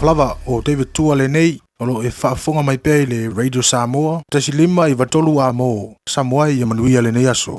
flava o David Tua le nei o lo e whaafonga mai pēi le Radio Samoa tasi lima i watolu a mo Samoa i manuia le nei aso.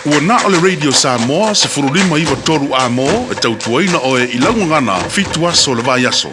Ua na o le Radio Samoa se furulima iwa toru a mo e tautuaina o e ilangu ngana fitu aso le vai aso.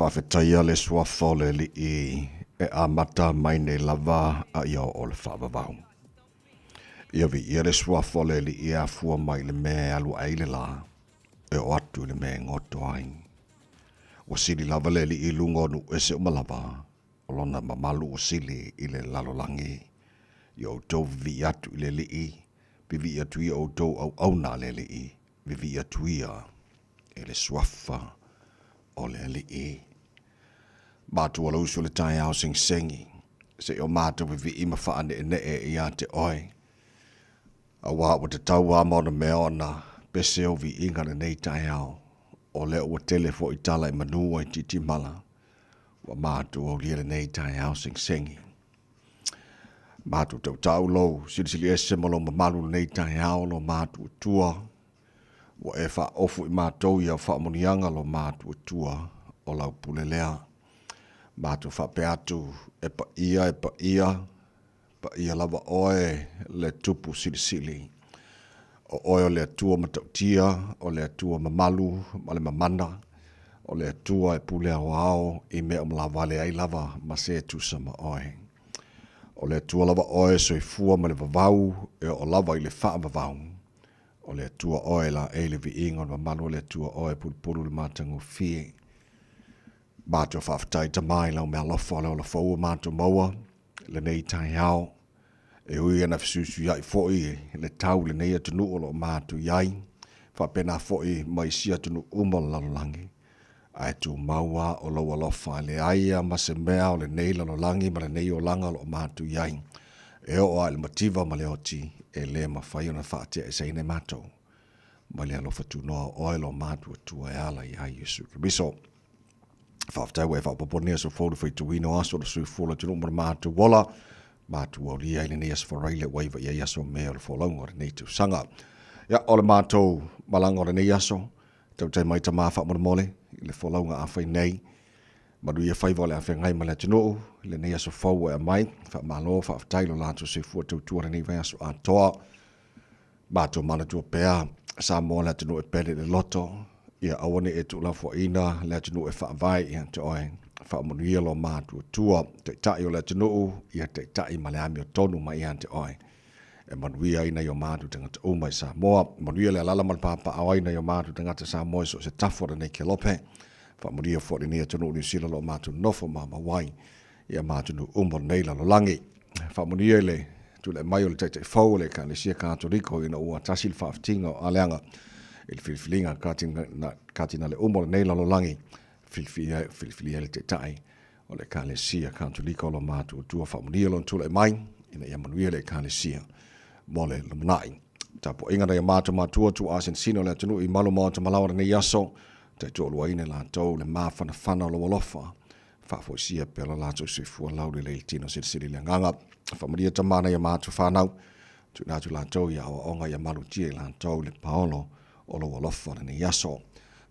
whawhetaia le suafo le li e a mata mai nei lava a ia o le whawawau. Ia vi ia le suafo le li ia fua mai le mea alu aile la. E o atu le mea ngoto ai. O sili lava le li i lungonu e se umalava. O lona mamalu o sili i le lalolangi. I o tau vi atu i le li i. Vivi atu ia o tau au auna le li i. Vivi atu ia e le suafa o le li i. Mātua la usu le Taeao sing sengi. Se o mātua vivi i mawhaane e ne e ia te oi. A wā o te tau wā mauna mea ona pese o vi ingana nei Taeao. O leo ua telefo i tala i manua i titi mala. Wa mātua o lia le nei Taeao sing sengi. Mātua tau tau lou, silisili ese malo mamalu nei Taeao lo mātua tua. Wa e wha ofu i mātou ia wha monianga lo mātua tua o lau pule lea. Mātua wha peatu e pa ia lava oe le tupu silisili. O oe o le atua matautia, o le atua mamalu, ma le mamana, o le atua e pule au ao i mea umlawale ai lava ma se tusa ma oe. O le atua lava oe soifua ma le vavau e o lava i le wha vavau. O le atua oe la e le vi ingon mamalu o le atua oe pulpulu le mātangu fie. Mātua whawhatai tamai lau mea lofa leo la whaua mātua maua, le nei Taeao. E ui ana fisusu iai foi le tau le nei atunu o lo mātua iai. Whapena foi mai si atunu umala lalolangi. Ai tu maua o lo alofa le aia ma se mea o le nei lalolangi ma le nei o langa lo mātua iai. E o ai le mativa ma le oti e le mawhai ona whaatea e seine mātou. Ma le alofa tu noa oe lo mātua tua e ala i ai Yesu. Biso. Whaftai wei whapaponia so fōru whaitu wino aso da sui fōla tunu mara mātua wala. Mātua o lia ile nei aso wharaile waiva ia aso mea o le wholaunga o le nei tu sanga. Ia o le mātou malanga o le nei aso. Tau tai mai ta maa whaamona mole. I le wholaunga a whai nei. Madu ia whaiva le a whengai ma le tunu. Le nei aso whau e a mai. Whaamalo whaftai lo lātou se fua tau tua nei vai aso a toa. Mātua mana tua pēa. Samoa le tunu e pere le loto. Ia awane e tu la fo ina le tunu e whaavai ia te oe. Whaamonuia lo mātua tua. Te tai o le tunu ia te tai ma le ami o tonu ma ia te oe. E manuia ina i o mātua tangata umai Samoa. Manuia le alala malpapa au ina i o mātua tangata Samoa so se tafora nei ke lope. Whaamonuia fo le nia tunu ni sila lo mātua nofo ma mawai. Ia mātua nu umbo nei la lo langi. Whaamonuia le tu le mai o le teite fau le ka le sia Katoriko ina ua tasil whaaftinga o aleanga. Il filfilinga katina le umbo nei la lo langi. Filfilia le te tai. O le ka le sia Katoriko lo mātua tua whaamonuia lo tu le mai. Ina ia manuia le ka le sia. Mole le manai. Tapo ingana ia mātua tu asin sino le tunu I malu mau te malawara nei aso. Te tōlua ine la tau le mawhana lo walofa. Whafo sia pela la tau sui fua lau le tino siri le nganga. Whamaria tamana ia mātua whanau. Tu nātu la tau ia o onga ia malu tia la tau le paolo o lo walofa nei aso.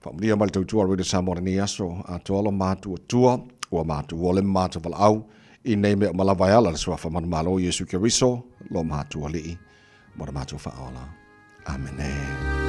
Whamaria mali tau tua rida Samoa nei aso. A toalo mātua tua. Ua mātua o le mātua wala au. I nei mea malawai ala le swafa manu malo Yesu Keriso. Lo mātua lii. Mora mātua whaola. Amen.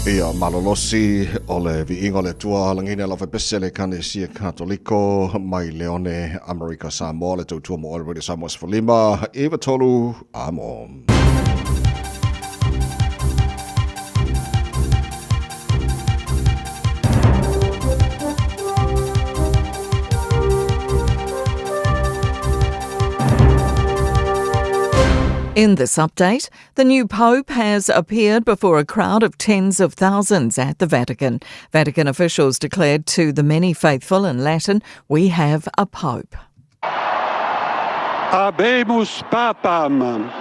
Ia malolosi ole viinga le tua langina la fepesele kane sia katoliko mai leone America Samoa le tautua mo already Samoa Sfalima Eva Tolu amo. In this update, the new Pope has appeared before a crowd of tens of thousands at the Vatican. Vatican officials declared to the many faithful in Latin, "We have a Pope." Habemus Papam.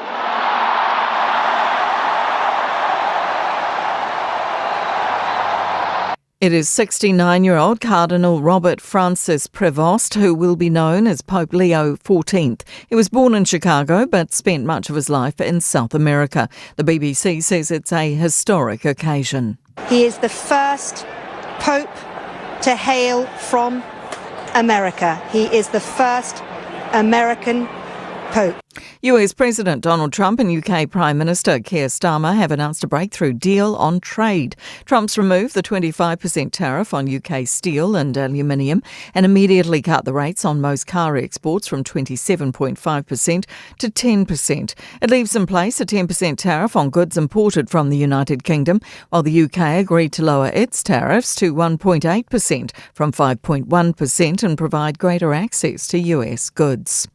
It is 69-year-old Cardinal Robert Francis Prevost, who will be known as Pope Leo XIV. He was born in Chicago but spent much of his life in South America. The BBC says it's a historic occasion. He is the first Pope to hail from America. He is the first American Pope. US President Donald Trump and UK Prime Minister Keir Starmer have announced a breakthrough deal on trade. Trump's removed the 25% tariff on UK steel and aluminium and immediately cut the rates on most car exports from 27.5% to 10%. It leaves in place a 10% tariff on goods imported from the United Kingdom, while the UK agreed to lower its tariffs to 1.8% from 5.1% and provide greater access to US goods.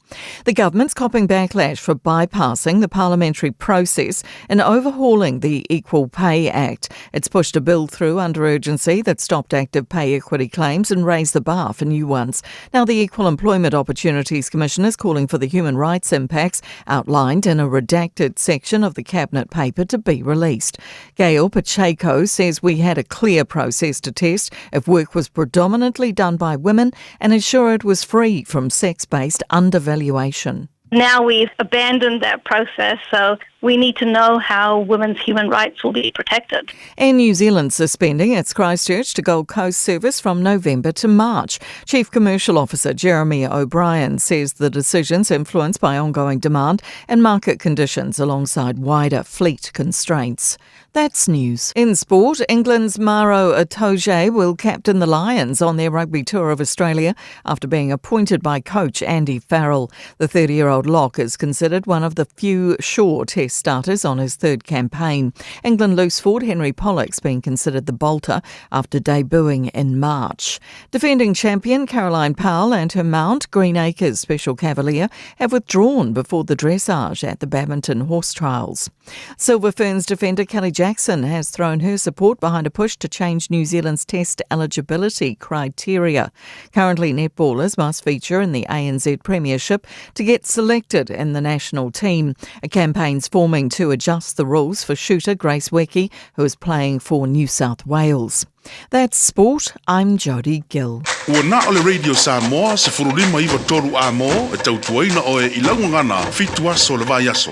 The government's copping backlash for bypassing the parliamentary process and overhauling the Equal Pay Act. It's pushed a bill through under urgency that stopped active pay equity claims and raised the bar for new ones. Now the Equal Employment Opportunities Commission is calling for the human rights impacts outlined in a redacted section of the Cabinet paper to be released. Gail Pacheco says we had a clear process to test if work was predominantly done by women and ensure it was free from sex-based undervaluation. Now we've abandoned that process, so we need to know how women's human rights will be protected. And New Zealand suspending its Christchurch to Gold Coast service from November to March. Chief Commercial Officer Jeremy O'Brien says the decision's influenced by ongoing demand and market conditions alongside wider fleet constraints. That's news. In sport, England's Maro Itoje will captain the Lions on their rugby tour of Australia after being appointed by coach Andy Farrell. The 30-year-old lock is considered one of the few sure test starters on his third campaign. England loose forward Henry Pollock's being considered the bolter after debuting in March. Defending champion Caroline Powell and her mount, Greenacres Special Cavalier, have withdrawn before the dressage at the Badminton Horse Trials. Silver Ferns defender Kelly Jackson has thrown her support behind a push to change New Zealand's test eligibility criteria. Currently, netballers must feature in the ANZ Premiership to get selected in the national team. A campaign's forming to adjust the rules for shooter Grace Wecky, who is playing for New South Wales. That's sport. I'm Jodie Gill. Ua na ole Radio Samoa se furulima iwa toru amo e tautuaina o e ilaungangana fitua so le vai aso.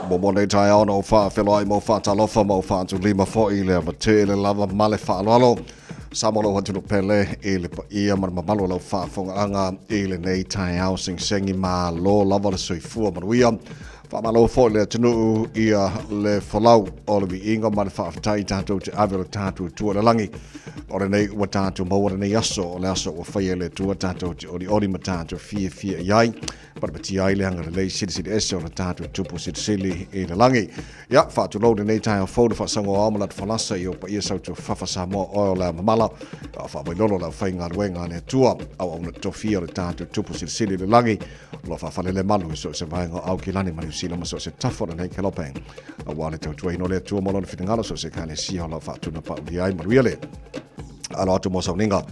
Momone Taeao no Fiafia ai mo fatalofa mo fatu lima fo i le matele lava male fa'aloalo. Samolo hatu no pele i le paia marmamalo lau fa'afongaanga i le nei Taeao singsengi ma lo lava le soifua manuia. Whamalo fo le tunu ia le whalau o le viinga ma le whaafatai tātou te awera tātou tua le langi. O le nei ua tātou maua le nei aso o le aso ua whaia le tua tātou te ori ma tātou fia iai. Parapati ai le hanga le lei siri ese o le tātou tupu siri i le langi. Ia, whaatu lau le nei tāia fōru whaasango o amala te whalasa i o pa ia sautu whafa Samoa o le mamala. Whawailolo la whainga ruenga ne tua au au na tofia le tātou tupu siri le langi. Lo whawhale le malu so se vaenga au ki lani mani sila maso se tafo na nei kelopeng. A wale tau tuai no le tua molo na whitangalo so se kane siho la whaatuna pa uli ai maruile. Alo atu mo sauninga.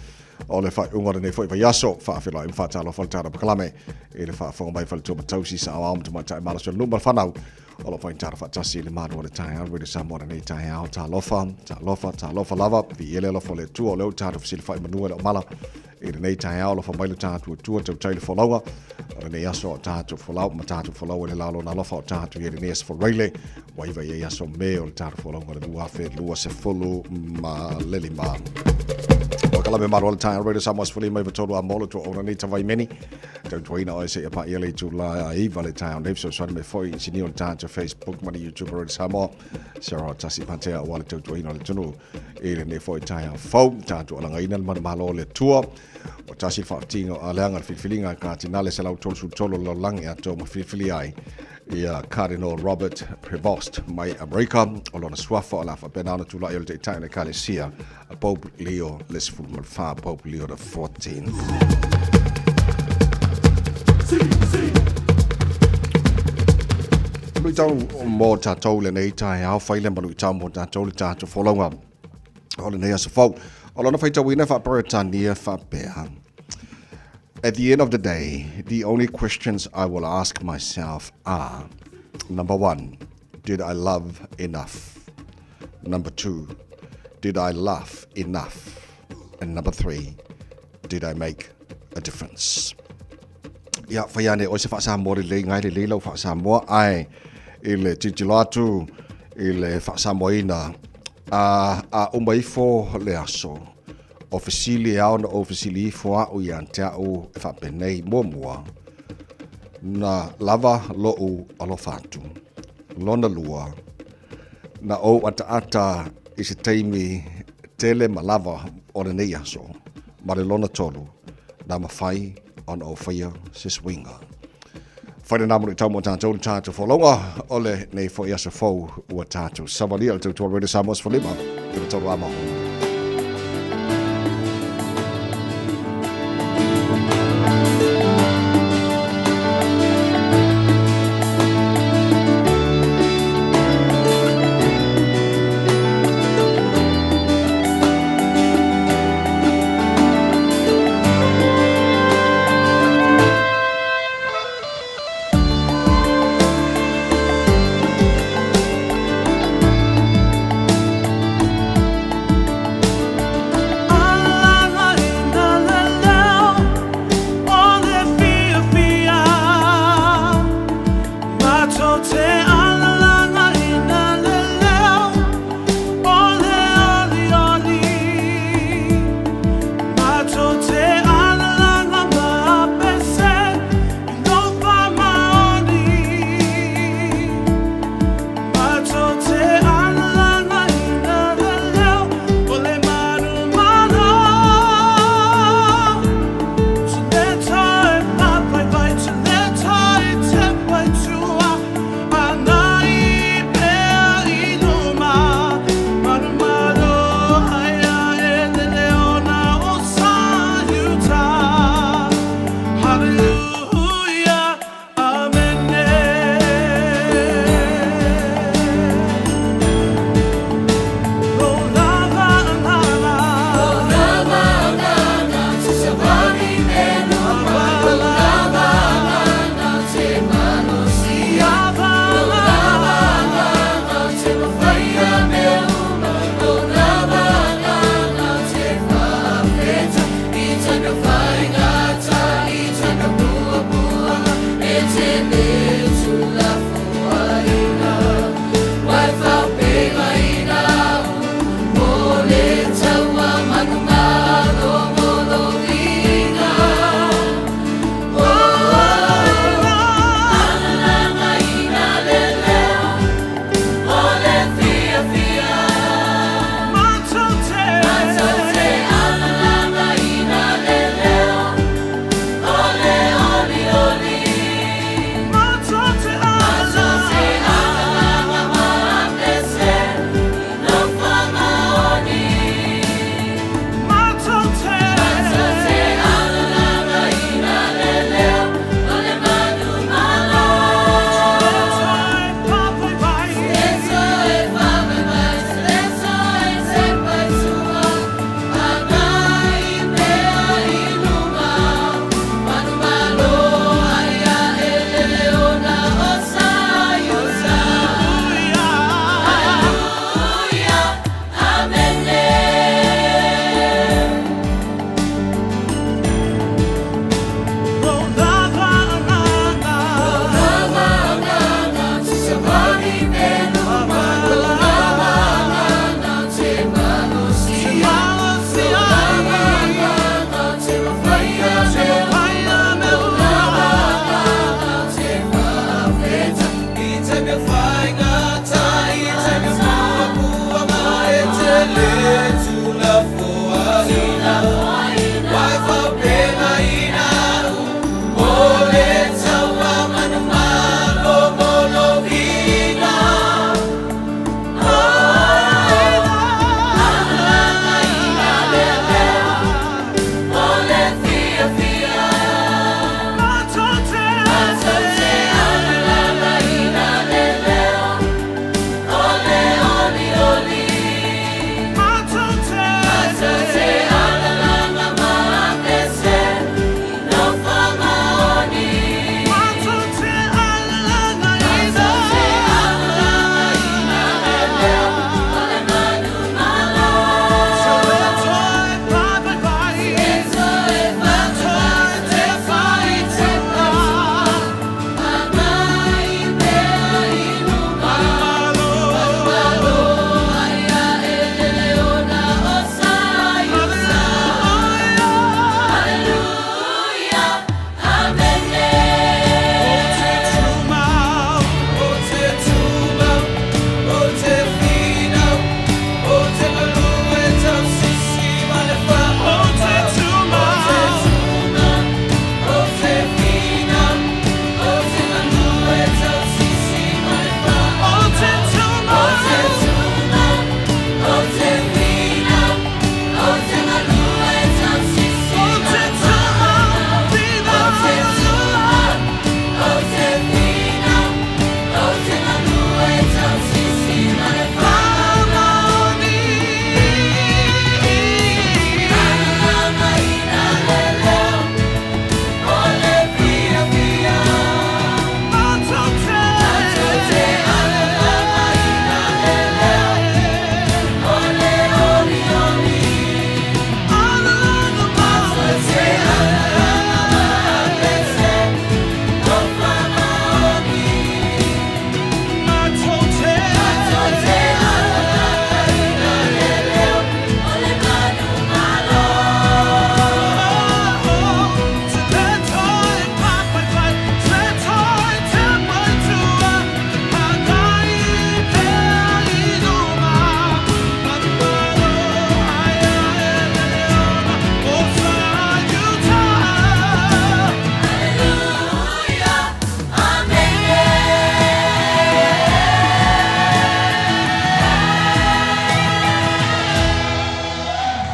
O le whai unga nei fwoi yaso whaafila im whaatalo whaltara pakalame. E le whaafonga mai whaltua matausi sa au aum tumatai malasio numar whanau. O le whaintara whaatasi le manu o le Taeao wele Samoa nei Taeao ta lofa lava. Vi ele lo le tua o leo tātu whisili whai manua le o mala. E le nei Taeao lo whamaila tātu tua tau taile whalaunga. O le nei aso o tātu whalau ma tātu whalau le lalo na lofa o tātu e le nei asa whareile. waiva ia so me o le tāwhaolonga le lua whe lua se fulu ma leli ma. O kalame maro al tae radio Samoa se fuli mai vatoru a molo to ona ni tawai meni. Tau tuaina o se apa ia le tula a iwa le tae on so swana me foi sini o le tae to Facebook mani YouTube radio Samoa. Sera tasi pantea o wale tau tuaina le tunu. Ele ne foi tae a fau tae tu alanga ina le malo le tua. O tasi whaatinga a leanga le whiwhilinga ka tinale se lau tolu tolo lo langi a tō ma whiwhili ai. Ia Cardinal Robert Prevost mai America o lona suafa o la whapenana tula i o le te tae na Kalesia a Pope Leo Lesfulmalfa Pope Leo the 14th. Lui tau mō tātou le nei tae au whaile ma lui tau mō tātou le tātou wholonga o le nei asa whau o lona whaitau ina whaparatania whapea. At the end of the day, the only questions I will ask myself are, number 1, did I love enough? Number 2, did I laugh enough? And number 3, did I make a difference? Ia whaiane o se whaasamoa le ngai le lau whaasamoa ai i le titiloatu i le whaasamoina a umaifo le aso. Ofisili au na ofisili foa o ian teau whapenei mua na lava lo'u alofatu. Lona lua na o ata i se teimi tele ma lava o le nei aso. Ma le lona tolu na mawhai on o whaia se swinga. Whaina namuru i tau mo tātou tātou wholonga o le nei fo i asa fau ua tātou. Samali al tau tua rede Samoas whalima. Tira tau amaho. I know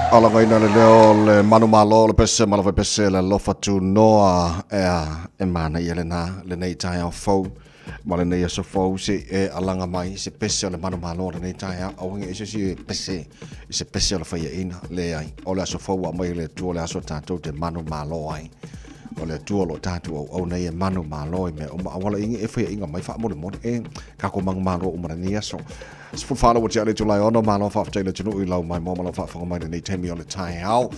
Ala vaina le leo le manu malo le pese malawe pese le lofa tu noa e mana i le nei Taeao fau ma le nei aso fau se e alanga mai se pese le manu malo le nei Taeao au nge se pese i se pese le faia ina le ai o le aso fau a mai le tuo le aso tātou te manu malo ai o le tuo lo tātou au nei e manu malo i me o awala ingi e faia inga mai wha mo le mo e kako mang malo o marani aso Sfufalo wa tiare tulai ono malo fa tele tunu I lau mai mo malo fa fa mai nei temi o le Taeao.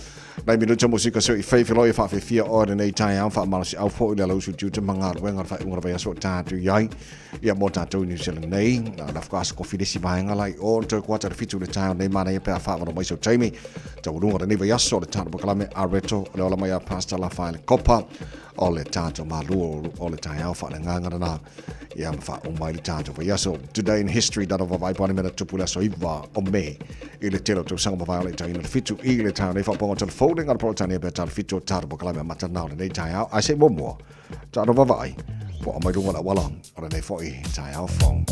Nei minuta musika so I Fiafia I Fiafia o nei Taeao fa malo si au fo I le lau su tu manga wenga fa unga va so tatu yai. Ia mo tatu New Zealand nei na fa ko fidesi bainga lai o to kwata fitu le Taeao nei mana ia pa fa mo mai so temi. Ta urunga nei va so le tatu bakalame areto le ola mai pasta la fa le copa o le tatu Malu o le Taeao fa le nganga na. Ia fa o mai le tatu va so today in history that of I pone mena tupula so iva o me I le telo to sanga va le taina fitu I le taina fa ponga tel folding al protania be tal fitu tar bo kala mata na le Taeao I say mo ta no va vai po mai lunga la wala o le fo I Taeao fong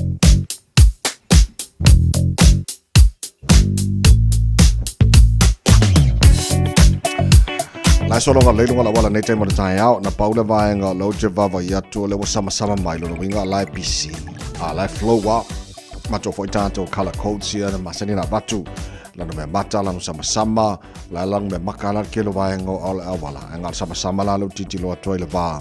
La solo nga leilunga la wala nei taima le Taeao na paula vaenga lo te vava ia tu le sama sama mai lo winga la PC a la flow up mato foi tanto color codes ia na masani na batu lana me mata lana sama la lang me makala kilo vaenga o la wala anga sama la lo titi lo atoi le va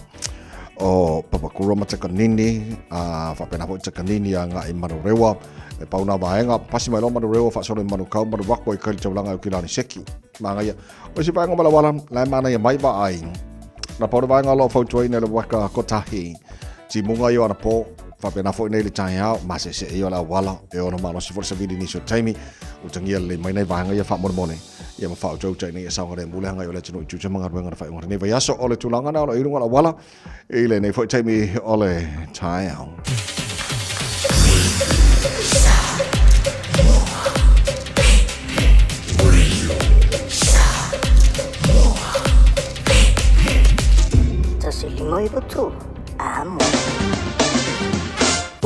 o papa kuroma taka nini a fa pena foi taka nini anga I manu rewa e pauna vaenga pasi mai lo manu rewa fa solo manu kau manu wako I kali taulanga o kilani seki manga ia o si vaenga mala wala la mana ia mai va ai na pauna vaenga lo fau toi ne le waka kotahi ti munga yo ana po fa pena foi nei le Taeao ma se io la wala e ono malo si forse vidi ni so taimi o tangia le mai nei vaenga ia fa mone ia ma fa o tai nei sa ngare mule hanga yo le tunu chu manga wenga fa ngare nei va so ole tulanga na o irunga la wala e le nei foi taimi ole Taeao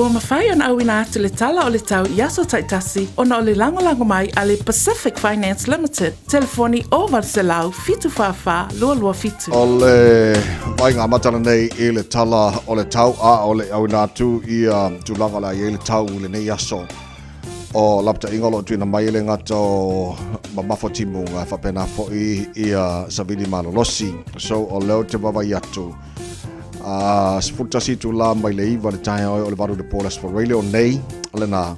Ua mawhai ona au ina atu le tala o le tau i aso taitasi ona o le lango mai a le Pacific Finance Limited. Telefoni o Varselau fitu whawha lua fitu. O le mai ngā matana nei i le tala o le tau a o le au ina atu i tūlanga la i le tau le nei aso. O lapta ingolo tuina mai le ngata o mamafo timu ngā whapena fo i savili malolosi. So o leo te wawa i atu. Sfutasi tu la mai le iwa le Taeao o le varu de polas for radio nei le na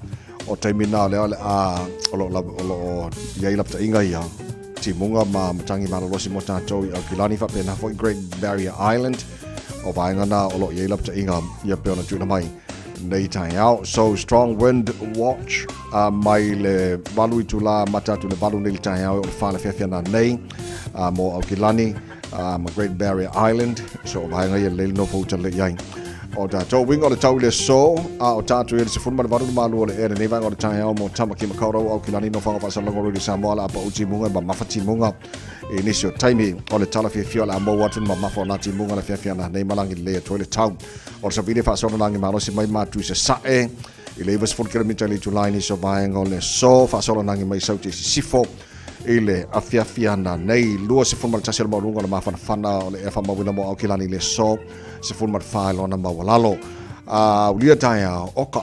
o taimina le o lo iai lapta inga ia timunga ma matangi malolosi mo tātou i Aukilani whapena fo i Great Barrier Island o vaenga na o lo iai lapta inga ia peona tuina mai nei Taeao. So strong wind watch mai le valu i tu la matatu le valu nei le Taeao o le whāle Fiafia na nei mo Aukilani Great Barrier Island, so vaenga ia le no fouta le iai. O tātou winga o le tau le so, o tātou ia le sefunu ma le varu malu o le ere nei vaenga o le Taeao mo tamaki makaurau au Kilani no whanga whasalango rui Samoa la apa uti munga ma mawhati munga e nisi o taimi o le tala Fiafia la mo watun ma mawha o nati munga le Fiafia na nei malangi le toi le tau. O le sabine whaasona langi malosi mai matu se sae, i le iwa sefunu kilomita li tulai nisi o vaenga o le so, whaasona langi mai sauti sifo, ile Fiafia na nei lua se forma tasi mo lunga na mafana o le e famawina mo Aukilani le so se forma file ona mawalalo ulia Taeao oka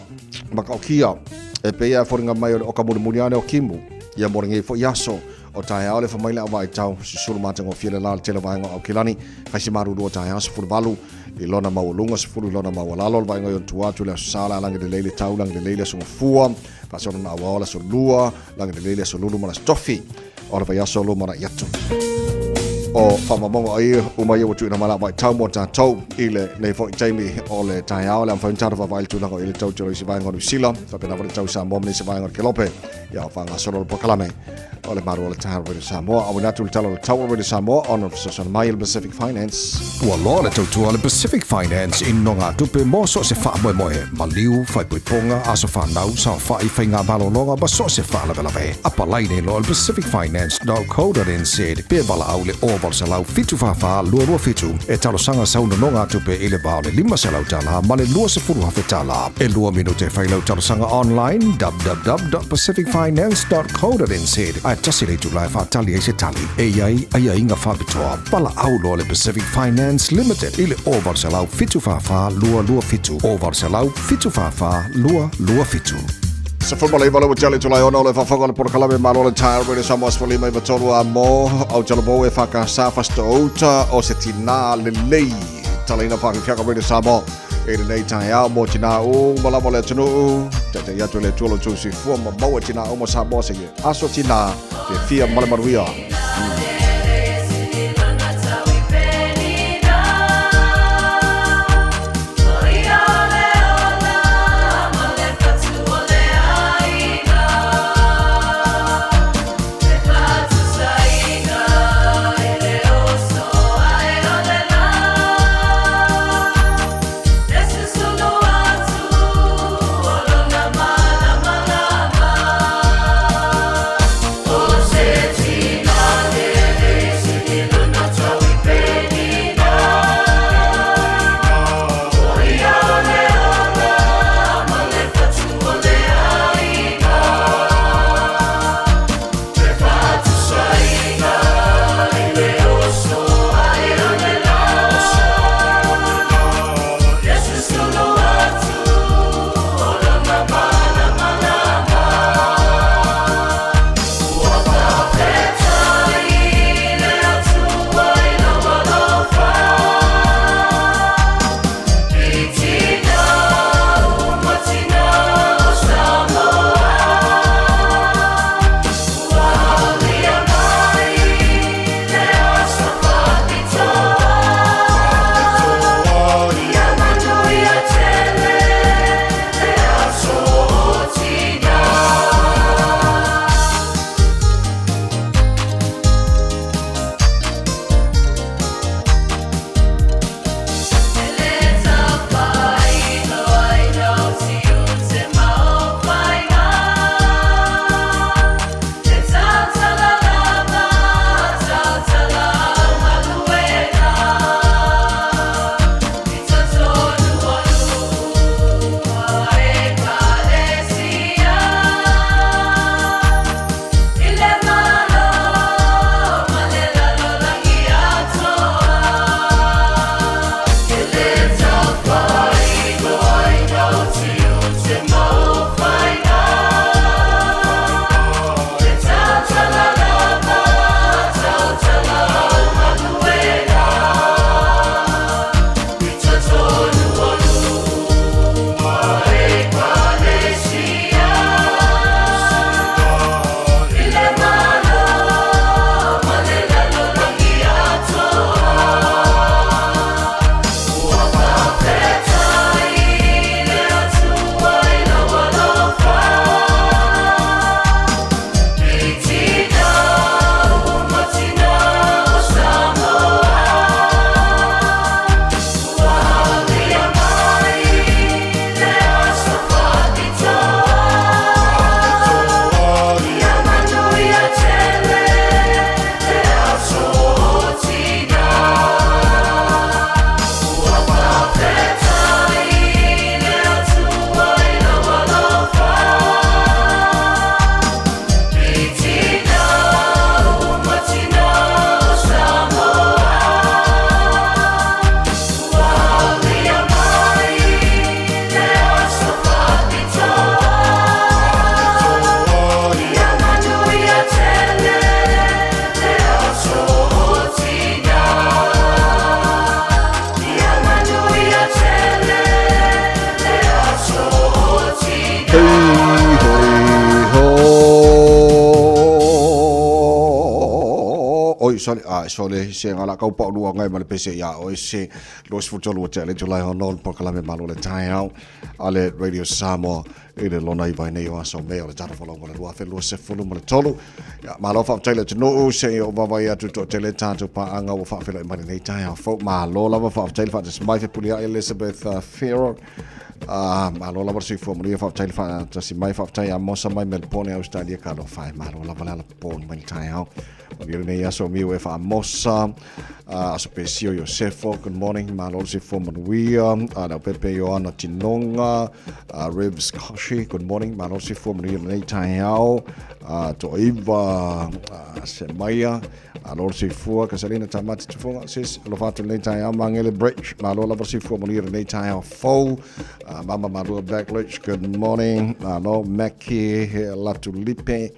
makaokia e peia foringa mai o ka muriane o kimu ia moringi fo yaso o Taeao le famaila vai tau se sulu matango fiele la tele vai o Aukilani faisi maru do Taeao se furbalu i lona mawalunga se furu lona mawalalo vai ngai tua tu le sala langi de leile tau langi de leile so fua pasona na wala so lua langi de leile so lulu mala stoffi ora vai aso lo mara yatu o famamongo ai umai o tuina mala vai tau mo tātou ile nei fo taimi o le Taeao le amfai tara vai tu na ile tau tiro si vai ngonu sila fa pena vai tau sa mom ni si vai ngor kelope ya fa nga solo pokalame o le maru o le Taeao vai Samoa au na tu talo tau vai Samoa on so mai Pacific Finance wa lo le tau tu le Pacific Finance in nonga tupe mo so se fa mo maliu fai ponga aso fa nau sa fa I fai nga balo longa ba so se fa la ve apa laine lo Pacific Finance .co.nz pe bala au le over se lau fitu fafa lua fitu e talo sanga sauna nonga tupe ile ba le lima se lau tala ma le lua se furu hafe tala e lua minute fai lau talo sanga online www.pacificfinance.co.nz a tasi le tu lai fa tali e se tali e iai inga fa bitoa bala au lo le Pacific Finance Limited ile over se lau fitu fafa lua fitu over se lau fitu fafa lua fitu. Se forma le valo tele tu lai ona le fa le porkalame malo le Taeao re Samoa fo mai vatolu a mo au talo bo e fa ka sa fasto outa o se tina le lei talaina fa ka re Samoa e le nei Taeao mo tina o mala le tunu te ya tu le tulo tu si fo mo mo tina o mo Samoa se aso tina te fia mala maruia Tina Sole se ngala kau pa lua ngai male pese ya o se los futolo tele July honon por kalame Malu le Taeao ale Radio Samoa ile lona I vai nei o aso me o le tara folongo le lua fe lua se fulu male tolu ya malo fa tele no se o baba ya tu tele tatu pa anga o fa fele male nei Taeao fo malo lava fa tele fa se mai fe pulia Elizabeth Ferro malo lava se fo mali fa tele fa se mai fa tele mosa mai Melbourne Australia ka lo fa malo lava la pon mai Taeao You're nei aso miu e wha mosa, aso pesio Josefo, good morning, malo se fo manuia, nau pepe Ioana Tinonga, Rivs Koshi, good morning, malo se fo manuia nei Taeao, to iwa se maia, alo se fo, Kasalina Tamati Tufonga, sis, alo fatu nei Taeao, mangele bridge, malo lava se fo manuia nei Taeao fo, mama Malu Blackledge, good morning, alo Maki Latulipe,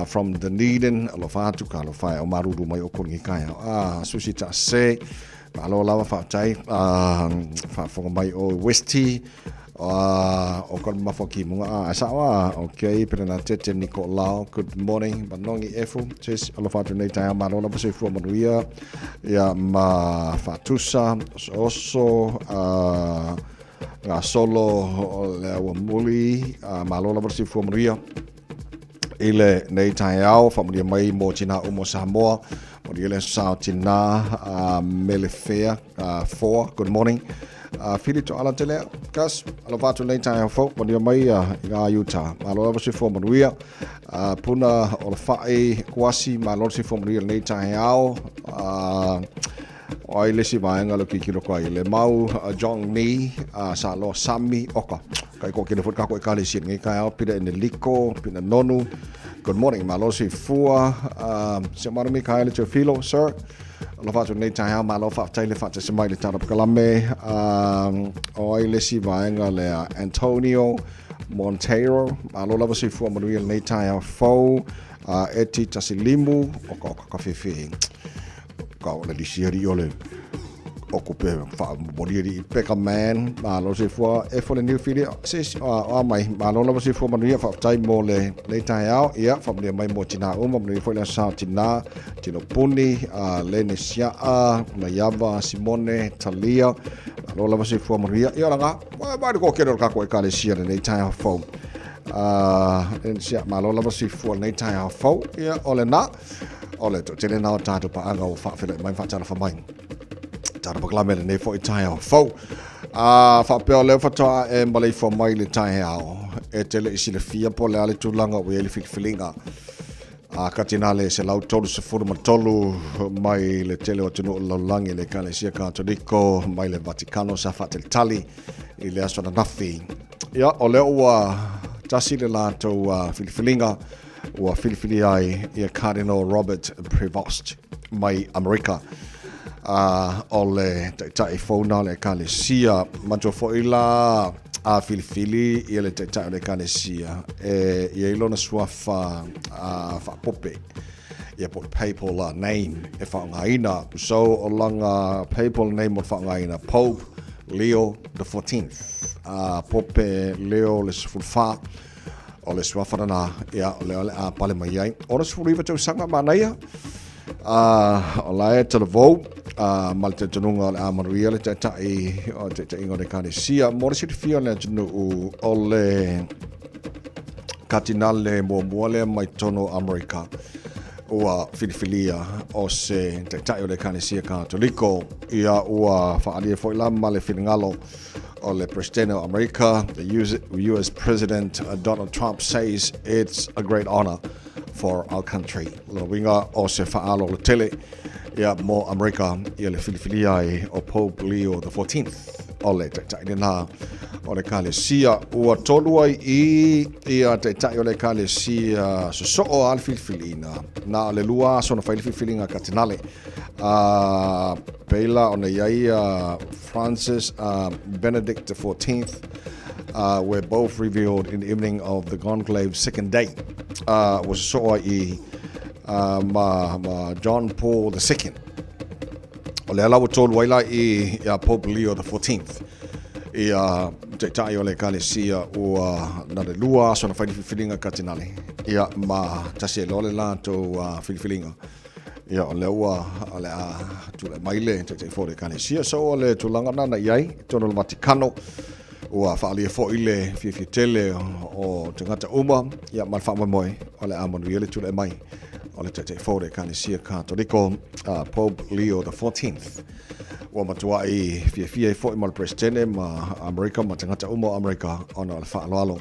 from Dunedin, alo fatu kalo fai o maruru mai o kongi kai sushi ta se alo lava fatai fa fonga mai o Westy o kon mafoki munga sawa okay pena tete Nicolau good morning banongi efu sis alo fatu nei tai malo lava se fu manuia ya ma fatusa oso nga solo le wa muli malo lava se fu manuia ile nei Taeao familia mai mo tina umo Samoa mo ile sao tina melefea for good morning filito ala tele kas ala vatu nei Taeao fo mo mai ga Utah malo va se fo mo puna o fai kwasi malo se fo mo nei Taeao o ile si vaenga lo kikiro ko ile mau jong ni sa lo sami oka kai ko kile fut ka ko kali sin ngai kai pida in liko pina nonu good morning malo si fua se mara mi kai le filo sir lo fa nei Taeao malo fa tai le fa se mai le tara kalame o ile si vaenga le Antonio Monteiro malo la si fua mo nei Taeao fo eti tasilimu o ka fefe ka o le disiari ole okupe fa morieri peka man malo se fo e fo le new video sis mai malo la se fo manu fa tai mo le Taeao ia fa mai mo tina o mo fo le sa tina tino puni le nesia na yava Simone Talia malo la se fo manu ia langa ba ko kero ka ko ka le sia le Taeao fo en sia malo la se fo le Taeao fo ia ole na ole to tele na tatu pa anga o fa fele mai fa tala fa mai tara pa klame ne fo Taeao fo fa pe ole fa ta e male fo mai le Taeao e tele isi le fia po le ale tulanga o ele filinga katinale se lau tolu se furu matolu mai le tele o tunu lo langi le kale sia katoliko mai le Vaticano sa fa tali i le aso na nafi ia ole o tasi le la to filinga o filifili ai ia Cardinal Robert Prevost mai America ole tai fona le kale sia manto fo ila a filifili ia le taʻitaʻi o le kalesia ia i lona suafa fa'apope ia po le papal name e fa'aogāina so o langa papal name o le fa'aogāina Pope Leo the 14th pope Leo le sefulufā o le suafa rana ia o le a pale mai ai o le sefuluiva tausaga manaia o la e televou ma le tanuga o le amanuia le taʻitaʻi o taʻitaʻiga o le kalesia mo le silifia o le atunuu o le katinale muamua lea mai tono Amerika ua filifilia o se taʻitaʻi o le kalesia katoliko ia ua fa'aalia fo'i la ma le finagalo o le presidente o Amerika. The US President Donald Trump says it's a great honor for our country. Loinga o se fa'alo le tele ia mo Amerika ia le filifilia ai o Pope Leo the 14th o le taʻitaʻi na o le kalesia ua tolu ai ia taʻitaʻi o le kalesia soso'o a le filifilina na o le lua sona fai le filifiliga katinale peila ona iai Francis Benedict the 14th were both revealed in the evening of the conclave's second day was so'o ai ma John Paul II o le alaua tolu ai la i Pope Leo the 14th ia taʻitaʻi o le kalesia ua na le lua sona fai le filifiliga katinale ia ma tasi e lole latou filifiliga ia o le ua o le a tule mai le taʻitaʻi fo le kalesia so o le tulaga nana i ai tonu le Vatikano ua fa'aalia fo'i le fiafia tele o tagata uma ia ma le fa'amoemoe o le amanuia le tule mai o le taʻitaʻi fo le kalesia katoliko Pope Leo the 14th ua matua'i fiafia fo'i ma le presidente ma Amerika ma tagata uma o Amerika ona o le fa'aloalo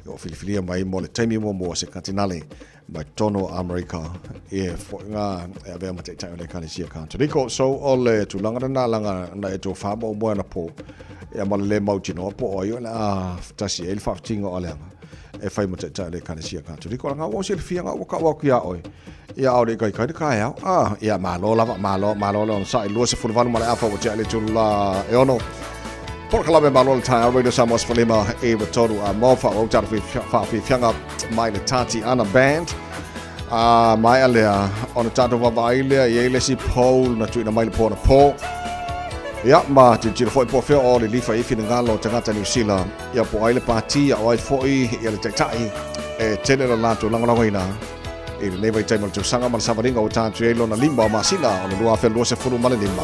o filifilia mai mo le taimi mo se katinale mai tono Amerika e fo'inga e avea ma taʻitaʻi o le kalesia katoliko so o le tulaga na langa na e tō fa'amoemoe ana po ia ma le mautinoa po o io le tasi e le fa'afitiga o leanga e fai ma taʻitaʻi o le kalesia katoliko langa ua silifia ga ua ka'uaku ia oe ia o le kaikai le kaeao ia malo lava malo le ona sa'i lua se fuluvanu ma le a fa'uatea le tula e ono Porkalame malo le Taeao Radio Samoa Sfalima e watonu a mo fa'autara fa'afiafiaga mai le Tati Ana Band mai a lea ona tatou vavaai lea iai le si Paul na tuina mai le pona po ia ma titira fo'i po'afea o le lifa i finagalo o tagata New Zealand ia po ai le pati a o ai fo'i ia le taʻitaʻi e tele la latou lagolagoina i le leva i taima le tausaga ma le savaliga o tatu ai lona lima o masina o le 2 ma le lima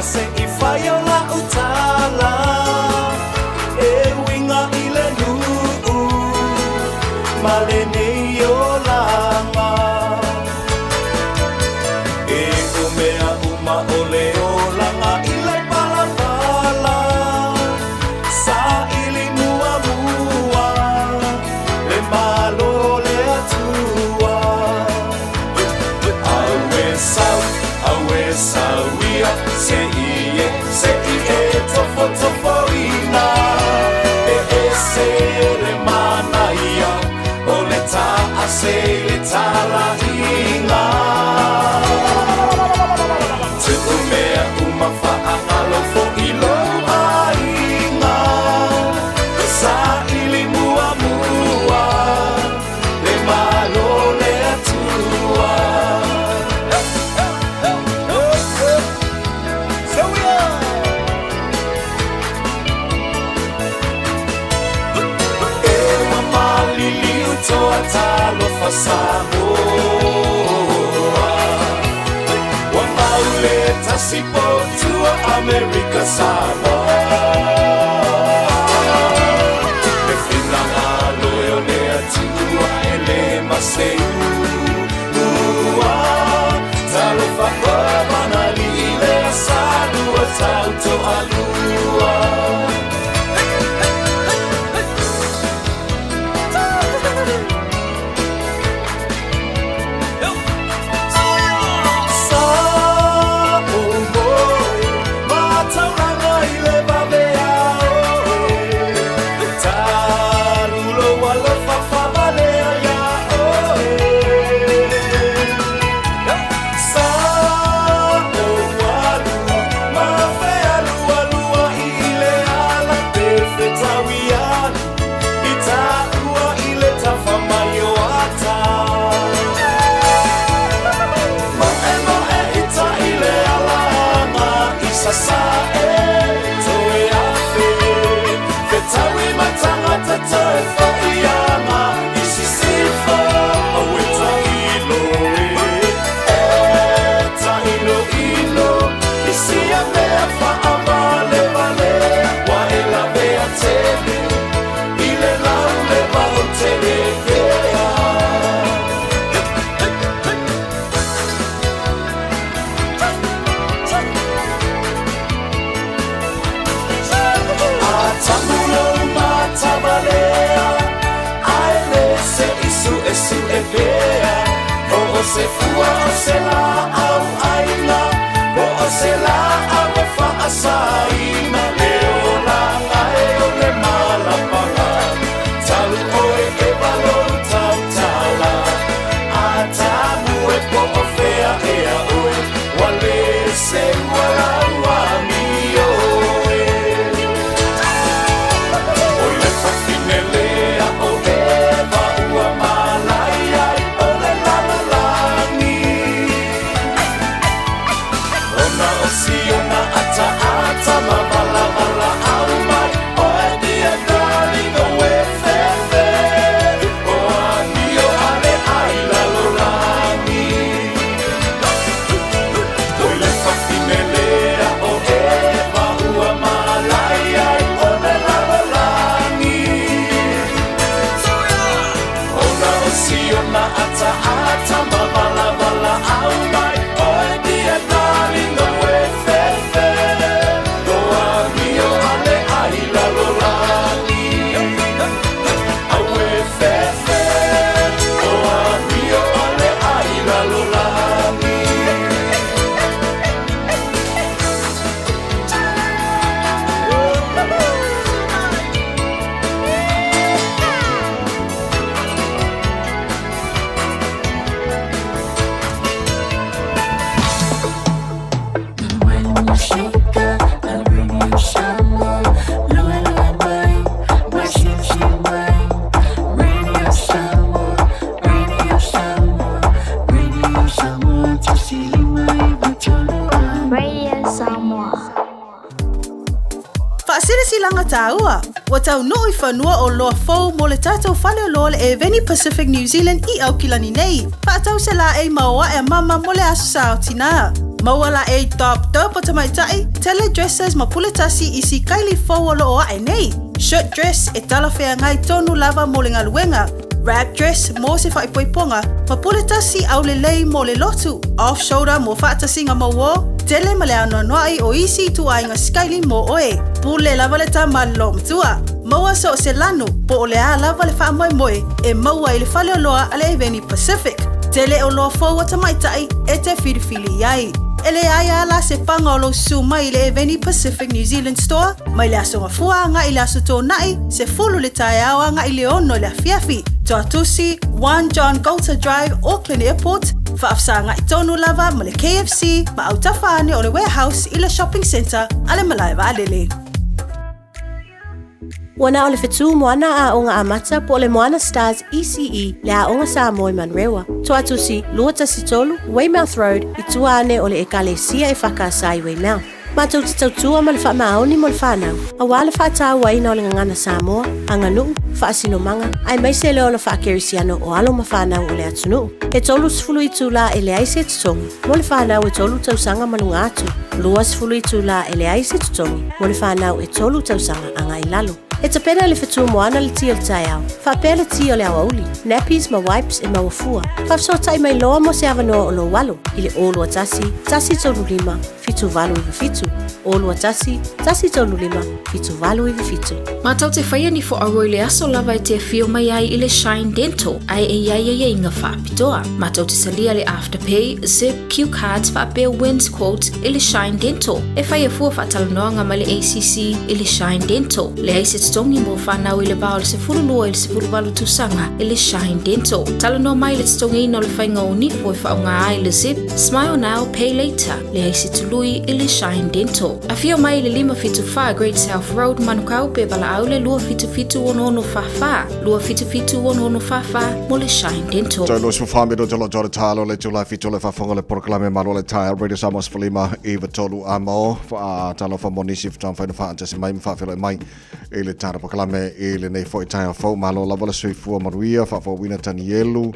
se i fai o la utala e winga i le nuu ma le nei o langa e umea uma o le o langa i le palapala sa i li mua mua le malo le atua awe sauia se i tofo ina e se le manaia o le ta'a se le tala ina te umea uma fa'angalo fo i lo ainga sa i li mua mua le malo le atua toa talo fa Samoa wa maule tasipo tua America Samoa e finanga loe le atua e le maseu ua talo fa manali le asalua tauto alua Leva se fua o se la au aina po o se la au e whaasaina leo la ngai o le malapanga talu oe e balou tau tala a tamu e po o fea e a oe wale se wala ua mi oe o le whawhine lea o e wa ua malai ai o le lalalangi ona o si ona ata ata ma vala vala au mai o e dia dali no e fefe o ami o ale ai lalolangi o le whawhine lea o e wa ua malai ai o le lalalangi ona o si ona ata ata ma vala vala au mai o e dia dali no e fefe o ami o ale ai lalolangi au e fefe o ami o ale ai lalolangi Radio Samoa. Whaasirisilanga tāua. Wa tau nui whanua o loa fau mo le tātou whale o loa le e Veni Pacific New Zealand I au kilani nei. Whaatau se la e maua e mama mo le asu sa o tina. Maua la e top o tamaitai, tele dresses ma puletasi isi kaili fau o loa e nei. Shirt dress e talawhea ngai tonu lava mo le ngaluenga. Wrap dress mo se whaipoiponga, ma puletasi au le lei mo le lotu. Off shoulder mo whaatasinga maua. Tele ma le anoanoai o isi tu ainga skaili mo oe. Pule lava le ta malom tua. Maua so o se lanu, po o le a lava le wha moe moe, e maua I le whale o loa ale e Veni Pacific. Tele o loa fau o tamaitai, e te whiriwhili iai. Ele ai ala se panga o lo suma I le e Veni Pacific New Zealand Store, mai le aso ngafua anga I le aso tō nai, se fulu le Taeao anga I le ono le Fiafia. Toa tusi, 1 John Galter Drive, Auckland Airport, whaafsanga I tonu lava ma le KFC, ma au tawhane o le warehouse I le shopping centre, ale malai wa alele. Wana o le whetu moana a onga amata po le moana Stars ECE le a onga Samoa I Manrewa. Toa tusi, lua tasi tolu, Weymouth Road, I tuane o le ekalesia e whakasai Weymouth. Mātou te tautua ma le whaamaoni mo le whanau. A wale whaatau waina o le ngangana Samoa, anga nuu, whaasinomanga, ai maise leo le whaakerisiano o alo ma whanau o le atunu. E tolu sifulu I tūla e le aise tutongi, mo le whanau e tolu tausanga malunga atu. Lua sifulu I tūla e le aise tutongi, mo le whanau e tolu tausanga anga I lalo. E tapena le whetu moana le tia le Taeao. Whapea le tia o le awauli. Nappies ma wipes e mawafua. Whafsotai mai loa mo se avanoa o lo walo. I le olua tasi tolu lima, fitu valu iwa fitu. Olua tasi tolu lima, fitu valu iwa fitu. Mātau te whaia ni fo aroi le aso lava e te fio mai ai I le Shine Dental. Ai e iai inga whaapitoa. Mātau te salia le Afterpay, Zip, Q Cards, whaapea wins quotes I le Shine Dental. E whaia fua whaatalanoanga ma le ACC I le Shine Dental. Le aise tongi mo whanau I le bao le se furulua I le se furuwalu tusanga I le Shine Dental. Talanoa mai le tongi ino le whainga o nifo e whaonga ai le Zip, Smile Now, Pay Later. Le aise tului I le Shine Dental. A fio mai le 575 Great South Road Manukau pe bala au le lua fitu ono fafa. Lua fitu ono fafa mo le Shine Dental. Tau lois mawhame do tolo jore talo le tula fitu le whafonga le proklame maro le Taeao Radio Samoa Sfalima Eva tolu amo. Talo wha monisi fitan whainu whaanta se mai mwhawhilo mai e le tara proklame e le nei fo I Taeao fo malo lava le sui fua maruia wha wina Tanielu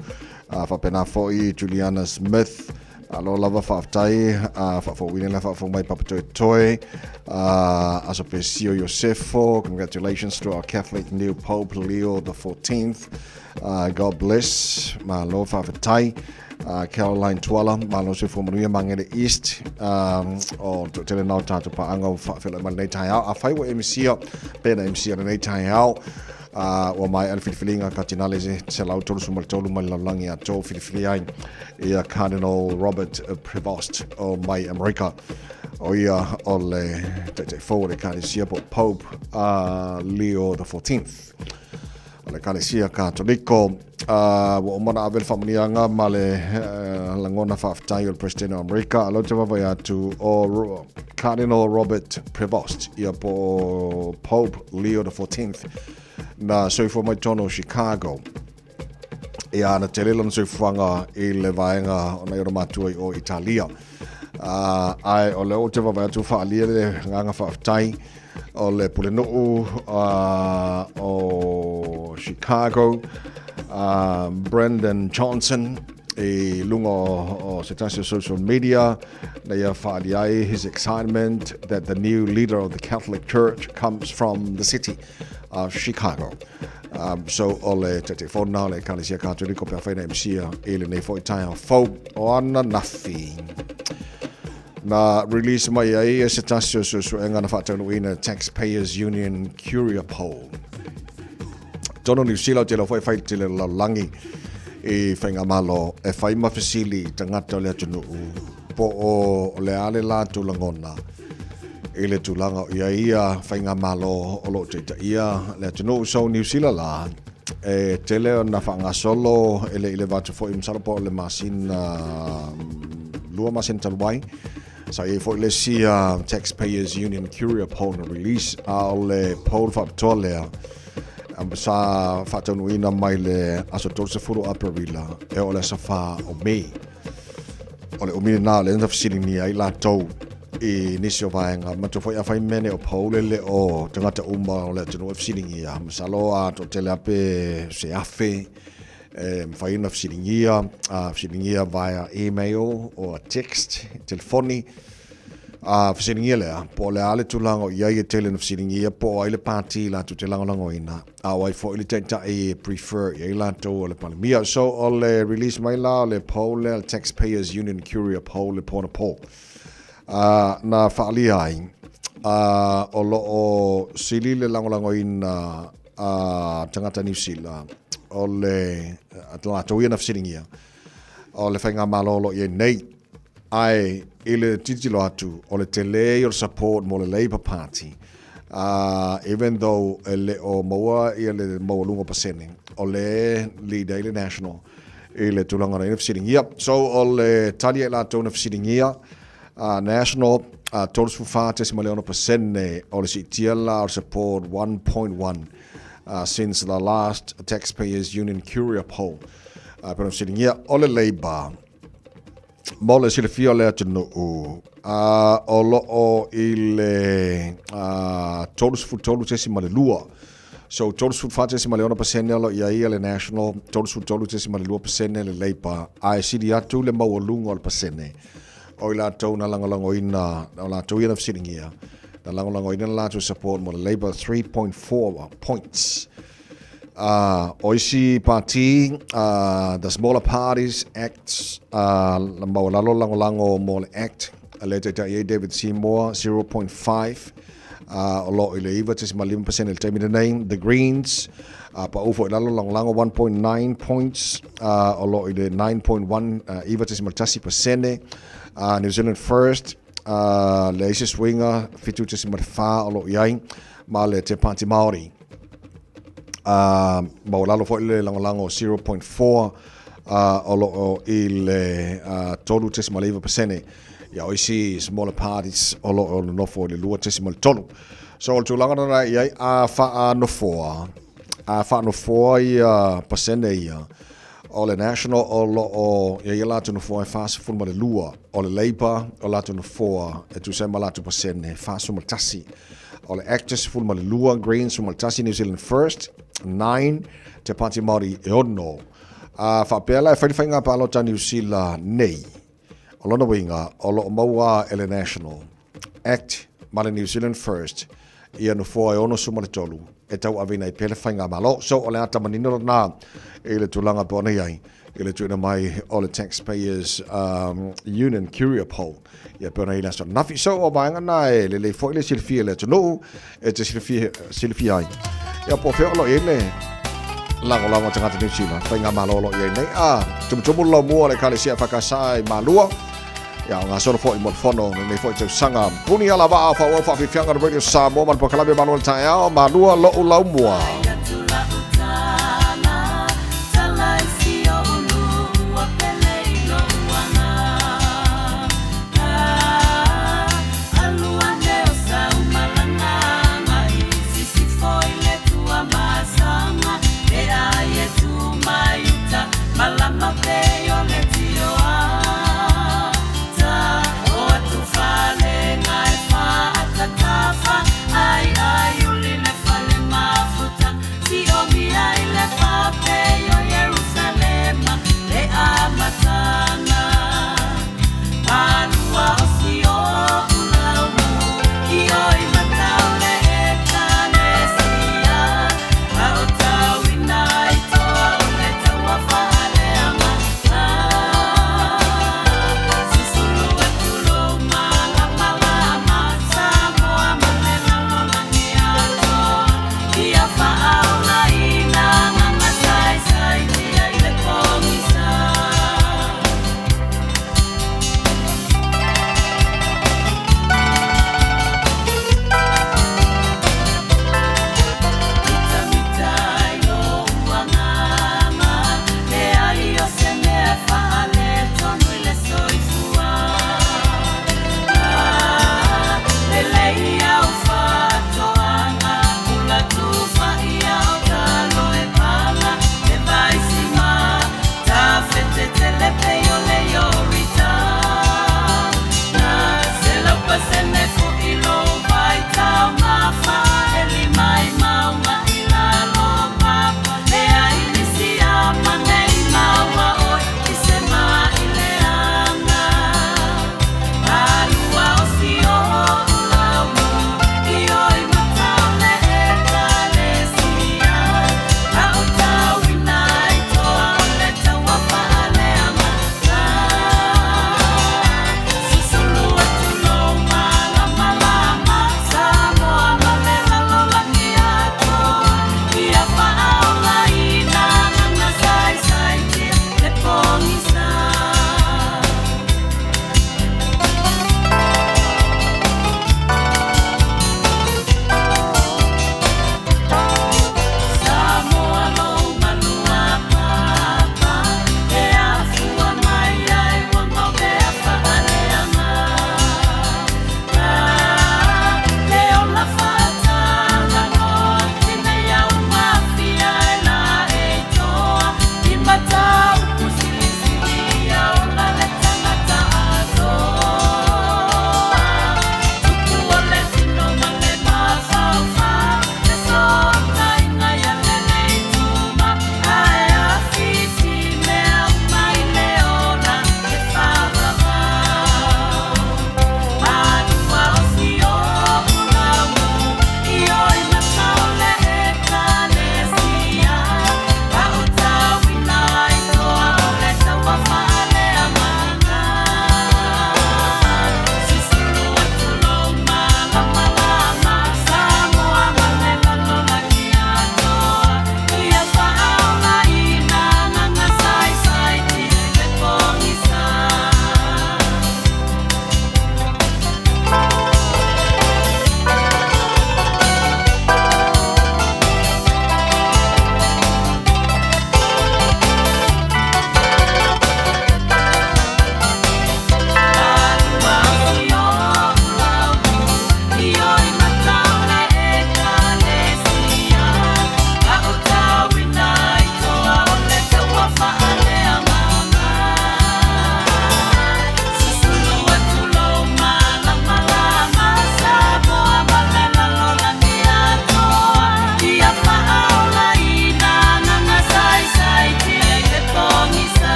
wha pena fo I Juliana Smith. Alo lava whaaftai, whaafawine la whaafau mai papatoe toe, Asopesio Josefo, congratulations to our Catholic new Pope Leo the 14th. God bless, malo whaafetai, Caroline Tuala, malo se fumanuia mangere East, o tele nau tātu pa anga o whaafela ma nei Taeao, a whaiwa MCA, pena MCA na nei Taeao, wa mai al filifilinga katinale se lau tolu sumal tolu mai langi a to filifiliai ia Cardinal Robert Prevost o mai America o ia o le te forward ecclesia Pope Leo the 14th o le ecclesia katoliko wa mana avel famanianga ma le langona faftai o president o America alo te vava ia tu o Cardinal Robert Prevost ia po Pope Leo the 14th na soifo mai tono Chicago ia na telelo na soifanga I le vaenga ona iro matua o Italia ai o le o te vava tu whaalia le nganga whaftai o le pulenuu o Chicago Brendan Johnson e lungo o se social media na ia whaalia his excitement that the new leader of the Catholic Church comes from the city of Chicago. So ole te whona le Ecclesia Catholico pe whaina MCA e le nei fo Taeao fau o ana nafi. Na release mai ai e se tasio so engana whaatanu ina Taxpayers Union Curia Poll. Tono New Zealand te lo whai te le langi e whainga malo e whai mawhisili tangata le atunu po o le ale la tulangona. E le tulanga ia whainga malo o lo te ia le atunu so New Zealand la e te leo na whanga solo ele vatu fo imsarapo le masin lua masin talwai so e fo le sia Taxpayers Union Curia Poll release le poll fa tolea sa fatonu ina mai le aso tolse furu aprila e o le safa o mei o le umina na le nda fsili ni ai la tou e nisi o vaenga ma to foi a fai mene o paulele o tangata umba o le tunu fsilingia masalo a to tele ape se afe fai na fsilingia via email o text telefoni fsilingia le po le ale tulango ia i tele na fsilingia po ai le party la to te lango ina a wai fo ile tenta e prefer ia la to le palimia so o le release mai la le poll le Taxpayers Union Curia Poll le pona poll na whaali ai o lo o sili le langolango ina tangata New Zealand o le atlato ia na fsilingia o le whainga malolo ia nei ai ile titilo atu o le tele o support mo le Labour Party even though ele o moa ia le moa lungo pasene o le leader ile national ile tulanga na fsilingia so o le talia la tona fsilingia national total fufa testimonial percent o le sitiala o support 1.1 since the last Taxpayers Union Curia Poll pero silingia o le Labour mo le silfia le atunu o lo o ile total testimonial lua so total fufa testimonial percent lo ia le national total testimonial percent le Labour ai sidi atu le mo lungo al percent o la tau na langolango ina o la tau ina fsilingia na langolango ina la to support mo Labour 3.4 points o isi party the smaller parties acts la mo la langolango mo act later David Seymour 0.5 o lo ile iva tis ma 11% el termine name the Greens pa over la langolango 1.9 points o lo ile 9.1 iva tis ma 10% New Zealand First le isi swinga fitu te simarfa o lo iai ma le te Pāti Māori ma o lalo fo ile langolango 0.4 o lo ile tolu te simaliva pasene ia o isi smaller parties o lo nofo le lua te simal tolu so o tu langana na iai a fa no ia pasene ia o le national o lo o ia la tu no fo fast full le lua o le Labour o la tu no fo e tu sema la tu pasene fast full tasi o le actors full le lua Greens full tasi New Zealand First 9 te Pāti Māori e ono fa pela fa fainga pa lo ta New Zealand nei o lo no winga o lo maua ele national act ma New Zealand First ia no fo e ono suma le tolu e tau avina i pele fainga malo so o le ata manino na e le tulanga pona iai Ile tuina mai all the taxpayers union courier poll. Ia pena ila so nafi so o banga na le foi le silfia le no e te silfia ai. Ia po fe lo ele lango tanga te China. Fa nga malolo ye nei tum lo mo le kale sia fakasai malua. Ya nga so foi mo fono le foi te sanga. Puni ala ba fa Fiafia radio Samoa man po kalabe manual Taeao malua lo ulau mua.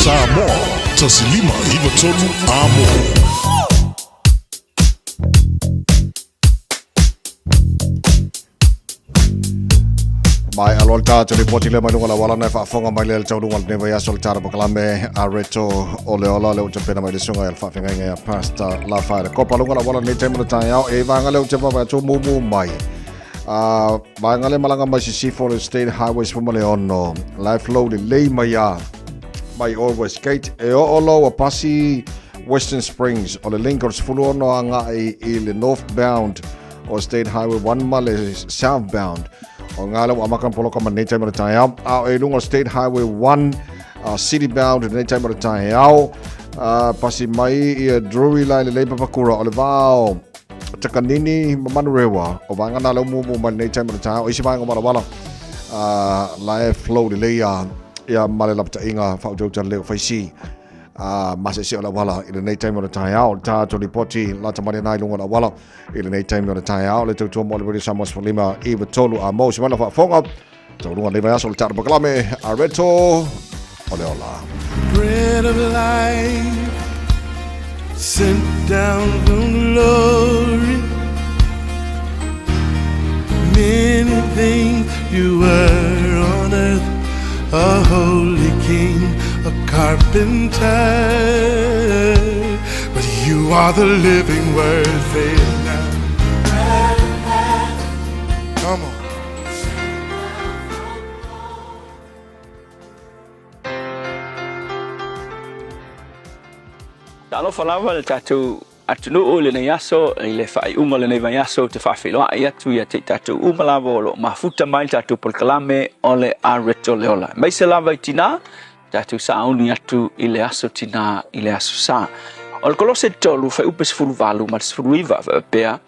Samoa, tasilima iwa tolu amo. Mai alolta tuli potile mai lunga la wala na fonga mai le tau lunga ne vai asol tara baklame areto ole ola le uta pena mai le sunga alfa finga ngai pasta la fa ko palunga la wala ne temu Taeao e vanga le uta pa tu mumu mai vanga le malanga mai si for state highways from Leono life load le mai ya mai always gate e olo a pasi Western Springs o le linkers fulu no anga i le northbound o state highway 1 mile southbound o ngala wa makan polo ka manei tai Taeao a e lunga state highway 1 city bound nei tai Taeao pasi mai i Drury line le papakura o le vao takanini manurewa o vanga na lo mumu manei tai Taeao isi vanga mala la flow le ya male lapta inga fa jo tan le faisi masa si ola wala i le nei tai Taeao ta to ripoti la tamari nai lunga la wala i le nei tai Taeao le tu mo le bodi samos for lima i tolu a mo simana fa fonga to lunga le va sol tar baklame areto ole ola Bread of life sent down from glory, many things you were on earth, a holy king, a carpenter, but you are the living word. Say it now. Come on. Talo falava le tatu atunu o le yaso i le fai unga le nei yaso te whawhiloa ia tu ia te tatu umalava o lo mafuta mai tatu polkalame o le areto leola. Mai se lava i tina tatu sauni atu i le aso tina i le aso sa. O le kolose tolu fai upes fulu valu ma fulu iwa pea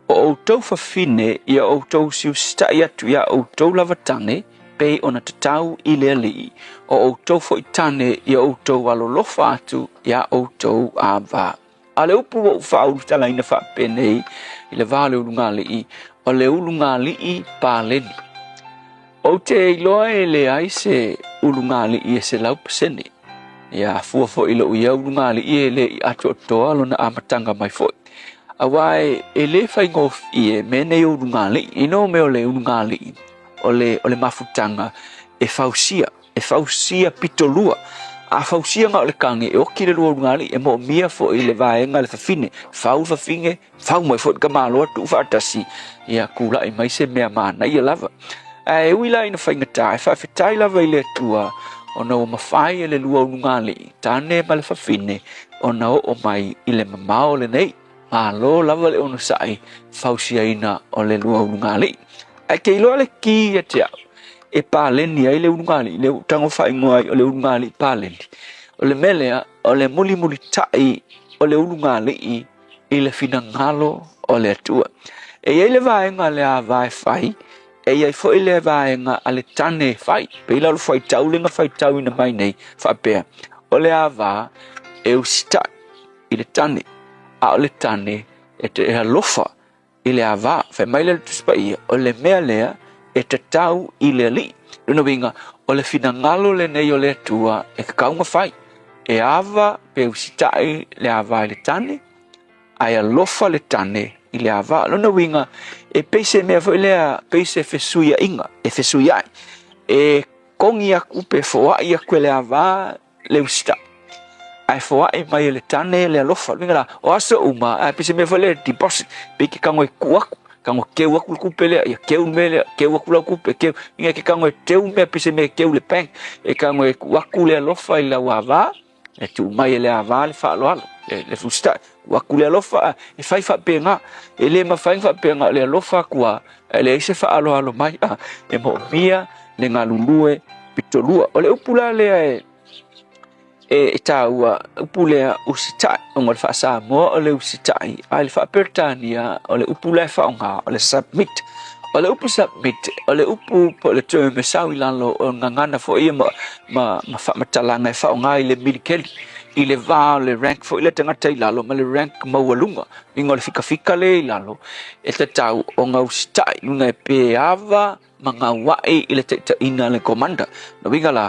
o outou fafine ia outou siu stai atu ia outou lavatane pe ona tatau i le ali o outou fo itane ia outou alolofa atu ia outou ava. A le upu o whauru tala ina whapenei i le vale ulungali o le ulungali i pāleni. O te iloa e le aise ulungali i e se lau pasene. Ia fua fo ilo ia ulungali i e le i atu o toa lo na amatanga mai foi. Awai e le whaingof i e mene ulungali ino me o le ulungali o le mafutanga e fausia pitolua. A fausia nga o le kange e oki le lua ngali e mo mia fo i le vaenga le fafine fau fafinge fau mai fo ka malo tu fatasi ia kula i mai se mea mana ia lava e wila ina fainga tai fa fitai lava ile tua ona o mafai le lua ngali tane ma le fafine ona o mai i le mamao le nei malo lava le ono sai fausia ina o le lua ngali ai ke ilo le ki e Taeao e pāleni ai le ungali, le tango whaingoai o le ungali pāleni. O le melea, o le muli tai o le ungali i le finangalo o le atua. E iei le vaenga le a vae whai, e iei fo i le vaenga a le tane whai, pe ila lo whai tau, lenga whai tau ina mai nei, whapea. O le a va e usita i le tane, a o le tane e te ea lofa i le a va, whai mai le tuspai, o le mea lea, e te tau i le li. Rino winga, o le finangalo le nei o le atua e kakaunga whai. E ava pe usitai le ava i le tane, ai alofa le tane i le ava. Rino winga, e peise mea fo ilea, peise fesuia inga, e fesuia ai. E kongi aku pe foa i aku le ava le usitai. Ai foa i mai le tane le alofa. Winga la, o aso uma, ai peise mea fo le deposit, pe ki kango e kuaku. Kango keu aku kupele ya keu mele keu aku la kupe keu inga ke kango teu me pese me keu le peng e kango e aku le lofa i la wava e tu mai le ava le fa lo le fusta aku le lofa e fai fa penga e le ma fai fa penga le lofa kwa le se fa alo mai e mo mia le ngalulue pitolua o le upula le e taua upulea usitai o le fa Samoa o le usitai ai le fa pertania o le upula fa onga o le submit o le upu submit o le upu po le term sau ilalo o ngangana fo ia ma fa matalanga fa onga i le milikeli I le vā le rank fo i le tangata i lalo ma le rank maualunga ingo le fika le i lalo e te tau o ngau sitai luna e pe ava ma ngau wae i le te ina le komanda na winga la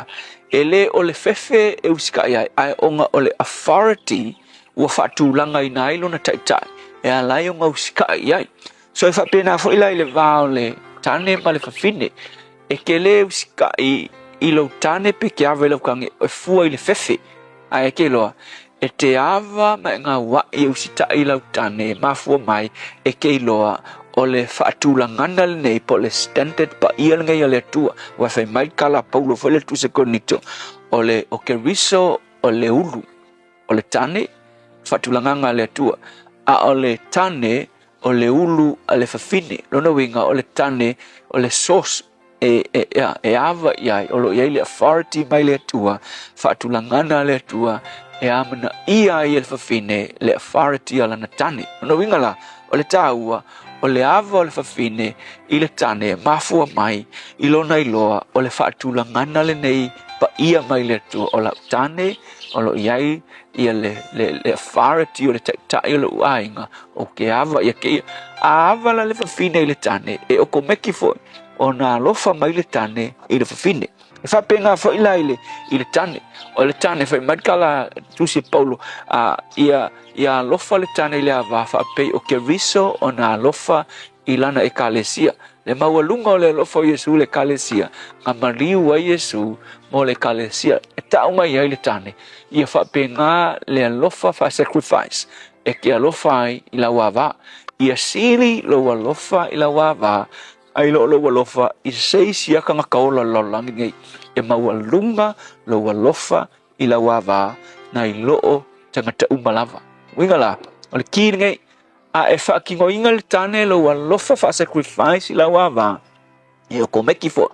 e le o le fefe e usikai ai onga o le authority ua whaatūlanga i nai luna taitai e a lai o ngau sikai ai so e whapena fo i lai le vā o le tane ma le whawhine e ke le usikai i lo tane pe ke ava i lau kange e fua i le fefe ai ke loa e te ava ma ngā wae usita i lau tane mafua mai e ke loa o le whaatūlangana le nei po le standard pa ia le ngai le tua wa fai mai kala paulo fo le tu se konito o le o ke riso o le ulu o le tane whaatūlanganga le tua a o le tane o le ulu a le whawhine lona winga o le tane o le source e ava iai o lo iai le authority mai le tua whaatūlangana le tua e amana ia i le whawhine le authority ala na tane lona winga la o le tāua o le ava o le whawhine i le tane mafua mai i lona iloa o le whaatūlangana le nei pa ia mai le tua o la tane o lo iai ia le authority o le tai o le uainga o ke ava ia ke ava la le whawhine i le tane e o ko meki foi o na lofa mai le tane i le whawhine e whapenga fo ila i le tane o le tane whai madkala tusi paulo ia lofa le tane i le ava whapei o ke riso o na lofa i lana e kalesia le maualunga o le lofa o Yesu le kalesia ngā mariu a Yesu mo le kalesia e tau mai ai le tane ia whapenga le lofa wha sacrifice e ke alofa ai i la wava ia sili lo alofa i la wava ai lo alofa i sei siaka ngā kaola lolangi ngai e maualunga lo alofa i la wava na i loo tangata umalava winga la o le kiri ngai a e whaakingo inga le tane lo alofa wha sacrifice i la wava e o komeki fo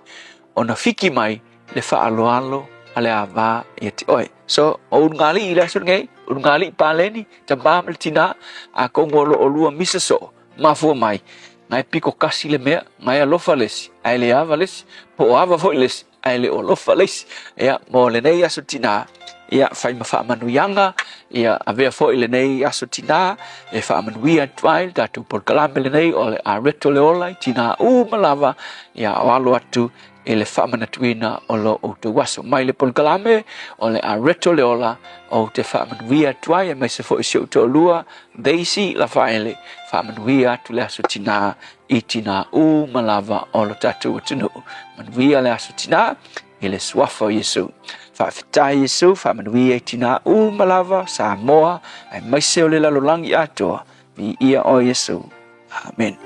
o na fiki mai le whaaloalo a le ava i te oe so o ungali i laso ngai ungali paleni tambam le tina a kongolo o lua misa so mafua mai ngai piko kasi le mea ngai alofa lesi ai le ava lesi po ava foi lesi ai le olofa lesi ia mo le nei aso tina ia fai mawha manuyanga ia avea foi le nei aso tina e wha manuia twail datu por kalame le nei o le a reto le olai tina malava ia o alo atu e le whamanatuina o lo o te waso mai le por kalame o le a reto le ola o te whamanuia tuai e mai se fo i siu to lua deisi la whaele whamanuia tu le aso tina i tina malava o lo tatu utunu manuia le aso tina i le suafa Yesu whawhitai Yesu whamanuia i tina malava Samoa ai mai se o le lalolangi atoa vi ia o Yesu. Amen.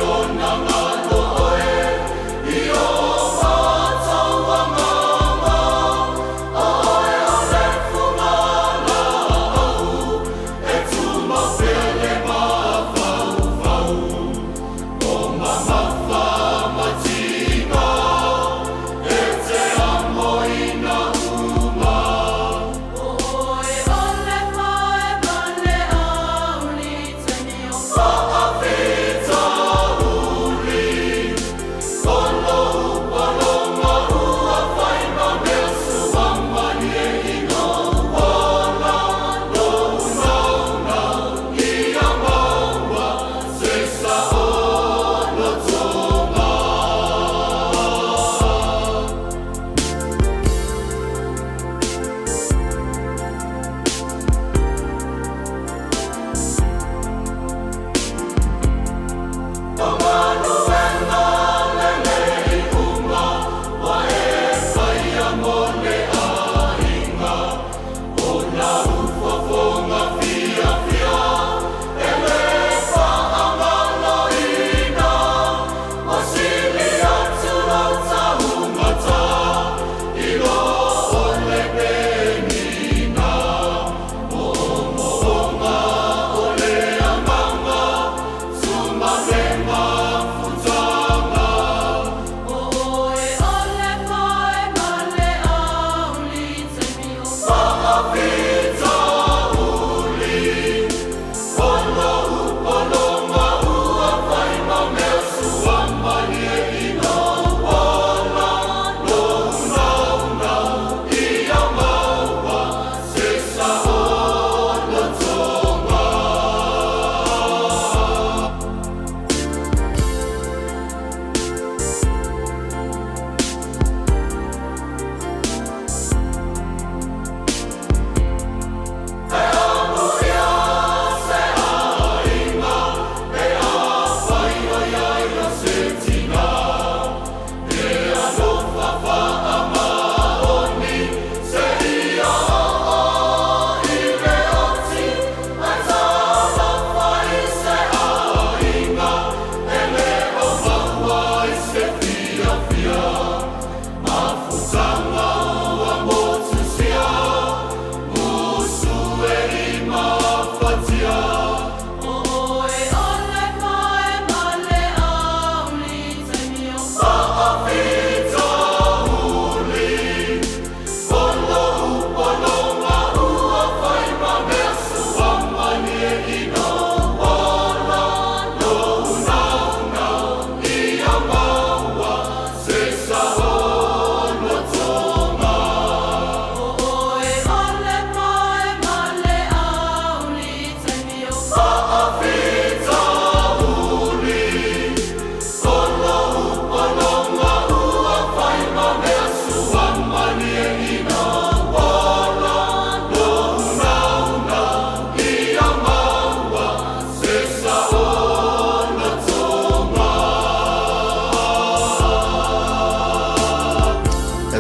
Ona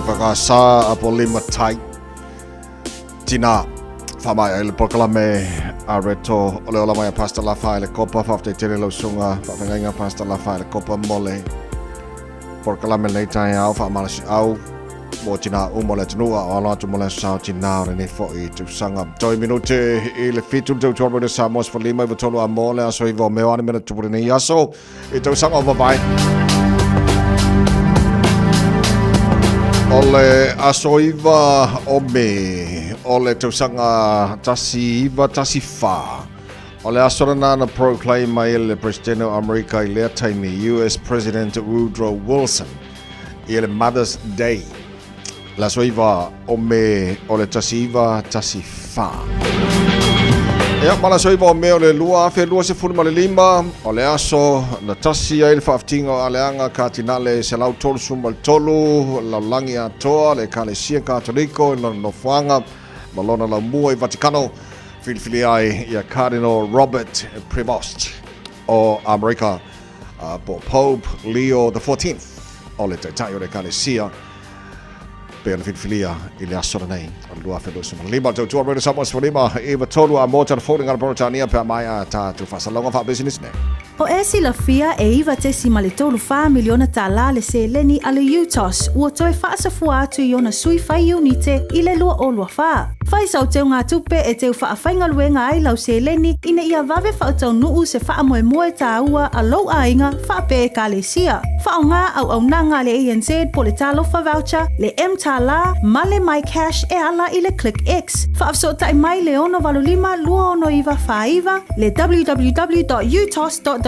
whakasa a po lima tai. Tina, whamai ai le pokalame a reto o le ola mai a pasta la whae le kopa, whafte tere lau sunga, whawhengainga pasta la whae le kopa mole. Pokalame nei Taeao, whamalasi au, mo tina umo le tunua, o aloa tu mo le sao tina o ne fo I tu sanga. 2 minute I le fitu te utuaru de Samoa for lima, I tolu a mole, aso I vo meo ane mena tupure ne yaso, I tu sanga o babai. Ole asoiva o me, ole tausanga tasi iwa tasi wha. Ole asorana na proclaim mai le Presidente America I lea taimi US President Woodrow Wilson I le Mother's Day. La soiva o me, ole tasi iwa tasi wha. Ea mala soiva o me o le lua afe lua se funu ma le lima, o le aso na tasi ai le whaftinga o aleanga ka tinale se lau tolu suma le tolu, lau langi atoa, le Kalesia Katoliko, no nofuanga, malona lau mua I Vaticano, filifili ai ia Cardinal Robert Prevost o Amerika, po Pope Leo XIV, o le taitai o le Kalesia, pe le filfilia I le asora nei o lua felo suma lima tau tua rena Samoa lima Eva tolu a mo telefoni ngara Britania pe mai a ta tu fasalonga fa business ne O esi la fia e iwa te si male tolu wha miliona ta la le se leni ale UTOS ua toi wha asafua atu I ona sui whai unite I le lua o lua wha. Whai sau teo ngā tupe e teo wha awhainga luenga ai lau se leni ina ia vave wha o tau nuu se wha moe moe ta ua a lau a inga wha pe e Kalesia. Wha o ngā au nanga le ANZ po le talofa voucher, le M ta la, male my cash e ala I le Click X. Wha afso tai mai le ono valulima lua ono iwa wha iwa, le www.utos.ws,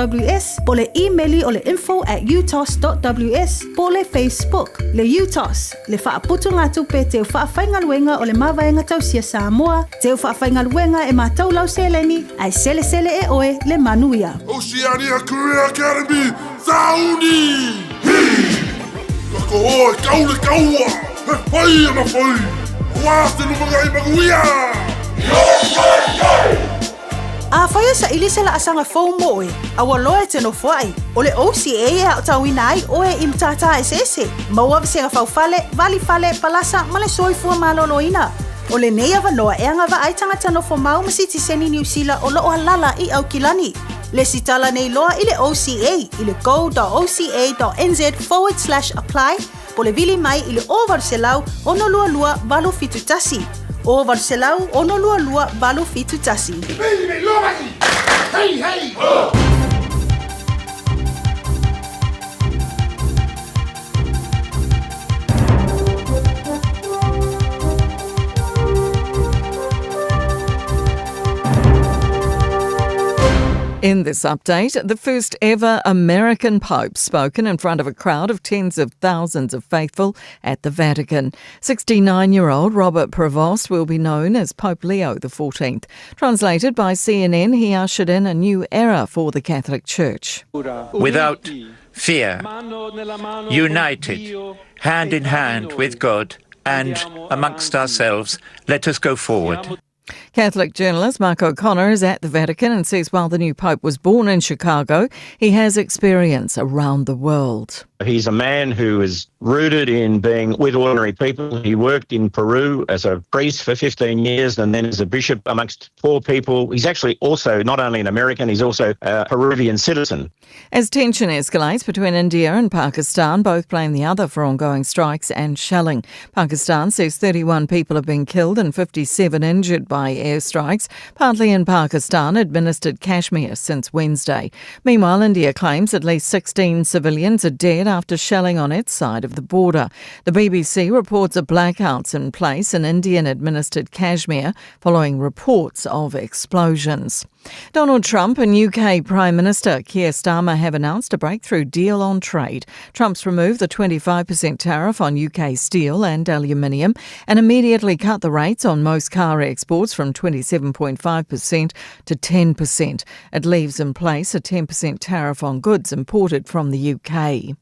po le emaili o le info@utos.ws, po le Facebook, le UTOS, le wha aputu ngā tupe teo wha awhainga luenga o le mawaenga tausia Samoa, teo wha awhainga luenga e mātou lau seleni, ai sele sele e oe le manuia. Oceania Career Academy, Sauni! Lako oi, kaule kaua! He whai ana whai! Wāste lumaga I maguia! A whaia sa ilise la asanga whau moe, awa loe te no whai, o le OCA e au tauina ai oe I mtata esese, maua visenga whau fale, vali fale, palasa, male soifua maloloina. O le nei awa noa e anga wa ai tangata no whamau masiti seni New Zealand o loo halala I au kilani. Le sitala nei loa I le OCA, I le go.oca.nz/apply, po le vili mai I le o varselau ono lua lua valo fitu tasi. O varselau ono lua lua valo fitu tasi. Hey, hey! In this update, the first ever American Pope spoken in front of a crowd of tens of thousands of faithful at the Vatican. 69-year-old Robert Prevost will be known as Pope Leo XIV. Translated by CNN, he ushered in a new era for the Catholic Church. Without fear, united, hand in hand with God and amongst ourselves, let us go forward. Catholic journalist Mark O'Connor is at the Vatican and says while the new Pope was born in Chicago, he has experience around the world. He's a man who is rooted in being with ordinary people. He worked in Peru as a priest for 15 years and then as a bishop amongst poor people. He's actually also not only an American, he's also a Peruvian citizen. As tension escalates between India and Pakistan, both blame the other for ongoing strikes and shelling. Pakistan says 31 people have been killed and 57 injured by airstrikes, partly in Pakistan-administered Kashmir since Wednesday. Meanwhile, India claims at least 16 civilians are dead after shelling on its side of the border. The BBC reports of blackouts in place in Indian-administered Kashmir following reports of explosions. Donald Trump and UK Prime Minister Keir Starmer have announced a breakthrough deal on trade. Trump's removed the 25% tariff on UK steel and aluminium and immediately cut the rates on most car exports from 27.5% to 10%. It leaves in place a 10% tariff on goods imported from the UK.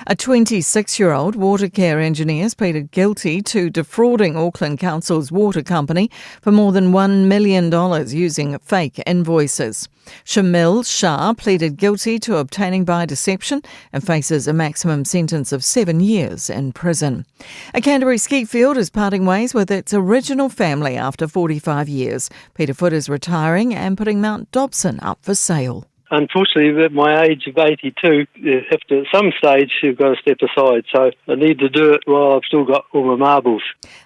A 26-year-old water care engineer has pleaded guilty to defrauding Auckland Council's water company for more than $1 million using fake invoices. Shamil Shah pleaded guilty to obtaining by deception and faces a maximum sentence of 7 years in prison. A Canterbury ski field is parting ways with its original family after 45 years. Peter Foot is retiring and putting Mount Dobson up for sale. Unfortunately, at my age of 82, you have to, at some stage, you've got to step aside. So I need to do it while I've still got all my marbles.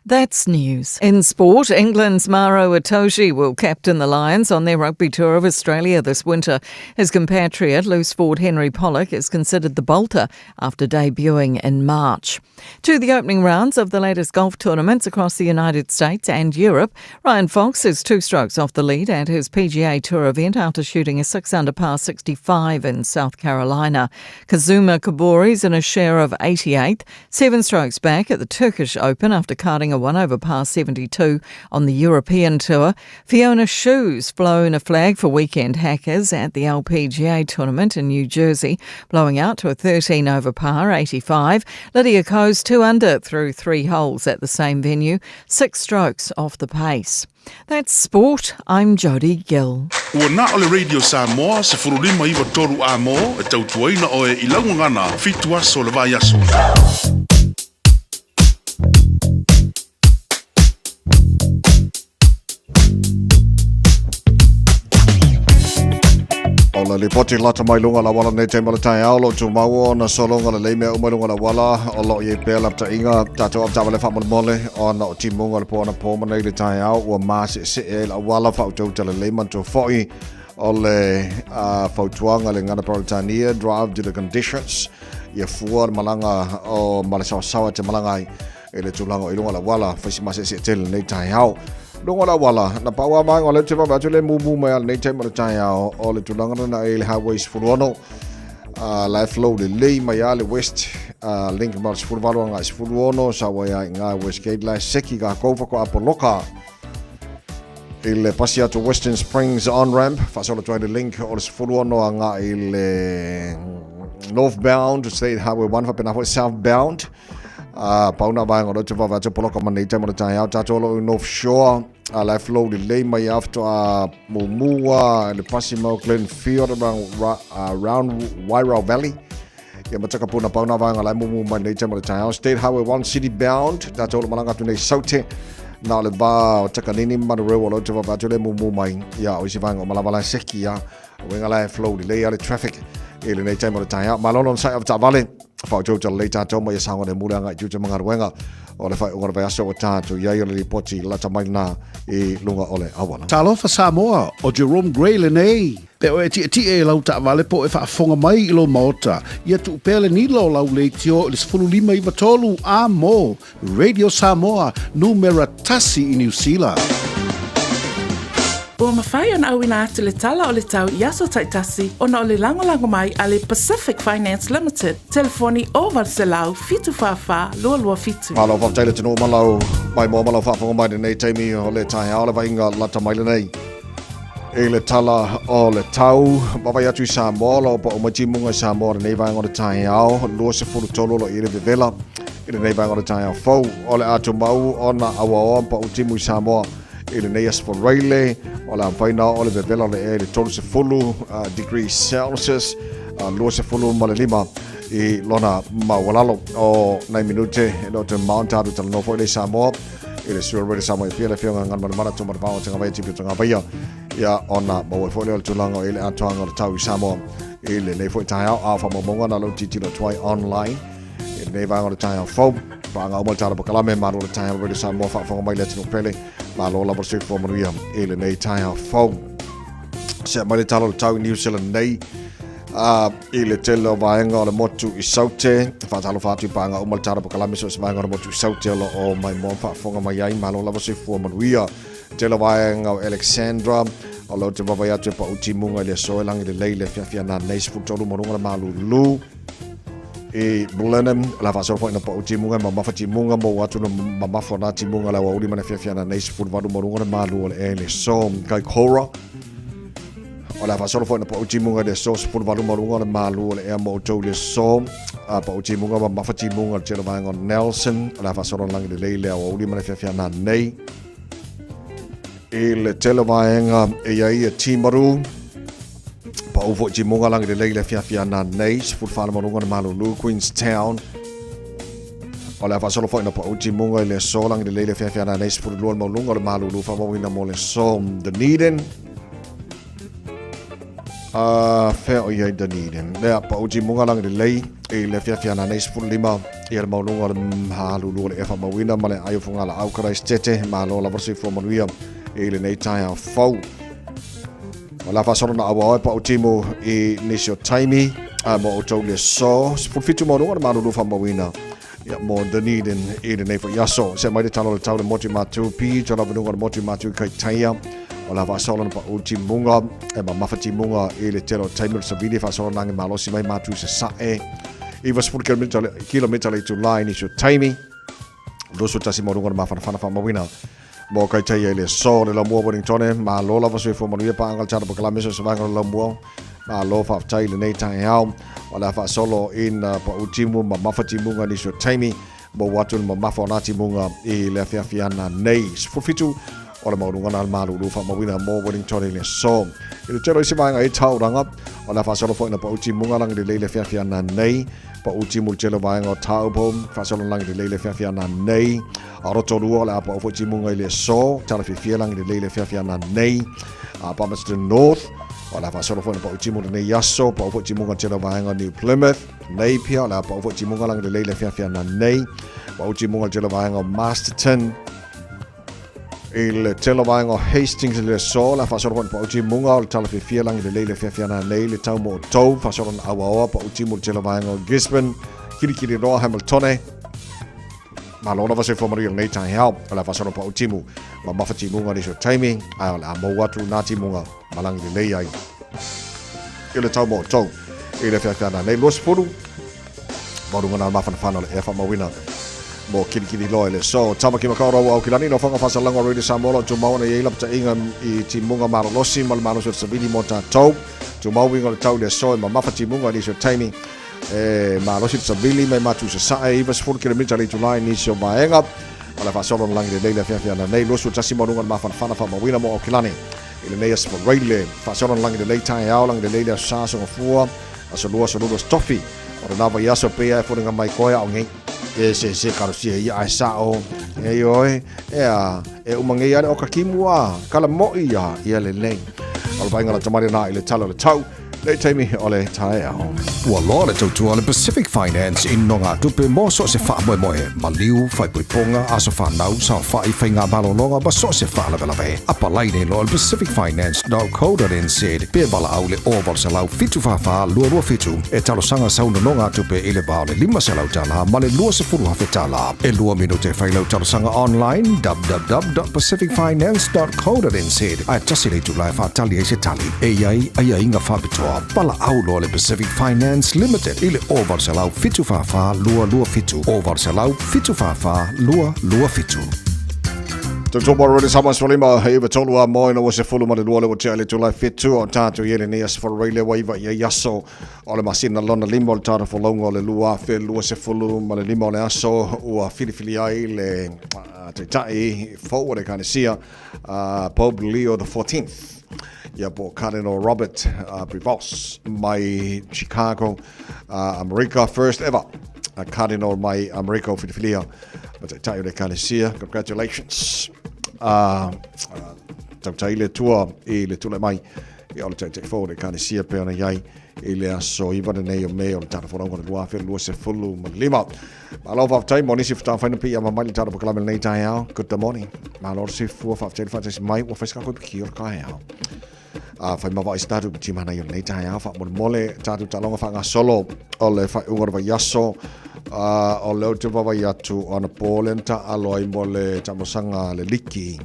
That's news. In sport, England's Maro Itoje will captain the Lions on their rugby tour of Australia this winter. His compatriot, loose forward Henry Pollock, is considered the bolter after debuting in March. To the opening rounds of the latest golf tournaments across the United States and Europe, Ryan Fox is 2 strokes off the lead at his PGA Tour event after shooting a 6-under par 65 in South Carolina. Kazuma Kabori's in a share of 88th, 7 strokes back at the Turkish Open after carding a 1-over par 72 on the European Tour. Fiona Shu's flown a flag for weekend hackers at the LPGA tournament in New Jersey, blowing out to a 13-over par 85. Lydia Ko's 2 under through 3 holes at the same venue, 6 strokes off the pace. That's sport. I'm Jodie Gill. Ua na ole Radio Samoa se furulima iwa toru a mo e tautuaina o e ilaungangana fitu aso le vai aso. Ola li poti lata mai lunga la wala nei te mala Taeao lo tu mau na solonga la leime o mai lunga la wala o lo ye pe lapta inga tato apta wale whamon mole o na o timunga le pōna pōma nei le Taeao ua maase se e la wala whautau tala leiman to foi o le whautuanga le ngana Pauritania drive to the conditions ia fua malanga o malasawasawa te malangai e le tulanga o ilunga la wala whaisi maase se tele nei Taeao Lunga la wala, na paua mai o le te wawatu le mumu mai al nei te mara Taeao o le tulanga na e le highways furuano life low le lei mai a le west link mara se furuwalo nga se furuano sa wai ngā west gate la seki ka koufa ko apoloka i le pasi atu Western Springs on-ramp fasola tuai le link o le se furuano nga i le northbound state highway 1 whapena hoi southbound pauna vai ngoro te wawatu poloka manei te mara Taeao tatolo North Shore life low le lei mai after mumua le pasi mau Glenfield around Wairau Valley ia mataka puna pauna vai ngala mumu manei te mara Taeao State Highway 1 city bound tatolo malanga tu nei saute na le ba o takanini manureu o te wawatu le mumu mai ia o isi vai ngala malavala seki ia wenga life low le lei ale traffic ele nei te mara Taeao malolo sai of Tavale Whau tau le tātou mai sango ne mulanga i tūta mga ruenga o le whai ungara vai aso o tātou iai o le ripoti lata mai nā i lunga o le awala. Talofa Samoa o Jerome Gray le nei. Pe o e ti e lau Tavale po e whaafonga mai i lo maota. Ia tu pele ni lo lau le tio le sfulu lima iwa tolu a mo. Radio Samoa numera tasi i New Zealand. Ua mawhai ona au ina atu le tala o le tau i aso taitasi ona o le lango mai a le Pacific Finance Limited. Telefoni o Varselau fitu whawha lua fitu. Malo whaftaile tino malau mai mo malau whaafonga mai nei teimi o le Taeao le vainga lata mai le nei. E le tala o le tau mawai atu i Samoa lo pa o majimunga Samoa nei vainga o le Taeao lua se furu tolo lo i le vivela i le nei vainga o le Taeao fau o le atu mau o na awa pa o timu i Samoa i le nei asforeile o la whaina o le vevela le e le tolu se fulu degrees Celsius lua se fulu ma le lima i lona mawalalo o 9 minute no te Mount Aru tala nofo i le Samoa i le sura rede Samoa i pia le whionga ngan mana tu marapao tanga vai tipi tanga vaia ia ona maua fo le tulanga i le atuanga le tau i Samoa i le nei fo i Taeao a whamamonga na lau titino tuai online i le nei vanga le Taeao fau Panga o maltara pakalame maru le Taeao rede Samoa whaafonga mai le tino pele Malo la borsi fo manuia e le nei Taeao fau se mai le talo le tau i New Zealand nei i le telo vaenga o le motu i saute whaatalo whaatu i panga o maltara pakalame so se vaenga o le motu i saute o mai mon whaafonga mai ai malo la borsi fo manuia telo vaenga o Alexandra o lau te wawai atu pa uti munga i le soelangi le leile Fiafia na neis futolu morunga le malu lu e Blenheim la fasol foi na pa uti munga ma mafati munga mo watu na mafo na ti munga la wa uli mana Fiafia na neis futolu morunga le malu o le ele so kai kora O la fa solo fo na pa uchi munga de so spul valu malunga le malu le mo to le so pa uchi munga ma mafachi munga le chelo vanga Nelson o la fa solo lang de le o uli mana fia na nei il chelo vanga e ia timaru pa ufo uchi munga lang de le fia na nei spul valu malunga le malu Queenstown o la fa solo fo na pa uchi munga le so lang de le fia na nei spul lu malunga le malu fa mo ina mo le so Dunedin fe o ia Dunedin le pa uchi munga lang de lei e le fia na nei spul lima e le malunga le halu le fa mawina male ayo funga la au Christchurch ma lo la versi fo manuia e le nei Taeao fau la fa solo na awa pa uchi mo e nisio taimi mo o tau le so spul fitu malunga le malu fa mawina ya mo Dunedin e le nei fo yaso se mai de talo le tau le moti matu pi tala bunga le moti matu kai Taeao o la fasola pa uchi munga e ma mafati munga e le telo timer sabili fasola nang malosi mai matu se sae e was for kilometer le to line is your timing lo so tasi mo ngor ma fa mawina mo kai tai le so le mo boring tone ma lo la was fo mo pa angal chara pa kala so va ngor mo ma lo fa tai le nei Taeao o la fasolo in pa uchi mu ma mafati munga ni so timing mo watu mo mafonati munga e le Fiafia na nei for fitu o le maurunga na malu lu fa mawina mo boring tone le so i le tero isi vanga i tau ranga o la fasolo fo ina pa uchi munga lang de le Fiafia na nei pa uchi mul telo vanga o tau pom fasolo lang de le Fiafia na nei a roto lua la pa uchi munga i le so tala Fiafia lang de le Fiafia na nei a pa Mr. North o la fasolo fo ina pa uchi munga nei yaso pa uchi munga telo vanga New Plymouth nei pia la pa uchi munga lang de le Fiafia na nei pa uchi munga telo vanga Masterton il telo vanga Hastings le so la fasolo pa uchi munga o tala Fiafia lang de le Fiafia na nei le tau mo tau fasolo awa pa uchi mul telo vanga Gisborne kiri roa Hamilton ma lona va se fo maria nei Taeao la fasolo pa uchi mu ma mafati munga ni so timing a la mo watu nati munga malang de le ai il tau mo tau il Fiafia na nei los furu varunga na mafana le fa mawina mo kiri loa le so tama ki makaro au kilani no fanga fasa langa radio Samoa tu mau na yela pta inga i timunga marolosi mal manu so sabili mota tau tu mau winga le tau le so ma mafati munga ni so timing ma losi sabili mai matu se sa e vas 4 km le July ni so maenga ala fasa langa lang de le Fiafia na nei losu tasi monunga ma fana fa mawina mo au kilani ile nei as for raile fasa langa de le Taeao lang de le sa so fua aso lua stoffi o na va yaso pe ai fo nga mai koia o ngai se karosia ia ai sao e oi e umangi ia o kakimua kala mo ia le leng o vai ngala tamari na ile talo le tau le taimi o le Taeao ua loa le tautua le Pacific Finance in nonga tupe mo so se wha moe maliu fai puiponga aso whanau sa whai whai ngā balononga ba so se wha lawe apa laine lo le pacificfinance.co.nz pe bala au le oval se lau fitu whawha lua fitu e talo sanga sauna nonga tupe ile bao le 5 se lau tala ma le lua se furu hawhe tala e lua minute whai lau talo sanga online www.pacificfinance.co.nz ai tasi le tu lai whatali e se tali e iai inga whabitoa pala au lo le Pacific Finance Limited ile oval se lau fitu whawha lua fitu oval se lau fitu whawha lua fitu Totoba rode sama solima heva tolu a moina was se fulu ma le lua te ale tulai fitu o tatu yele ni as for railway waiva ia yaso o le masina lona limo le tara for longo le lua fe lua se fulu ma le limo le aso ua filifili ai le te tai forward e kanesia Pope Leo the 14th ia po Cardinal Robert Prevost mai Chicago America first ever Cardinal mai America filia but tai le kanesia congratulations tautai le tua i le tule mai i ole te forward e kanesia pe ona iai i le aso iwa nei o me o le tata whanau ngana lua lua se fulu ma lima ma lau whaftai mo nisi whata whaina pi a mamai le tata pakalame nei Taeao good morning ma lau si fua whaftai whaftai mai wa whaiska koe piki o le Taeao whai mawa i statu ki timana i o le nei Taeao wha mole tatu talonga whanga solo o le whai ungara wa yaso o leo te wawa i atu o ana pōlenta aloi mo le tamosanga le liki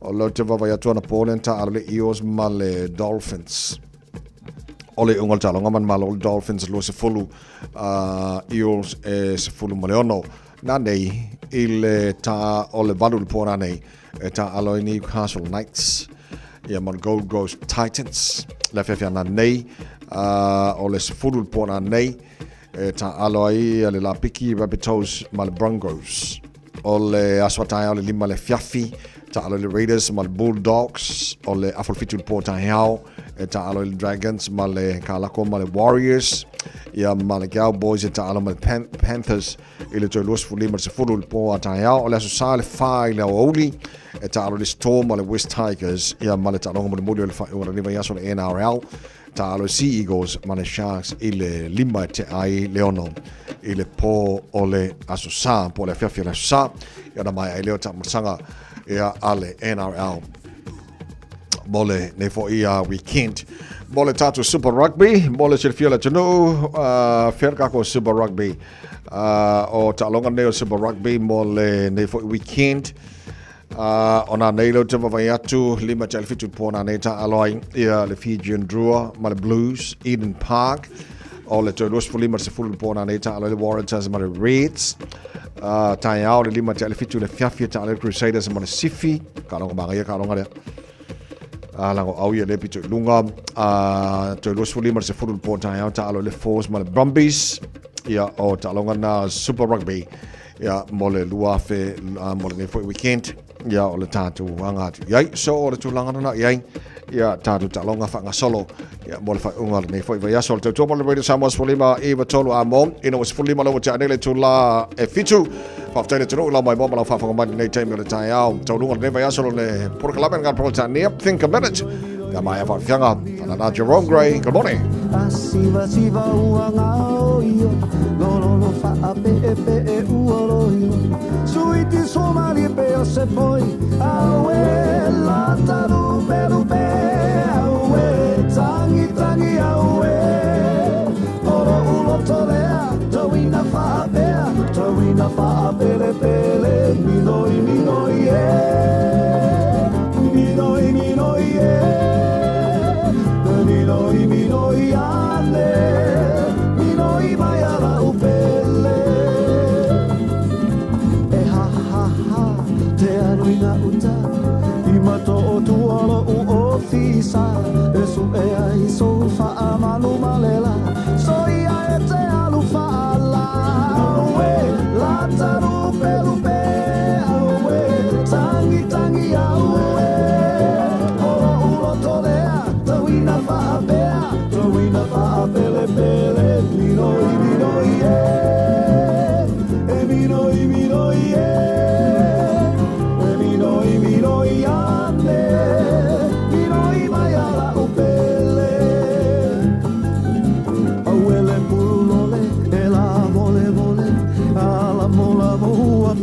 o leo te wawa i atu ana pōlenta alo le Eels ma le Dolphins o le ungal talonga man malo le Dolphins lo se fulu Eels e se fulu mo le ono na nei i le ta o le valu le pōna nei e ta aloi Newcastle Knights ia mal Gold Coast Titans le Fiafia na nei o le sefulu po na nei ta alo ai le la piki Rabbitohs ma le Broncos o le aswatai o le lima le Fiafi ta alo le Raiders ma le Bulldogs o le afolfitu po Taeao ta alo le Dragons ma le Kalako ma le Warriors ia ma le Cowboys ta alo ma le Panthers ile to los fulima se fulu po Taeao o le aso le fai le oli ta alo le Storm ma le West Tigers ia ma le ta alo ma le Mulio le fai o le niva yaso le NRL ta alo Sea Eagles ma le Sharks ile lima te ai leono ile po o le aso po le Fiafia le aso ia na mai ai leo ta masanga ia ale NRL mole ne fo ia weekend mole tatu Super Rugby mole se fia le tonu ferka ko Super Rugby o ta longa ne Super Rugby mole ne fo weekend ona nei lo te vai atu lima te fitu pona ne ta aloi ia le Fijian Drua ma le Blues Eden Park o le te los lima se fulu pona ne ta aloi le Warriors ma le Reds Taeao le lima te fitu le Fiafia ta le Crusaders ma le Sifi ka longa banga ia ka longa le lango au ia le pitu lunga te los lima se fulu pona Taeao ta aloi le Force ma le Brumbies ia o ta longa na Super Rugby ia mole luafe mole ne foi weekend ia o le tatu anga ia so o le tulanga na ia ia tatu talonga fa solo ia mole fa unga ne foi vai asol te tomo le radio Samoa Spolima Eva Tolu Amon ino was fully malo cha nele tula e fitu fa tele tulu la mai bomba la fa fa mai nei time le Taeao tolu le vai asol le por club and pro tania think a minute ya mai fa fianga na Jerome Gray good morning Asiva siva uanga oio lolo fa ape uolo suiti somali pe se poi awe la taru peru pe awe tangi awe oro ulo torea tawina fa pele minoi minoi ale minoi mai ala upele e ha te aruina uta i mato o tuolo u ofisa e su e ai so fa amanu malela so ia e te alu fa ala awe la taru pelu pe awe tangi awe oro ulo tolea tawina fa pele minoi minoi ane minoi mai ala upele awele pulole ela mole ala mola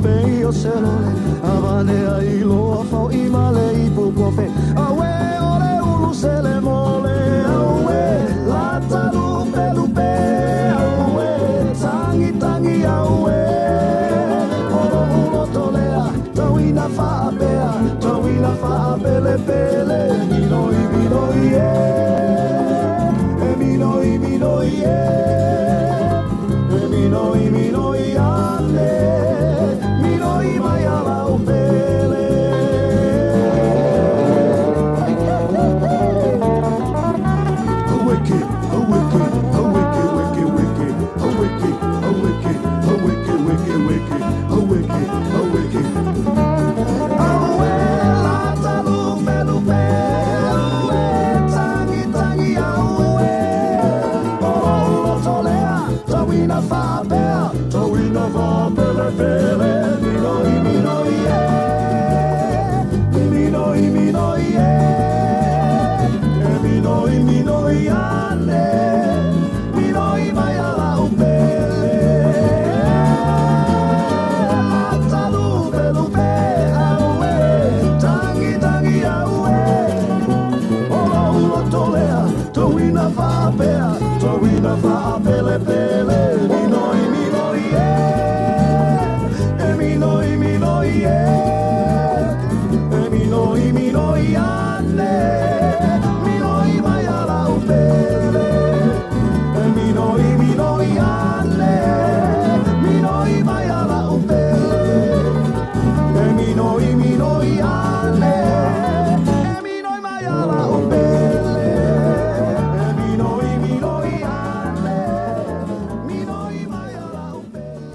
pe o selole avane ai lo fa i male i pukofe awe ore ulu sele mole awe la taru pelupe awe tangi awe oro ulo tolea tawina fa pele minoi minoi ane minoi mai ala upele minoi ane minoi mai ala upele atalu pelupe awe tangi awe ulo tolea towina fa pele minoi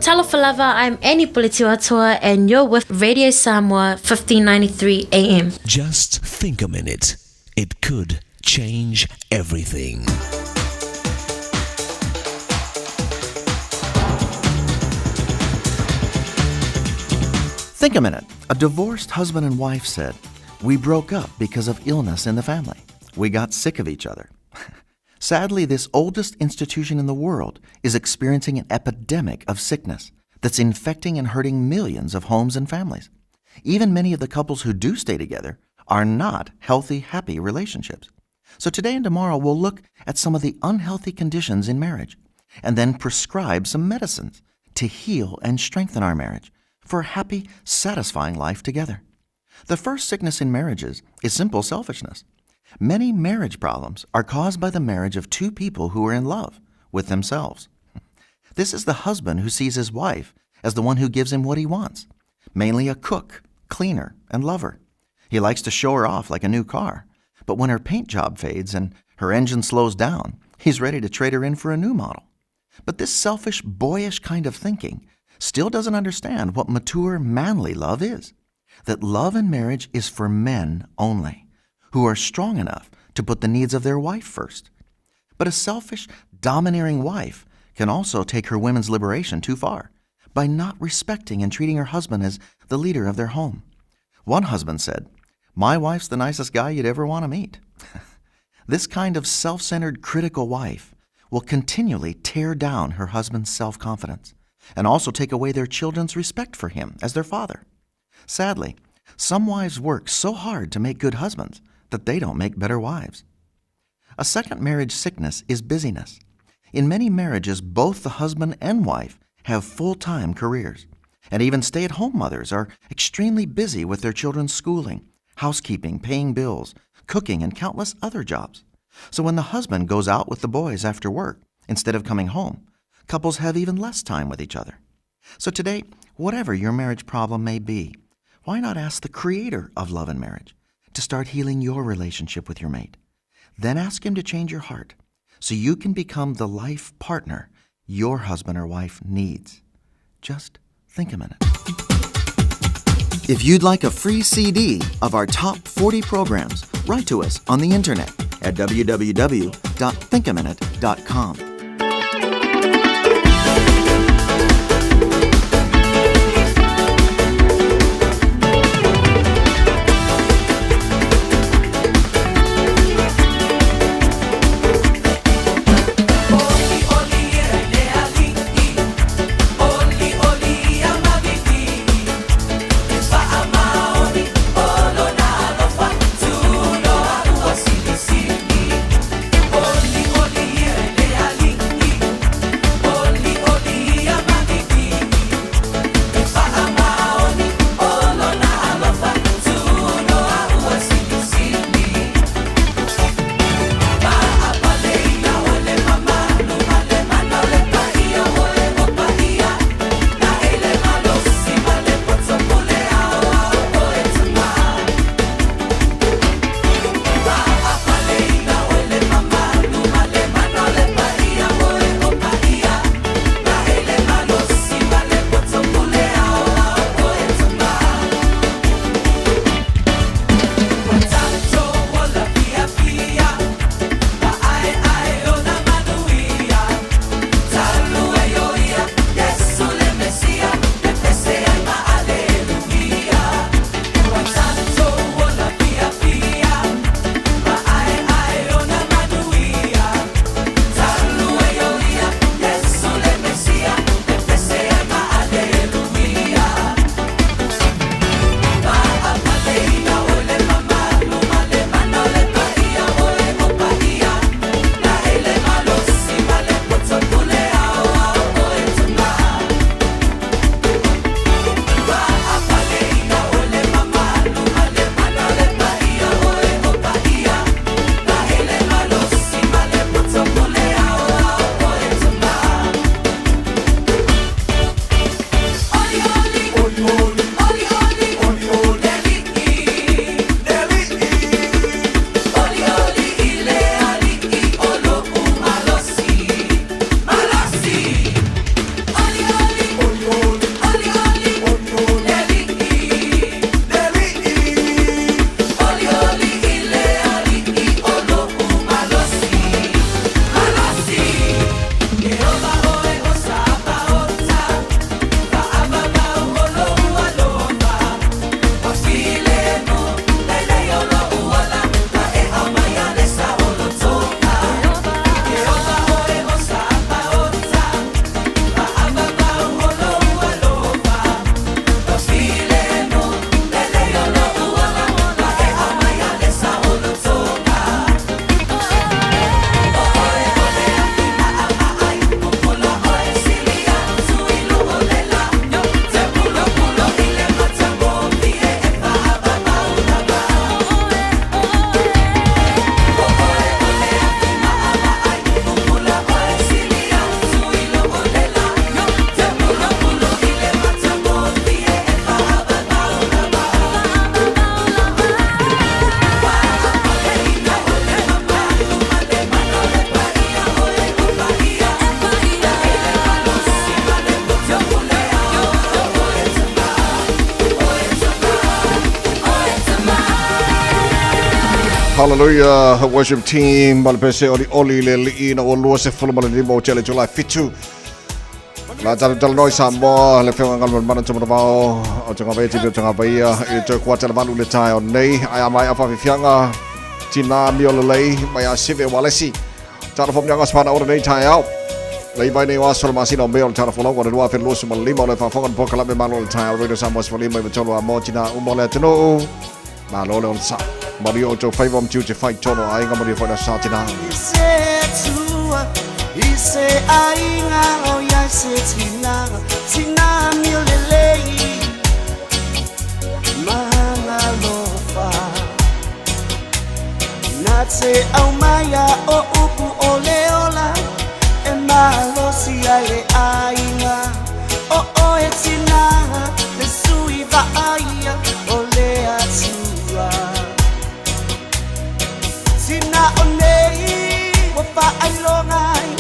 Talofalava, I'm Annie Politiwatoa, and you're with Radio Samoa 1593 AM. Just think a minute. It could change everything. Think a minute. A divorced husband and wife said, "We broke up because of illness in the family. We got sick of each other." Sadly, this oldest institution in the world is experiencing an epidemic of sickness that's infecting and hurting millions of homes and families. Even many of the couples who do stay together are not healthy, happy relationships. So today and tomorrow we'll look at some of the unhealthy conditions in marriage and then prescribe some medicines to heal and strengthen our marriage for a happy, satisfying life together. The first sickness in marriages is simple selfishness. Many marriage problems are caused by the marriage of two people who are in love with themselves. This is the husband who sees his wife as the one who gives him what he wants, mainly a cook, cleaner, and lover. He likes to show her off like a new car, but when her paint job fades and her engine slows down, he's ready to trade her in for a new model. But this selfish, boyish kind of thinking still doesn't understand what mature, manly love is. That love in marriage is for men only, who are strong enough to put the needs of their wife first. But a selfish, domineering wife can also take her women's liberation too far by not respecting and treating her husband as the leader of their home. One husband said, "My wife's the nicest guy you'd ever want to meet." This kind of self-centered, critical wife will continually tear down her husband's self-confidence and also take away their children's respect for him as their father. Sadly, some wives work so hard to make good husbands that they don't make better wives. A second marriage sickness is busyness. In many marriages, both the husband and wife have full-time careers, and even stay-at-home mothers are extremely busy with their children's schooling, housekeeping, paying bills, cooking, and countless other jobs. So when the husband goes out with the boys after work, instead of coming home, couples have even less time with each other. So today, whatever your marriage problem may be, why not ask the creator of love and marriage to start healing your relationship with your mate? Then ask him to change your heart so you can become the life partner your husband or wife needs. Just think a minute. If you'd like a free CD of our top 40 programs, write to us on the internet at www.thinkaminute.com. Ali Hallelujah, worship team, malpese oli le liina o lua se fulu male limo chele July fitu. La tal noi Samoa le fenga ngal mana tuma bao o tanga vai tipe tanga vai I te kwata le malu le tai o nei ai mai afa Fiafia tina mi o le lei mai a sive walesi. Tara fom yanga spana o nei Taeao. Lei vai nei wasol masino me o tara folo o le lua fe lusu mal limo le fa fonga poka la me malu le Taeao radio Samoa spali mai tolo a mo tina umole tino. Malo le on sa. Mario to five om te fight tono ai nga Mario for the satina. Ise ainga o ya se tina mi le lei manga lofa nate au maya o upu ole ola e malo si ai ainga o e tina le sui va aia ole atua tina o nei wa pa ai longai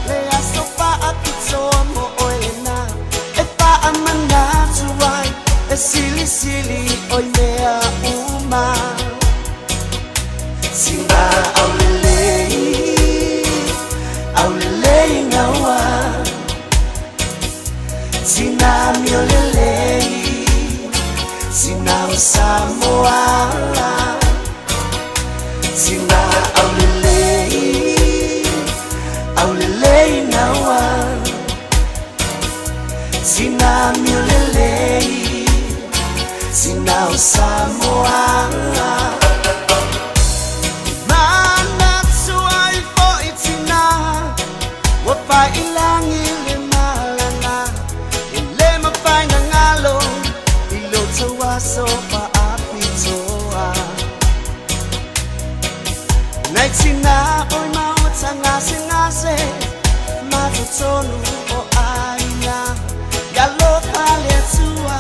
le asopa akitomo oena e pa amana tuai e sili oi mea uma singa aulelei ngawa sina miolelei sina Samoa sina aulelei nawa sina miolelei sina Samoa mana suai fo itina wapa ilangi le malanga ile mapanga ngalo ilo tawaso pa apitoa naitina oi maota ngase matutonu o aina ya loka le tua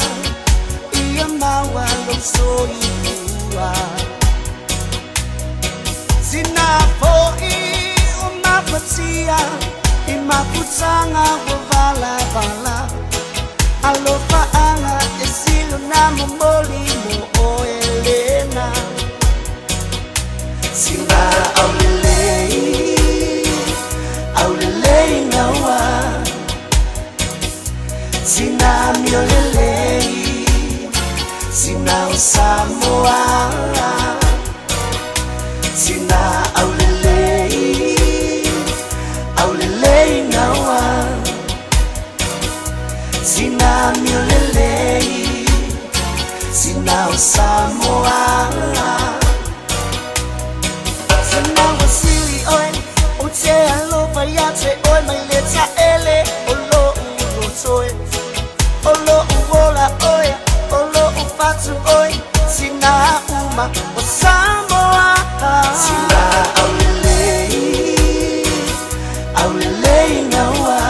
ia mawa lo soiua sina foi o mapatia I maputanga o vala alofa anga esilo na momoli mo o Elena sina aulelei ngawa sina miolelei sina Samoa sina aulelei ngawa sina miolelei sina Samoa sina wasili oi uche alofa yate oi mai leta ele olo urotoe olo uola oi olo ufatu oi sina uma o Samoa sina aulelei ngawa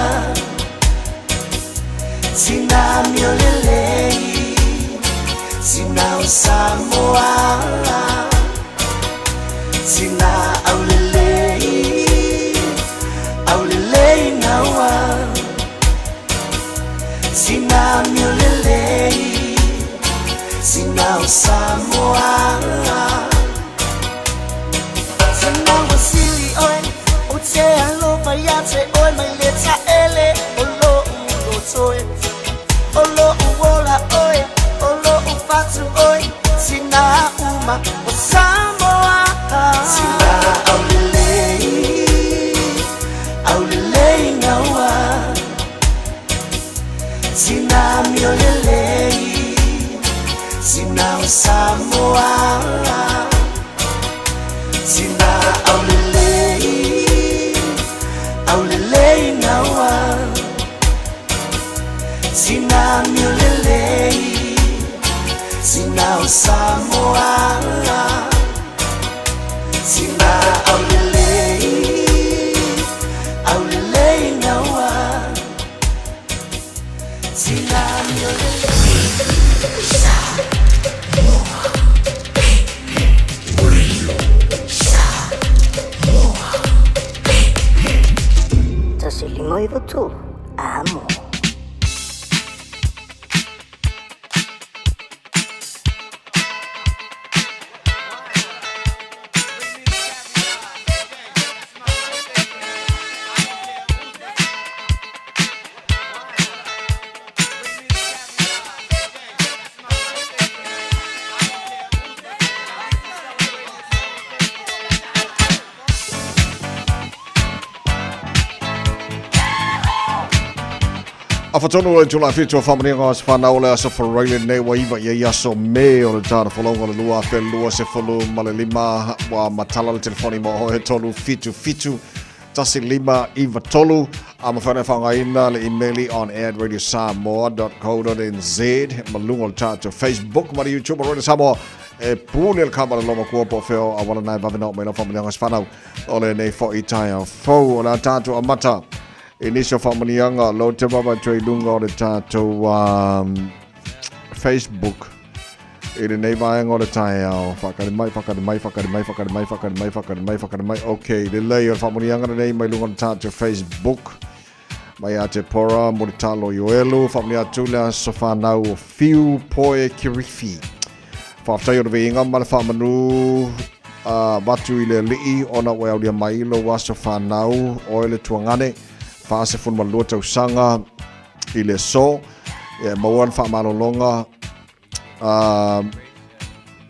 sina miolelei sina Samoa sina aulelei ngawa sina miolelei sina Samoa sina wasili oi uche alofa yate oi mai leta ele olo urotoe olo uola oi olo ufatu oi sina uma o Samoa sina aulelei ngawa sina miolelei sina Samoa sina aulelei ngawa sina miolelei sina Samoa sina aulelei ngawa sina miolelei Tasilimoy tu amo. Afatonu July 5 family ngos fanaula so for Raylan ne waiva ya so me o le tara folonga le lua fe lua se folu malelima wa matala le telefoni mo ho tolu fitu tasi lima iva tolu ama fana fanga ina le emaili on radiosamoa.co.nz malungo le tara Facebook ma YouTube Radio Samoa e pule le kamera lo ko po feo awala na va no me no family ngos fanau ole nei fo itaya fo la tatu amata Initial family anga lo te baba trade lunga o le tato Facebook. Ere nei vai o le Taeao. Whakare mai. Okay, le lei o family anga nei mai lunga o le tato Facebook. Mai a te pora mo le talo yoelu. Family atula so whanau o fiu poe kirifi. Whaftai o le veinga ma le whamanu watu i le lii ona wea ulia mai lo waso whanau o le tuangane. Fase fun malua tau sanga i le so mauan wha malolonga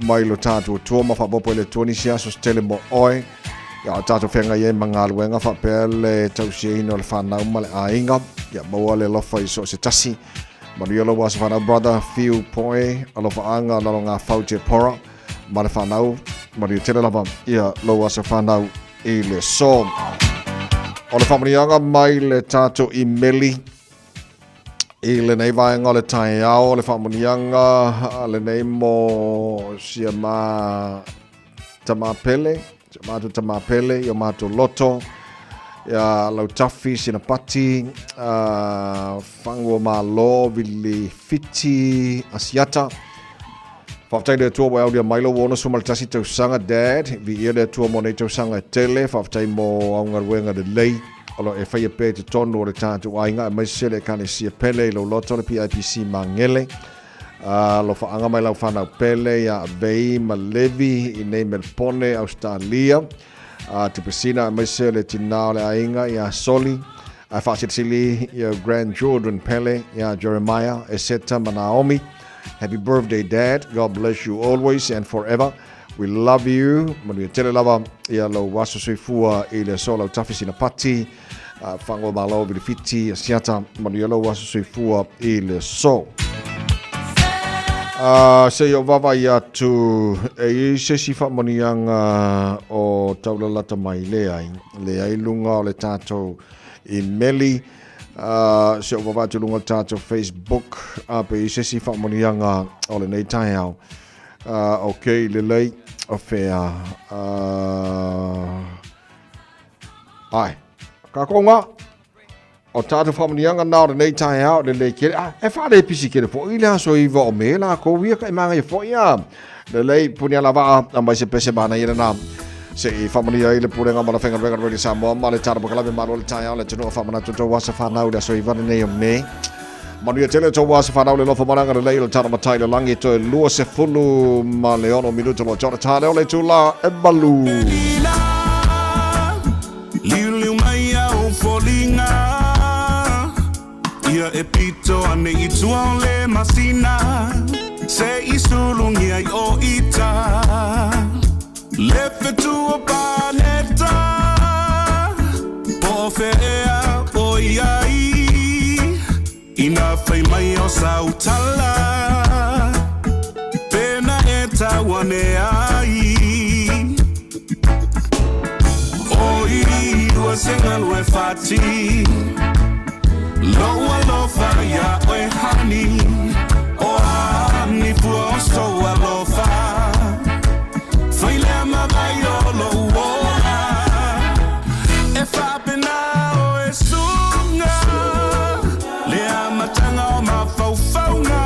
mai lo tātua tua ma wha popo i le tuanisia so stele mo oi ia tātua whenga i e mga luenga wha pele tau siehino le whanau ma le ainga ia maua le lofa i so se tasi manuia lo wasa whanau brother fiu poe alofa anga lalo ngā whau te pora ma le whanau manuia tele lava ia lo wasa whanau i le so O le whamanianga mai le tātou i meli i le nei vaenga o le Taeao, le whamanianga le nei mo sia mā tamapele, mātou tamapele, i o mātou loto, ia lau tafi sina pati, whangua mā lo, vili fiti, asiata, Whaftai le tua wai Milo wona sumal tasi tau sanga dad, vi ia le tua mo nei tau sanga tele, whaftai mo aunga ruenga de lei, alo e whaia pē te tonu o le tātou ainga, e mai sele kane sia pele, lo loto le PIPC mangele, lo whaanga mai lau whanau pele, ia vei ma levi, i nei Melpone, Australia, te pesina e mai sele tinao le ainga, ia soli, a whaasitili, ia grandchildren pele, ia Jeremiah, e seta ma Naomi, Happy birthday, Dad. God bless you always and forever. We love you. Manuia tele lava ia lo waso soifua i le solo tafisi na pati. Whango malo vili fiti asiata. Manuia lo waso soifua i le so. Se yo vava ia tu e se si fa monianga o taulalata mai leai. Leai lunga o le tato i meli. Se o wawatu lunga tātou Facebook pe i sesi whamonianga o le nei Taeao ok le lei o whea ai ka konga o tātou whamonianga nao le nei Taeao le lei kere e whare pisi kere fo i le aso i wa o me la ko wia ka imanga i fo ia le lei punia lava a mai se pese mana i na se i whamaria i le purenga ma la whenga Radio Samoa ma le tāra pakalawe maro le Taeao le tunu a whamana tuto wasa whanau le so i vana nei o me manuia tele to wasa whanau le lofa maranga le leilo tāra matai le langi to e lua se fulu ma le ono minuto lo tōra tāleo le tūla e Malu Liu mai au folinga Ia e pito ane i tua o le masina Se i sulungi ai o ita Lefe tua paneta Po fea o iai Ina fai mai o sautala Pena e tawane ai Oi ua senga lue fati Loa lofa ya oe hani O ani fua o soa lofa Faile ama vai olo wola E whapena o e sunga Le ama tanga o mawhauwhaunga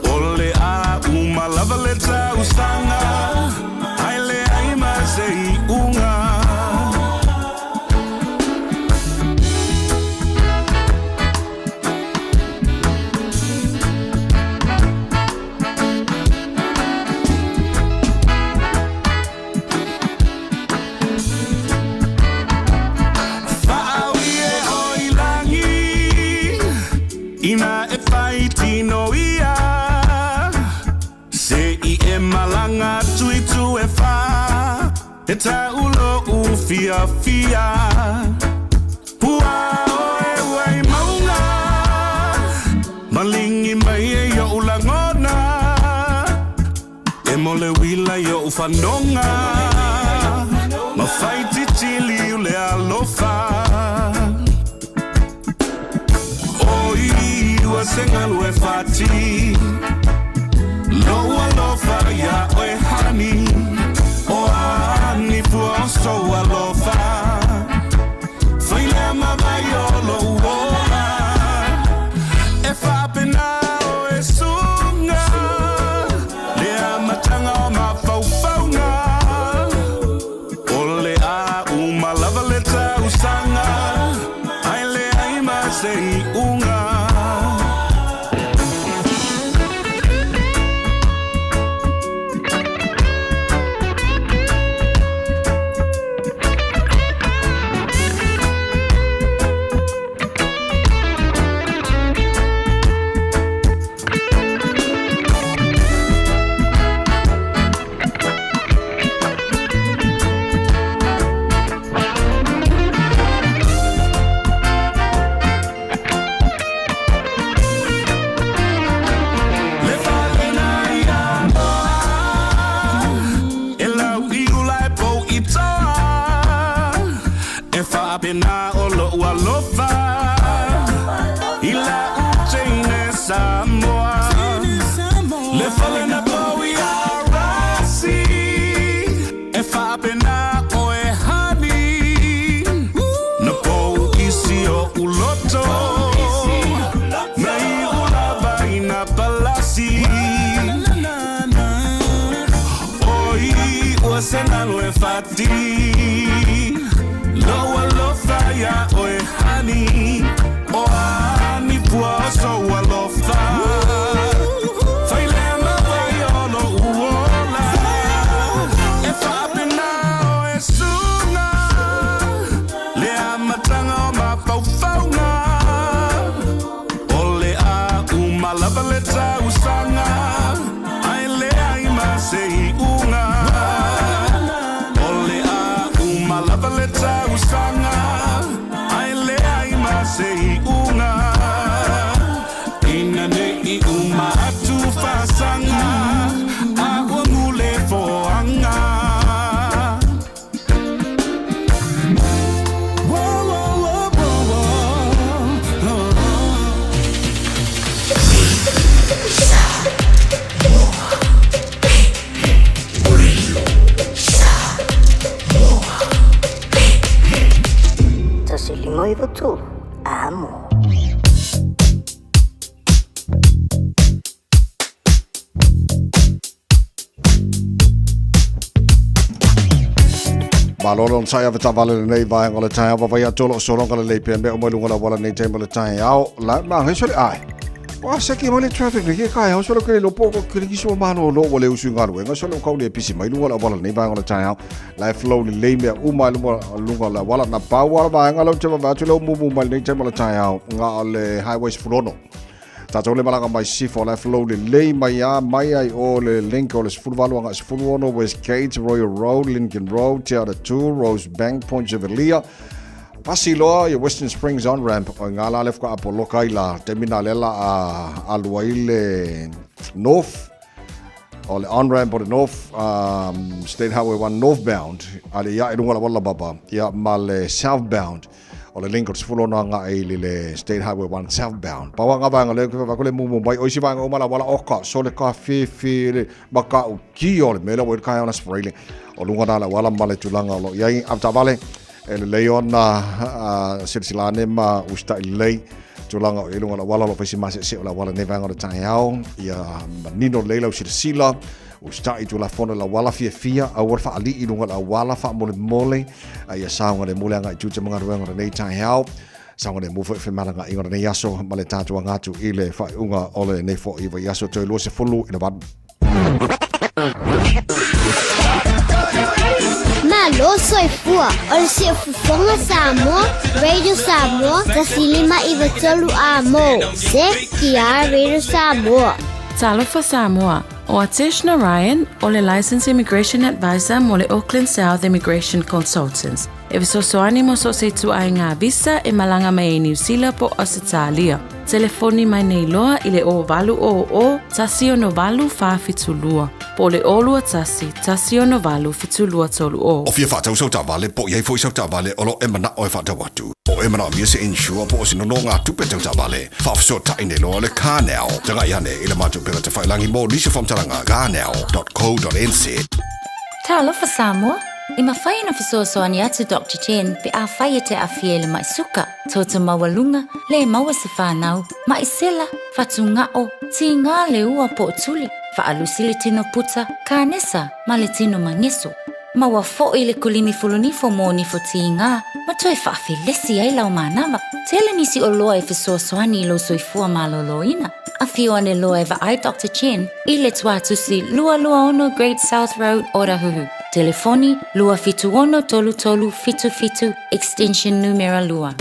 O le a umalava le tau sanga Ai le aima se i unga Ina e whaiti no ia Se I e malanga tuitu e wha E ta ulo u fiafia Pua o e wai maunga Malingi mai e yo ulangona E mole wila yo ufandonga Mafaiti chili ule alofa Oi ua senga lue fati Lo alofa ya oe hani O ani fua so alofa Faile mabayo lo uola E fapena o e sunga Lea matanga o mafaufaunga Ole a umalava leta usanga Aile aima sei unga Samoa, le falena bowi arasi, e fa pena o e hani, no po isi o uloto, nei ulava ina palasi, oi o senalo e fati, lo alofa ya o e hani, o hani puaso alofa. Noivo tu, amo. Malolon saya vale nei vai ngole tai va vai atolo solo ngale le pe me o mai lunga wala nei temple Taeao la ma he sole ai wa se ki mole traffic ni kai ho solo ke lo poko ke ki so mano lo wale usu ngaru nga solo ka le pisi mai lunga wala nei vai ngole Taeao la flow ni le me o mai lunga wala na pa wala vai ngalo te va tulo mu mai nei temple Taeao nga le highways frono ta tole malanga mai sifo la flow le mai ai o le link o le fulvalo nga fulwono West Gate Royal Road Lincoln Road Teada 2 Rose Bank Point Chevelia Pasiloa ya Western Springs on ramp o ngala lef ko apolo kaila terminal la a luaile north o le on ramp o the north State Highway 1 northbound ale ya edunga wala baba ya male southbound o le link o fulona nga ai le State Highway 1 southbound pawa nga banga le ko le mumu mai o si banga o mala wala oka so le ka fi baka o ki o le mela o ka ona spraying o lunga dala wala male tulanga lo yai aptabale ele leona silsilane ma usta ilei tulanga o lunga wala lo pesi mas se wala ne vanga o Taeao ya nino leilo sila usta itu la fona la wala Fiafia a warfa ali i lunga la wala fa mole ya saunga le mole nga itu te mga ruanga nei Taeao saunga le move fe malanga inga nei yaso male tatu ngatu ile fa unga ole nei fo iwa yaso te lo se fulu ina bad Malu soy fua, ol se fufonga Samoa, Radio Samoa, tasilima iwa tolu amo, se kia Radio Samoa. Talofa Samoa, o Atishna Ryan, o le Licensed Immigration Advisor mo le Auckland South Immigration Consultants. E viso soani mo so se tu ai ngā visa e malanga mai New Zealand po Australia. telefoni mai nei loa i le o valu o tasi ono valu fa fitulua. Po le olua tasi ono valu fitulua tolu o. O fia whātau sau tā vale, po iei fo i sau tā vale, olo e mana o e whātau watu. O e mana o mia se insure, po o si nono ngā tupe tau tā vale. Whawhiso tai nei loa le kāneo. Tanga i hane, i le mātou pera te whailangi mō lisa whamtaranga kāneo.co.nz. Tā lofa Samoa. I mawhai na fisoasoani atu Dr. Chen pe a whai te a fiele mai suka. Tōta mawalunga, le maua se whanau, mai sela, whatungao, ti ngā le ua po tuli, whaalusi le tino puta, ka nesa, ma le tino mangeso. Maua fo i le kulimi fulunifo mō nifo ti ngā, ma toi whaafilesi ai lau mānawa. Tele nisi o loa e fisoasoani lo soifua maloloina. A fio ane loa e ai Dr. Chen, i le tuatusi lua ono Great South Road, Orahuhu. Telefoni lua fitu ono tolu fitu extension numero lua.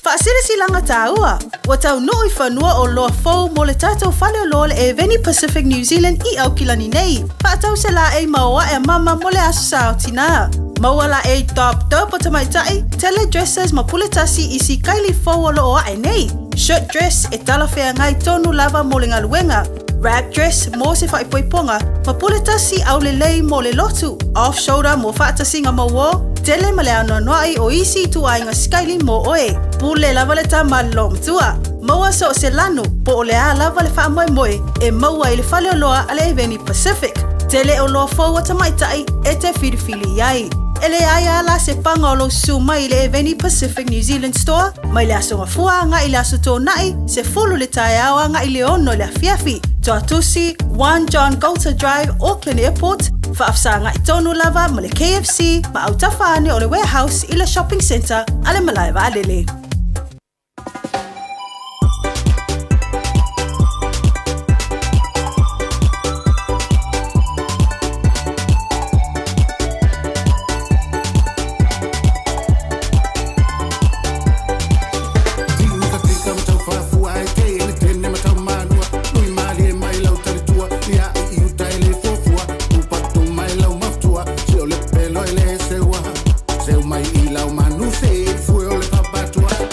Whaasirisi langa tāua. Wa tau no i whanua o loa fau mo le tātou whale o loa le e Veni Pacific New Zealand i Aukilani nei. Whaatau se la e maua e mama mo le asu sao tina. Maua la e top o tamaitai, tele dresses ma puletasi i si kaili fau o loo ae nei. Shirt dress e talawhea ngai tonu lava mo le ngaluenga. Wrap dress mo se whaipoiponga, ma puletasi au le lei mo le lotu. Off shoulder mo whaatasinga maua, tele ma le anoanoai o isi tu ainga skaili mo oe. Pule lava le tama lom tua. Maua so se lanu, po o le a lava le wha moe, e maua i le whale o loa ale Veni Pacific. Tele o loa fau o tamaitai e te whiriwhili iai. Ele ai ala se panga o lo su mai le Veni Pacific New Zealand Store, mai le aso ngafua nga i le aso tō nai, se fulu le Taeao nga i le ono le Fiafia. Toa tusi, 1 John Galter Drive, Auckland Airport, whaafsa nga i tonu lava ma le KFC, ma au tawhane o le warehouse i le shopping centre, ale malai wa alele. Seu mai i lau manu se fueo le papatua.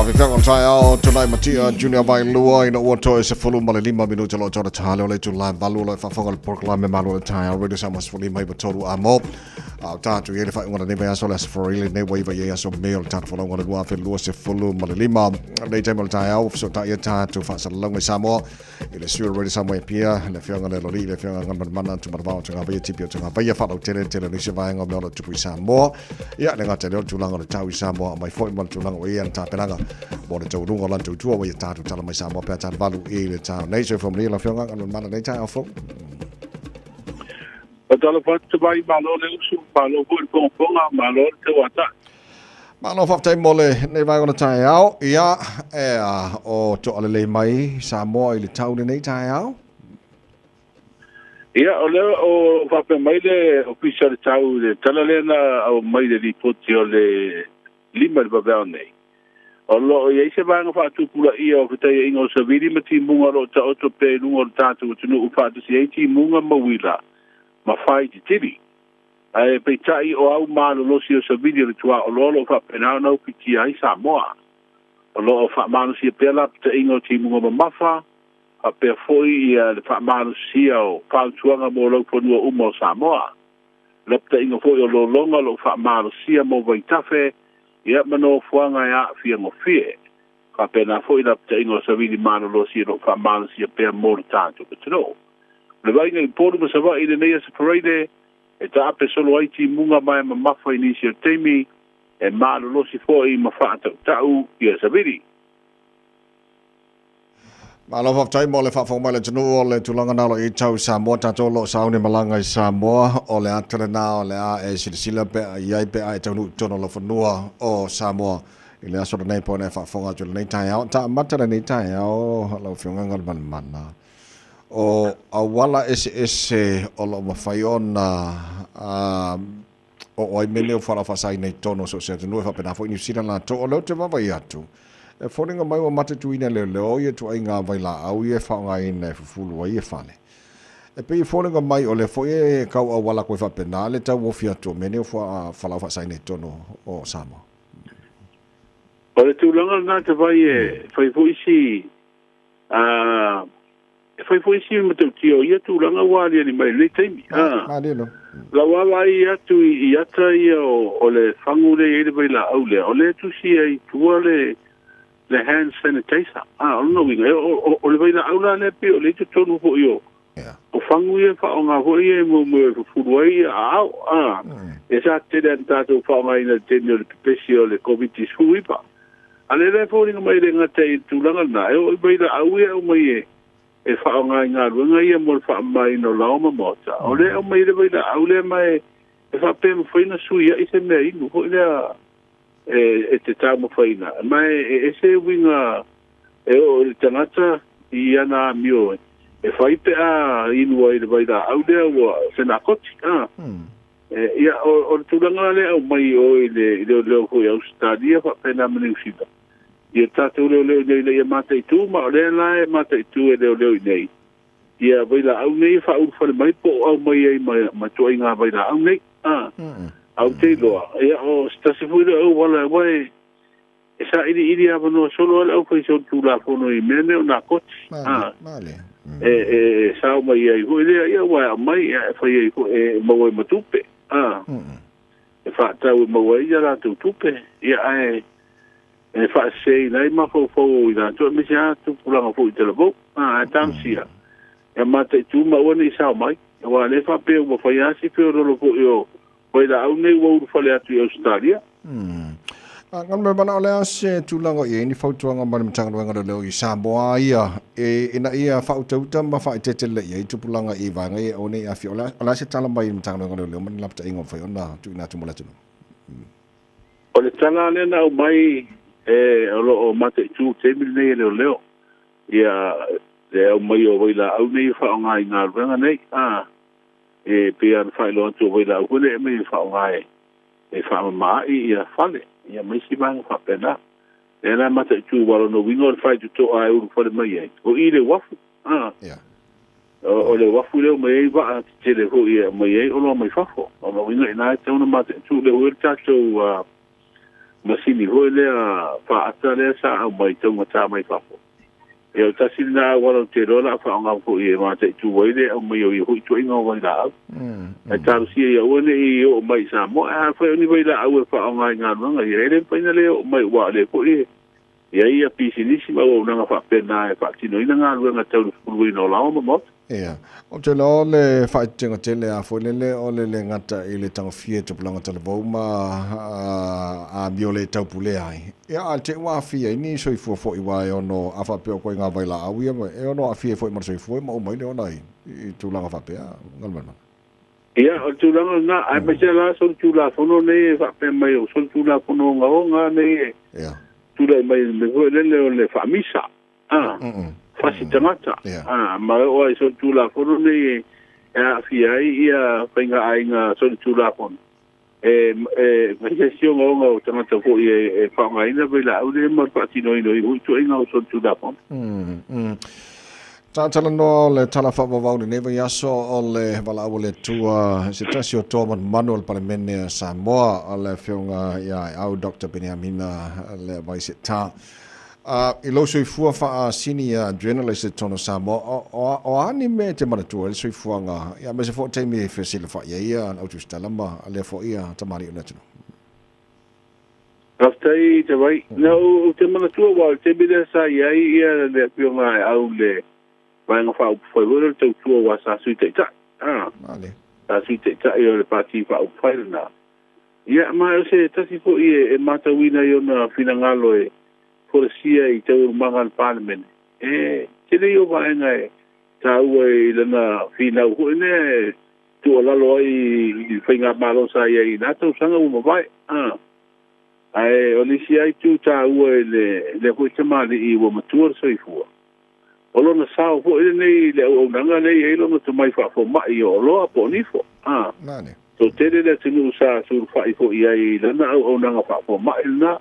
Fiafia on Taeao tonight Matia Junior by Lua in Oto is a full Malima Minuto Lotto Talo to Line Balu Fafongal Proclam Malu Taeao Radio Samas for Lima Toru Amo. Tatu Yelify one of the Nevasolas for really no way by Yas of Mail Tat for one of the Waffle Lewis full Malima. Later Taeao so Tayata to fast along with Samoa. It is sure ready somewhere Pia and if you're on the Lori, if you're on Mana to Mavao to have a tip to have a follow Television buying of Melo to Samoa. Yeah, they got to too long on the Tawi Samoa, my 4 months too long away and Tapenanga. Bona to runga lan to tua we ta to tala mai Samoa pe tan valu e le ta nation from Lila Fionga and mana nei ta afo. Patala pat vai malo le usu malo ko ponga malo te wata. Malo fa tai mole nei vai ona Taeao ia o to ale mai Samoa i le tau nei Taeao. Ia ole o fa pe mai le official tau de tala le na o mai de ripoti o le lima ba ba nei. Olo ia se vanga fa tu pula ia o tai ingo se vidi mati munga ro ta o pe lungo ta tu no fa tu se ti munga mawila ma fai ti tiri ai pe tai o au malo lo si o se vidi ro tua o lo fa pe na no piti ai Samoa o lo fa malo si pe la te ingo ti munga mafa a pe foi ia le fa malo si o pa tuanga mo lo po no umo Samoa le te ingo foi o lo longa lo fa malo si mo vai tafe ia mano fuanga ia fia mo fie ka pena foi la te ingo sa vidi mano lo si ro fa malo si pe mo tanto pero le vai ngai poru mo sa va i nei sa parade e ta pe solo ai ti munga mai ma mafa inicio temi e malo lo si foi ma fa tau ia sa vidi Malo fa tai mole fa fo male tunu ole tulanga nalo i tau Samoa tato lo sauni malanga i Samoa ole atele na ole a e sila pe ia pe ai tau tono lo fonua o Samoa ile aso nei po ne fa fonga tu nei Taeao ta mata nei Taeao lo fionga ngal mana o awala ese o lo mafaiona o ai mele fa la fa sai nei tono so se tunu fa pena fo ni sila na to o lo te va vai atu e foringa mai o mate tuina leo ia tu ai ngā vai la au ia whaonga ina e fufulu ai e whane. E pei foringa mai o le fo e kau au wala koe whapena le tau o fiato mene o whalau whasaine tono o Samoa. O le tūlanga nā te vai e whaifo isi e whaifo isi me tau tio ia tūlanga wālia ni mai le teimi. La wala i atu i ata ia o le whangu le e le vai la au le o le tusi ai tua le hand sanitizer. No winga o le vai la aula le pe o le tonu fo io. O fangu ia fa o nga fo ia mo furu ai au e sa te den tato fa mai na tenio le pesio le covid suipa. Ale le fo ringa mai le ngate tu langa na o vai la au ia o mai e fa o nga nga runga ia mo fa mai no la o mota. O le o mai le vai la au le mai e fa pe mo foi na suia i se me i no fo le e te tamo faina mai e se winga e o le tangata i ana mio e fai pe a inu ai le vai da au le o se na koti ia o tulanga le au mai o le ko ia Australia fa pena mani usita ia tatu le mata i tu ma le la mata i tu e le nei ia vai la au nei fa u fa mai po au mai ai ma tu inga vai la au nei au te loa ia o stasi fuira au wala wai e sa ili ava no solo au fai so tu la fono i mene o na koti e sa o mai ai hui ia wai mai e fai ai e mawai matupe e fa tau mawai ia la tupe ia e fa sei nai ma fo i na tu me sia tu pulanga fo i te labo e tamsia e mata i tu ma wani sa mai e wa le fa pe o fai asi pe o lo fo io Poi la au nei wau fale atu i Australia. Ngan me bana ole ase tulango i ni fautuanga mani mtanga wanga leo i Samoa ia e ina ia fautauta ma faitetele ia i tupulanga i vanga i one ia fiola ala se tala mai mtanga wanga leo mani lapta ingo fai ona tu ina tumula tunu. O le tala le na mai o mate tu temil nei leo ia le au mai o waila au nei fa nga i ngā ruenga nei e pe an fai lo tu vai la kule me fa ngai e fa ma i fale ia mai si bang fa pena e na mata tu wala no wingo fai tu to ai u fa mai ai o i le wafu o le wafu le mai va te le ho ia mai ai o lo mai fa fo o lo wingo na te ona mata tu le wer ta to masini ho le fa ata le sa au mai tonga ta mai fa e o tasina wala te rola fa nga ko e ma te tu wai le au mai o i hu tu inga wai la e taru si e o ne i o mai sa mo a fa ni wai la au fa nga nga nga i re pa ina le o mai wa le ko e ia ia pisinissima o nga fa pena e fa tino ina nga lu nga tau fu no la mo ia o te lo le fa tinga tele a fo le o le ngata i le tanga fie te planga tele boma a biole tau pule ai ia al te wa fie ni so i fo i wa ono a fa pe ko nga vai la a wi e ono a fie fo i mar so i fo ma o mai le ona i tu langa fa pe ngal mana ia o tu langa na ai pa la so tu la fo no ne fa pe mai o so tu la fo no nga ne ia tu la mai me go le fa misa fasi tangata ma o ai so tu la fo ne a fi ai ia penga ai nga so tu la fo ma se sio ngo tangata fo e fa nga ina vela o le mo pa tino ino i tu inga so tu la fo tala no le tala fa va ne neva yaso o le vala o le tua se tasio toman manual parlamento Samoa o le fionga ia au Dr. Benjamina le vai se ta I lo sui fua fa senior journalist tono Samoa o ani me te mana tua le sui fua nga ia me se fo te me fe sila fa ia an auto stalama le fo ia tamari una tino Aftai te vai no te mana tua wa te bile sa ia le pionga au le vai nga fa foi wo te tua wa sa sui te ta vale sa sui te ta ia le parti fa foi na ia ma se tasi fo e mata wina yo na finangalo por sia I te mangal parliament te leo vai ngai tau e lana fina ho ne tu la lo I finga malo sa ia na tu sanga mo vai ai olisia tu tau e le ho te mali I wo matur so I fu olo na sa ho ne le o nanga ne e lo to mai fa fo mai o lo po ni fo nani so te le tinu sa sur fa I fo ia lana o nanga fa fo mai na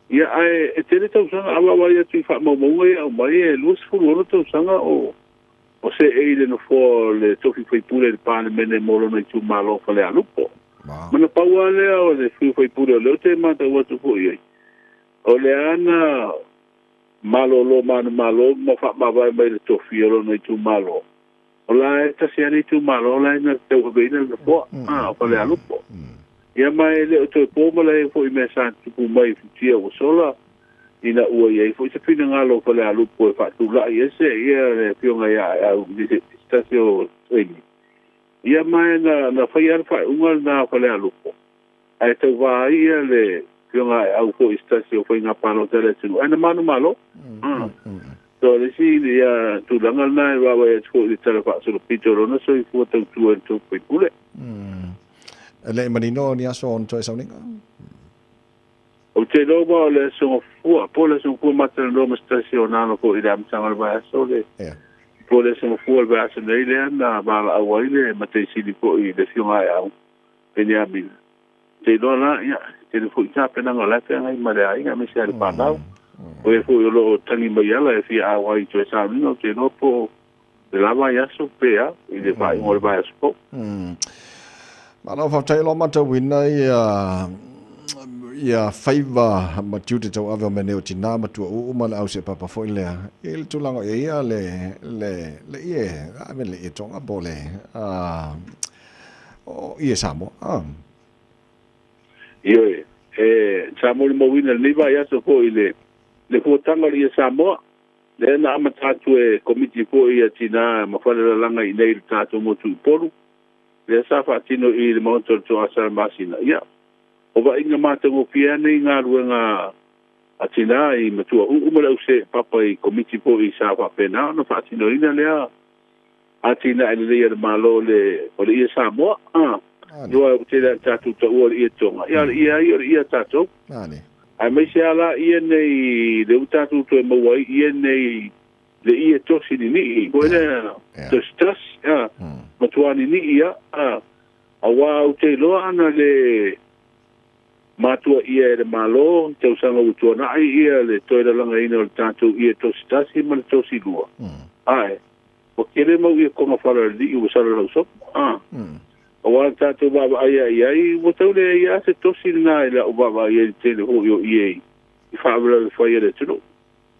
ia ai te le tau sanga awa wa ia tu fa mo ia mai lus fu lo tau sanga o se le no fo le tofi foi pure il parlamento mo lo tu malo fa le alupo mana paua le o le foi pure le te mata wa tu foi o le ana malo lo malo ma fa ma vai mai le tofi lo no tu malo o la ta sia ni tu malo la na te o be na fo fa le alupo ia mai le to po mo le fo I me sa tu mai futia o sola ina ua ia fo se fina ngalo fa le alupo fa tu la ia se ia le pionga ia au stasio treni ia mai na fa ia fa unga na fa le alupo ai te va ia le pionga au fo stasio fa inga pano tele tu ana manu malo so le si ia tu langa na va va fo le tele fa so pitoro no so fo tu tu pe pule le manino ni aso on toi sauninga o te lo ba le so fu po le so fu mata lo ma stazione ko ida mtanga ba so le po le so fu ba so le na ba la wai le ma te si ko I le fiunga au Benjamin te lo na ya te fu ta pena ngola te ngai ma le ai nga me se pa na o e fu lo tangi ma ya la fi a wai to sa no te no po de la va ya so pe a I le ba ngol ba so Mana fa tai lo mata wina ia faiva ma tutu tau ave me neo tina ma tu o ma au se papa foi le il tu lango ia le ie a me le tonga bole o ie samo io samo mo wina le va ya so foi le ko tanga le samo le na ma tatu committee ko ia tina ma fa le langa I nei tatu mo tu polu le sa fa tino I le montor to asa masina ia o va inga mata go pia nei nga ruanga atina I matua u mala use papa I committee po I sa fa pena no fa tino ina le atina le malo le o le Samoa no te la tatu to o le tonga ia tatu nani ai mai se ala ia nei le tatu to mo wai ia nei le ia tosi ni ko ina to stas matuani ni ia awa te lo ana le matua ia le malo te usanga utona ai ia le toira langa ina o tatu ia to stasi ma to si lua ai o kele mo ia koma fara di u sala lo so Awa tātou baba ai, watau le ia se tosi nā ila o baba ia tele ho yo iei. I whaamara whai ele tino.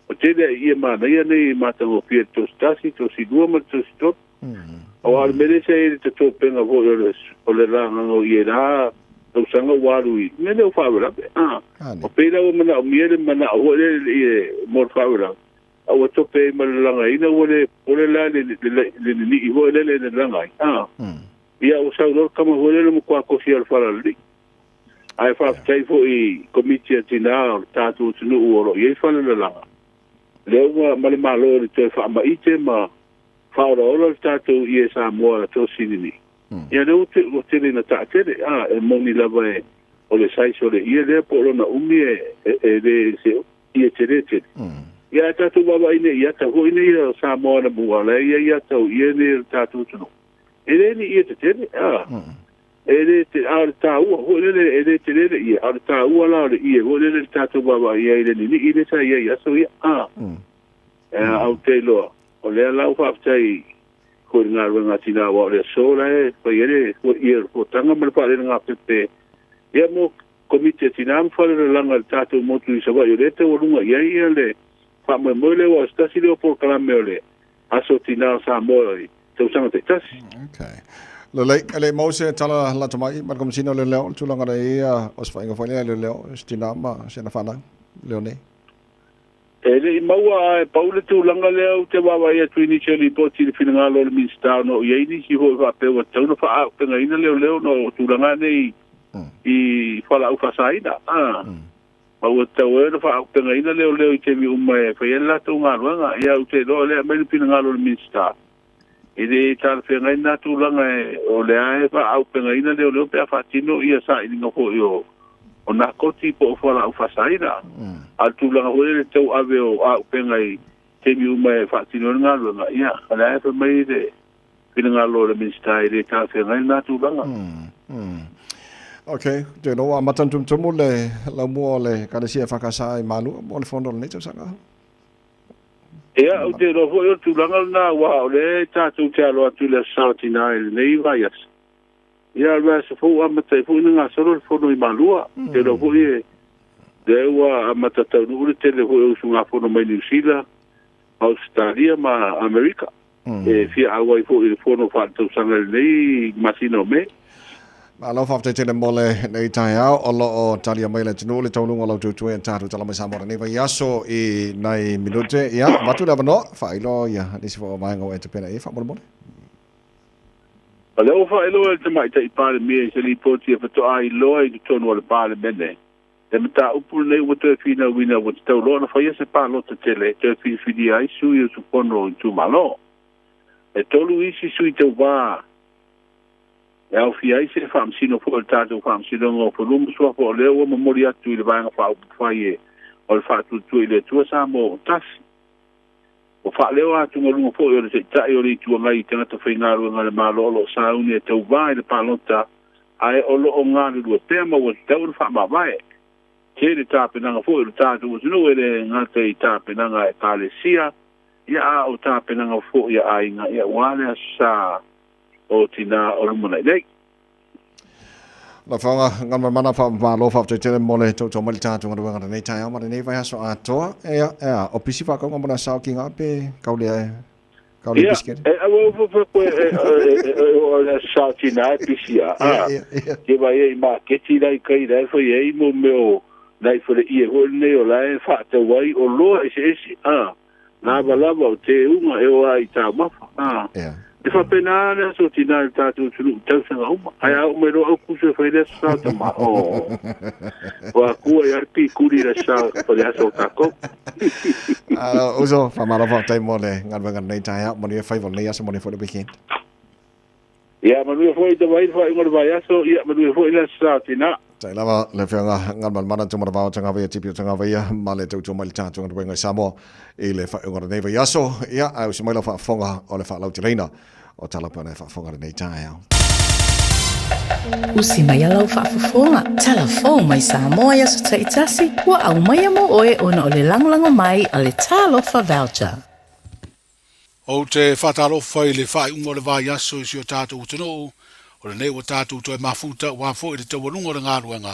O tele ia mana ia nei mātango pia tosi dua ma tosi top. Awa mele se ele te tōpenga ho o le ranganga o ie rā. Tau sanga warui. Mele o whaamara pe. O peila o mana o miele mana o ele ie mor whaamara. Awa tope malanga ina o le la le ni i ho ele le langa. Ia o sauror kama hoele mo kwa kofi al farali. Ai fa tai fo I komiti atina tatu tunu oro ye fa le la. Le ma malo le te fa ma ite ma fa oro tatu ye Samoa to sinini. Ia no te na tatere e moni lava e o le sai so le ia le po na umi e le se ia terete. Ia tatu baba ine ia ta ho ine Samoa na bua le ia ta ia ne tatu tunu. Ele ni ia te tere, ele te ar tāua, ho ele te rere ia, ar tāua la le ia, ho ele tātou baba ia ele ni ile sa ia so ia, au te loa, o lea lau whaftai, ko ngā runga tina wa o lea sola pa ele, ho tanga malapa le ngā pepe, ia mo komite tina mwhare le langa le tātou motu I sawa, i rete o runga ia le, whamwe moile wa stasi leo por kalame o le, aso tina sa moe, Okay. Le mose tala la tomai mar kom sino le leo tulanga ia os fa inga fale le leo stina ma sena fana leone. Ele maua e paule tulanga leo te baba ia tuini cheli poti le finanga lo le minsta no ia ni si ho va pe wa tau no fa penga ina leo no tulanga nei I fala u fasaina. Maua tau e no fa penga ina leo I te mi umai fa ia tu ngā ia u te lo le me le finanga lo le minsta. Ele tal fenga ina tulanga o le ai fa au penga ina leo pe fatino ia sa ina ho yo o na koti po fala u fasaina al tulanga ho le tau ave o au penga I te mi uma fatino nga lo ia ala fa mai de pinanga lo le minsta ele tal fenga ina tulanga Okay, te no matantum tumule la mo le kana sia fakasa I Malu mo le fondo le sanga. Ia, o te rofo o tūlanga nā wā o le tātou te aloa tu le Sautina I nei vaias. Ia, rā se fōu amatai fōu ina ngā soro le whono I Malua. Te rofo I le ua amatatau nure te le fōu usu ngā whono mai New Zealand, Australia ma Amerika. E fia awa I fōu I le whono whātau sanga nei masino me. Ma lo fa te mole nei Taeao o lo o talia mai le tunu le tonu o lo tu e tatu tala mai Samoa nei va yaso I nei minute ia matu le no fa ilo ia ni se fo mai ngo e te pena e fa mo Ale o fa ilo te mai te pare me se li poti fa to ai lo I tonu o le pare mene. Te mata upu nei o te fina wina o te tau lo na fa ia se pa lo te tele te fi ai su I su pono tu malo. E tolu isi su I te va E au fia I se whaamsino po le tātou whaamsino ngō whalumu sua po leo o mamori atu I le vanga whai e o le whaatu tu I le tua sa mo tasi. O wha leo atu ngā lunga po I o le te tai o le tua ngai tangata whaingaru ngā le mālolo sa uni e tau vai le pālota ai o lo o ngā le lua pēr ma o te tau le wha mawai. Te le tāpenanga po I le tātou o tino e le ngā te I tāpenanga e kālesia ia a o tāpenanga po ia a inga ia wale sa o tina o rumana nei. La whanga ngama mana wha lo wha te tele mole tau tau mali tātu ngā ruanga nei Taeao ma nei vai aso atoa ea o pisi wha kaunga mona sao ki ngā pe kaule bisket. Ia, awa koe o le sao tina e pisi a. Ke vai e ma keti lai kai rai fai e mo meo lai fai e ho nei o lai wha te wai o loa esi. Nā balava o te unga e o ai tā mafa. E fa pena le so tina le tātou tunu tau sanga uma. Ai au mero au kusu e whai le sa ta ma. Wa kua I arpi kuri le sa pa le aso kako. Uso whamara wha tai mo le ngarwanga nei Taeao moni e whai wal nei aso moni whai le weekend. Ia manu e whai te wai ngar vai aso ia manu e whai le sa tina. Tai lava le whianga ngarman mana tumara wao tanga vai tipi o tanga vai ma le tau mai tātou ngā ruenga Samoa I le whaunga nei vai aso ia au si mai la whafonga o le whalau te reina o talapana e whafonga nei Taeao. Usi mai alau whaafafonga, talafo mai Samoa yaso taitasi, wa au mai amo oe ona o le langolango mai a le talofa voucher. O te whatalofa I le whai ungo le vai aso I si o tātou utano O le nei wa tātou toi mafuta wa fo i te tawanunga o le ngā ruenga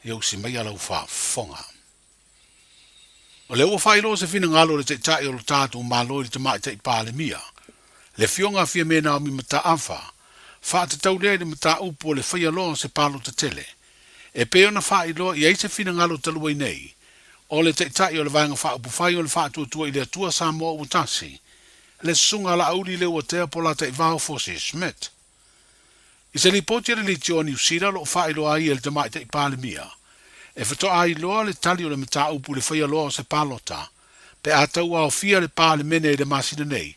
i au si mai alau whafonga. O le ua whailo se whina ngalo le te tai o le tātou malo i te mai te i pāle mia. Le fionga fia mena o mi mata awha, wha te tau lea ni mata upo le whaia loa se palo te tele. E peo na whailo i eise whina ngalo talua i nei, o le te tai o le vanga wha upu whai o le wha tua i le atua Samoa o tasi, le sunga la auri le ua tea pola te i vau fosi Smith. I se li poti le ti o New Zealand lo whailo ai e le te mai te i pāle mia. E whato ai loa le tali o le mata upu le whaia loa se palota, pe a tau au fia le pāle mene le masina nei.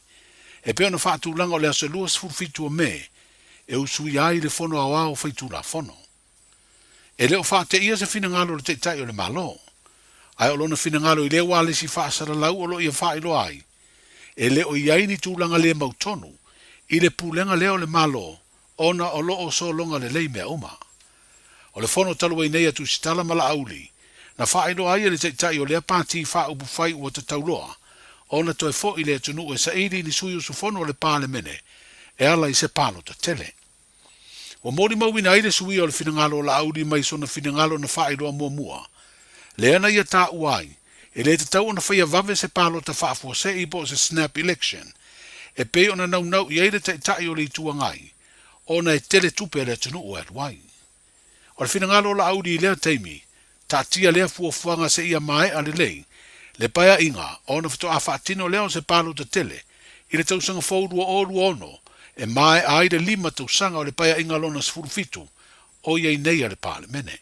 E peo na whaatu langa o le asa lua sfurfitu o me, e usui ai le fono au au whaitu la fono. E leo whaate ia se fina ngalo le te tai o le malo. Ai o lona fina ngalo i leo wale si whaasara lau o lo ia whailo ai. E leo i aini tūlanga le mautonu, i le pūlenga leo le malo, ona o lo o so longa le lei mea uma. O le fono talua i nei atu sitala mala auli, na whailo ai le te tai o lea pāti wha upu whai ua te tauloa, ona toi fo i le atunu e sa eiri ni sui usu fono o le pāle mene, e ala i se palo ta tele. Wa mori mawina i le sui o le finangalo la auli mai sona finangalo na whailo a mua mua. Le ana ia tā uai, e le te tau ona whaia vave se palo ta whaafua se i po se snap election, e pe ona nau nau i eire te tai o le tuangai, ona e tele tupe le atunu o wai. O le finangalo la auli i lea teimi, ta tia lea fuafuanga se ia mai a le lei, le paia inga, ona fito a whaatino leo se palo ta tele, i le tausanga faudua olu ono, e mai a ide 5 tausanga o le paia inga lona sfurufitu, o iei nei a le pale mene.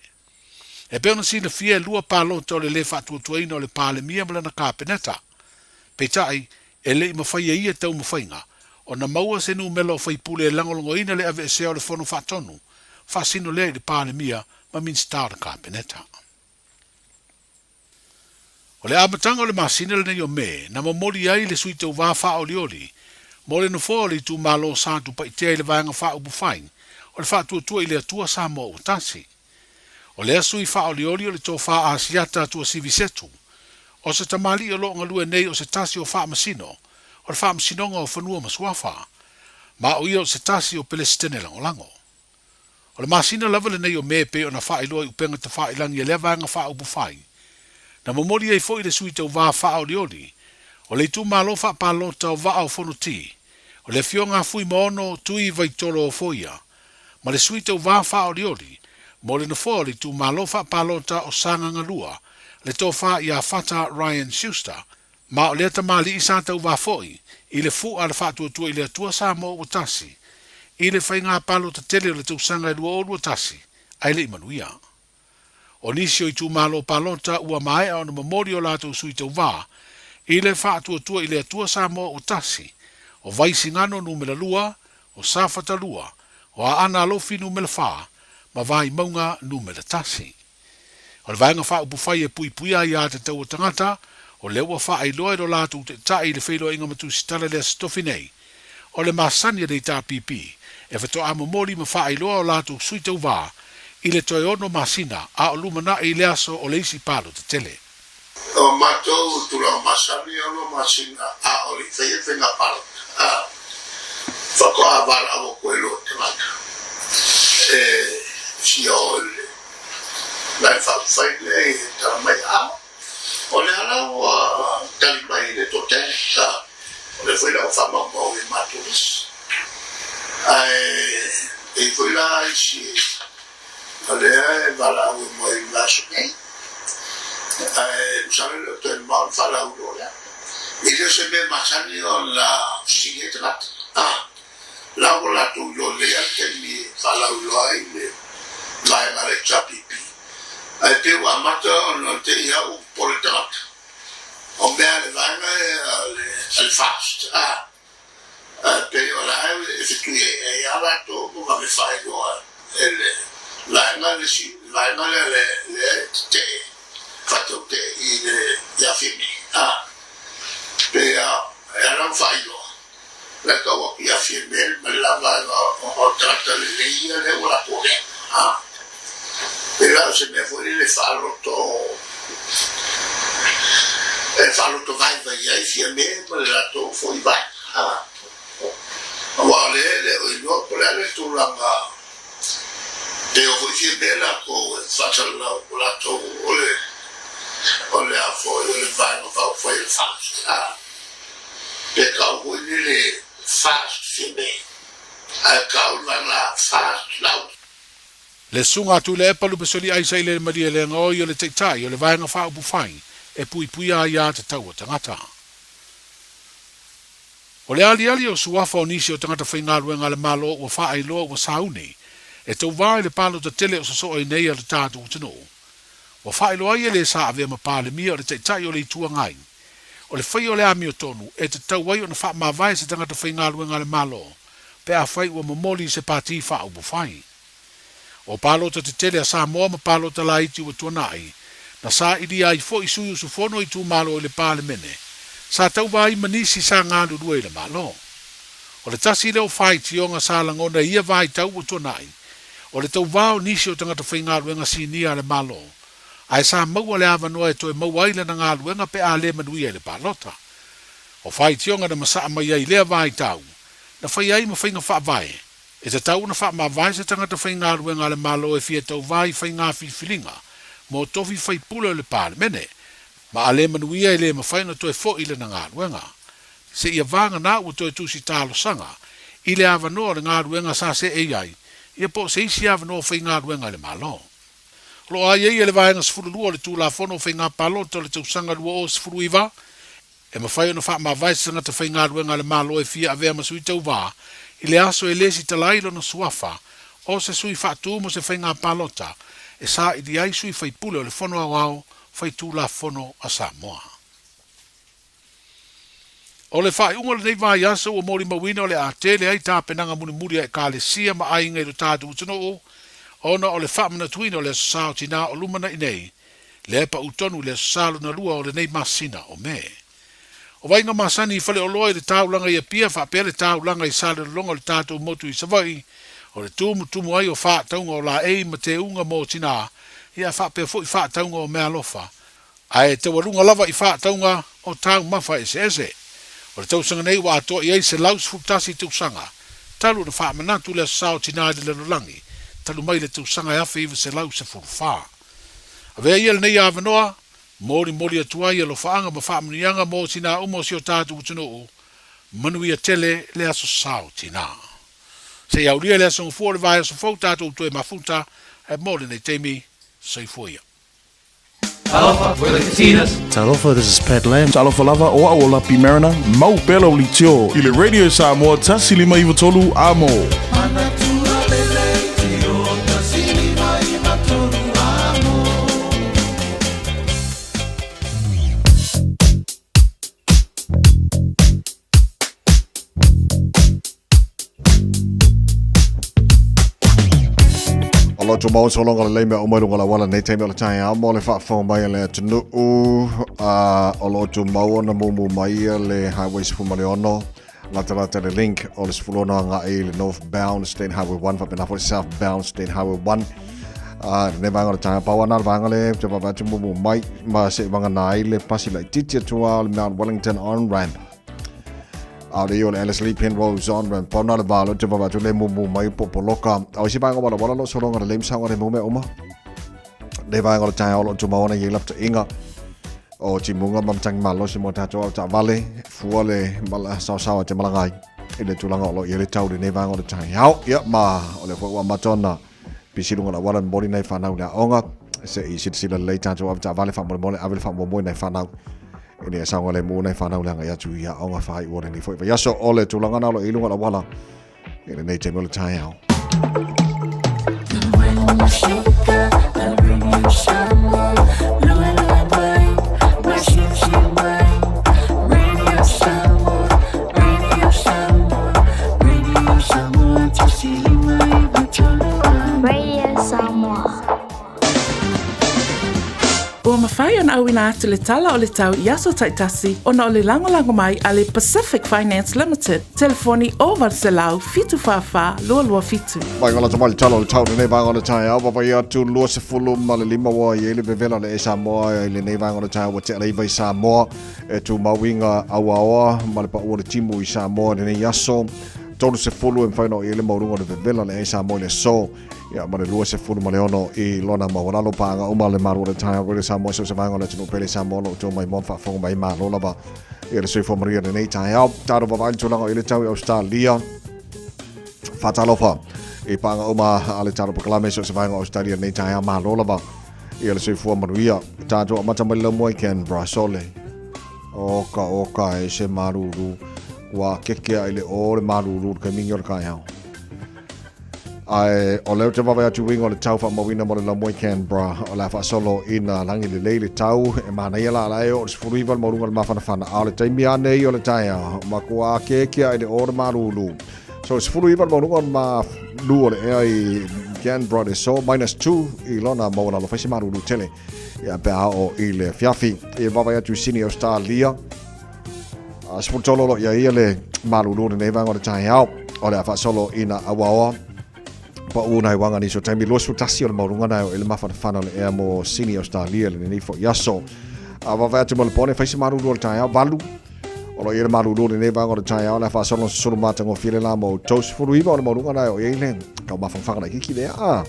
E peona si le fia lua palota o le le whaatuatuaina o le pale mia mala na kāpeneta. Peitai, e le ima whaia ia tau mawhainga, o na maua se nu mela o whaipule e langolongo ina le ave se o le fono whaatonu, whaasino lea i le pale mia ma min star kāpeneta. O le amatanga o le masina le nei o me, na mamori ai le sui tau wāwha o lioli, mo le nofo li tu malo sātu pa i tea i le vāenga wha upu whain, o le whaatuatua i le atua Samoa o tasi. O le asui wha o lioli o le tō wha asiata atua sivisetu, o se tamali o lo ngalue nei o se tasi o wha masino, o le wha masinonga o whanua masuafa, ma o ia o se tasi o pelestene langolango. O le masina lava le nei o me pe o na wha iloa i upenga ta wha ilangi e le vāenga wha upu whain, na mamori ai fo i le sui tau wā wha o lioli, o le tu malo wha palota o wha o fono ti, o le fionga fui maono tui vai tolo o foia, ma le sui tau wā wha o lioli, mo le nafo le tu malo wha palota o sanga ngalua, le tō wha i a whata Ryan Schuster, ma o le tamali i sa tau wā foi, i le fu a le wha tua i le atua Samoa o tasi, i le whai ngā palota tele o le tau sanga i lua o lua tasi, ai le imanuia. O nisi o i tu malo palota ua mai a ona mamori o lato sui tau wā, i le wha tua i le atua Samoa o tasi, o vaisi ngano numera lua, o safata lua, o a ana alofi numera wha, ma vai maunga numera tasi. O le vaenga wha upu whai e pui pui ai a te tau o tangata, o le ua wha ai loa i lo lato te tai le whailo inga matu sitala le stofi nei, o le masania nei tā pipi, e whato a mamori ma wha ai loa o lato sui tau wā, i le toi ono masina a o lumana i le aso o le isi palo te tele. O matou tura masani ono masina a o li whenga palo. Whako a wala o koe lo te mata. Si o le lai whawhai le tala mai a. O le ala o tali mai le to te o le whaila o whamamau i maturis. E whaila i si alea e wala o mo i laso nei. Usare le to el mal wala o lea. I le se me masani o la sige te nata. La o la tu yo lea te mi wala o loa i le lai mare chapipi. Ai te wa mata o no te ia o pole te nata. O mea le vanga e le fast. Pe o la e fitu e ala to mo va me fai loa ele Laima le te fatto te i le fini pe era un fallo la capo ya firme me la va o tratta le linee le vola pure però se me fuori le farlo to vai ya firme me la to fuori vai le o io per le tu la Te o fui bela ko fatala la to ole a foi ole vai no foi fast. Te ka o le fast fine. A ka o la fast la. Le sunga tu le palu pesoli ai sai le maria le ngoi le teitai le vai nga fa bu fai e pui a ia te tau tangata. O le ali o suafa o nisi o tangata whainga ruenga le malo o wha ai loa o sauni e tau vai le palo te tele o saso ai nei le tātu utino. O wha ai loa ia le sa avea ma pale mia o le teitai o le itua ngai. O le whai o le ami o tonu e te tau wai o na wha ma vai se tangata whainga ruenga le malo pe a whai ua mamoli se pati wha au bu fai. O palo te tele a Samoa ma palo te la iti ua tuanai, na sa ili ai fo isu yusu fono i tu malo i le pale mene, sa tau vai manisi sa ngālu rua i le malo. O le tasi leo whai tionga sa langona ia vai tau ua tuanai, o le tau vao nisi o tangata whaingaru enga sinia le malo, ai sa maua le avanoa e toe maua ile na ngālu enga pe a le manuia i le palota. O whai tionga na masaa mai ai lea vai tau, na whai ai ma whainga wha vai, e te tau na wha ma vai se tangata whainga ruenga le malo e fia tau vai whainga whiwhilinga, mo tofi whai pula le pāle mene, ma a le manuia e le ma whaina toe fo ile na ngā ruenga. Se ia vanga na ua toe tusi tālo sanga, i le avanoa le ngā ruenga sa se e ai, ia po se isi avanoa whainga ruenga le malo. Lo ai e le vaenga sfurulua le tūla fono whainga palota le tau sanga rua o sfuruiva, e ma whaina wha ma vai se tangata whainga ruenga le malo e fia avea masui tau vā, i le aso e lesi talailo na suafa, o se sui whaatu mo se whainga palota, e sa i di ai sui whai pule o le fono au au, whai tūla fono a Samoa. O le whai unga le nei vai aso o mori mawina o le a tele ai tā penanga muni muri e ka le sia ma ai ngai lo tātu utano o, ona o le whamana tuina o le sasao tina o lumana i nei, le epa utonu le sasalo na lua o le nei masina o me. O vai nga masani i whale o loa i le tāulanga i a pia whapea le tāulanga i sale longa le tātou motu i savai, o le tumu ai o whaataunga o la ei ma te unga mō tina, i a whapea fo i whaataunga o mea lofa. Ai te warunga lava i whaataunga o tāu mawha e se ese. O le tausanga nei wa atoa i ei se laus fuptasi tausanga, talu na whaamanatu le sao tina i le lolangi, talu mai le tausanga e awhi iwa se laus e furuwha. A vea ia le nei awanoa, mori atua ia lo faanga ma whaamanianga mō tina umo si o tātu utino manui a tele le aso sao tina. Se iauria le aso ngufua le vai aso fau tātu utu e mafuta e mōre nei teimi seifuia. Talofa, we're the Katinas. Talofa, this is Pat Lamb. Talofa lava o aola pi Marina, mau pela o litio. I le radio Samoa tasi lima iwa tolu amo. Alo tu mau so longa le me o mai longa wala nei te me o Taeao mo le whaafo mai le tunu alo tu mau na mumu mai le highway sifumare ono lata le link o le sifulona nga e le northbound state highway 1 fa pena for southbound state highway 1 ne vanga le Taeao pa wana vanga le te pa tu mumu mai ma se vanga nai le pasi le titia tua le Mount Wellington on ramp Aure yo le Ellerslie Penrose on ramp pona le valo te pa tu le mumu mai popoloka au si vanga wala lo solonga le lemsa ngore mume oma le vanga le Taeao lo tu mau na yelap te inga o timunga mam tang malo si mo tato ta vale fuale mala sa te malangai ile tulanga lo yele tau de ne vanga le Taeao ya ma o le fo matona pisilunga la wala body nei fanau la onga se i sit sila le tato ta vale fa mo le avel fa mo nei fanau ini sa ngole mo nei fanau la ya tu ya onga fa i wona ni fo ya so ole tulanga na lo ilunga la wala ile nei te mo le Taeao Ua mawhai ana au ina atu le tala o le tau Yaso Taitasi ona o le lango mai a le Pacific Finance Limited. Telefoni o Varselau fitu whawha lua fitu. Mai ngala tamali tala o le tau nei vanga o le Taeao papa ia tu lua se fulu ma le lima wa i ele bevela le Samoa i le nei vanga o le Taeao wa te reiva i Samoa e tu mawinga awa ma le pa ua le timu i Samoa le nei Yaso tolu se fulu e whaino i le maurunga le vevela le e Samoa le so. Ia ma le lua se fulu ma le ono i lona mauralo panga uma le maru le Taeao le Samoa so se vanga le tunu pele Samoa lo tō mai mon whaafonga mai malo lava. Ia le soifo maria le nei Taeao. Tāro wawai tūlanga i le tau i Australia. Whatalofa. I panga uma ale tāro pakalame so se vanga Australia nei Taeao malo lava. Ia le soifo maruia. Tāto amata mai le moi Canberra sole. Oka e se maruru. Wa kekea i le o le maruru ka mingi o le kai hao. Ai o leo te wawai atu wingo le tau wha mawina mo le lamoi Canberra o la wha solo ina langi le leile tau e mana ia la alae o le sfuruiva le maurunga le mawhana whana a le taimi anei o le taia ma kua kekea i le o le maruru. So le sfuruiva le maurunga le ma lu o le ea i Canberra le so -2 i lona mauna lo whaisi maruru tele ia pea o i le Fiafia i wawai atu sini Australia. Spurtolo ia ia le maruru le nevanga o le Taeao o le wha solo ina awaoa. Pa una wanga ni so taimi losu tasi o le maurunga na o le mawhana whana le ea mo sini Australia le nifo yaso. Wawai atu mo le pone whaisi maruru o le Taeao Malu. O lo ia le maruru le nevanga o le Taeao le wha solo suru mata ngo while la mo tos furuiva o le maurunga na o ia le kau mawhana na kiki lea.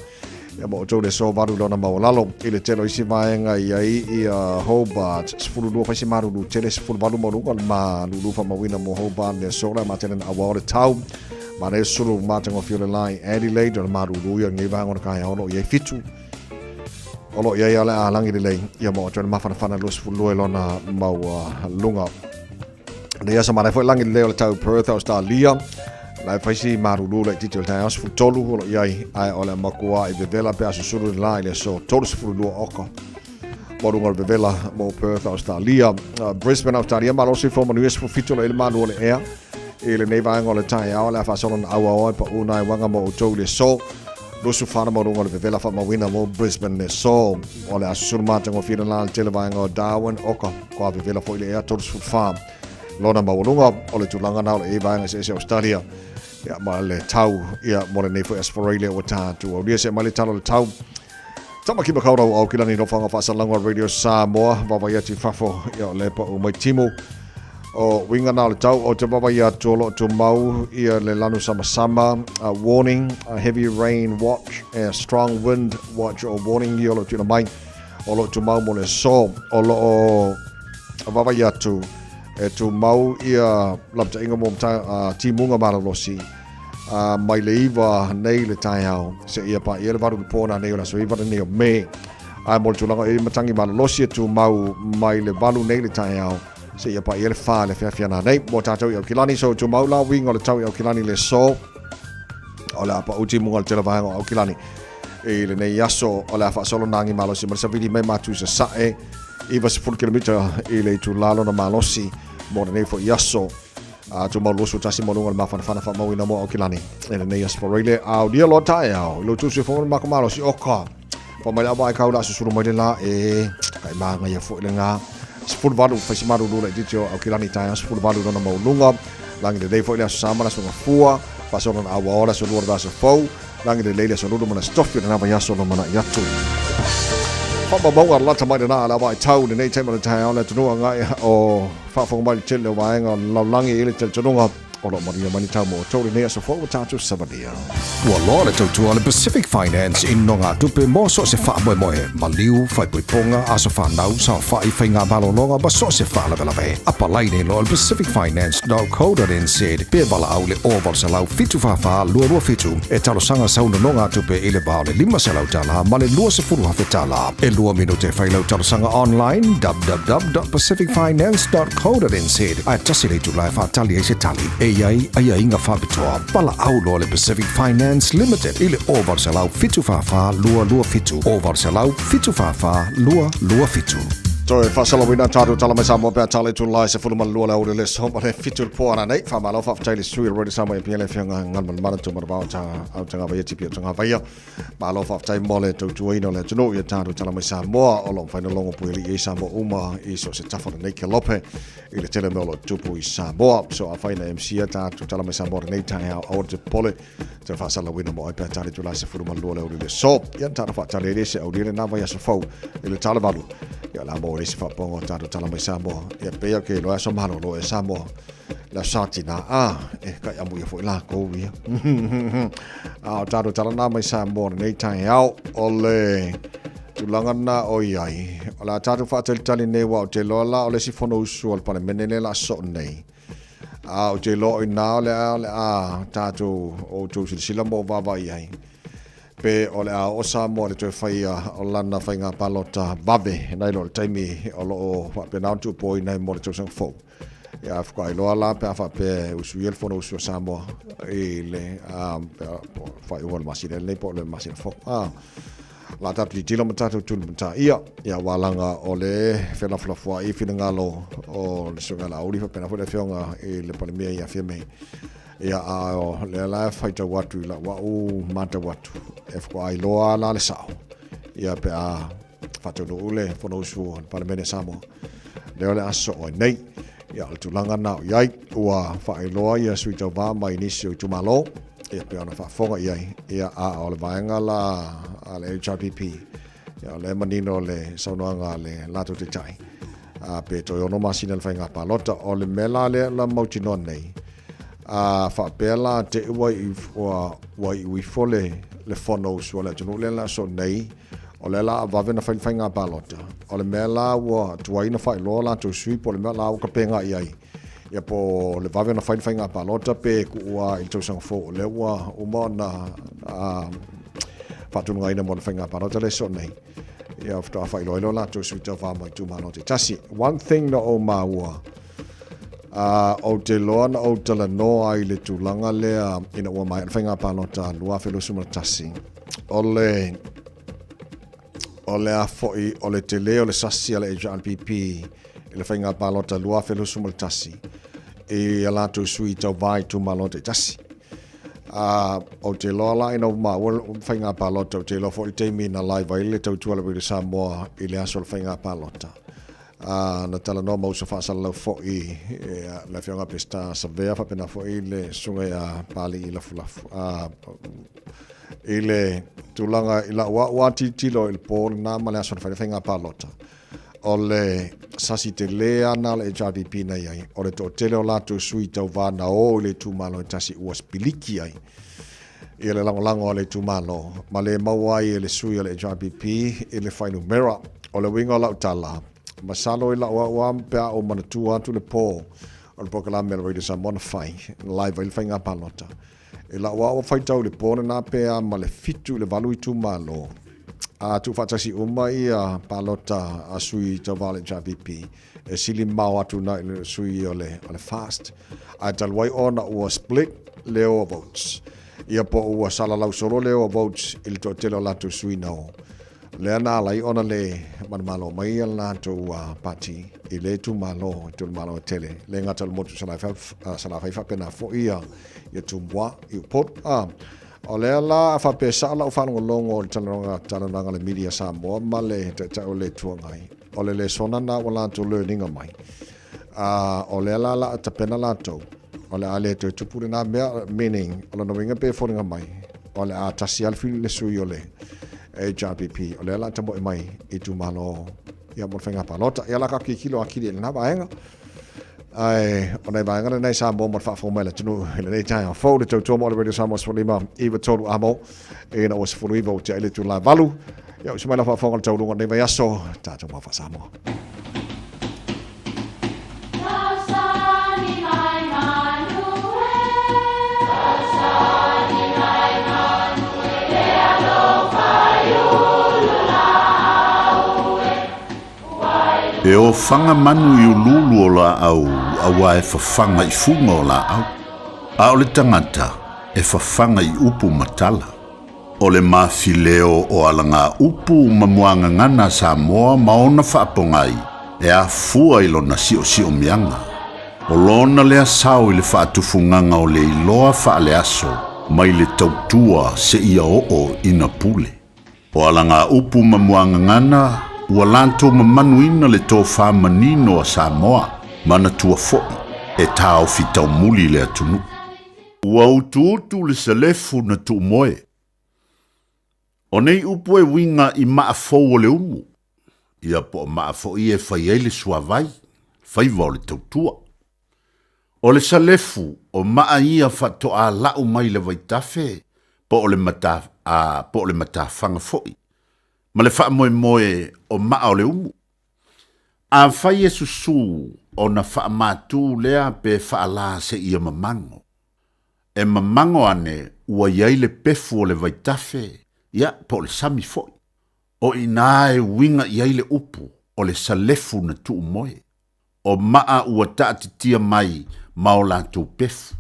Ia mo tau le so maru lona maulalo i le telo isi vaenga i Hobart sifuru lua whaisi maruru tele sifuru maru marunga ma lulufa mawina mo Hobart le sola ma tenen awa o le tau ma le suru matango fiole lai Adelaide o le maruru ia ngai vanga o le kai ono iai fitu olo iai ale a langi le lei ia mo tau le mawhana whana lo sifuru lua lona mau lunga le ia sa marai fwoi langi le lei o le tau Perth Australia lai faisi maruru le titio Taeao sifuru tolu olo iai ai o le makua i vevela pe asu suru lai le so tolu sifuru lua oka morunga le vevela mo Perth Australia Brisbane Australia malo sifo manuia sifuru fitu le malu o le ea i le neivanga o le Taeao le afasolona aua oa pa unai wanga mo utou le so lusu whana morunga le vevela wha mawina mo Brisbane le so o le asu suru matango whina la le televanga o Darwin oka kua vevela fo i le ea tolu sifuru wha lona maulunga o le tulanga na o le eivanga se Australia ia ma le tau ia mo le nefo Australia o tātu o lia se ma le talo le tau tama ki makaura au kilani no whanga whasalangwa Radio Samoa wawai ati whafo ia o lepa o mai timu o winga na le tau o te wawai atu o lo tu mau ia le lanu sama warning a heavy rain watch a strong wind watch o warning ia o lo tuna mai o lo tu mau mo le so o lo o wawai atu e tu mau ia lapta inga mo timunga maralosi mai le iwa nei le Taeao se ia pa ia le varu le pōna nei o la so iwa nei o me ai mo le tulanga e matangi maralosi e tu mau mai le valu nei le Taeao se ia pa ia le wha le Fiafia na nei mo tātou i au kilani so tu mau la wing o le tau i au kilani le so o le apa uti munga le televanga o au kilani e le nei yaso o le afa solo nangi malosi ma le savidi me matu sa sae iwa 10 km i le tu lalo na malosi mo le nei fo yaso tu mau losu tasi mo lunga le mawhana whana wha mawina mo au kilani e le nei asporile au dia lo Taeao lo tu se fonga mako malosi oka pa mai awa e kaula susuru mai le la e kai manga ia fo le ngā sifuru valu whaisi maru lula i ditio au kilani Taeao sifuru valu lona mau lunga langi le nei fo ile asu samana sunga fua pasona na awa ora so luar dasa fau langi le leile so lulu mana stofi na nama yaso no mana yatu Papa maunga lata mai na ala vai tau nei taima le Taeao le tunua ngai o whaafonga mai tele waenga laulangi ile te tununga o lo maria mani tau mo tau nei aso fo tatu sabadia. Ua loa le tautua le Pacific Finance in no ngā tupe mo so se wha moe moe Maliu, whai puiponga, aso whanau, sa whai whai ngā balononga ba so se wha lawe lawe. Apa laine lo le pacificfinance.co.nz pe wala au le oval sa lau fitu whawha lua lua fitu e talo sanga sauna no ngā tupe ile bao le 5 se lau tala ma le lua se furu hafe tala. E lua minute whai lau talo sanga online www.pacificfinance.co.nz ai tasi le tu lai whaatali e se tali e iai inga whabitoa pala au lo le Pacific Finance Limited ile oval sa lau fitu whawha lua lua fitu oval sa lau fitu whawha lua lua fitu. Toi whasala wina tātou tala mai Samoa pēr tala tu lai se fuluma lua la ure le soma le fitu pōra nei whamalo whawhataili sui roi Samoa e piele whianga ngalman maratu marabao au tanga vai tipi o tanga vaia malo whawhatai mole tau tuaino le tunu ia tātou tala mai Samoa o lo whaina longo puili i Samoa uma i so se tawhara nei ke lope i le tele meolo tupu i Samoa so a whaina MC a tātou tala mai Samoa nei Taeao au te pole te whasala wina mo ai pēr tala tu lai se fuluma lua la ure le so ia tātou whawhatali e se au lire nā vai aso fau i le tala valu ia la mo resi whapongo tātou tala mai Samoa ia pea ke loa so mahalo lo e Samoa la satina kai amu ia foi la ko ia taro talana mai Samoa nei Taeao ole tulanga na oiai ola tatu fa tali nei wa te lola ole si fono usu al pane menele la so nei o te lo ina ole tatu o tu sila mo vava iai pe ole o Samoa le te faia o lana fainga palota bave nei lo taimi o pe na tu poi nei mo te sang fo ya fko ai lo la pe fa pe usu el fono usu Samoa le fa i wal masile le po le masile fo la tatu tilo matatu tulu mata ia walanga ole fela flafua I fina ngalo o le sunga la uri fa pena fo le fionga le polemia ia fiame ia o le la faita watu la wa u mata watu fko ai lo la le sao ia pe fatu no ule fono usu palemene Samoa le ole aso o nei ia le tulanga na iai ua fa iloa ia suita va mai nisi tu malo ia pe ona fa fonga iai ia o le vaenga la le HRPP ia le manino le saunoanga le lato te tai pe to ono masina le fainga palota o le mela le la mautino nei fa pela te ui fole le fono so le tunu le la so nei o le la vavena fainga palota o le mela wa tuaina fa lo la to sui po le mela o ka penga iai ia po le vavena fainga palota pe ku wa il to sang fo le wa o mona fatu ngai na mo fainga palota le so nei ia after fa lo la to sui to va mai tu mano te tasi one thing no o ma wa o te loana o te la no ai le tulanga lea ina ua mai fainga palota lua felo suma tasi ole a foi ole te leo le sasi ale HRPP le fainga palota lua felo suma tasi e ala to sui tau vai tu malota tasi o te loala ina ma fainga palota o te lo foi te mina live ai le tau tuala le Samoa i le aso le fainga palota na tala no mo so fa sala fo I la fionga pesta sa vea fa pena fo I le sunga ya pali I la fulafu ile tulanga ila wa tilo il pol na mala so fa fenga palota ole sasi te lea na le HRPP na ai ole to tele o lato sui tau vana o le tu malo tasi uas piliki ai ile lango ole tu malo male mawai le sui le HRPP ile final mera ole winga la tala masalo ila wa pea o manatua tu le po o le pokala mele radio Samoa fai live il fainga palota ila wa fai tau le po na pea ma le fitu le valu tu malo tu fatasi ia palota sui tavale JVP sili mau atu na sui ole fast talwai ona o split leo votes ia po o sala lau solo leo votes il totelo la tu sui no le ana lai ona le malo mai la to party ile tu malo tele le ngata mo tu sala fa pena fo ia tu boa I pot o le la fa pesa la fa longo talanga le media Samoa male te le tuangai o le sona na wala to learning mai o le la ta pena la to o le ale te tupu na meaning o no winga pe foringa mai o le atasi al fil le sui o le HRPP o le la tambo mai I tu malo ia mo fenga palota ia la ka kilo akili na baenga ai ona baenga nei Samoa mo fa fo mai le tunu le nei tai fo le to mo le radio Samoa so lima iva tolu amo e na was for ivo te le tu la valu ia so mai la fa fo le tolu nei vai aso ta to mo fa Samoa E o fanga manu I ululu o la au awa e fafanga I funga o la au. A o le tangata e fafanga I upu matala. O le mafileo o alanga upu mamuanga ngana Samoa maona whaapongai e a fua I lona sio mianga. O lona lea sao I le whaatufunganga o le iloa whaale aso mai le tautua se ia o ina pule. O alanga upu mamuanga ngana ua lanto mamanuina le tō whamanino a Samoa mana tua fo'i e tāo fitau muli le atunu. Ua utu le salefu na tu moe. O nei upu e winga I maafou o le umu. Ia po maafou I e whai eile suavai, whaiva o le tautua. O le salefu o maa ia whatoa lau mai le waitafe po o le mata whanga foi. Ma le wha moe moe o maa o le umu. A whai e susu o na wha mātū lea pe wha la se ia mamango. E mamango ane ua iai le pefu o le waitafe ia po le sami foi. O ina e winga iai le upu o le salefu na tuu moe. O maa ua taatitia mai mao lātou pefu.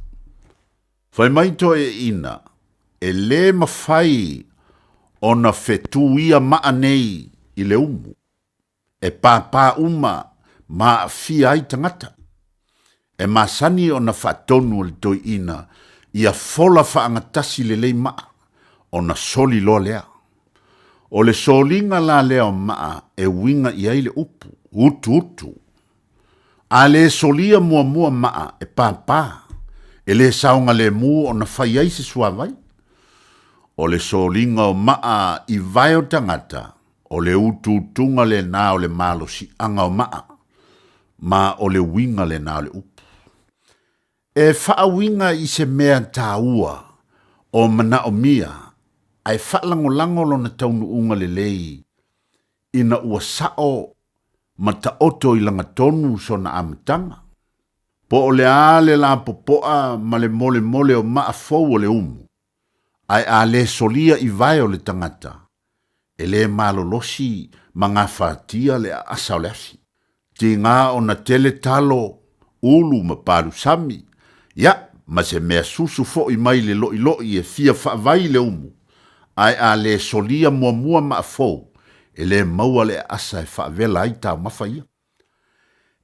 Whai maito e ina, e le mawhai o na whetū ia maa nei i le umu. E pāpā uma maa fia ai tangata. E masani o na whatonu le toi ina, ia fola whaangatasi le lei maa, o na soli loa lea. O le solinga la leo maa e winga iai le upu, utu. A le solia mua maa e pāpā. E le saunga le mu o na whai ai se suavai. O le solinga o maa i vai o tangata. O le utunga le nā o le malo si anga o maa. Ma o le winga le nā o le upu. E wha winga i se mea tāua. O mana o mia. Ai wha lango lo na taunu unga le lei. Ina ua sao ma ta oto i langa tonu so na amatanga. Po o le ale la popoa ma le mole o maa fau o le umu. Ai a le solia i vai o le tangata. E le malolosi ma ngā whātia le asa o le asi. Ti ngā o na tele talo ulu ma paru sami. Ya, ma se mea susu fo i mai le loi e fia whaavai le umu. Ai a le solia mua maa fau. E le maua le asa e whaavela ai tau mawhaia.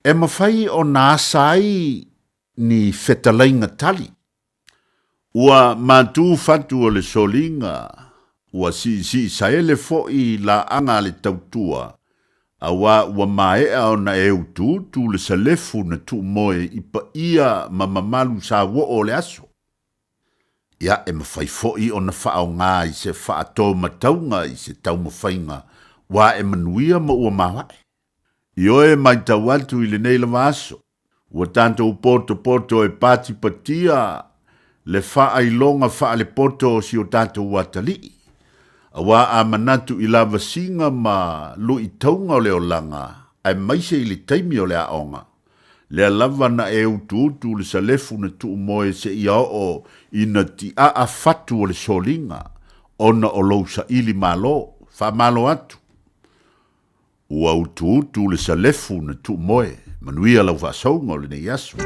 E mawhai o nā asai ni whetalainga tali. Ua mātū whatu o le solinga. Ua si saele fo i la anga le tautua. Awa ua maea o na e utu le salefu na tu moe i pa ia mamalu sa wo o le aso. Ia e mawhai fo i o na whao ngā i se whaato mataunga i se tau mawhainga. Wa e manuia ma ua mawai. Io e mai tau atu i le nei la vaso. Ua tanto poto e pati patia. Le wha ilonga wha le poto si o tanto watali. Awa a manatu i la vasinga ma lu i taunga o leo langa. Ai maise i le taimi o le aonga. Le lava na e utu le salefu na tu moe se ia o ina ti a fatu o le solinga. Ona o lousa ili malo. Fa malo atu. Ua utu le salefu na tu moe. Manuia lau whasaunga o le nei asu.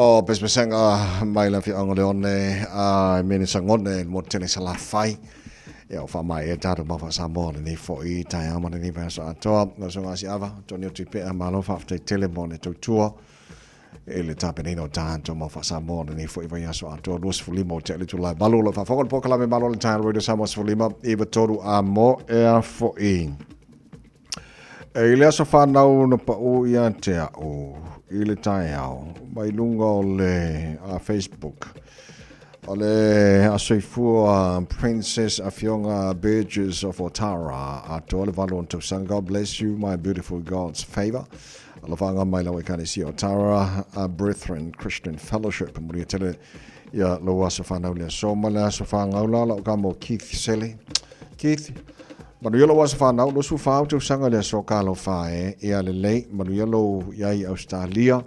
O pespesenga mai la fi angole meni sangone mo tene sala fai. Ya fa mai e tatu ma fa Samoa ni fo I Taeao ma ni verso ato no so ngasi ava Tony Tipe malo fa te telemone to tua e le tapenino tanto ma fa Samoa ni fo I verso ato dos fulimo te le tula balolo fa fo po kala me malo le tan radio Samoa fulima e toru a mo e fo I e le so fa na no pa o ia te o I le Taeao mai lungo le Facebook Ole asoifua Princess Afionga Burgess of Otara ato le valon to sang God bless you my beautiful God's favor. Alafanga mai la wekani si Otara Brethren Christian Fellowship muri tele ya lo wasafana le so mala sofanga la kamo Keith Sele. Keith Manuelo wasafana lo su fa to sanga le so kalo fa e ale le Manuelo yai Australia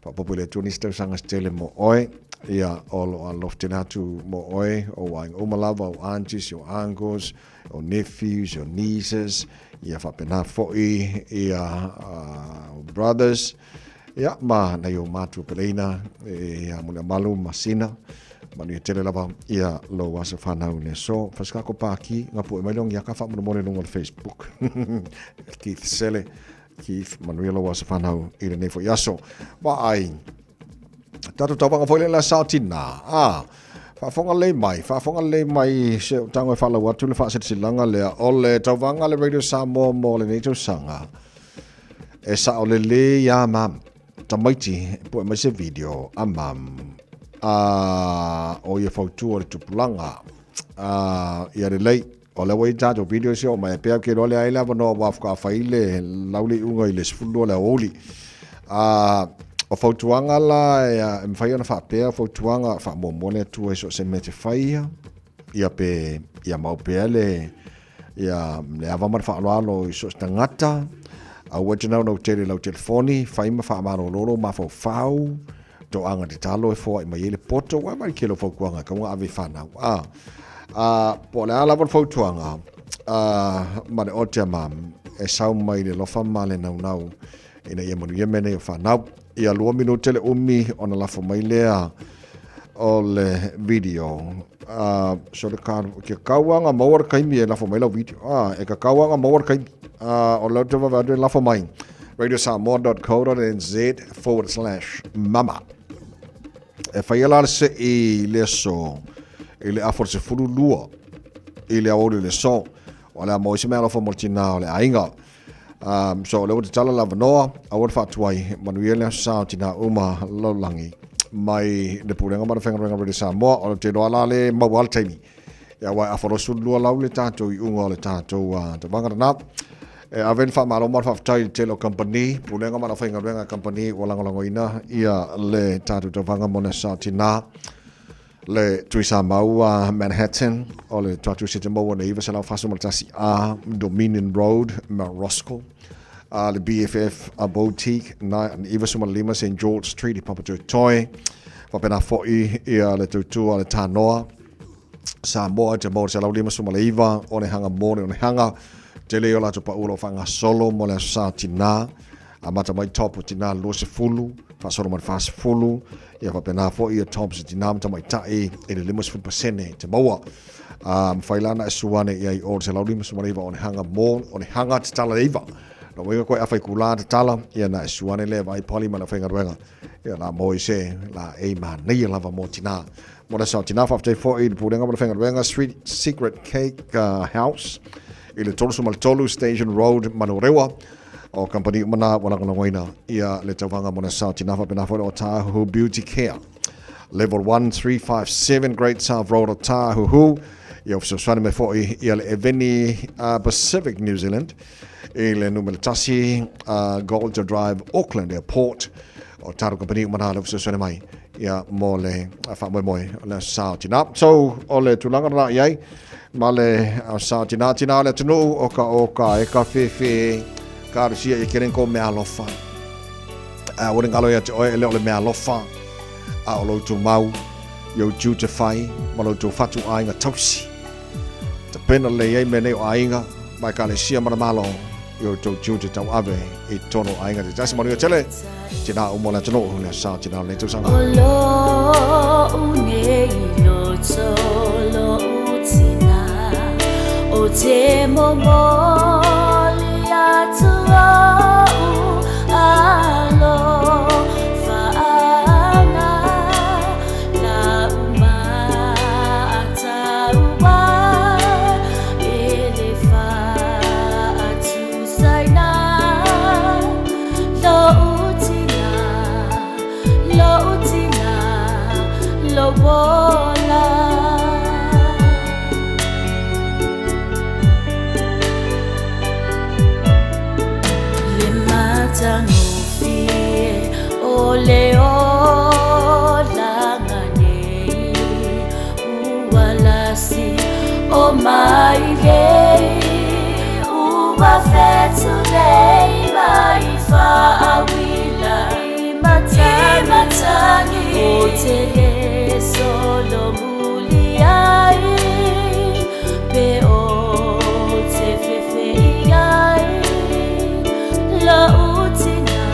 pa popule tunista sanga stele mo oi ia olo a loftinatu mo oe o waing umalava o aunties o uncles o nephews o nieces ia whapena fo'i ia brothers ia ma na yo matu peleina ia muna malu masina manu ia tele lava ia lo wasa whanau ne so whaskako pāki ngapu e mailong ia ka whamuna mone lungo le Facebook Keith Sele Keith manu ia lo wasa whanau i le nefo iaso wa ai Tatu tawanga foi la sautina. Fafonga le mai se tango fala watu le fa silanga le ole tawanga le radio Samoa mo le neto sanga. E sa ole le ya mam. Tamaiti po mai se video amam. O ye fotu o tupulanga. Ya le lei ole we tato video se o mai pe ke ole ai la no wa fa faile lauli unga ile sfulo la oli. O fautuanga la ya mfai ona whapea fautuanga wha momone tu e so se me te whaia ia pe ia maupea le ia le avamar wha aloalo I so stangata a wajanau nau tere lau telefoni whai ma wha amaro loro ma fau fau to anga te talo e fua I mai ele poto wa mai kelo faukuanga ka mga ave whanau po le ala van fautuanga ma le otea mam e sau mai le lofa ma le nau ina ia manu ia mene o whanau ia 2 minute le umi ona la fo mai lea o le video so le kan ke kawanga mawar kaimi e la fo mai la video e ka kawanga mawar kaimi o la te va la fo mai radiosamoa.co.nz/mama e fai la se I le so I le afor se fulu lua I le aore le so o le mo se me la fo mortina o le ainga so le wote tala lava noa a wote whatuai manuele sao tina uma lolangi mai le purenga mara whenga redi Samoa o te roa la le mawal taimi ia wai awharosu lua lau le tātou I unga o le tātou te wangarana a ven wha maro mara whaftai te lo company purenga mara whenga renga company walangalango ina ia le tātou te wanga mone sao tina le tuisa maua Manhattan o le tuatu sete maua na iwa salau fasu maltasi Dominion Road Marosco le BFF boutique na iwa sumalima St. George Street I Papatui Toi wapena fo'i ia le tutua le tanoa Samoa te maua salau lima sumaliva o ne hanga mone o ne hanga te leo la tupa ulo whanga solo mo le sa tina a mata mai topo tina lo se fulu fasoro man fas fulu ia whapena fo ia tops tina mai tae e le 5% te maua mwhailana e suane ia I o te lau lima sumariva o ne hanga mo o ne hanga te tala iwa no wega koe awhai kula te tala ia na e suane le vai poli mana whenga ruenga ia la mo I se la e ma nei lava mo tina mo na sa tina whafte fo I purenga mana whenga ruenga Street Secret Cake House I le tolu sumaltolu Station Road Manurewa o company mana walangalangoina ia le tawanga mona sa tinafa penafa o Taeao Beauty Care level 1357 Great South Road o Taeao ia ofisoswane me foi ia le Eveni Pacific New Zealand i le numero tasi Golden Drive Auckland Airport o taru company mana le ofisoswane mai ia mo le whamoe le sa tina so o le tulanga na iai ma le sa tina le tunu o ka e ka fefe Karusia e keren ko me alofa. Wore ngalo ya te oe ele ole me alofa. O lo tu mau. Yo ju te fai. Ma lo tu fatu ainga tausi. Te pena le ei me ne o ainga. Mai ka le sia mana malo. yo to chu te tau ave e tono ainga te tasi manu tele tina o mola tono le sa tina le tu sang Olo une lo tolo tina o te momo li atu au alo faanga la uma ataua ele fa atu saina lo utina lo bola le matango fie o leo langane uwalasi o mai lei uwa fetu lei mai fa awila imatani o tele solo muliai pe o te fefeiai la utina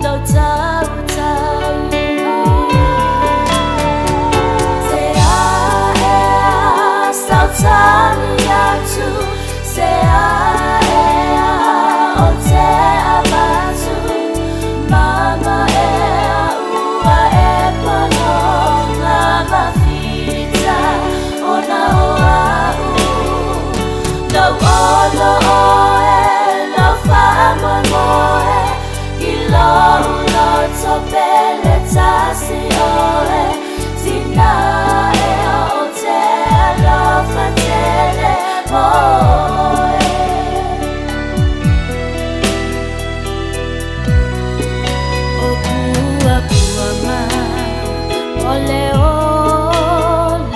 lo tau te a sautani atu se a o te amatu mama ua e palonga mawhita ona o au no olo oe no whaama moe i lo topele tasi oe tina e o te alofa tele moe ole o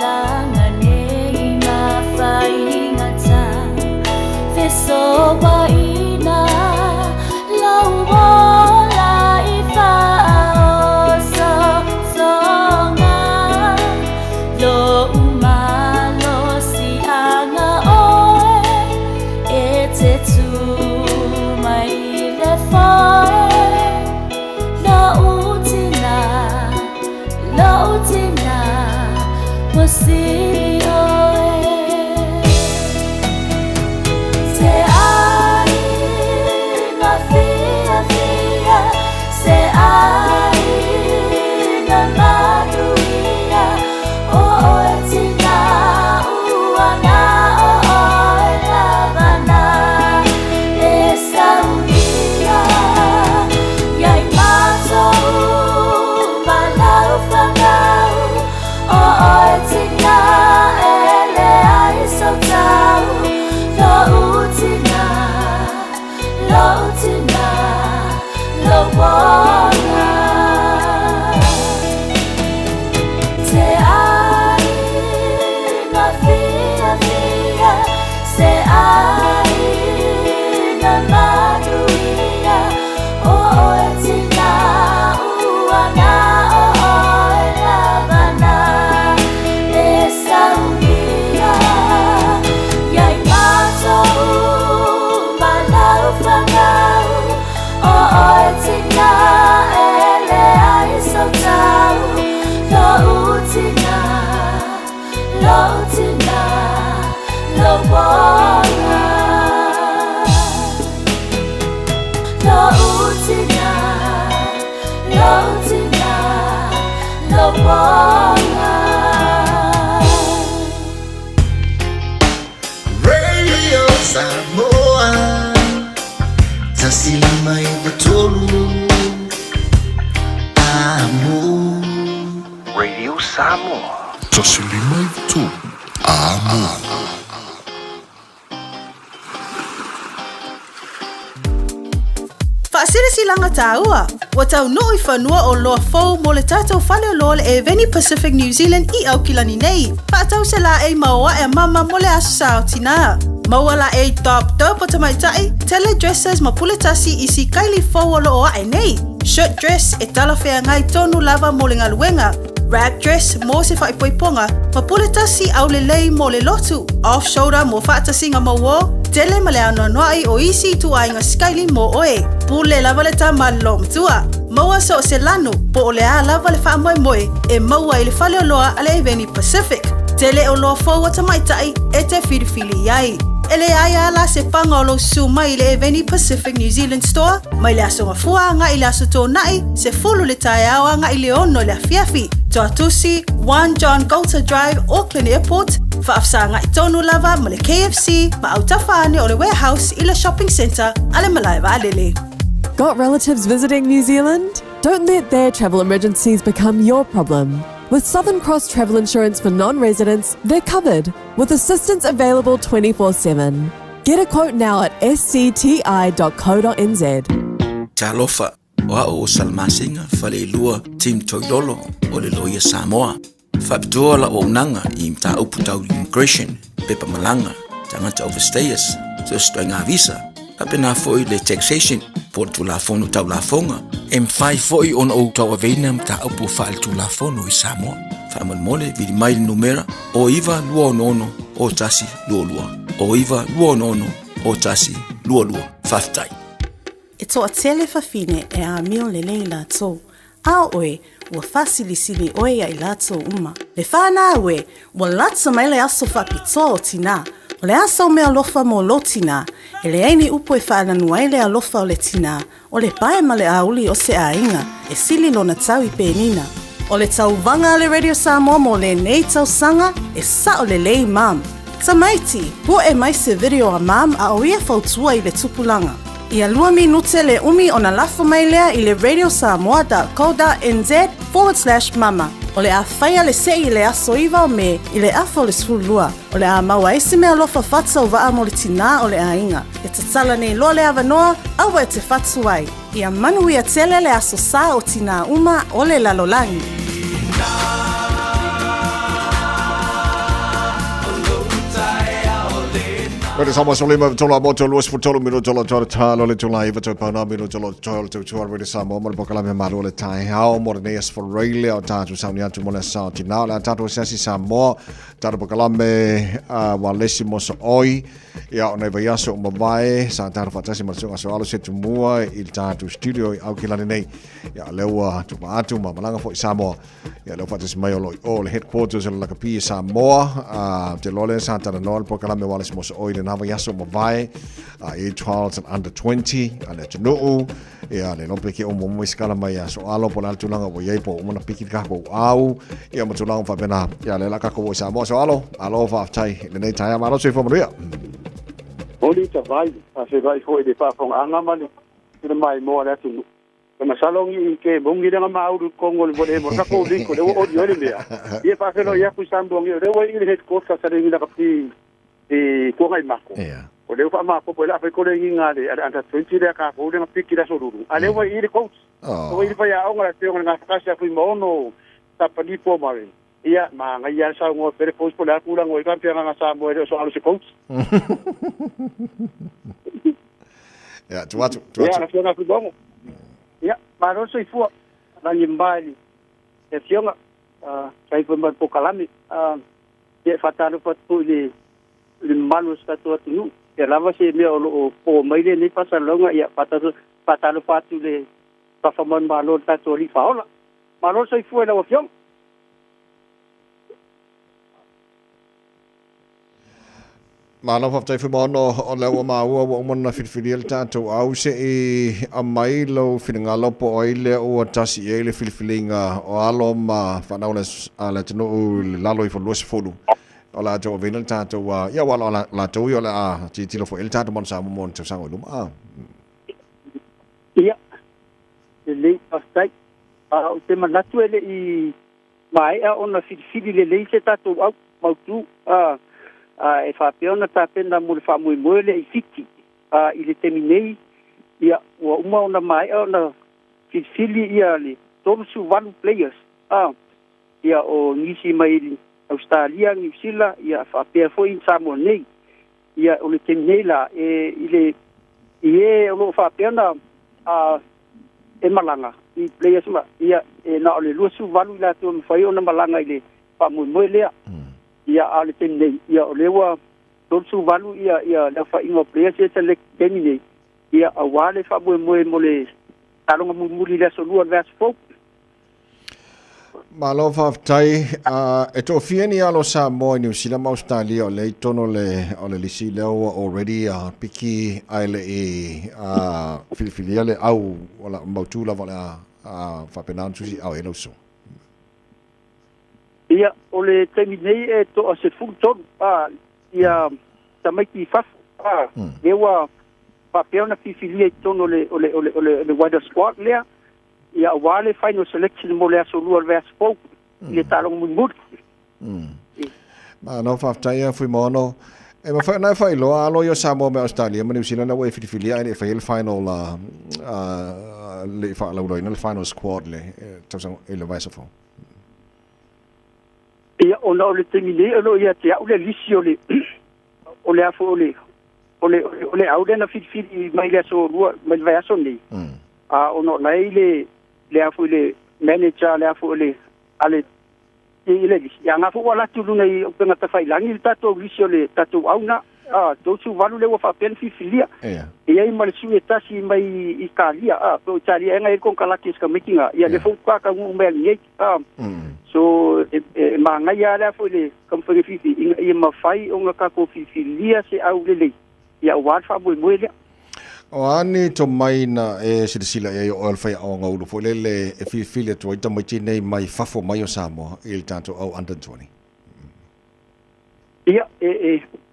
langane ma faingata feso waina lawa ifa so songa lo umalo si anga oe e te tu mai le foe Lautina Posio Se ai na Fiafia Se ai na Maluia O tina uana o lavana E saunia Yai mato tina ele ai soltau lo bona te ai na Fiafia se ai na Maluia o tina uana lo bona lo bona Radio Samoa Tasili mai batolu Amo Radio Samoa Tasili mai batolu Amo Whaasirisilanga tāua. Wa tau no I whanua o loa fau mo le tātou whale o loa le e Veni Pacific New Zealand I au kilani nei. Whaatau se la e maua e mama mo le asu sao tina. Maua la e top o tamaitai, tele dresses ma puletasi I si kaili fau o loa e nei. Shirt dress e talawhea ngai tonu lava mo le ngaluenga. wrap dress mo se whaipoiponga, ma pule tasi au le lei mo le lotu, off shoulder mo whaatasinga mo wo, tele ma le ano noai o isi tu ainga skyli mo oe, pule lava le tama lom tua, maua so se lanu, po o le a lava le wha moe moe, e maua i le whale o loa ale eveni Pacific, tele o loa fōua tamaitai, e te whiriwhili iai. Ele ai ala se panga o lo suma i le eveni Pacific New Zealand Store, mai le aso ngafua nga i le aso tō nai, se fulu le Taeao nga i le ono le Fiafia, toa tusi, 1 John Golter Drive, Auckland Airport, whaafsa nga i tonu lava ma le KFC, ma au tawhane o le warehouse i le shopping centre, ale malai waalele. Got relatives visiting New Zealand? Don't let their travel emergencies become your problem. With Southern Cross Travel Insurance for non-residents, they're covered, with assistance available 24/7. Get a quote now at scti.co.nz. Talofa, o salmasinga fale lua team toidolo o le loia Samoa. Fapitoa la o nanga I mta uputau immigration, pepa malanga, tangata overstayers, so stoinga visa. Kapena foi le taxation, por tu la fono tau la fonga. M5 foi on o tau avena mta upu fal tu la fono I Samoa. Famal mole vidi mai numera o iva lua nono o tasi lua lua. O iva lua nono o tasi lua lua. Faftai. E toa tele fafine e a mio le lei la tō. A oe, ua fasili sili oe ai la tō uma. Le whana oe, ua latsa mai le aso whapitoa o tina. O le asa o mea lofa mo lo tina, e le aini upo e whaananu ai le alofa o le tina, o le pae ma le auli o se ainga, e sili lona tau I penina. O le tau vanga le Radio Samoa mo le nei tau sanga, e sa o le lei mam. Tamaiti, po e mai se video a mam a o ia fautua I le tupulanga. Ia 2 minute le umi o na lafa mai lea I le radiosamoa.co.nz/mama. O le a whaia le se I le aso iwa o me I le afo le sulua. O le a maua isi mea lofa fatsa o waa mo le tina o le a inga. E tatala nei lo le awanoa, awa e te fatsu ai. Ia manu ia tele le aso sa o tina uma o le lalolangi. Wait, Samoa so lima tola moto luas futolo mino tola tola talo le tola iva to pana mino tola tola to wait Samoa mo pokala me Malu le Taeao mo ne as for Australia o tatu sauni atu mo le South na la tatu sesi Samoa tatu pokala me walesi mo so oi ia ona vai aso mo vai sa tatu fatasi mo so alo se tumua il tatu studio au kilani nei ia lewa tu atu ma malanga fo Samoa ia lewa fatasi mai o le headquarters o la kapi Samoa te lole sa tatu no pokala me walesi mo so oi Nava yaso mavai, A12 and under 20, ale tunuu, ia le lope ke o mo iskala mai yaso alo po altulanga o yepo o mona piki kako au, ia mo tulanga fa bena, ia le la kako o Samoa so alo fa tai le nei tai ma lo se fo maria. Oli ta vai, a se vai foi de fa fong anga mani, le mai mo ala tu. Kama salongi ke bongi nga mauru kongo le bole mo kako liko le o dio le mea. Ia fa felo ia ku sambongi, le o ile het ko sa sare ni la kapi e ko ngai mako. O le fa mako po la fa ko le nginga le anta 20 le ka ko le piki la soruru. Ale wa ile coach. O ile fa ya o ngala te nga fa sa fu mo no ta pa di po mare. Ia ma nga ia sa ngo pere post po la ku la ngo ka pe nga sa mo le so alo se coach. Ya, tu. Ya, na fiona fu bongo. Ya, ma ro so fu na nyimbali. E fiona sai fu ma po kalami. Ye fatalo fatu le Malu statua tu e lava se me o po mai le ni pasalonga ia patalo fatu le pafaman Malu tatu li faola Malu sai fu la wafiong Malu fa tai fu mono o le wa maua o mona filfiliel tatu au se e a mai lo finangalo po ile o tasi ele filfilinga o alo ma fa na ala tino lalo I fo lo se folu Ola jo venal tato ia wala la to yo la ti lo fo el tato mon sa mon te sango lum ia le pastai o te manatu ele I mai a ona fili le se tato au mautu e fa peona ta penda mo le fa mo le I fiti ile terminei ia o uma ona mai ona fili ia le todos su one players ia o nisi mai Australia, New Zealand, ia whapea foi in Samoa nei. Ia o le temi nei la, ile o lo whapea na e malanga. i players ma ia na ole lu su valu la tu fai ona malanga ile pa mo le ia ale tene ia ole wa lu su valu ia la fa ingo players ia tele gemine ia awale fa mo le talonga muli la so lu vers fo Malo whaftai, e tō whieni alo Samoa i New Zealand ma Australia o le tono o le lisi leo already piki aile i whiliwhilia le au o la mautula wa le whapenan tusi au e so. Ia, o le temi nei e to a se full ton, ia tamaiki fafu, ewa whapeona whiliwhilia i tono le wider squad lea, ia wale final selection mo le aso lua vers fo le talong mud ma no whaftai a fui mono e ma whai nai whai loa alo yo Samoa me Australia ma New Zealand awa e whiliwhilia e whai final le wha lauroina le final squad le tausang e le vaisa fo ia ona o le temine alo ia te au le lisi o le afo o le au le na whiliwhili mai le aso lua mai le vaisa nei ono lai le afu le manager le afu le ale ile ya nga fu wala tu nei o penga ta fai langi tato visio le tato auna to su valu le wa fa pen filia ia i mal su etasi mai i kalia po tali nga e kon kala kis ka makinga ia le fu ka ka ngu mel ni so ma nga ya le afu le kom fa fifi i ma fai o nga ka ko filia se au le ia wa fa mo le o ani to mai na e silisila e o alfai au ngau fo lele e fili to ita mai nei mai fafo mai o Samoa il tanto au under 20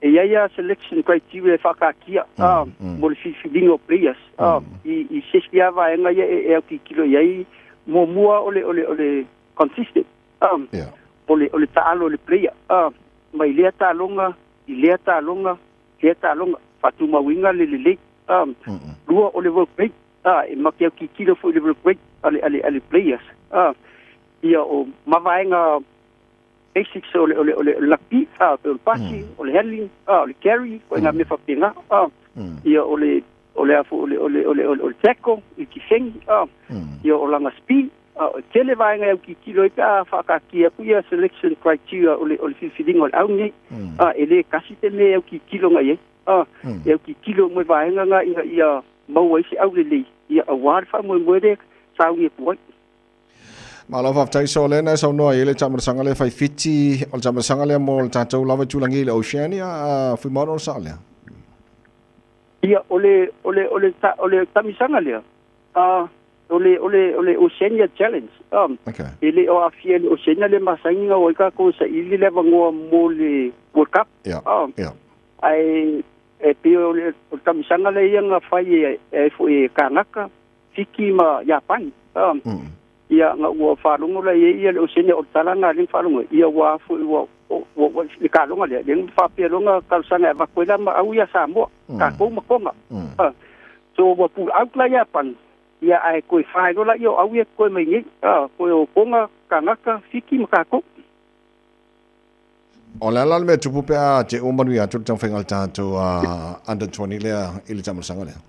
ia selection criteria fakakia mo le filingo players i seskia va nga e ki kilo ia mo mua ole consistent ole taalo le player mai le talonga fatu mawinga le lua o le work break e makia ki kilo fo le work break ale players ia o mavaenga basics o le lapi o pasi o le handling o le carry ko nga me fa pinga ia o le afu o le tackle i ki seng ia o langa speed tele vaenga ki kilo ka fa ka ki ia selection criteria o le fitting o au ni ele kasi tele ki kilo nga ye eu ki kilo mo vai nga ia mau ai se au le ia award fa mo de sa u po ma lo fa tai so le na so no ele chamar sanga le fai fiti o chamar sanga le mo tatou lava tulangi le Oceania fu mo sa le ia ole tamisanga le ole Oceania challenge ele o afia le Oceania le masangi o ka ko sa ili le vango mo le World Cup ai e pio o tamisanga le ia fai e fu e kanaka fiki ma Japan ia nga ua falungo le ia le Oceania o talanga le falungo ia wa fu wa le kalunga le fa pia longa kalsanga va kwela ma au ia Samoa ka ko ma konga so wa pu out la Japan ia ai ko fai no la ia au ia ko mai ni ko konga kanaka fiki ma ka ko o le ala me tupu pe a te umanu ia tu tang whengal tātou under 20 lea ili tamasanga lea.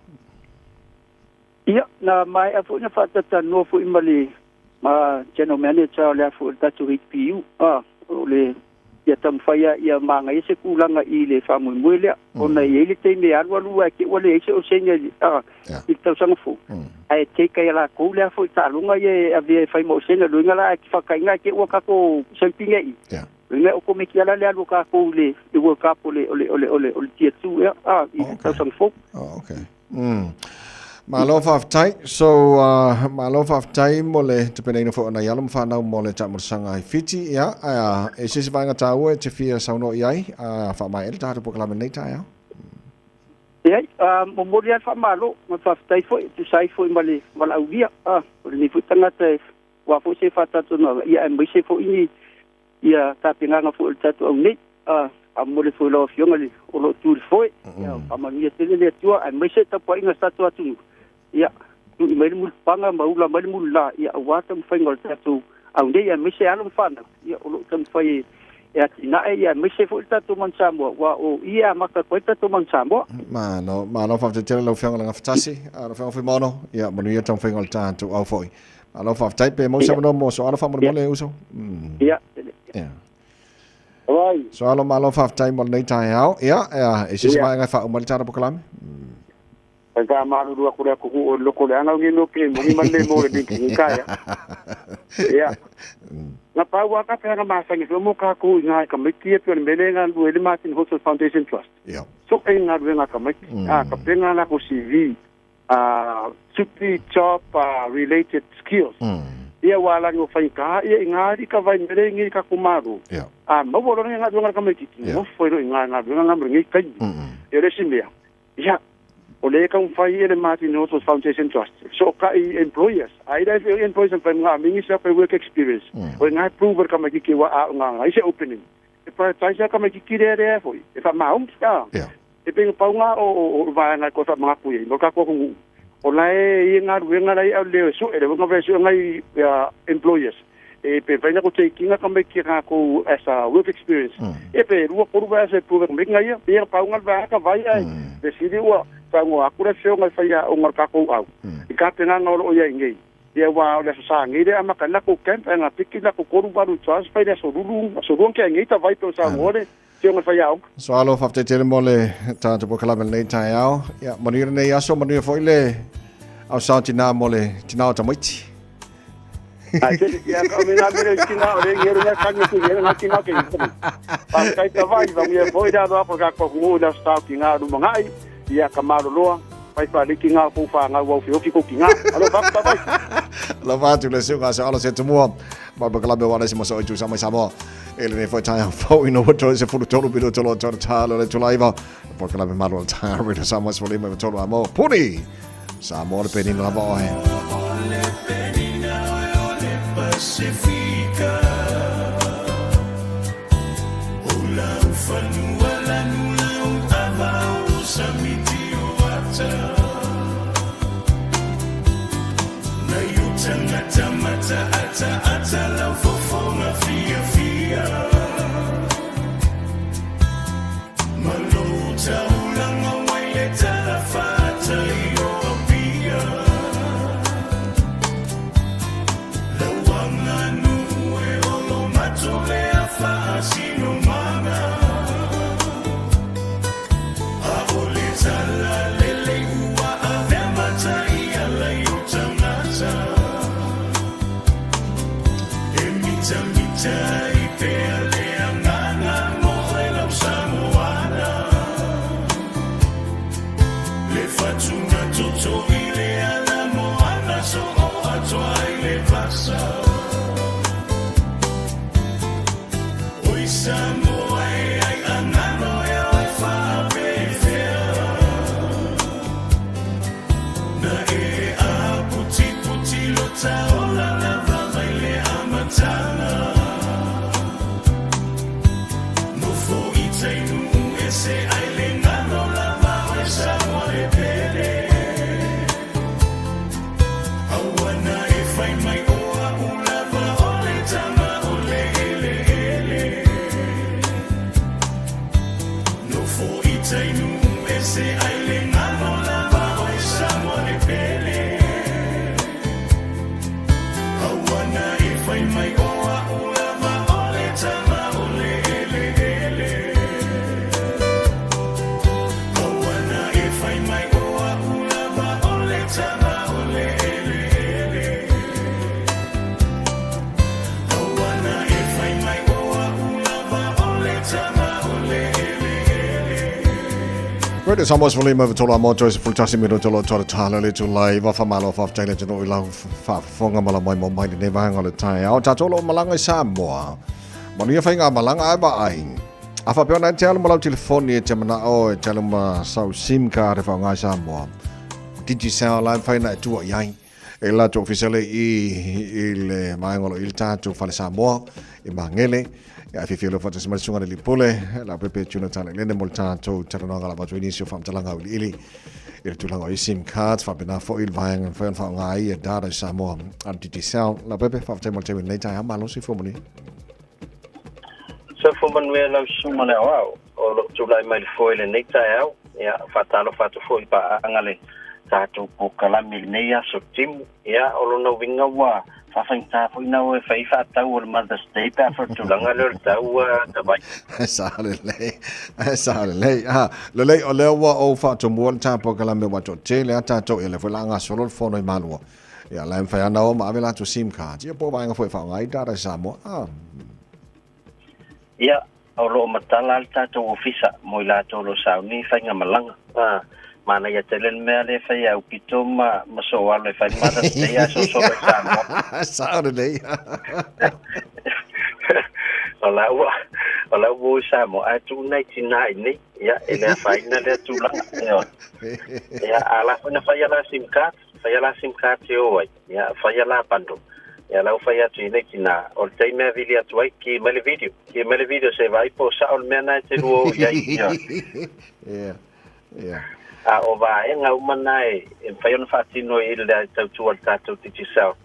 Ia, na mai a funa whatata no fu imali ma general manager lea fu tatu HPU o le ia tamwhaia ia manga ese kulanga i le whamui lea o na i ele te me arwalu a ke wale ese o senya i tausanga fu. Ai te kai la kou lea fu talunga i a vea whai mo senya luinga la ki whakainga ke ua kako sampinga i. Le o come ki ala le alu ka ko le World Cup ole tier 2 i tausang fo. Okay. Malo whaftai, so malo whaftai mo le te penei na fo ana yalam whanau mo le tamursanga i fiti ia e sisi vainga tāua e te whia sauno i ai whamai ele tātu pokalame nei Taeao. Iai, mo mori al whamalo ma whaftai fo te sai fo i male augia o le ni futangata wa fo se whatatu no ia e mai se fo ini ia tapinganga fo le tatu au nei mo le fo lo fionga le o lo tu foi ma ni te le tua ai mai se tapu inga tatu atu ia tu mai mu panga maula mai mu la ia wata mfengol tatu au nei ai mai se alo fana ia o lo tam foi ia tina ia mai se fo tatu man Samoa wa o ia maka ko tatu man Samoa ma no fa te lo fionga nga fatasi lo fionga foi mono ia mo ni tam fengol tatu au foi Alo fa tai pe mo sa mo so alo fa mo le uso. Ya. Right. So alo malo fa tai mo nei tai hao. Ya, e se vai ngai fa o mo tara proklame. Ka malu dua ku o loko le anga ngi no ke mo ngi male mo le dinki kaya. Ya. Na pa wa ka pera ma sangi mo ka ku ngai ka miki pe melenga lu le Martin Hotel Foundation Trust. Ya. So e nga venga ka miki. Ka penga na ko CV. Supi job related skills. Ia wala ngo fai ka ia ngari ka vai melengi ka kumaru. Ya. Mo bolo nga venga ka miki. Mo foi ro nga venga ngi kai. E le simia. Ya. Ole ka fai ele Martin Hotel Foundation Trust. So ka employers, ai dai employers and family mingi sa pa work experience. O nga prover ka maki wa nga ai se opening. E pa tai sa ka maki re foi. E fa maum ska. Ya. E pe pa nga o va nga ko sa mga puye. No ka ko ngu. Ola e nga wenga dai au le so e nga ve so ngai employers. E pe vai na ko taking ka maki ka ko as a work experience. E pe ru ko ru va se prover maki nga ia. E pa nga va ka vai ai. Decide wa tango akura feo ngai faia o markako au ka tenga ngolo ia ngai ia wa le sa ngai de amaka na ko camp nga tiki na ko koru baru trans faia so rung ke ngai ta vai to sa ngore tio ngai faia au so alo fa te tele mole ta te bokala men nei Taeao ya manira nei aso manira foi le au sa tina mole tina o tamaiti ai te ia ka me na mere tina o le ngero na ka ngi ngero na tina ke pa kai ta vai va me foi da do apoka ko ngu da sta kinga du mangai ia ka maroloa pai pa liki nga fu fa nga wa fio ki ko kinga alo va pa vai la va tu le se ga sa alo se tumo ma ba kala be wala se mo so ju sa mai Samoa ele ne foi Taeao fo ino to se fu to bido to lo to talo le to laiva pa kala be malo ta re sa mo so le me to lo amo puni Samoa le penina la va he Pacifica Ola ufanua la nula utavau samiti uata Na yutangata mata ata la fofonga fiafia Maluta ulanga waileta la fata iopia Sino mana Aboleta la lele ua avemata ia la yutangata Emita mita ipea le angana moe la Samoana Le fatunga toto ile ala moana so o atoa ile vasa Samoa ai angano e ai fa befea Na e a puti lo taola la va le amatana No fo itainu ese ai le ngano la va e Samoa e pere Awana e fai mai oa ulava ole tama ole ele Tainu ese aile ngano la bao e Samoa le pele Awana e fai mai oa ulava ole tama ole ele Awana e fai mai oa ulava ole tama ole ele Awana e fai mai oa ulava ole tama ole Radio Samoa's volume over tola mo Joseph Fultasi miro tolo tolo tala le tulai va famalo fa tele tino ila fa fonga mala mai mo mai ne va ngole Taeao ta tolo malanga Samoa mania fa nga malanga ai ba ai afa pe na tele mo telefoni te mana o tele ma sau sim card fa nga Samoa digi sound line fa na tu ai e la to officiale il mai ngolo il tato fa Samoa e mangele ya fifilo fa tsima sunga le pole la pepe tuna tana le mo tato tana nga la ba to inisio fa tala nga ili il tu la sim card fa bena fo il vang fa ngai e data Samoa anti sound la pepe fa tsima te le ta ma lo si fo moni so fo man we la suma le wa o lo tu lai mai fo ile nei Taeao ya fa talo fa to fo pa angale tātou po kalami nei aso timu. Ia, olo na winga wa, whawhainta pui na oe whaifa tau o le Mother's Day, pia whatulanga leo le tau tawai. Sāle lei. Le lei o leo wa o whātumua le tāpo kalami wa tō te lea tātou i le whalanga solo le whono i Malua. Ia, lai mwhai ana o maawe la tō SIM card. Ia, po vaenga fwoi whaongai tāra i Samoa. Ia, o loo matala le tātou ofisa, mo i lātou lo sauni, whainga malanga. Mana ia te len mea le whai au pito ma so alo e whai Mother's Day a so le Samoa. Sāre lei. O la ua Samoa, a tu nei tina i nei, ia, e lea whaina lea tu langa. Ia, a la whaina whai ala SIM card te oai, ia, whai ala pando. Ia, lau whai atu i nei tina, o le tei mea vili atu ai, ki mele video se vai po sa o le mea nai te ruo iai. Ia. O va e ngau mana e whai ona whatino i le tautua le tātou titi sao.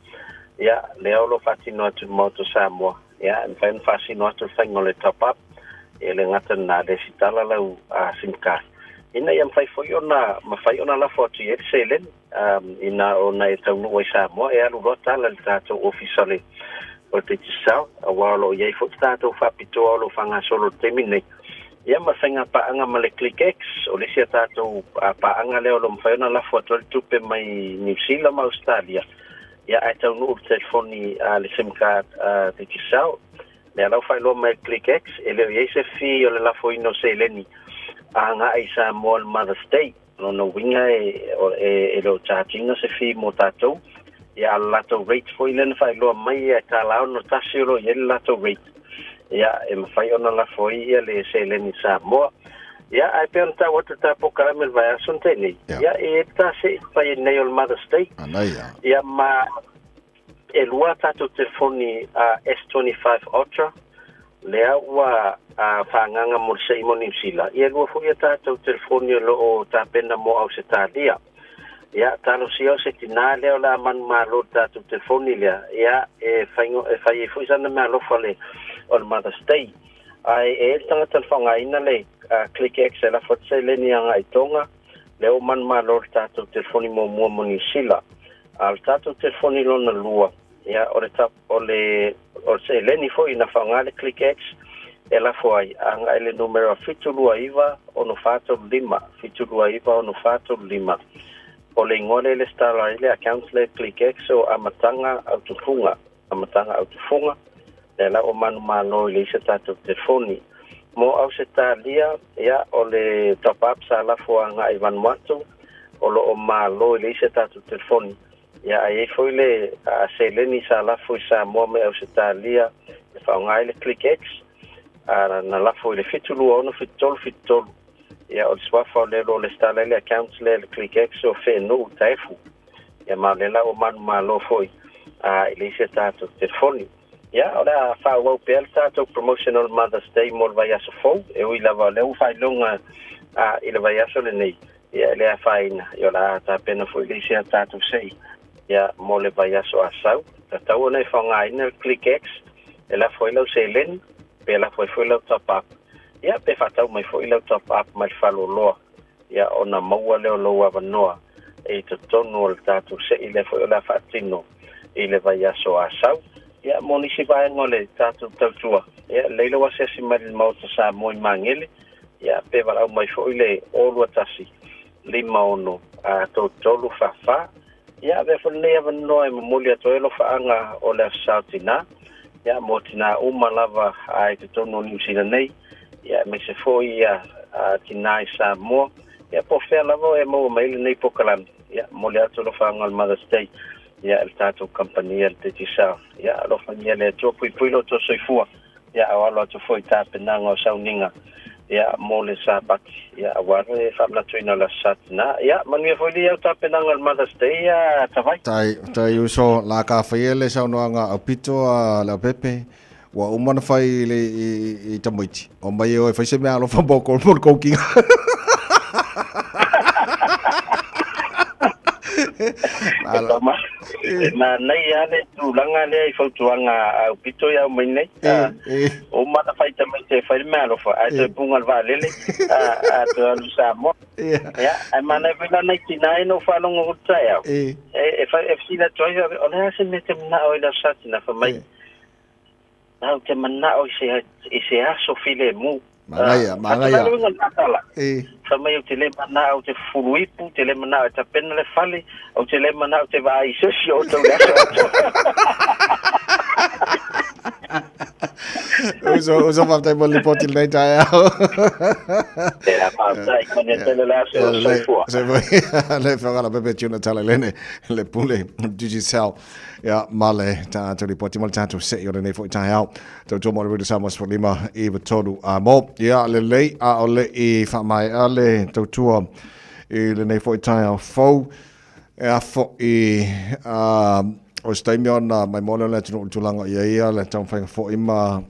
Ia, leo lo whatino atu moto Samoa. Ia, whai ona whatino atu whaingo le top up. E le ngata na le sitala lau SIM card. Ina ia whai ona la whatu i e se len. Ina ona e taunu o i Samoa. E alu rota le tātou ofisale o titi sao. A walo iei fo tātou whapitoa o lo whangasolo temi nei. Ia mawhainga paanga ma le ClickX, o le sia tātou paanga leo lo mwhaiona lafo atole tupe mai New Zealand ma Australia. Ia ai tau nuu telefoni le SIM card te kisao. Le alau whailo mai ClickX, e leo iei se fi o le lafo ino se leni. Anga ai Samoa le Mother's Day, no winga e leo charginga se fi mo tātou. Ia ala lato rate fo ilena whailo mai e tālao no tasi ro i lato rate. Ia, e mawhai ona la foi ia le se leni Samoa. Ia, ai pe ona tau atu tāpo karamel vai ason tēnei. Ia, e tā se pai nei o le Mother's Day. Ia, ma e lua tātou telefoni S25 Ultra. Lea ua whaanganga mo le sei mo New Zealand. Ia lua fo ia tātou telefoni o loo tāpena mo au se tālia. Ia, talo si au se tina leo la manu malo tātou telefoni lea. Ia, e whai e fo isana mea lofa le on Mother's Day. Ai e tanga telefona ina le ClickX e la fotse le ni anga i tonga. Leo man malo tātou telefoni mo mua mo New Zealand. Al tātou telefoni lona lua. Ia, o se le ni fo ina whanga le ClickX e la fo ai. Anga ele numero fitulua iwa ono fato lima. Fitulua iwa ono fato lima. O le ngole le stala ile account le ClickX o amatanga autofunga. Le la o manu malo le se tātou telefoni. Mo au se tālia, ia o le top up sa la fo anga i Vanuatu, o lo o malo le se tātou telefoni. Ia ai foi le se leni sa la fo sa mo me au se tālia, e fa anga le ClickX, na la fo le fitulu ono fitolu. Ia o le swafa le lo le stala le accounts le ClickX o fe no taifu. Ia ma le la o manu malo foi le se tātou telefoni. Ia, ora whāwau pēl tātou promotional Mother's Day mo le vai aso fau, e ui lava leu whailonga i le vai aso le nei. Ia, lea whaina, i ora tā pena fo ilisia tātou sei. Ia, mo le vai aso asau. Ta tau nei whangaina le ClickX, e la fo ilau se len, pe la fo ilau top up. Ia, pe whatau mai fo ilau top up mai whalo loa. Ia, ona maua leo loa wanoa, e to tonu o le tātou sei, le fo ilau whatino i le vai aso asau. Ia monisi vai ngole tātou tautua. Ia leila wasesi mai le mauta sa moi mangele. Ia pe walau mai fo ile olua tasi. Lima ono tau tolu whawha. Ia vefo lea vanoa e mamuli ato elo whaanga o le asautina. Ia mo tina umalava ai te tono New Zealand nei. Ia me se fo ia tina i Samoa. Ia po whea lavo e mau maile nei pokalami. Ia mole ato lo whaanga al Mother's Day. Ia el tātou kampania le te tisao. Ia alofa nia le atua puipuilo to soifua. Ia awalo atu foi tāpenanga o sauninga. Ia mo le sabati. Ia awaro e whamlatuina la satina. Ia manuia foi li au tāpenanga le Mother's Day. Ia tawai. Tai uso la ka whaia le saunoanga au pito a le pepe. Wa umana whai le i tamuiti. O mai o e whaise mea alofa mboko mo le koukinga. Na nei ale tu langa le I fautuanga au pito ya mai o mata faita mai te fai malo fa ai te punga valele a to alu Samoa ya ai mana vela nei tinai no fa longo Taeao e sina toi ona se mete na o ila satina fa mai na te mana o se aso file mu Mangaya. Sa mai o te le mana o te furuipu, te le mana o te pena le fale, o te le mana o te vai sesi o tau Uso mamtai mo lipotil nei Taeao. Mamtai kone tele la se fua. Le whangara pepe tuna tala lene, le pule, digicel. Ja, male, tātou lipoti male tātou se i ora nei fo I Taeao. Tau tō mōre rūtu Samoa Spolima I Watoru a mō. Ia, le lei a o le I whamai a le tau tua I le nei fo I Taeao fau. E a fo I o staimi ona mai mōle le tunu ultulanga ia le tau whainga fo ima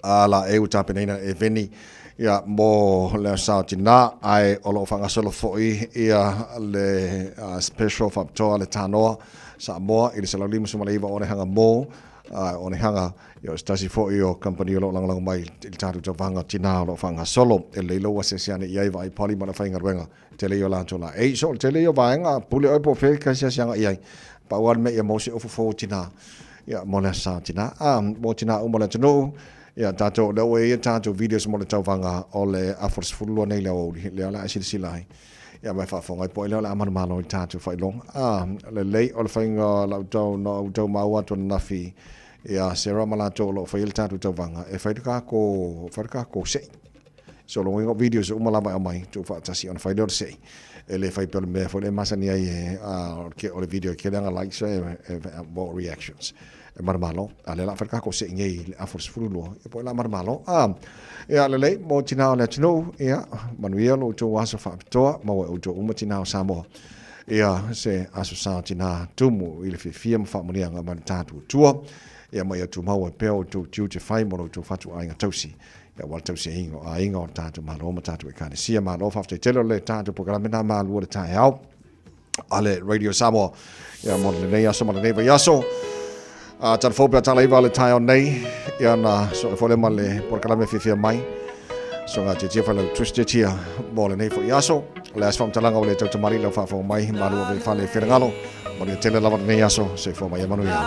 a la e utapeneina e veni. Ia, mō le sao tina ai o lo whangasolo fo ia le special whaptoa le tānoa. Samoa I le salalimu sumalaiva o ne hanga mō, o ne hanga o stasi fo I o company o lo langalango mai I tātu tau whanga tina o lo whanga solo e leilo wa se siane I aiva I poli mana whainga ruenga te leo lanto la e so te leo vaenga pule oi po whee kasi asianga I ai pa uan me ia mōsi ofu fo tina ia mōle sa tina mō tina umole tunu ia tātou leo e ia tātou videos mōle tau whanga o le afors fulua nei leo ori leo la asili silai ia mai whaafonga I po leo la amanu malo I tātou whailong le lei o le whainga lau tau no au tau maua tu nafi ia sera malato lo whail tātou tau wanga e whairika ko sei so lo ingo videos umalama mai tu whaatasi on whaidor sei e le whai pele mea whaile masani ai o le video ke leanga likes e more reactions e marmalo a le la whairika ko sei ngei le afors furulua e po la marmalo ia le lei mo tina o le tino ia manuia lo to waso whaapitoa maua o to tina o Samoa ia se aso sa tina tumu I le Fiafia mwhamonia ngā mani tātu tua ia mai atu maua peo to tiu te whai moro to whatu ainga tausi ia wala tausi inga o tātu maloma tātu e kāne sia malo whafte telo le tātu programena malua le Taeao ale Radio Samoa ia mo le nei aso ma le nei vai aso tana fōpea tala iwa le Taeao nei ia na so e fole ma le porkalame Fiafia mai so ngā te tia whale twist te tia mo le nei fo I aso le asfam talanga o le tau tamari lau whafo mai malua ve whale wherangalo mo le tele lava nei aso se fo mai amanu ia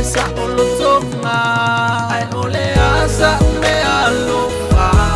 Sa olo tonga ai ole asa me alofa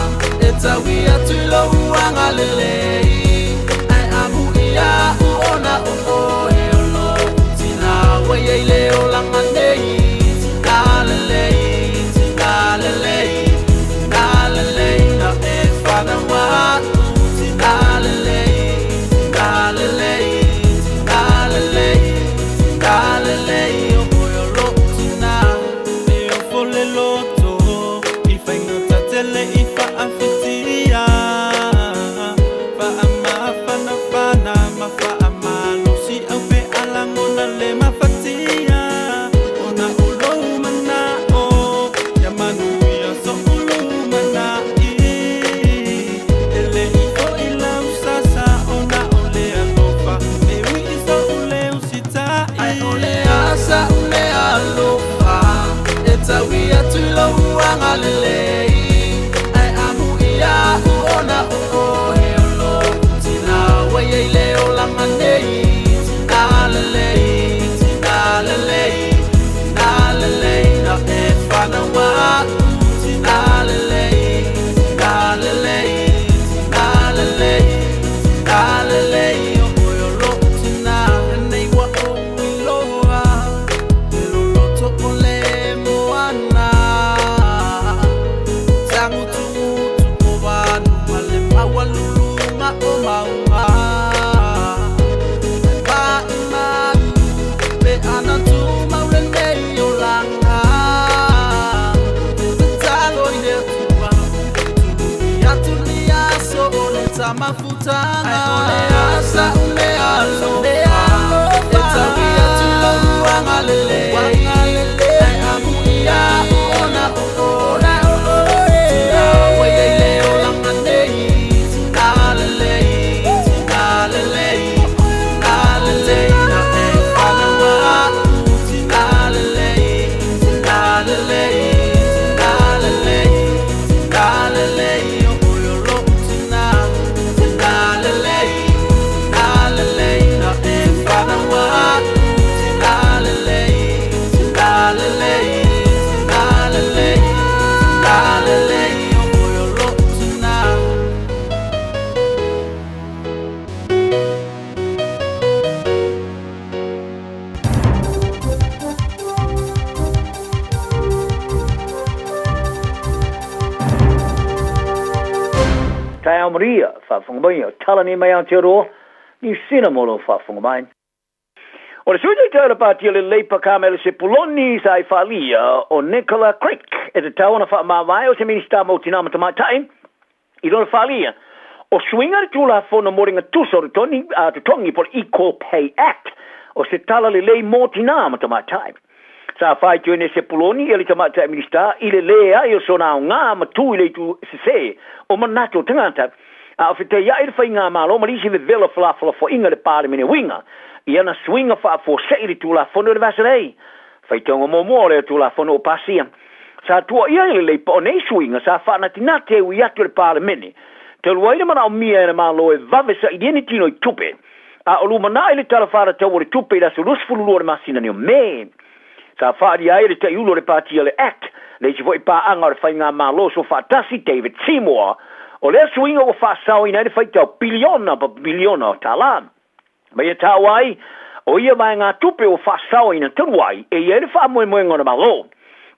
la mafutanga ai ole asa me alofa eta wia tula wanga lele ai amuia ona ona we le olanga nei alele alele alele na e fanawa alele alele alele alele yo lo tina alele alele na e fanawa alele alele alele alele yo lo tina. Taeao Maria, whawhungamoia, talani mai Aotearoa, ni sina molo whawhungamai. O le suite tau le pātia le leipa kāmele se puloni sa i whalia o Nicola Creek, e te tau ana whaamawai o se minister mo tinama tamatai, i lona whalia. O swinga le tūla whona moringa tuso te tongi por Equal Pay Act, o se tala le lei mo tinama tamatai. Sa whai tue ne se puloni e le tamatai minister, i le lea i o sona o ngā matu i le tu se o manato tangata. A white ia i le whai ngā malo, marisi le vela falafala fo inga le pāre mene winga. I ana swinga wha fo se i le tūla whono le vasarei. Whai tonga mō le tūla whono o pasia. Sa tua ia i le leipa o nei swinga, sa wha tina te ui atu le pāre mene. Te luaina mana o mia e malo e vave sa i dene tino i tupe. A o lumana i le talawhara tau o le tupe i la su lusfulu lua le masina ni o me. Sa whaari ai le te iulo le pātia le act, le si fwoi pā anga o le whai ngā malo so whaatasi David Seymour, o le swinga o whaasau ina le whai tau biliona pa biliona o tala. Mai e tau ai, o ia mai ngā tupe o whaasau ina turuai, e ia le wha moe moe ngona malo.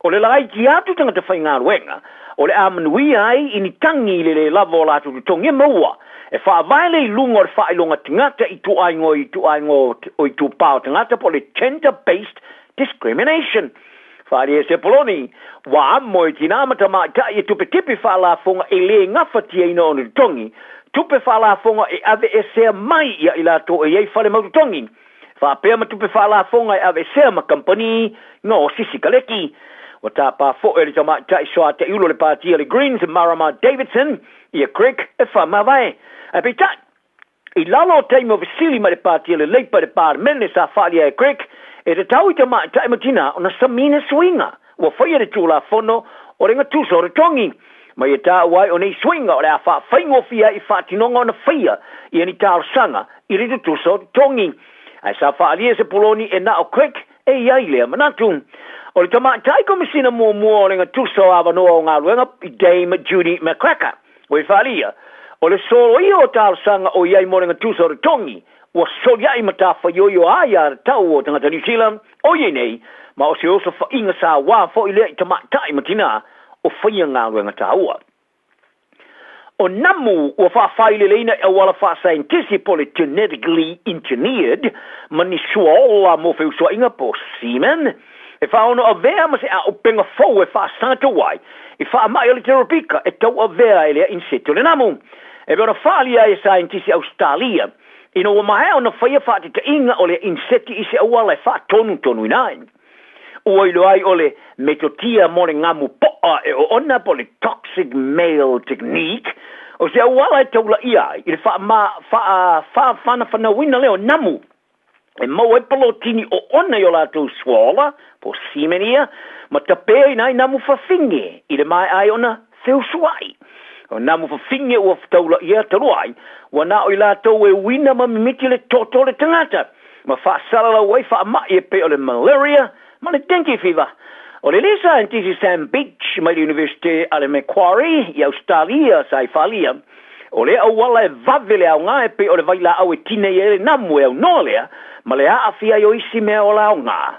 O le lai ki atu tanga te whai ngā ruenga, o le amanui ai ini tangi le lavo o latu tu tongi maua, e wha vaile i lunga o le wha ilonga tingata i tu aingo o i tu pāo tingata po le gender-based discrimination. Whaari e se poloni, wa amo i tinamata mai ta i tupe tipi whaalafonga e le ngawhatia ina o tongi, tupe whaalafonga e ave e sea mai ia i lato e ei whale mau tongi. Whaapea ma tupe whaalafonga e ave sea ma company ngā o sisi kaleki. Wa tā pā fo e le tamai ta i soa te ulo le pātia le Greens e Marama Davidson i a Craig e whamawai. E pe ta, i lalo teimo visili ma le pātia le leipa le pār mene sa whalia e Craig, e te tau i te mai tae matina o na samina swinga. Ua whaia le tūla whono o renga tūso o tongi. Mai e tā uai o nei swinga o le a wha whaingofia i whātinonga o na whaia i ani tāo sanga i rito tūso o tongi. Ai sa whaalia se poloni e na o Craig e iai lea manatu. O le tamai tae komisina mua o renga tūso a wanoa o ngā ruenga i Dame Judy McCracker. O e whaalia. O le solo i o tāo sanga o iai mo renga tūso o tongi. Wa solia i mata whaioio aia tau o tangata New Zealand, o ye nei, ma o se oso whainga sa wā fo i lea i tamatai matina o whaia ngā ruenga tāua. O namu o whaafai le leina e wala wha scientific po le genetically engineered, mani suola mo wheu inga po semen, e whaono a vea ma se a o penga fau e wha santa wai, e wha mai o le terapika e tau a vea e lea in seto le namu. E beona whaalia e scientific Australia, ino o mahe o na whaia whaati te inga o le inseti i se awala e wha tonu inai. Ua ilo ai o le metotia mo le ngamu poa e o ona po le toxic male technique, o se awala e taula iai, i le wha whanawina leo namu. E mau e palotini o ona i o lātou swola, po simenia, ma tapea inai namu whawhinge, i le mai ai ona theu suai. O namu whawhinge ua taula ia taruai, wa na o i lātou e wina ma mimiti le toto le tangata. Ma whaasala wai whaamai e pe o le malaria, ma le dengue fever. O le lesa antisi Sam Beach, mai le University ale Macquarie, i Australia sa i whalia. O le au wala e vavele au ngā e pe o le vaila au e tine e le namu e au nolea, ma le aafia i o isi mea o la au ngā.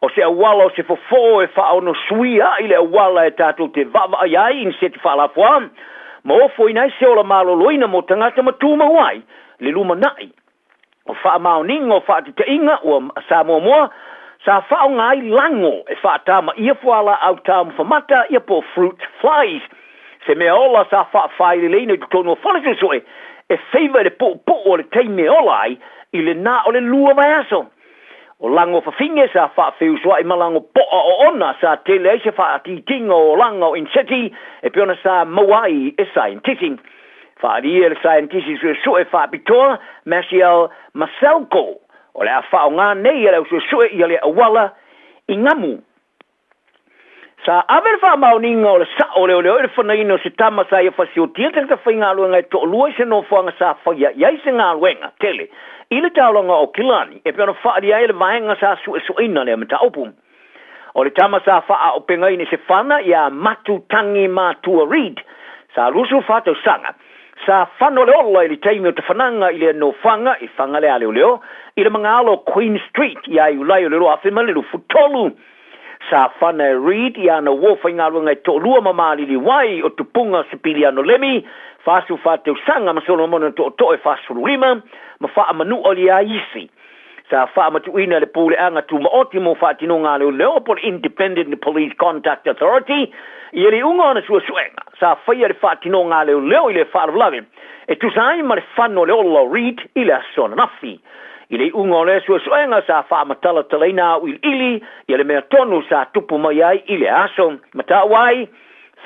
O se au wala o se fofo e wha no suia, i le au wala e tātou te vava ai ai, in se te whalafoa, ma ofo inai se o la malo loina mo tangata matuma wai, le luma nai. O wha mao ninga o wha te inga o Samoa moa, sa wha o ngai lango e wha tama ia fuala au tamu whamata ia po fruit flies. Se mea ola sa wha whai le leina i tono whalesusoe, e favor le po o le taime olai i le na o le lua mai aso. O lango whawhinge sa whawhiu swa i malango po o ona sa tele eise whaati tingo o lango in city e piona sa mawai e scientising. Whaari e le scientising sue whaapitoa Marcial Maselko o le a whao ngā nei e lau sue i le awala i ngamu. Sa aver fa mauninga o le sa o le le whanaino se tama sa ia whasiotia te whainga luenga e to lua se no whanga sa whaia iai se ngā luenga tele i le taulonga o Kilani e piano whaari ai le vahenga sa sueina le mata opum. O le tama sa wha o pengaine se whana ia matu tangi mātua read sa rusu whatau sanga sa whano le ola i le taimi o te whananga i le no whanga i whanga le aleo leo i le mga alo Queen Street ia i ulai o le roa whima le futolu sa whana read i ana wofa ngā runga i tō lua mamari li wai o tupunga sipili ano lemi, whasu whateu sanga masolo mona tō e whasu rima, ma wha manu o li a isi. Sa wha matu ina le pūle anga tu maoti mo whatino ngā leo leo por Independent Police Contact Authority, i li unga ana sua suenga. Sa whaia le whatino ngā leo leo i le whaarulawe, e tu sai ma le whano leo lo read i le asona nafi. I le unga le suenga sa wha matala talaina u ili, i le mea tonu sa tupu mai ai i le aso, mata wai,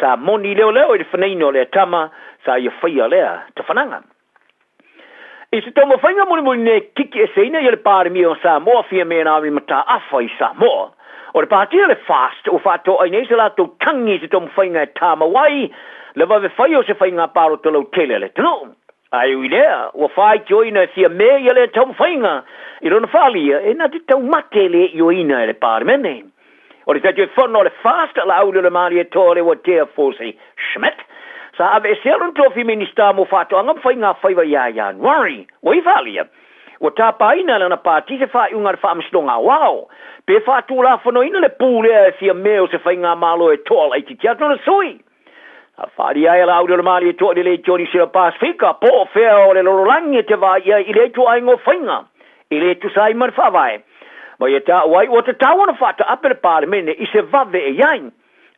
sa moni leo leo i le whaneino le tama, sa ia whaia lea te whananga. I se tomo whainga muni ne kiki e seina i le pāre mi o Samoa fia mea nāmi mata awha i Samoa. O le pātia le fast o whato ai nei se lato tangi se tomo whainga e tāma wai, le wawe whai o se whainga pāro talau tele le tano. Ai ui lea, ua whai ki oina fia mea i le tau whainga, i rona whalia, e na te tau mate le i oina e le pāre mene. O le tatu e whono le fast la aule le mali e tōre wa tea fōsi Schmidt, sa ave e seron tofi minister mo whato angam whainga whaiva ia Januari, o i whalia. O tā paina lana pāti se whai ungar whaamstonga wao, pe whatu la whano ina le pūlea e fia mea o se whainga malo e tōla i ti tiatno na sui. A whaari ai la audio le mali e tō le Johnny Sira Pasifika, po whea o le lorolangi e te wai i le tō aingo whainga, i le tu sai man whawai. Mai e tā wai o te tāwana whata apere pāre mene i se vave e iain,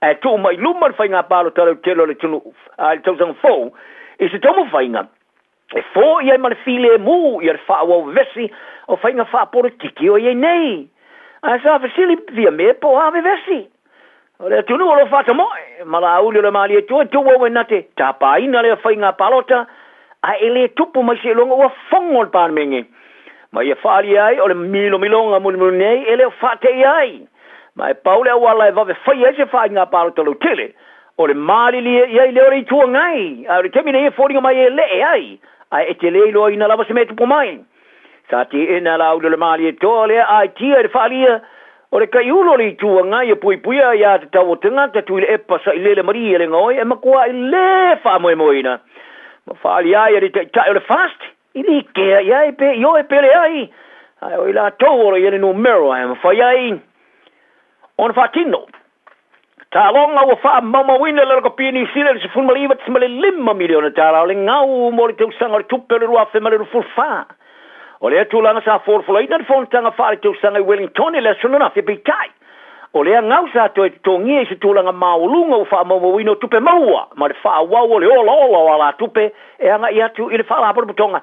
e tō mai lumar whainga pāro talau telo le tunu, le tausanga fōu, i se tomo whainga, e fō i ai male file mu i ar whaua o vesi o whainga wha politiki o iei nei. A sa whasili via me po ave vesi. O le tunu o lo whata moe, mala auli o le mali e tō wawe nate, tā pāina le whainga palota, a e le tupu mai se longa ua whongo le pāre menge. Mai e whaali ai o le milonga muni nei, e le whate ai. Mai paule a wala e wawe whai ai se whainga palota lo tele, o le mali li e leo rei tua ngai, a le temine e whoringa mai e le e ai, a e te leilo ina lava se metu po mai. Sa te ina la audio le mali e tō le ai tia e whaalia, o le kai ulo li tua ngai e pui puia ia te tau o tenga, te tui le epa sa i le maria le ngoi, e makua i le wha moe moina. Ma whaali ai e te tai o le fast, i li kea ia e pe, io e pele ai, ai o i la tau o le iene numero ai, ma whai ai, ona whatino. Tā longa ua wha mamawina le raka pia New Zealand se funma liwa tisma le 5 miliona tāra o le ngau mo le tausanga le tupe le rua whema le rufulwha. O le atulanga sa forfulaina le whontanga wha le tausanga i Wellington le sunana fia peitai. O le ngau sa to e tongia i se tūlanga maolunga u wha mamawina o tupe maua, ma le wha wau o le ola o la tupe e anga i atu i le wha lapara putonga.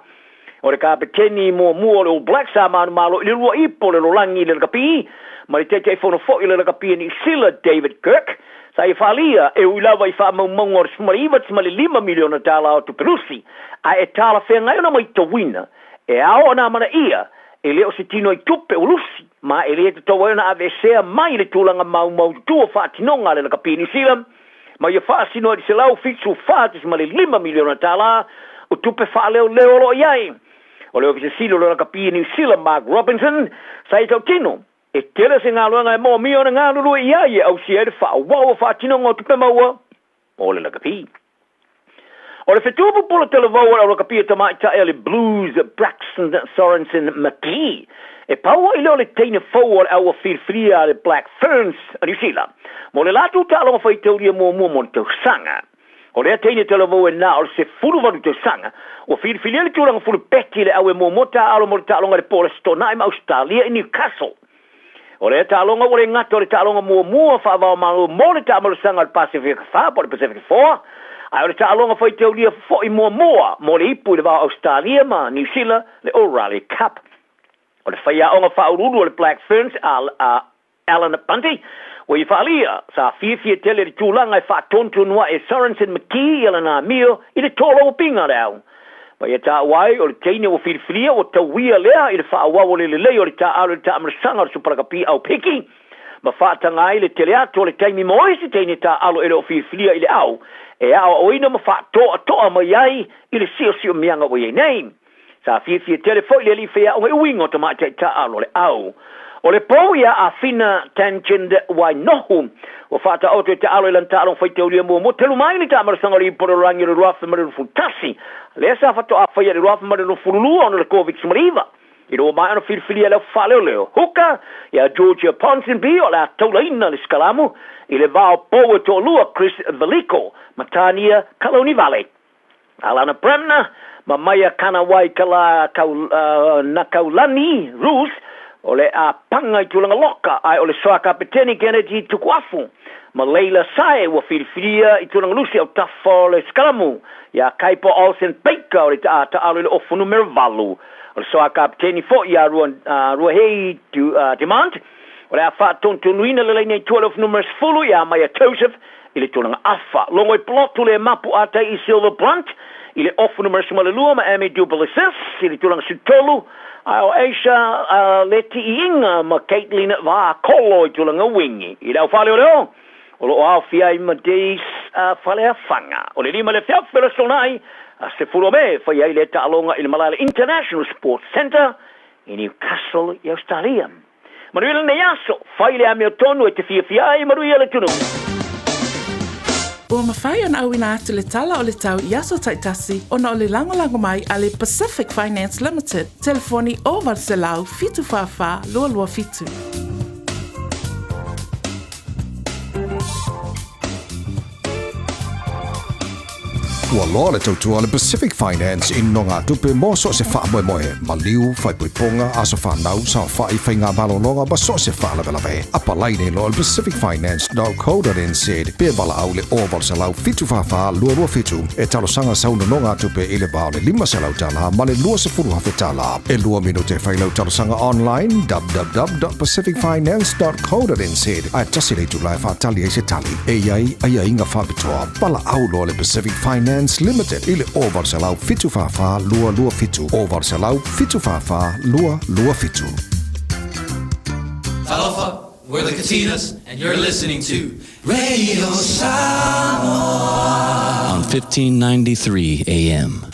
O le kapeteni mo mua o le All Blacks sa manu malo i le rua ipo le rolangi le kapi, ma le tete e whono fo i le kapi ni Sila David Kirk, sa i whalia e uilawa i wha maumau o smariwa tima le 5 miliona tāla o tuperusi, a e tāla whea ngai ona mai ta wina, e ao ana mana ia, e leo se tino i tupe o lusi, ma e leo te tawa ona ave sea mai le tūlanga maumau tua wha tinonga le kapi ni Sila, ma i wha sino i se lau fitsu wha tisma le 5 miliona tāla o tupe wha leo lo iai. O leo ki se silo le kapi ni Sila Mark Robinson, sa i tau tino, e tele se ngā luanga e mō mio na ngā lulu i ai au si ere wha wawa wha tino ngā tupe maua o le lakapi. O le whetuapu pola tele wawa au lakapi e tamai ta e le Blues Braxton Sorensen McGee e paua i leo le teine fau au a whirwhiria le Black Ferns a New Zealand. Mo le latu tālonga whai tauria mō mo le tau sanga. O lea teine tele wawa e nā o se furu wanu tau sanga o whirwhiria le tūlanga furu peti le au e mō mota alo mo le tālonga le pola stona i ma Australia i Newcastle. O le tālonga o le ngata o le tālonga mua whaavao malo mo le tāmalo sanga le Pacific 4 po le Pacific 4, Ai o le ta'alonga fai te ulia fo I mua mo le ipu le va Australia ma New Zealand le O'Reilly Cup. O le fai a onga whaururu o le Black Ferns Alan Bunty. O I whaalia sa Fiafia tele le tūlanga I whaatontu nua e Sorensen McKee I lana mio I le tolo o pinga reo. Pa ia tā wai o le teine o whiriwhiria o tau wia lea I le whaawawo le lei o le tā alo le tā amarasanga o le suparakapi au piki. Ma whaatanga I le tele ato o le taimi moisi teine tā alo ele o whiriwhiria I le au. E ao o ina ma whaatoa toa mai ai I le sio mianga o ye nei. Sa Fiafia tele foi le li whea o e uingo ta mai tā alo le au. O le pou ia a fina tangent wai nohu. O whata auto te alo ilan tālong whai te uria mua mo telu mai ni tā marasanga li poro rangi le ruafa mare le futasi. Le sa whato a whai le ruafa mare le furulua ono le COVID smariva. I roa mai ano whiriwhiria leo whaleo leo. Huka, ia Georgia Ponsonby o le a taulaina le skalamu. I le vao pou e to lua Chris Veliko, Matania, Kaloni Valley. Alana Bremna, ma maya kana wai kala nakaulani, Roos, o le a panga I tulanga loka ai o le soaka peteni Kennedy tukuafu. Ma Leila Sae wa whiriwhiria I tulanga lusi au tafo le skalamu. Ia Kaipo Olsen Baker o le ta alo le ofu numero valu. O le soaka peteni fo ia rua hei demand. O le a wha tontunuina le leine 12 numbers fulu ia Maya Joseph I le tulanga afa. Longo I plotu le mapu ata I Silver Blunt. I le ofu numero sumalelua ma Amy Dublisis. I le tulanga sutolu. Ao Aisha leti inga ma Caitlin va kolo I tulanga wingi. I lau whale o leo. O lo au fia I ma deis whale a whanga. O le lima le whia whira sonai. Se furo me whai ai le ta'alonga I le Malala International Sports Centre I Newcastle I Australia. Manuela ne yaso. Whai le ame o tonu e te Fiafia I maruia le tunu. Ua mawhai ona au ina atu le tala o le tau Yaso Taitasi ona o le langolango mai a le Pacific Finance Limited. Telefoni o Varselau fitu whawha lua fitu. Ua loa le tautua le Pacific Finance in no ngā tupe mō so se wha moe Maliu, whai puiponga, aso whanau, sa whai whai ngā balononga, ba so se wha lawe. Apa laine lo le pacificfinance.co.nz, pe wala au le oval sa lau fitu whawha lua fitu, e talo sanga sauna no ngā tupe i le bao le 5 se lau tala, ma le lua se furu hawhi tala. E lua minute whai lau talo sanga online, www.pacificfinance.co.nz, a tasi le tu lai whatali e se tali, e iai ai inga whapitoa, pala au lo le Pacific Finance Limited ile over salau fitu fafa lua fitu over salau fitu fafa lua fitu. Talofa, we're the Katinas, and you're listening to Radio Samoa on 1593 AM.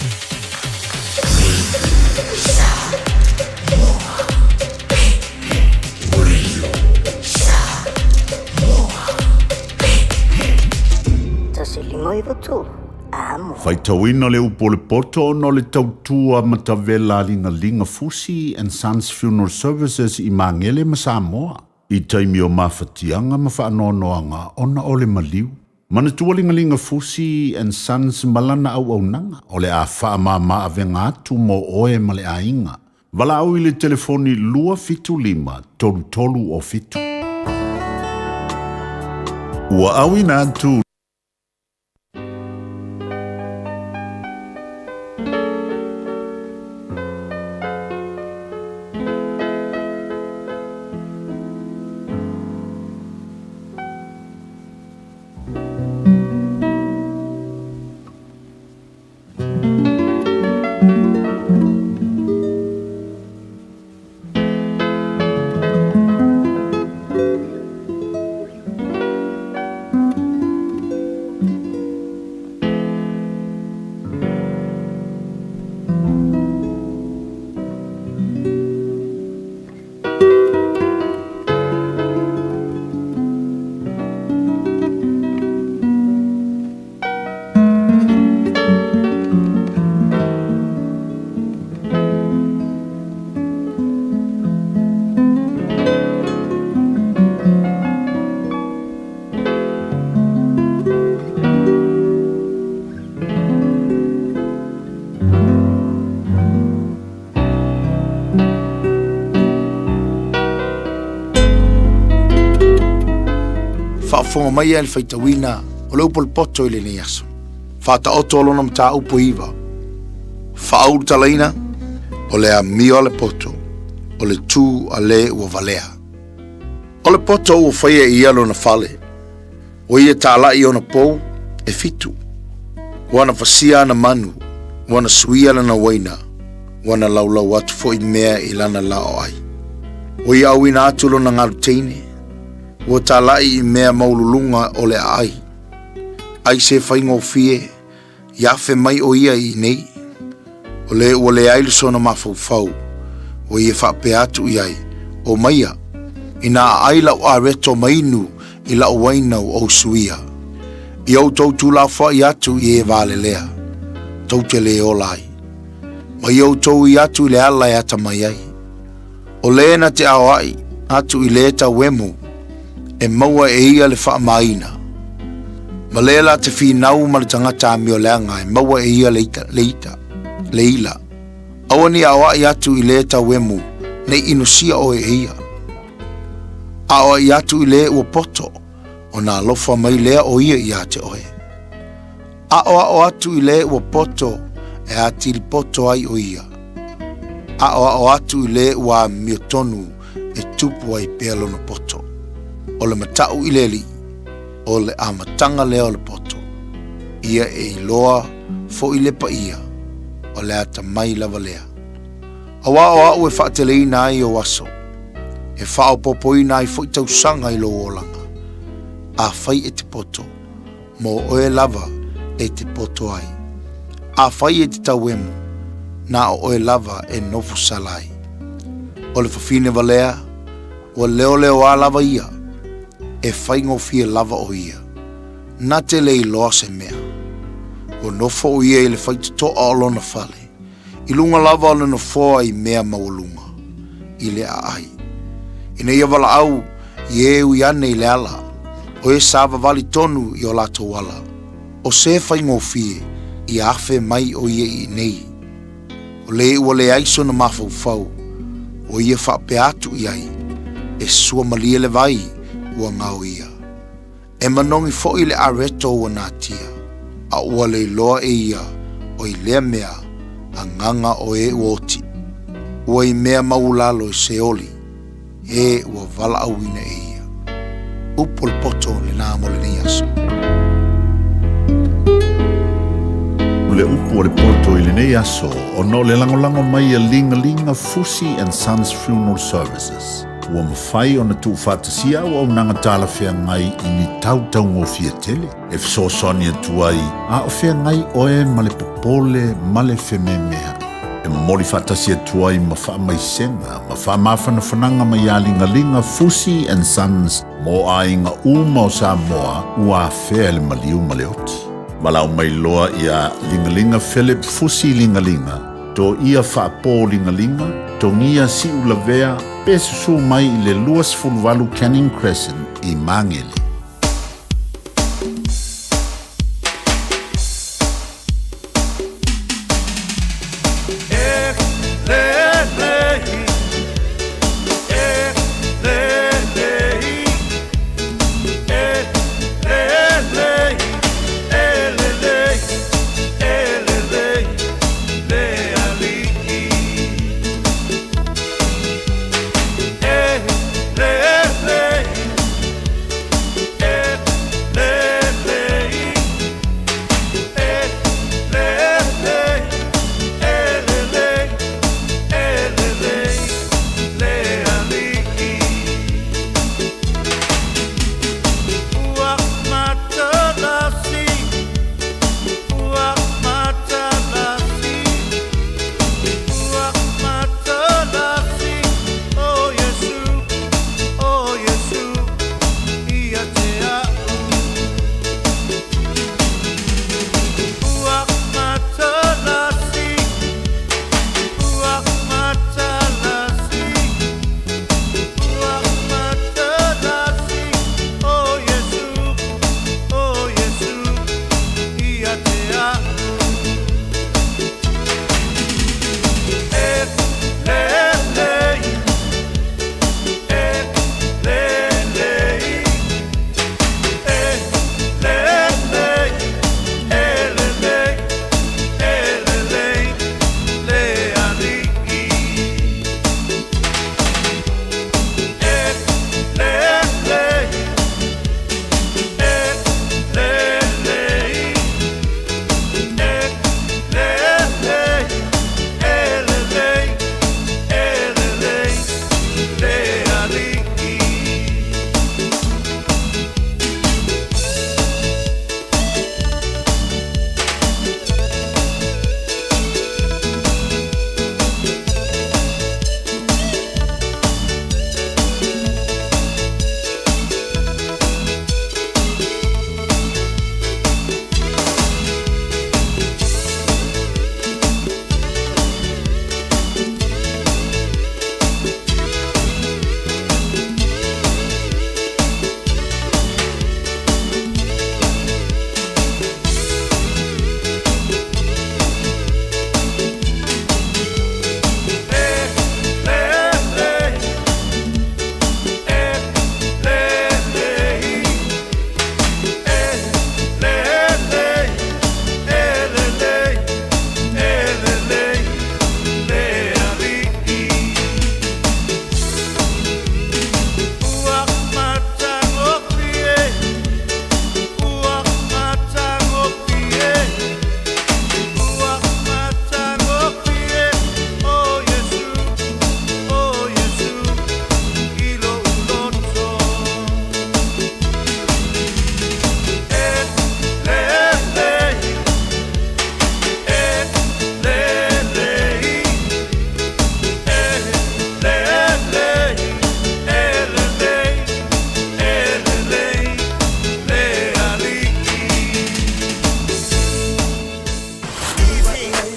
Faitauina le upo le poto no le tautua matavela linga Fusi and Sons Funeral Services I Mangele ma Samoa. I taimi o mawhatianga ma whaanoanoanga ona o le Maliu. Manatua linga Fusi and Sons malana au nanga o le a whaamama avenga atu mo oe ma le ainga. Wala au I le telefoni lua fitu lima tolu o fitu. Ua au ina atu Whaafonga mai al whaitawina o lau polpoto I le ne aso. Fata otolo na mta upo iwa. Fa'auru talaina, o le a mio le poto, o le tū a le ua valea. O le poto ua whaia I alo na fale, o ia tāla I ona pou, e fitu. Wana fasia na manu, wana suia na waina, wana laulau atu fo I mea I lana lao ai. O ia au ina atulo na ngaru teine, ua tāla I mea maululunga o le ai. Ai se whaingo fie, iafe mai o ia I nei, o le ailu sona mafau, o ia whape atu I ai, o maia, ina aila o a reto mainu I la o wainau o suia. I au tau tūla wha I atu I e vale lea, tau te le o lai. Ma I au tau I atu I le ala e ata mai ai. O le na te ao ai, atu I le ta wemu, e maua e ia le wha maina. Ma le la te whinau ma le tangata a mio leanga e maua e ia leila. Awani ao ai atu I le ta wemu, nei inusia o e ia. Ao ai atu I le ua poto, o nā lofa mai lea o ia I ate oe. Ao atu I le ua poto, e ati li poto ai o ia. Ao atu I le ua miotonu, e tupu ai pēlo na poto. O le matau I le li, o le amatanga lea o le poto. Ia e iloa, fo I le pa ia, o le ata mai lava lea. Awa e whaatele ina ai o waso. E whao popo ina ai fo I tausanga I lo olanga. A whai e te poto, mo oe lava e te poto ai. A whai e te tauemu, na o oe lava e nofu salai. O le whawhine valea, o leo a lava ia, e whai ngofie lava o ia. Na te lei loa se mea. O nofo o ia I le whai tutoa o lona fale. I lunga lava o le nofoa I mea maulunga. I le a ai. Ina ia wala au, I e ui ane I le ala. O e sava vali tonu I o lato wala. O se whai ngofie, I afe mai o ia I nei. O le ua le aiso na mafau, o ia whape atu I ai, e sua malia le vai ua ngau ia. E manongi fo I le areto ua nātia, a ua le loa e ia o I lea mea a nganga o e uoti. Ua I mea maulalo I se oli, e ua vala awina e ia. Upo le poto le nā mole ni aso. Le upo le poto I le nei aso o no le langolango mai a linga Fusi and Sons Funeral Services. Ua mawhai o na tu whātasia o au nanga tāla whea ngai I ni tautau ngō fia tele. E fiso soni atu ai, a o whea ngai oe ma le popole ma le wheme mea. E mori whātasia atu ai ma wha mai senga, ma wha mawhana whananga mai a linga Fusi and Sons mo a inga uma o Samoa ua whea le maliu ma le oti. Malau mai loa ia lingalinga Philip Fusi lingalinga. To ia whaapo lingalinga, to ngia si ulavea, pesu mai I le luas fulvalu Canning Crescent I Mangele.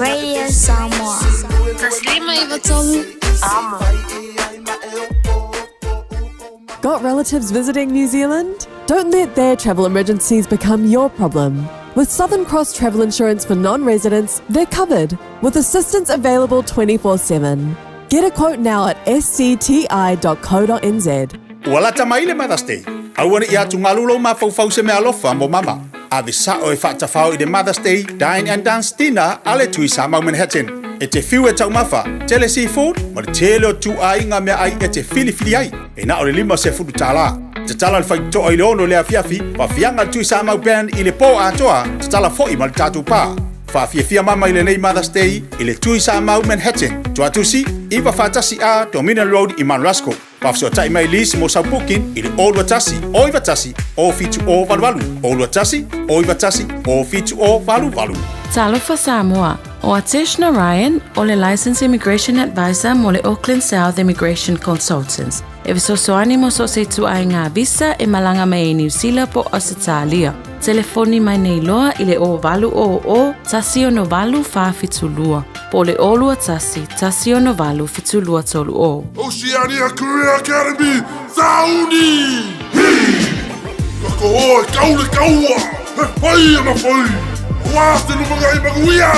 Radio Samoa. Taslima ivatolu. Amo. Got relatives visiting New Zealand? Don't let their travel emergencies become your problem. With Southern Cross Travel Insurance for non-residents, they're covered, with assistance available 24/7. Get a quote now at scti.co.nz. Wala tamaile Mother's Day. Awana ia tungalulo mafau se me alofa mo mama. Avisa o fatafau i de Mother's Day Dine and Dance Dinner ale tui Samoa Manhattan. E te fiu e tau mafa, tele seafood, ma te leo tu a inga mea ai e te fili ai. E na o le lima se fudu tala. Te tala le fai to o ile ono lea fiafi, pa fianga tui Samoa Band i le po atoa, te tala fo i ma le tatu pa. Fa Fiafia mama i le nei Mother's Day i le tui Samoa Manhattan. Tua tusi, iwa fatasi a Dominion Road i Manrasco. Pa fsio tai mai lisi mo sa pukin i le Old Watasi, o i watasi, o fitu o valu. Old Watasi, o i watasi, o fitu o valu. Talofa Samoa. O Ateshna Ryan, o le Licensed Immigration Advisor mo le Auckland South Immigration Consultants. E visosoani mo so se tu ai ngā visa e malanga mai e New Zealand po Australia. Telefoni mai nei loa i le o valu o tasi no valu fa fitulua. Po le olua tasi no valu fitulua tolu o. Oceania Career Academy, Sauni! Kako hoi, kaule kaua! He pai ana pai! Wāte lumaga i maguia!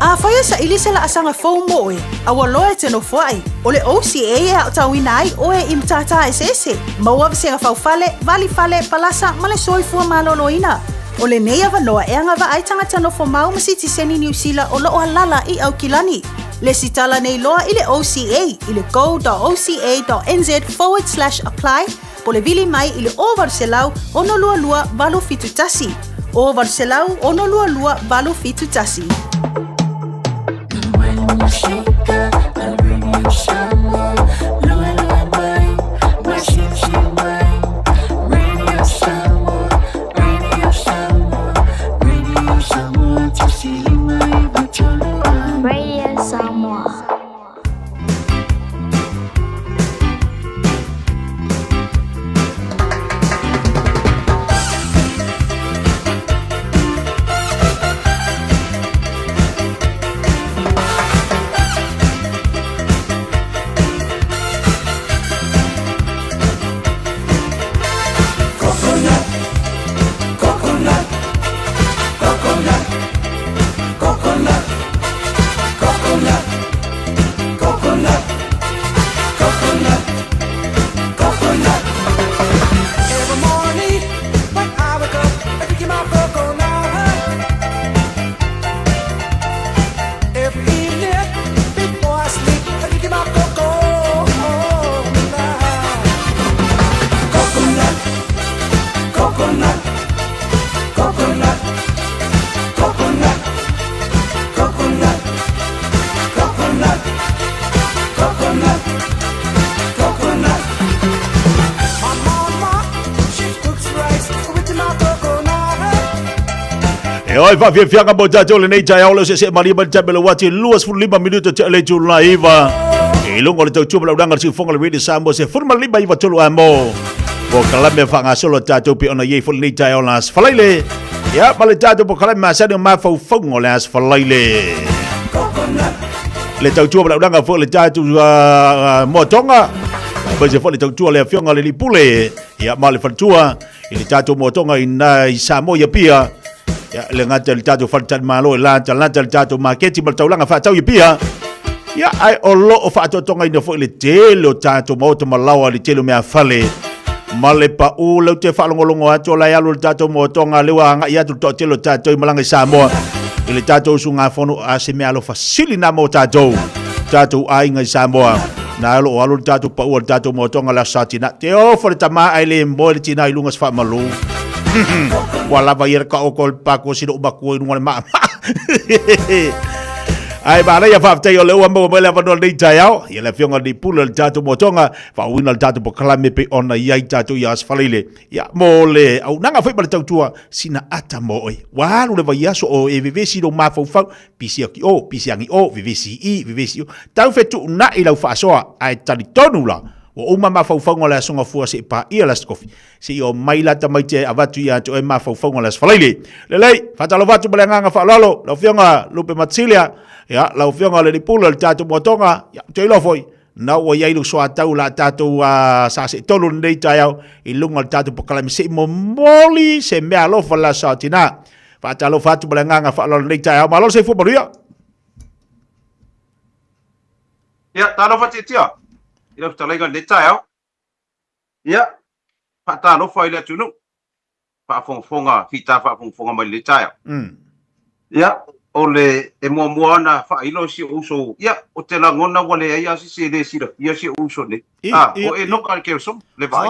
A whaia sa ili se la asanga fau moe, a waloe te no whai. O le OCA e au tauina ai o e imtata e sese. Maua visenga fau fale, vali fale, palasa, male soifua maloloina. O le neia wanoa e anga wa aitanga tano fo mau masiti seni New Zealand o loo halala i au kilani. Le sitala nei loa i le OCA, i le go.oca.nz/apply, po le vili mai i le o varselau ono lua valo fitu tasi. O varselau ono lua valo fitu tasi. Radio Samoa. Oi, Fiafia mo tato le nei Taeao le se mari ba tabelo wati luas fu 5 minuto te le tu live. E longo le tau la udanga si fonga le radio Samoa se forma liba iwa tolu amo. Ko kala me fanga solo tato pi ona ye fu nei Taeao las falaile. Ya pale tato po kala ma sa de ma fau fonga las falaile. Le tau la udanga fu le tato mo tonga. Ba se fu le tau le fionga le lipule. Ya ma le fatua. Le tato mo tonga ina Samoa ya pia. Ya le ngata le tato faltan malo la le tato marketi mal taulanga fa tau pia ya ai o lo o fa to tonga ina fo le telo tato mo to malawa le telo me afale male pa u le te fa longolongo ato la ya lo tato mo tonga le wa nga ya to telo tato malanga Samoa le tato sunga fono a se me alo fasili na mo tato ai nga Samoa na lo alo tato pa u tato mo tonga la satina te o fo le tama ai le mo le tina ilungas fa malu wala bayar ka o kol pa ko sino baku no ma ai ba ya fa te yo le wa mo le fa no le Taeao ya le fionga di pula le tato motonga fa wina le tato po klame pe ona ya tato ya asfalile ya mole au nanga fa ba le tua sina ata mo oi wa lu le va so o e vivesi do ma fa pisi o vivesi tau fe tu na i la fa so ai tali tonu la O uma mafaufonga le songa fua se pa ia las kofi. Si o maila ta mai te avatu ia to e mafaufonga las falaile. Lelei, fatalo vatu balanga fa lalo, la fionga lupe matsilia, ya la fionga le dipula le tatu motonga, ya te lo foi. Na o ia ilu soa tau la tatu sa se tolu nei Taeao i lunga le tatu pokalami se moli se mea lofa la sa tina. Fatalo vatu balanga fa lalo nei Taeao, malo se fu maria. Ya, talo fati tia. Ila futalega le Taeao. Ya, talo fa ile tunu. Fa fonga fita fa fonga mai le Taeao. Ya, ole e mua na fa ilo si uso. Ya, o te la ngona wale ia si le sira. Ia si uso ne. O e noka ke so le vai.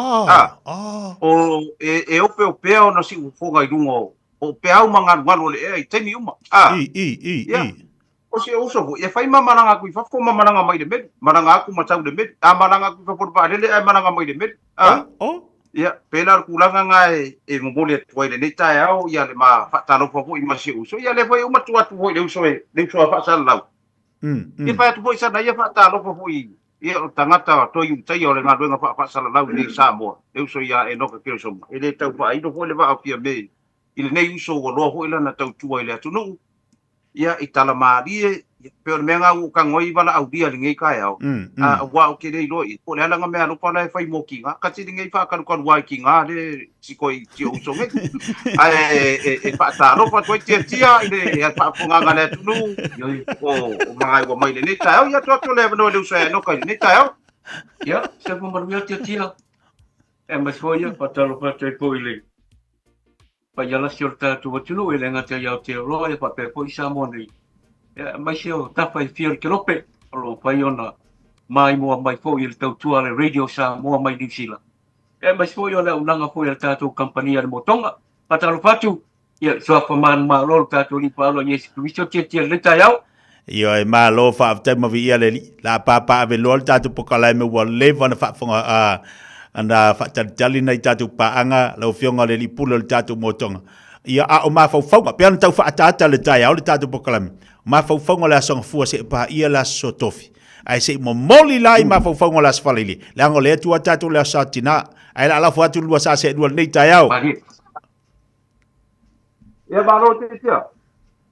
O e ope ona si fonga i lungo. O pe au manga ngalo le e temi uma. O se uso e fai mamaranga ku fa ko mamaranga mai de med maranga aku matau de med a maranga ku fa por ba le ai maranga mai de med ya pelar kulanga ngai e mobole toi le Taeao ya le ma fa tano fa i ma se uso ya le foi uma tua tu le uso le uso fa sa lau e fa tu foi sa na ya fa tano fa i o tangata to i tai o le nga luenga fa sa lau le Samoa le uso ya e no ka ke so e le tau fa i do foi le va o pia me il nei uso o lo foi la na tau tua ile tu no ia i tala marie pe o menga u ka ngoi wala au dia ngai kai au wa o ke dei lo i ko le ala nga me alo pa lai fai mo kinga ka ti ngai fa ka ko wa kinga le si ko i ti o so me e fa ta ro pa ko ti tia ile e fa funga nga le tu o mai wa mai le Taeao ia to le no le usa no ka le Taeao ia se mo mar ti tia e ma foi ia pa ta lo pa te ko ile pa yala siorta tu watulo ele nga te yau te roa e pa pe po isa moni ya mai sio ta fai fior ke lope lo pa yona mai mo mai fo il tau tua le radio sa mo mai di sila e mai fo yona unanga fo il tatu compania de motonga pa ta lo fatu ya so fa man ma lo tatu li pa lo yes tu te le Taeao Io e ma lo fa te ma vi le la papa ave lo tatu pokala me wa le va na fa fonga anda fa tali nei tatu paanga lo fionga le lipula le tatu motonga ia a o ma fa fa pe an tau fa ata le Taeao le tatu pokalam ma fa fa la song fu se pa ia la sotofi ai se mo moli lai ma fa fa la sfalili la ngole tu tatu le satina ai la fa tu lu sa se du nei Taeao ia ba lo te tia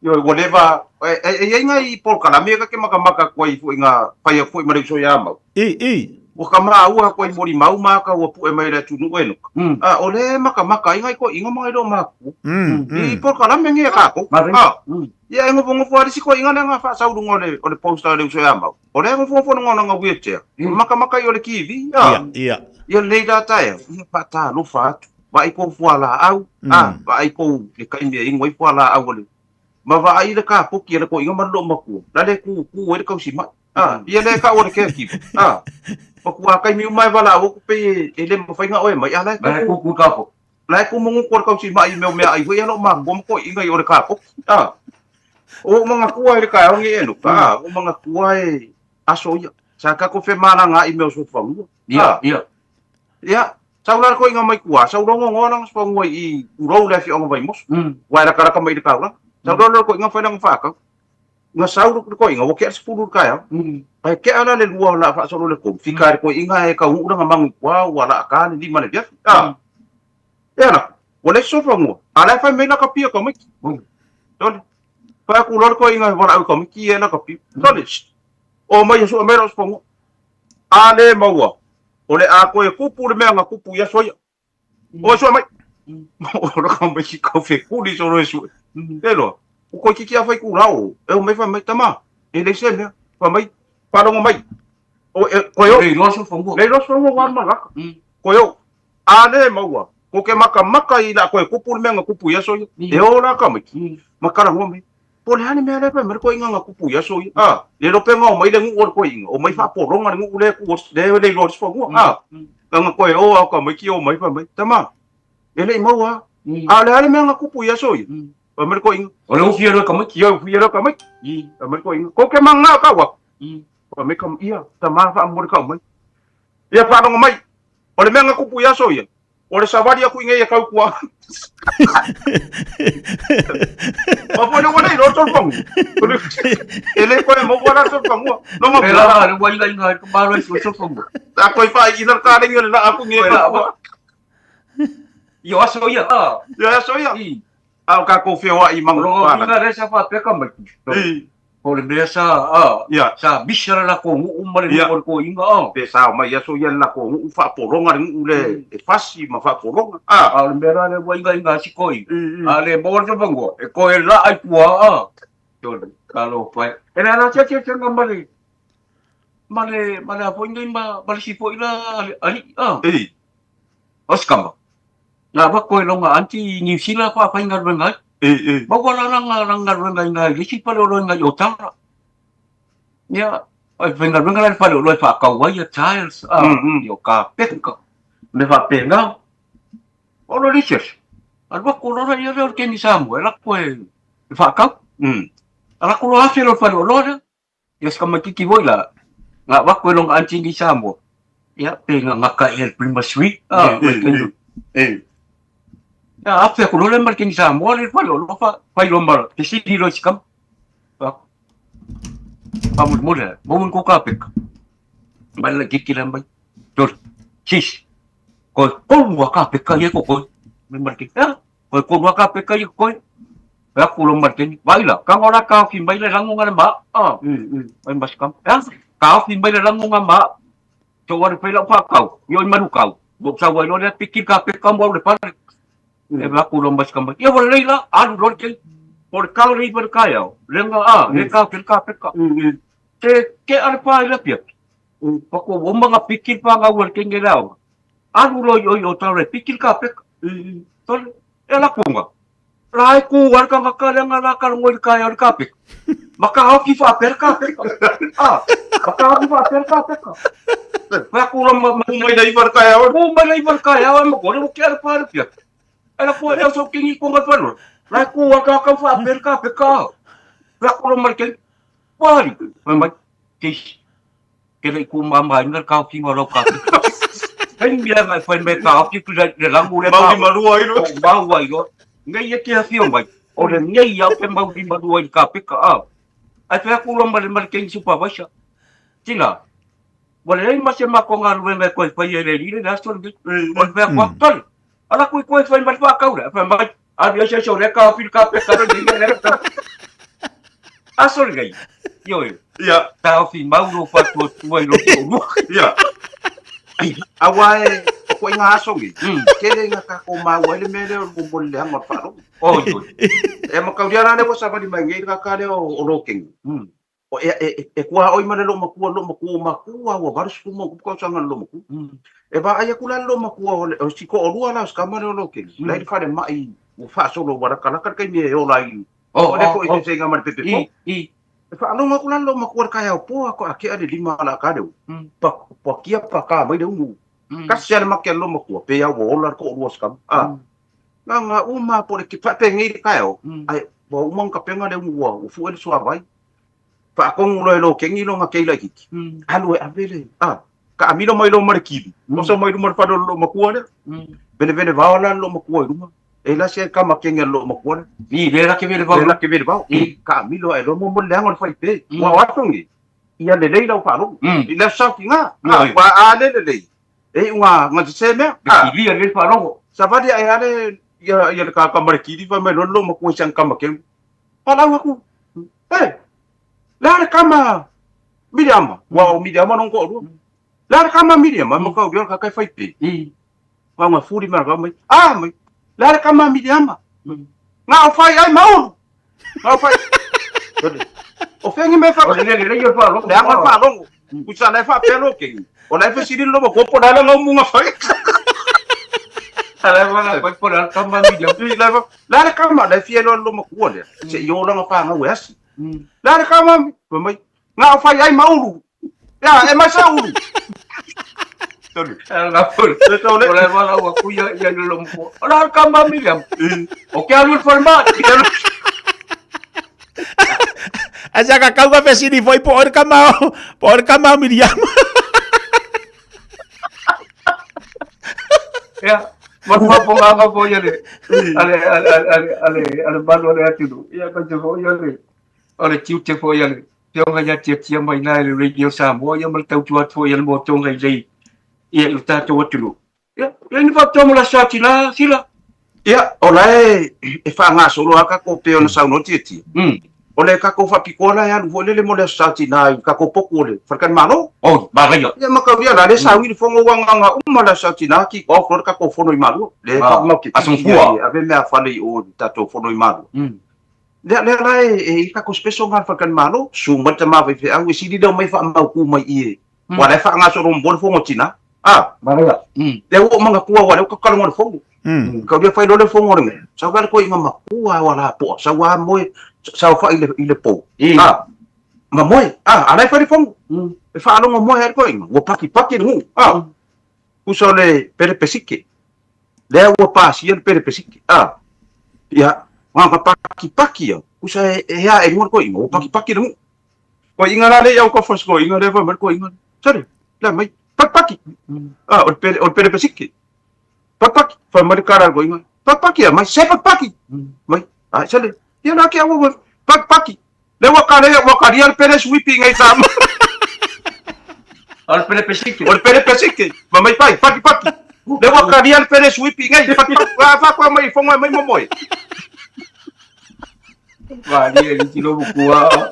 yo whatever e nga i pokalam me ka ke maka ko i fu nga fa ia fu ma le so ya ma o ka maa ua koe mori mau maka ua pu e mai le tunu eno. O le maka ingai ko inga mai do maku. I porka la mengi e kako. Ia e ngofo arisi ko inga nga fa saudu ngole o le posta le uso ya mau. O le ngofo ngona nga wheelchair. Maka i o le kiwi. Ia le da Taeao. Ia pata lo fatu. Va i ko fuala au. Va i ko le kaimia ingoi fuala au le. Ma va i le ka poki le ko inga mando maku. La le ku e le kausima. Ia le ka o le kekipu. Pakua kai mi mai wala o pe ele mo fainga o mai ala ku ka ko la ku mo ko ka si mai me ai ho ya no ma bom ko inga yo ka ko o mga kuwa le ka o ngi eno ka o mga kuwa e aso ya sa ka ko fe mala nga i me so fa ia sa ular ko inga mai kuwa sa ulo ngo lang so ngo i uro le fi o vai mos wa la ka mai de ka la sa ulo ko inga fa nang fa ka nga sauru ko inga o ke as pulu ka ya ai ke ala le lua la fa solo le ko ficar ko inga e ka u nga mang wa wala ka ni mane dia ya na wala so fa mo ala fa me na ka pia ko mi don pa ku lor ko inga wala ko mi ki na ka pi don o mai so me ros mo ale maua ole a ko e kupu le me nga kupu ya so ya o so mai o ro ka me ki ko fe ku di so ro so pero o ko ki a fai ku rao e o mai fa mai tama e le se me fa mai pa lo mai o ko yo le lo so fongo war ma ka ko yo ale maua ko ke maka i la ko kupu me nga kupu ya so e o la ka mai makara mo mai po le ani me le pa mer ko inga nga kupu ya so le lo pe nga o mai le ngu ko inga o mai fa po ronga ngu le ku le lo so fongo nga ko o ka mai ki o mai fa mai tama ele maua ale ani me nga kupu ya so Amer ko inga. Ole ufiero ka mai, yo ufiero ka mai. Amer ko inga. Ko ke manga ka wa. Amer kam iya, ta ma fa amor ka mai. Ia fa no mai. Ole menga kupu ya so ya. O le savari aku inga ia kau kua. Mapone wana i roto pangu. Ele koe mo wana roto pangu. No ma pela le wai inga ka baro i roto pangu. Ta koe fa i na ka ringa na aku nge kua. Yo aso ia. Yo aso ia. Au ka ko fe wa i mangu. Ro inga re sa fa peka mai. O le mea sa sa bisara la ko umare ko inga pe sa mai aso ia la ko fa poronga ule e fasi ma fa poronga le mea le wa inga sikoi le mo le bango e ko e la ai tua to kalo pai e na cha ngambale male a poinga imba bale si po ila ali oskamba na ba ko longa anti New Zealand pa inga bengai bawa lang ngai lisi pale lo ngai otara ya ai venga pale lo fa ka wa ya tiles yo ka peka me va penga o lo dices algo ko lo ya lo que ni samu la pues fa ka ala ko lo hace lo fa lo ya es como kiki boila nga ba ko long anting ni samu ya penga ngaka el prima suite ya apa ko lo lembar kin sa mo le fa lo fa lo mar ke si di lo sikam pa mo le mo ko ka pek ba le ki kilam ba tor sis ko wa ka pek ka ye ko me mar ki ko wa ka pek ka ye ko ya ko lo mar kin baila ka ora ka fin baila rangu ngana ma ai mas kam ya ka fin baila rangu ngana ma to wa pe la pa ka yo maru ka bo sa wa lo le pikir ka pek ka mo le pa e ba ku lombas kamba ya wala leila anu lorke por kalori per kaya lenga le ka peka te ke alpa ila pia pako bomba nga pikir pa nga worke ngelao anu lo yo tare pikir ka peka tol ela kunga lai ku war ka ka lenga la ka ngol kaya ka pek maka hoki fa per ka peka maka hoki fa per ka peka pa ku lomba mai dai per kaya bomba dai per kaya mo ko le ke alpa pia Ela ko eu sou quem com o valor. Lá com o que fa perca peca. Lá com o marquês. Pare. Mas que ele com mamãe ainda cá que o local. Tem dia mais foi me cá que tu já lá mure mau di maru ai no. Mau ai no. Ngai é que assim vai. Ora ngai ao que mau di maru ai cá peca. Ai foi com o marquês supa baixa. Tila. Boleh masih makong aru me ko foi ele ile da stor. Boleh ko tol. Ala kui fai mai fa kaura fa mai dia se so le ka fil ka pe ka ni le ka asol gai yo ya ta fi mau fa tu lo ya awai ko nga aso gi kele nga ka ko ma wa le mele ko bol le ma fa yo e ma ka dia na le ko sa ba di mai ka le o roking o e kwa oi ma le lo ma ku wa varus ku mo ko sa ngan lo ma ku e ba ai kula lo makua o siko o lua la skama lo ke lai fa de mai o fa solo wara kala ka kai me o lai o le ko i se nga mar pepe po e fa lo makula lo makua ka ya po ko ake ade lima la ka de pa kia pa ka mai de u ka se ma ke lo makua pe ya wo la ko lo skam nga uma po le ki fa pe ngi ka yo ai bo umang ka penga de u fu el sua vai fa ko lo ke ngi lo nga ke la ki halu e avele ka amino mai lo mar kibi mo so mai lo mar fado lo makua ne bene vaola lo makua ruma e la se ka makenga lo makua ni le la ke vele va ka amilo e lo mo mo le ngol fai pe wa watongi ia le le lo fa lo i la sa kinga wa ale le e nga se me ki li le fa lo sa va di ale ia ka mar kibi fa me lo makua sang ka maken pala aku la kama Miriam wa Miriam non ko ru la kama Miriam ma ko gyor ka kai fai pe wa ma furi ma ga mai mai la kama Miriam nga o fai ai mau o fai o fengi me fa le yo fa lo le ama fa lo ku sa le fa pe lo ke o le fa sirin lo ko po dala lo mu nga fai ala wa ko po dala kama Miriam la kama le fielo lo mo ko le se yo lo nga fa nga wes la kama mai nga o fai ai mau ya e masa ulu la por le va la ku ya lo mo la kama Miriam o que alul format asa ka kau ka pesini foi por kama Miriam ya Mapaponganga po yan eh. Ale, bago na natin. Iya ka dyan po yan eh. Ale, cute po yan eh. Yung kanya tiya may na radio Samoa, yung maltawtuat po yan mo itong kay iya utatuat tulo. Yan pa ito mula sa sila. Iya, olay, nga solo ka ko peo na sa unod titi. Olay ka ko fapikola yan, wala le mula sa sila, ka ko pokule. Farkan mano? Oh, bagay yun. Yan makabiyan, ale sa wili fongo nga umala sa sila, kick off, ka ko fonoy malo. Le, asong fuwa. Abe me afali o tato fonoy malo. Le, ka ko speso nga farkan malo, sumat na mafifi, ang wisidi daw may faamaw kumay iye. Wala fa nga sorong bon fongo sina. Bagay yun. Le, mga kuwa, wala ka kalungan fongo. Kau dia fai dole fongo ringe. Sa gal ko inga makuha wala po. Sa wa moy sa fa ile po. Ngamoy. Alai fai fongo. E fa alo ngamoy har ko inga. Wo paki ngu. Usole pere pesike. Le wo pasi el pere pesike. Ya, wa paki ya. Usa ya e ngor ko inga. Wo paki ngu. Ko inga la le ya ko fos ko inga le fa mer ko inga. Sorry. La mai paki. Ol pere pesike. Pagpaki, fa marikaral ko inga. Pagpaki ya, may pagpaki. May, sali. Yan aki ako pagpaki. Le wakari al pere sweeping ay tama. Al pere pesiki. Mamay paki. Le wakari al pere sweeping ay fa ko may fongo may momoy. Wali ang silo bukuha.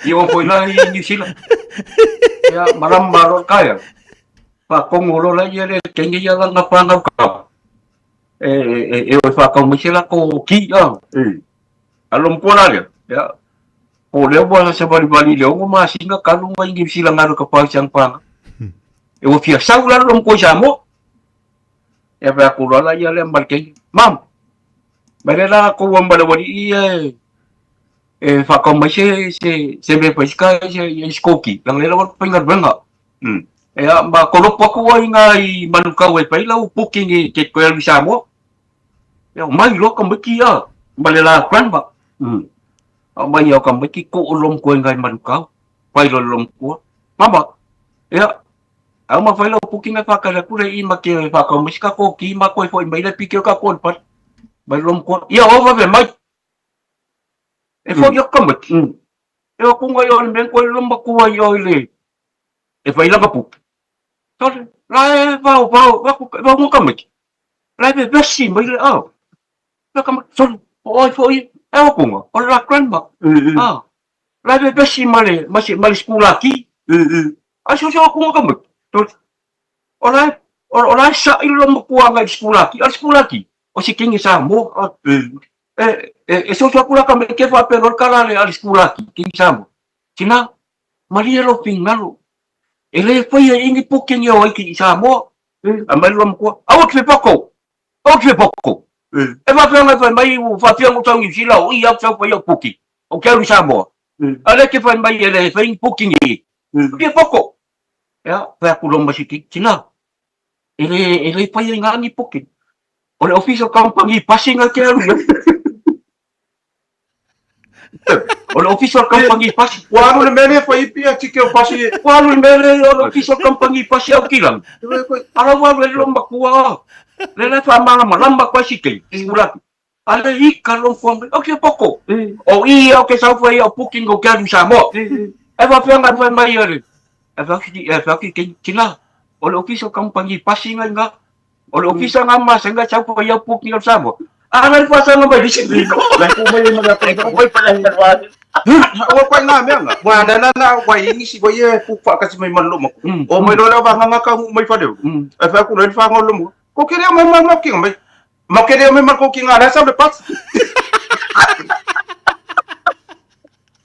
Iwan po na New Zealand. Ya, maram kaya. Pak pengulo lagi ada tinggi jalan apa nak pak komisila ko ki alum pola ya boleh buat sebalik balik dia masih nggak kalau main game silang ngaruh ke pasang pang Fiafia ular lum ko samo ya ba ko la ya le embarque mam merela ko wambala wali iya pak komisila se me pesca se skoki lang lelo pengar benga ya ba kolop ko nga I Malu ka we pa ilaw puking ke ko el Samoa ya mai lo ka maki ya balela kran ba mai ya ka maki ko ulom ko nga Malu ka pa lom ko mama ya ma fa lo puking nga pa ka ku I maki pa ka miska ko ki ma ko foi mai la pikir ka kon pa ba lom ko ya over be mai fo yo ka maki ya ko ngayon ben ko lom ba ko yo ile fa ila ka pu lai vào mua cầm mịch lai về vết xì mấy ở nó cầm son ôi phôi eo cùng ở lạc quen mà lai về vết xì mà lại skula ki số cũng cầm mịch rồi ở lai sợ ilom qua ngay skula ki ở si kinh sa mo số cũng cầm mịch cái pha pero cara le skula ki kinh sa mo China Maria lo pingalo ele foi ingi puking yo iki Samoa amalom ko out fe poko e va fa mai fa fiang o tong sila o ia fa yo puki o ke Samoa ale ke fa mai ele fa puking I ke poko ya fa kulom basiki China ele fa ngani puking ole official company passing ke Oleh official company pasi, waru le mele fa ipia chike pasi, waru le mele oleh official company pasi au kilang. Ala waru le lomba kuah, le fa lamba pasi ke, ulat. Ala ikan fong, okay poko. Oh iya okay sa fa ya puking go kan Samoa. Eva fa ngan fa mai ole. Eva ki China. Oleh official company pasi nga. Oleh official ngama sanga sa fa ya puking Samoa. Angan puasa ngabay di sini ko. Lai ko may magapay ko may pala o ko na me nga. Wa na wa ini si boye pupa kasi may manlum. O may lola ba nga ka may fadeu. Fa ko len fa ngolum. Ko kire may making may. Makere may markoking ana sa de pas.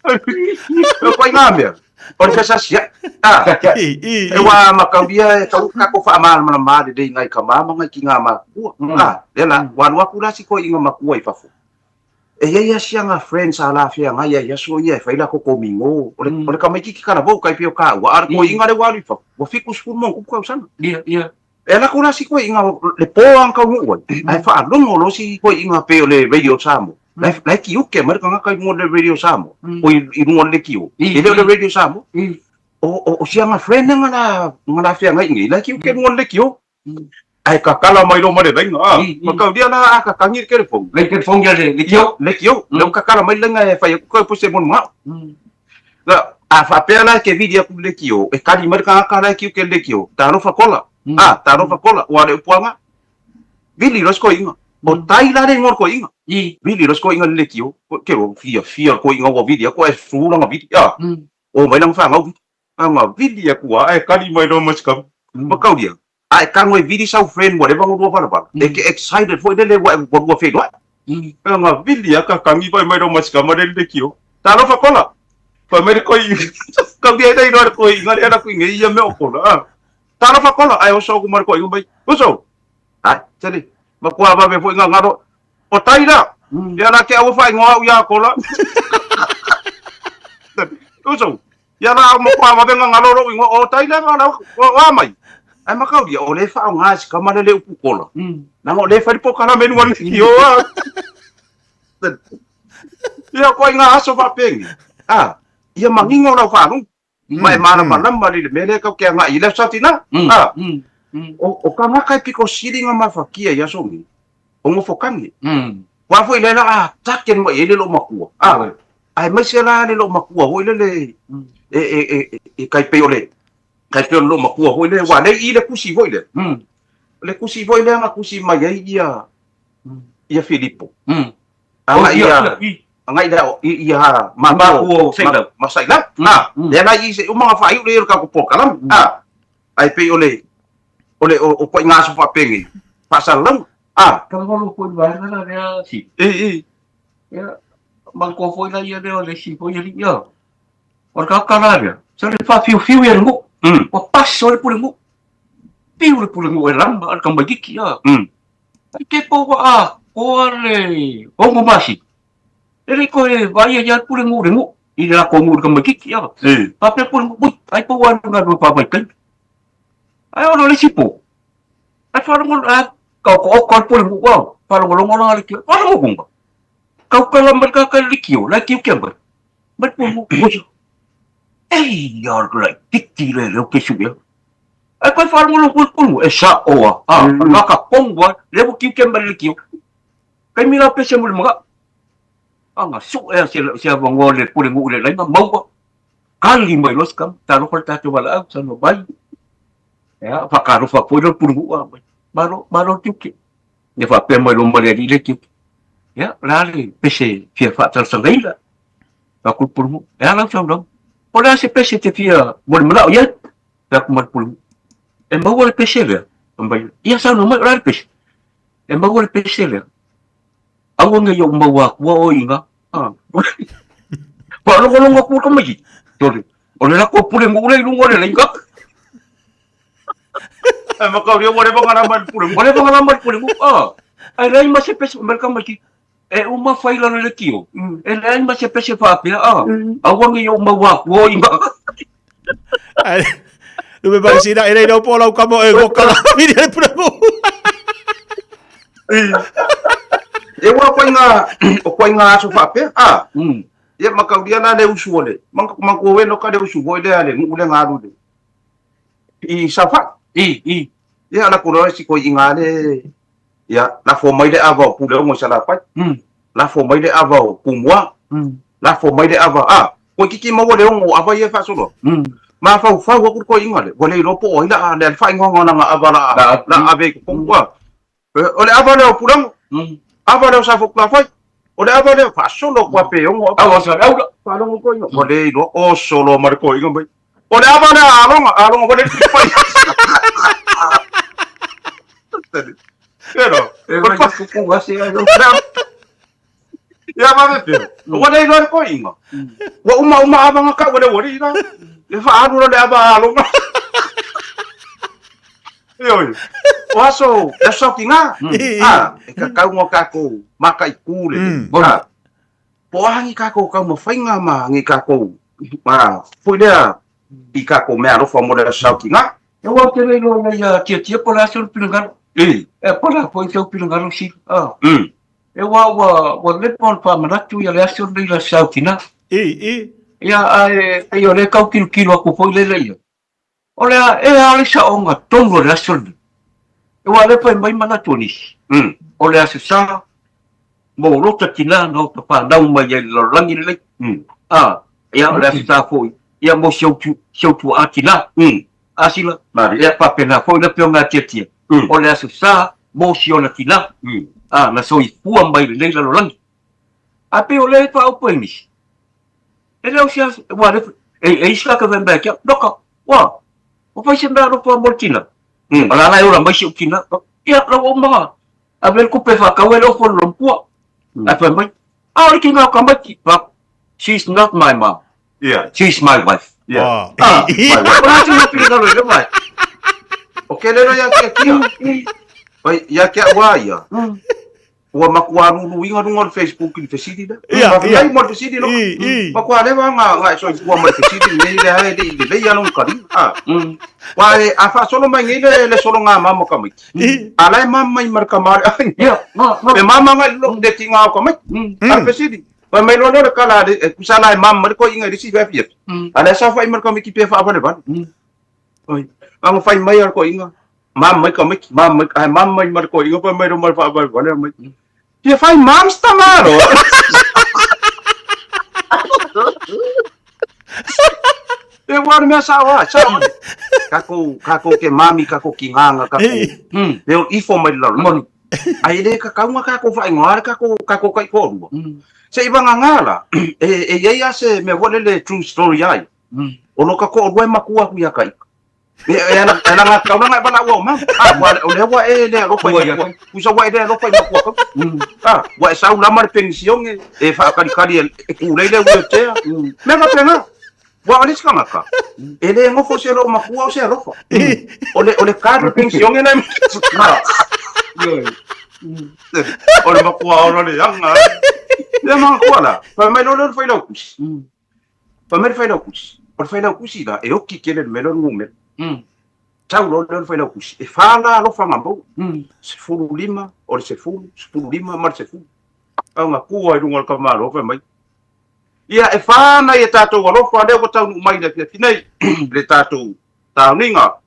Ko na me. Por sa siya. Ewa makambia ka ko fa amal manama de ngai kama mga kingama. Dela wanwa kula si ko inga makuai pafu. Ya siya nga friends ala fia nga ya so ya fa ila ko komingo. Ole ka mai kikana bo kai pio ka wa ar ko inga de wali fa. Bo fikus pulmon ko ka sana. Dia. Ela kula si ko inga le po ang ka ngoi. Ai fa along lo si ko inga pe le radio Samoa. Lai kiu ke mer ka kai mo le radio Samoa. O I mo le kiu. Ile le radio Samoa. O siya nga friend nga na fia nga ingi. Lai kiu ke mo le kiu. ai ka kala mai lo mai lenga ma ka dia na ka kangi ke fong ya le kio lo ka kala mai lenga e fai ko puse mon ma la a fa pela ke vidia ku le kio e kali mer ka kala kio ke le kio ta no fa kola ta no fa kola wa le puanga vili los ko inga o tai la de ngor ko inga vili los ko inga le kio ke ro fia ko inga wa vidia ko e fu la vidia o mai lang fa ngau ma vidia ku ai kali mai lo mas kam ma kau dia ai ka ngoi vidi sau friend whatever ngo ba ba they get excited for they what fe what nga vidia ka kangi mai lo mas kam le kio ta no fa kola fa mai ko ka dia dai no ko inga era ku inga ia me o kola ta no fa kola ai o so ku mar ko inga bai uso jadi makua ba be foi ngaro o taira ya na ke au fai ngau ya kola uso ya na makua ba be ngaro ro ngo o taira ngaro wa mai ai makau dia o le fa ngas ka mana le upu kola na ngo le fa po kana menu wan yo ya ko nga aso fa peng ya mangingo la fa nu mai mana malam mali le mele ka ke nga ile satina o kama kai piko siringa mafakia ya songi o mo fokangi wa foi le la taken mo ele lo makua ai masela le lo makua ho le kai pe ole kai pe lo makua ho le wa le ile kusi ho le kusi ho le nga kusi mai ia Filippo anga ia mama o masaila le na i se o mga fai le ka ko pokalam ai pe ole o ko nga so fa pengi pasalang kalau ko ba na ya si ya bangko foi la ya de si foi ya or ka kanaria so le fa fiu ya ngo o passo le pure ngo piu le pure ngo lamba al kamba giki ya ke po o le o ngo masi ele ko e vai ya pure ngo i la ko ngo kamba giki ya pa pe pure ngo ai po wa nga do pa bai kan ai ono le sipo ai fa ngo kau pun wow kalau ngolong lagi kalau ngomong kau kalau mereka kau lagi kiamber berpuluh ya gerai tikti le ke subia kau fa ngolong pun esa oa maka pongwa le kiamber lagi kai mira pese mul maga anga su sia bangol le pun ngule lain mau kali mai los kam taruh kertas coba lah sana bai ya fakaru fakuro pun baru cuci dia fa pe mai lomba le cuci ya lari pese fia fa tal sangaila aku purmu ya langsung dong pola se pese te fia bol mala ya aku mar purmu embago le pese le embago ya sa no mai lari pese embago le pese le aku nge yo mbawa wo inga pa lo ngolong aku ka mai tole ole la ko pure ngule ngule le inga makau dia boleh pengalaman pure ai lain masih pes mereka masih uma faila le kio lain masih pes Fiafia awang yo mawa wo inga lu me parece ida ida pola kamo go kala video pure mo ko inga so Fiafia ya makau dia na le usuole mangko we no ka de usuole ale ngule ngaru de i safa ya la kuno si ko ingale ya la fo mai de ava pu de mo sala pa la fo mai de ava pu moi la fo mai de ava ko kiki mo de ngo ava ye fa solo ma fa ko ingale bo le lo po ila le fa ngo na ava la ave ko wa ole ava le pulang ava le sa fo la fa ole ava le fa solo ko pe ngo ava sa fa lo ko ngo bo le lo o solo mar ko ngo bai ole ava le along bo le pa pero ya va pero wala ino ko ingo wa uma abang ka wala wali na le fa anu le aba alo yo waso eso kinga ka ka ngo ka ko maka ikule bona po hangi ka ko ka mo fainga ma ngi ka ko foi dia i ka ko me alo fa mo de sao kinga eu vou ter no ya tia pola sur pingar pola foi seu pingar si eu vou le pon pa manatu ya le sur de la sautina ya ai eu le kau kilo aku foi le le olha ale sa onga tongo le sur Wa le pai mai mana tunis. O le asu sa mo rota tina no to pa dau mai lo langi le. Ya o le asu sa foi. Ya mo show tu atina. Asila. Ya pa pena foi le pionga tia. O le asu sa mo siona tina. Na so I pua mai le lo langi. Ape o le pa o pai ni. Ele o sia wa le isla ka vemba kia doka. Wa. O pai se mbea no pa mo tina. Ala lai ora mai si tina. Ya la o ma. A ver ku pe fa ka we lo fo lompua. A pe mai. A ki nga ka mai pa. She's not my mom. Yeah. She's my wife. Yeah. My wife. Ora ti na pili lo le mai. Okay, le ya kia. Pai ya kia wa ya. Wa makwaru lu inga ngol Facebook ni fesidi da. Ya mo fesidi lo. Makwa le wa nga so wa mo fesidi ni le ha de ya no kari. Wa afa solo mai ngile le solo nga mama kamai. Alai mama mai marka mar. Ya. Me mama nga lo de tinga kamai. Al fesidi. Wa mai lo le kala de kusala mama ko inga di si Fiafia. Ala sa fa marka mi ki pe fa ba le ban. Oi. Ang fai mai ko inga. Mama kamai mama mai ko inga pa mai ro mar fa ba le mai. Dia fai mams tamaro. E war me sawa. Kako ke mami kako kinganga kako. Deu ifo mai la moni. Ai le kako fai ngara kako kai ko. Se iba ngala. E se me vole le true story ai. Ono kako o makua ku ya kai. Ela nga kau nga bala wa ma. O le wa le ro ko ya. Kusa wa le ro ko ma ko. Wa sa una mar pension e fa kali e ku le wo te. Me va pena. Wa alis ka ngaka. Ele ngo fo se ro ma ku o se ro fa. O le card pension na. O le ma ku o le yanga. Le ma ku ala. Pa me lo fai lo kus. Pa me fai lo kus. Por fai lo kusida e o ki kele me lo ngume. Tau lo fai la kusi. E fala lo fa mambo. Se fulu lima, o se fulu lima, mar se fulu. Au nga kua I runga ka maro fa mai. Ia e fana e tato wa lo fa le ko tau mai le finai. Le tato tau ninga.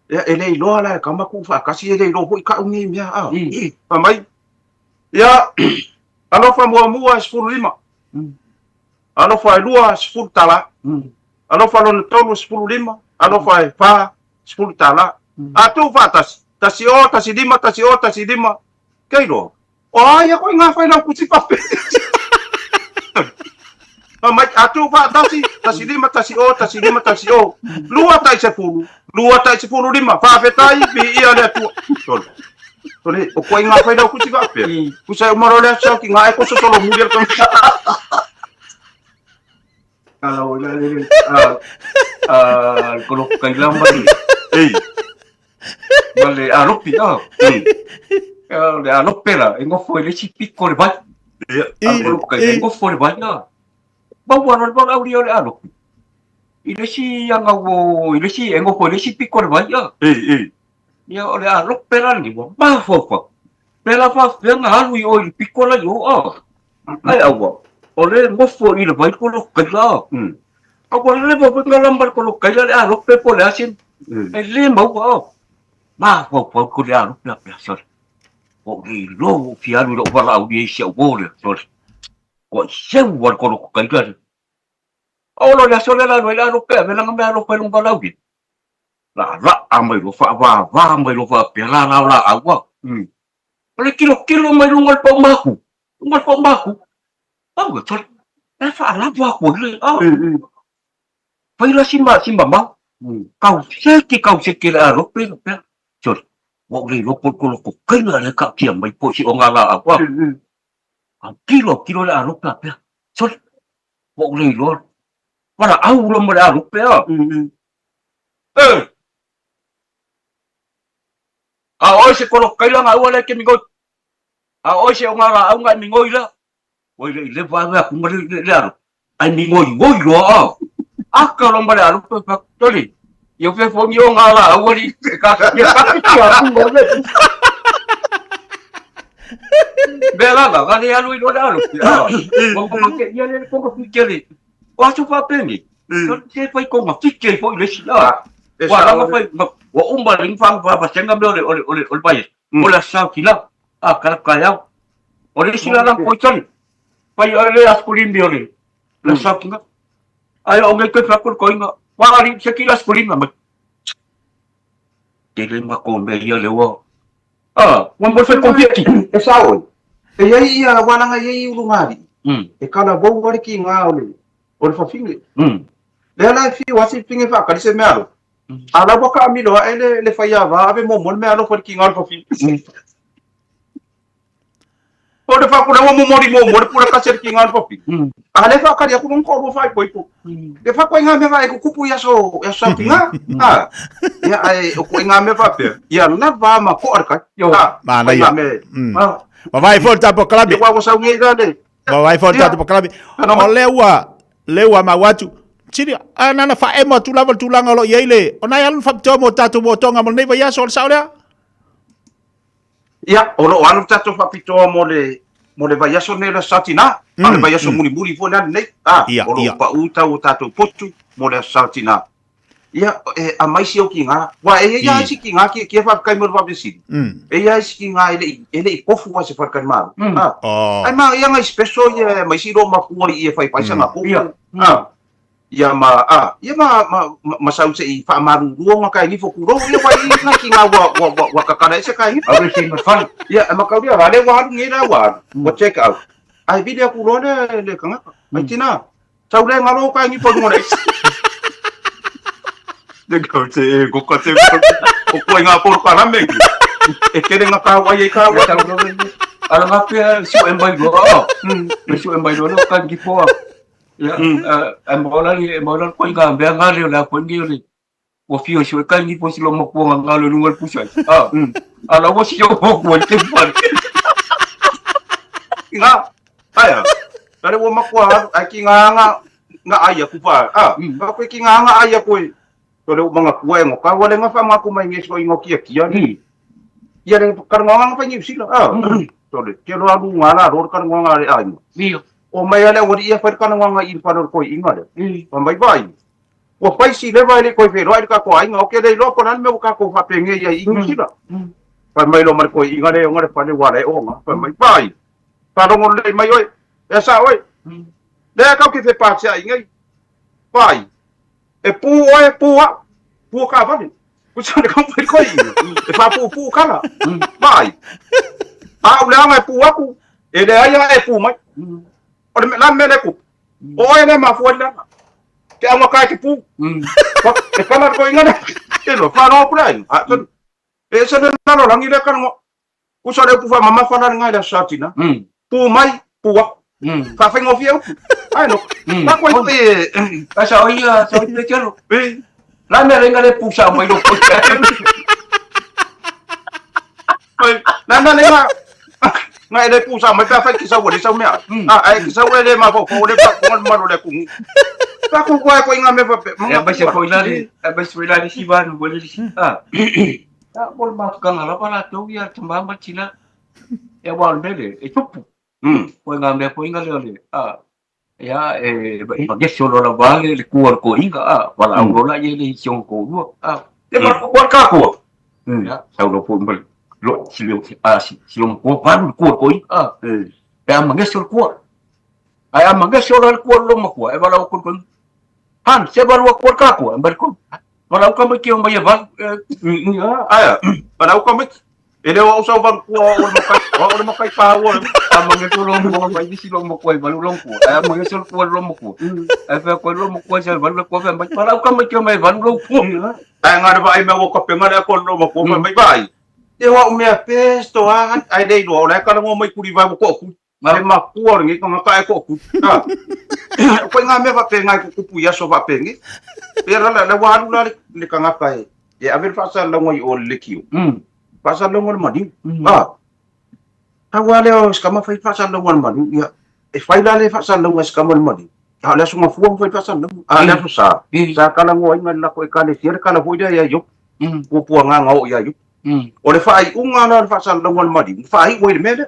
Ia e le lo ala ka ma ku fa kasi e le lo ho ka ungi mia a. Fa mai. Ia alo fa mua se fulu lima. Alo fa lua se fulu tala. Alo fa lo tolu se fulu lima. Ano fai fa sepuluh tala. Atu fa tasi lima. Kailo. Oh ya ko nga fai na kusi pa. Mai atu fa tasi lima. Lua tai sepuluh lima. Fa fetai bi ia le tu. Tole o ko nga fai na kusi pa. Kusa umaro le sa ki nga ko so solo mudir kan. Kalau kalau kailan bali bale aropi kalau de aropera engo foi le chipico le vai kalau kailan engo foi le vai na bawa no bala audio le aropi ile si yang awo ile si engo foi le chipico le vai ya ole aropera ni ba fofa pela fa yang halu yo il piccola yo ai awo ole ngofo ile vai ko lo kailan Ako le ba nga lambar ko lo kaya le arok pe po le asin. E le mau ko. Ma ko le arok na person. O lo fiaru lo bala audiência o bole. Ko se war ko lo kaya. O lo la sola la no la arok pe me la ngam arok pe lo bala audi. La amai lo fa va amai lo fa pe la agua. Ole kilo mai lo ngal pa maku. Ngal pa maku. Ba ko tol. E fa la ba ko le. Fai la simba ma. Kau se la ro pe. Chor. Wo le lo ko kai la le ka kia mai po si o ngala apa. Kilo la ro pe. Chor. Wo le lo. Para au lo mo la ro pe. Oi se ko kai la ngau le ke mi go. Oi se o ngala au ngai mi ngoi la. Oi le va ku ngai le aro. Ai mi ngoi lo. Aka lo mbale alu pe toli. Yo fe fo yo ngala awori ka ya ngo le. Bela la ga de alu lo da alu. Ko ke ya le ko ke le. Wa chu fa pe ni. So se fai ko ma ki ke fo le si la. Wala nga fai wa umba ring fang pa senga me ole pai. Ole sa kila. Kalap kaya. Ole sila lang poitan. Pai ole askulin bi ole. La sa kinga. Ayo onge ke fakul ko inga. Wa ri sekila askulin ma. Dele ma ko me ya lewa. Wan bo fe konfiati. E sao. E ai ia wala nga ia ulungari. E kana bo wari ki nga ole fa finge. Le la fi wasi finge fa kali se me alo. Ala bo ka mi lo ele le fa ya va ave mo mon me alo fa ki nga fa finge. O de fa ko mo mo pura ka ser ki nga fa finge. Ale fa ka ya ko ko bo fa ko. De fa ko nga me va ko kupu ya so pinga. Ya ai ko nga me va pe. Ya na va ma ko arka. Mana ya. Ma vai volta po klabi. Wa ko sa ngi dale. Ma vai volta po klabi. O lewa ma watu. Sini ana fa emo tu lava tu langa lo yele. Ona ya fa tomo tatu mo tonga mo nei va ya sol saulia. Ya, olo anu tatu fa pito mo le va ya so ne la satina. Ale va ya so muri fo na nei. Olo pa uta o tatu potu mo le satina. Ya, a mai si o kinga. Wa ya si kinga ki fa kai mo va bisi. Ya si kinga ele pofu wa se fa kan ma. Ai ma ya ngai special ya mai si ro ma ku i fa pa sa na ku. Ya ma sau se i fa maru ruonga kai ni fo ku ro ya wa i na kinga wa ka kana se kai. Abre si ma fan. Ya ma ka dia vale wa ngi na wa check out. Ai video ku ro le kanga. Ai tina. Sau le ngalo kai ni fo mo dai. De ka se ko ka se ko nga por ka na me. E kere nga ka wa ye ka wa. Ala nga pe su embai do. Su embai do kan ki po. Ya, embola ko nga be nga le la ko ngi le. Wo fio su kan ni po si lo mo ko nga lo ngal pusa. Ala wo si yo ko ko te pa. Nga. Aya. Dale wo makwa aki nga aya ku pa. Ba ko ki nga aya ko. Tole mga kuwe ngo ka wala nga fa mga kumaingi so ingo kia ni. Ya ring karngonga pa ngi sila. Tole kero alu ngala ro karngonga re ai. Bio. O mai ala wori ia fa karngonga i pa ro ko inga le. Pambai bai. O pai si le vai le ko fe ro ai ka ko ai ngo ke le lo ko nan me ka ko fa penge ya ingi sila. Pambai lo mar ko inga le ngare pa le wala o nga. Pambai bai. Pa ro ngol le mai oi. Esa oi. Le ka ki fe pa sia inga. Bai. E pu ka vale. Ku sa ne kom ko i. E fa pu kala. Bai. Ule anga pu aku. E le aya e pu mai. O le la mele ku. O ele ma fu la. Ke anga ka ki pu. E kala ko inga. E lo fa no prai. E se le na lo langi le kan ngo. Ku sa le pu fa mama fa na ngai la satina. Pu mai pu wa. Fa fa ngo fiu. Ai no. Ma ko pe asa oia so pe chelo. La me renga le pusa mai lo ko. Na lenga. Ngai le pusa mai pa fa ki sa wo le sa me. Ai ki sa wo le ma fo le pa ko ma lo le ku. Pa ko ko inga me fa. Ya ba se ko ila le, ba se ila le si ba no le si. Ta bol ma ka ngala para to ya tamba ma chila. Ya wa le e chupu. Ko inga me ko inga le. Ya bagi solo la vale le kuar ko inga wala au la ye le sion ko lu te ma ko ka ko ya sau lo pun bal lo silo silo ko pan ko inga ya ma gesol ko ay ma gesol ko lo ma ko ay wala ko han se bal ko ka ko bal ko wala ko ma ki on ba ye val aya wala ko ma ele wa usaw bang ko wala makay pa wala mga tulong mo ba di silong mo ko balulong ko ay mga sul ko lo mo ko ay fa ko lo mo ko sa balulong ko ba para ka may balulong ko ay nga ba ay mawo ka penga ko lo mo ko may bay de wa me pesto ay dei do la ka mo may kuri ba ko ay makuor ngi ko ka ko ko nga me ba penga ko pu ya so ba pengi pero la wa la le ka nga ka e a ver fa sa lo mo i o le kiu pasal lo ngol madi awale o skama fai pasal lo ngol madi ya e fai la le pasal lo skama madi ala sunga fuang fai pasal lo ala sa kala ngo inga la ko kale sier kala hoja ya yo ko puanga ngau ya yo o le fai unga na pasal lo ngol madi fai wait a minute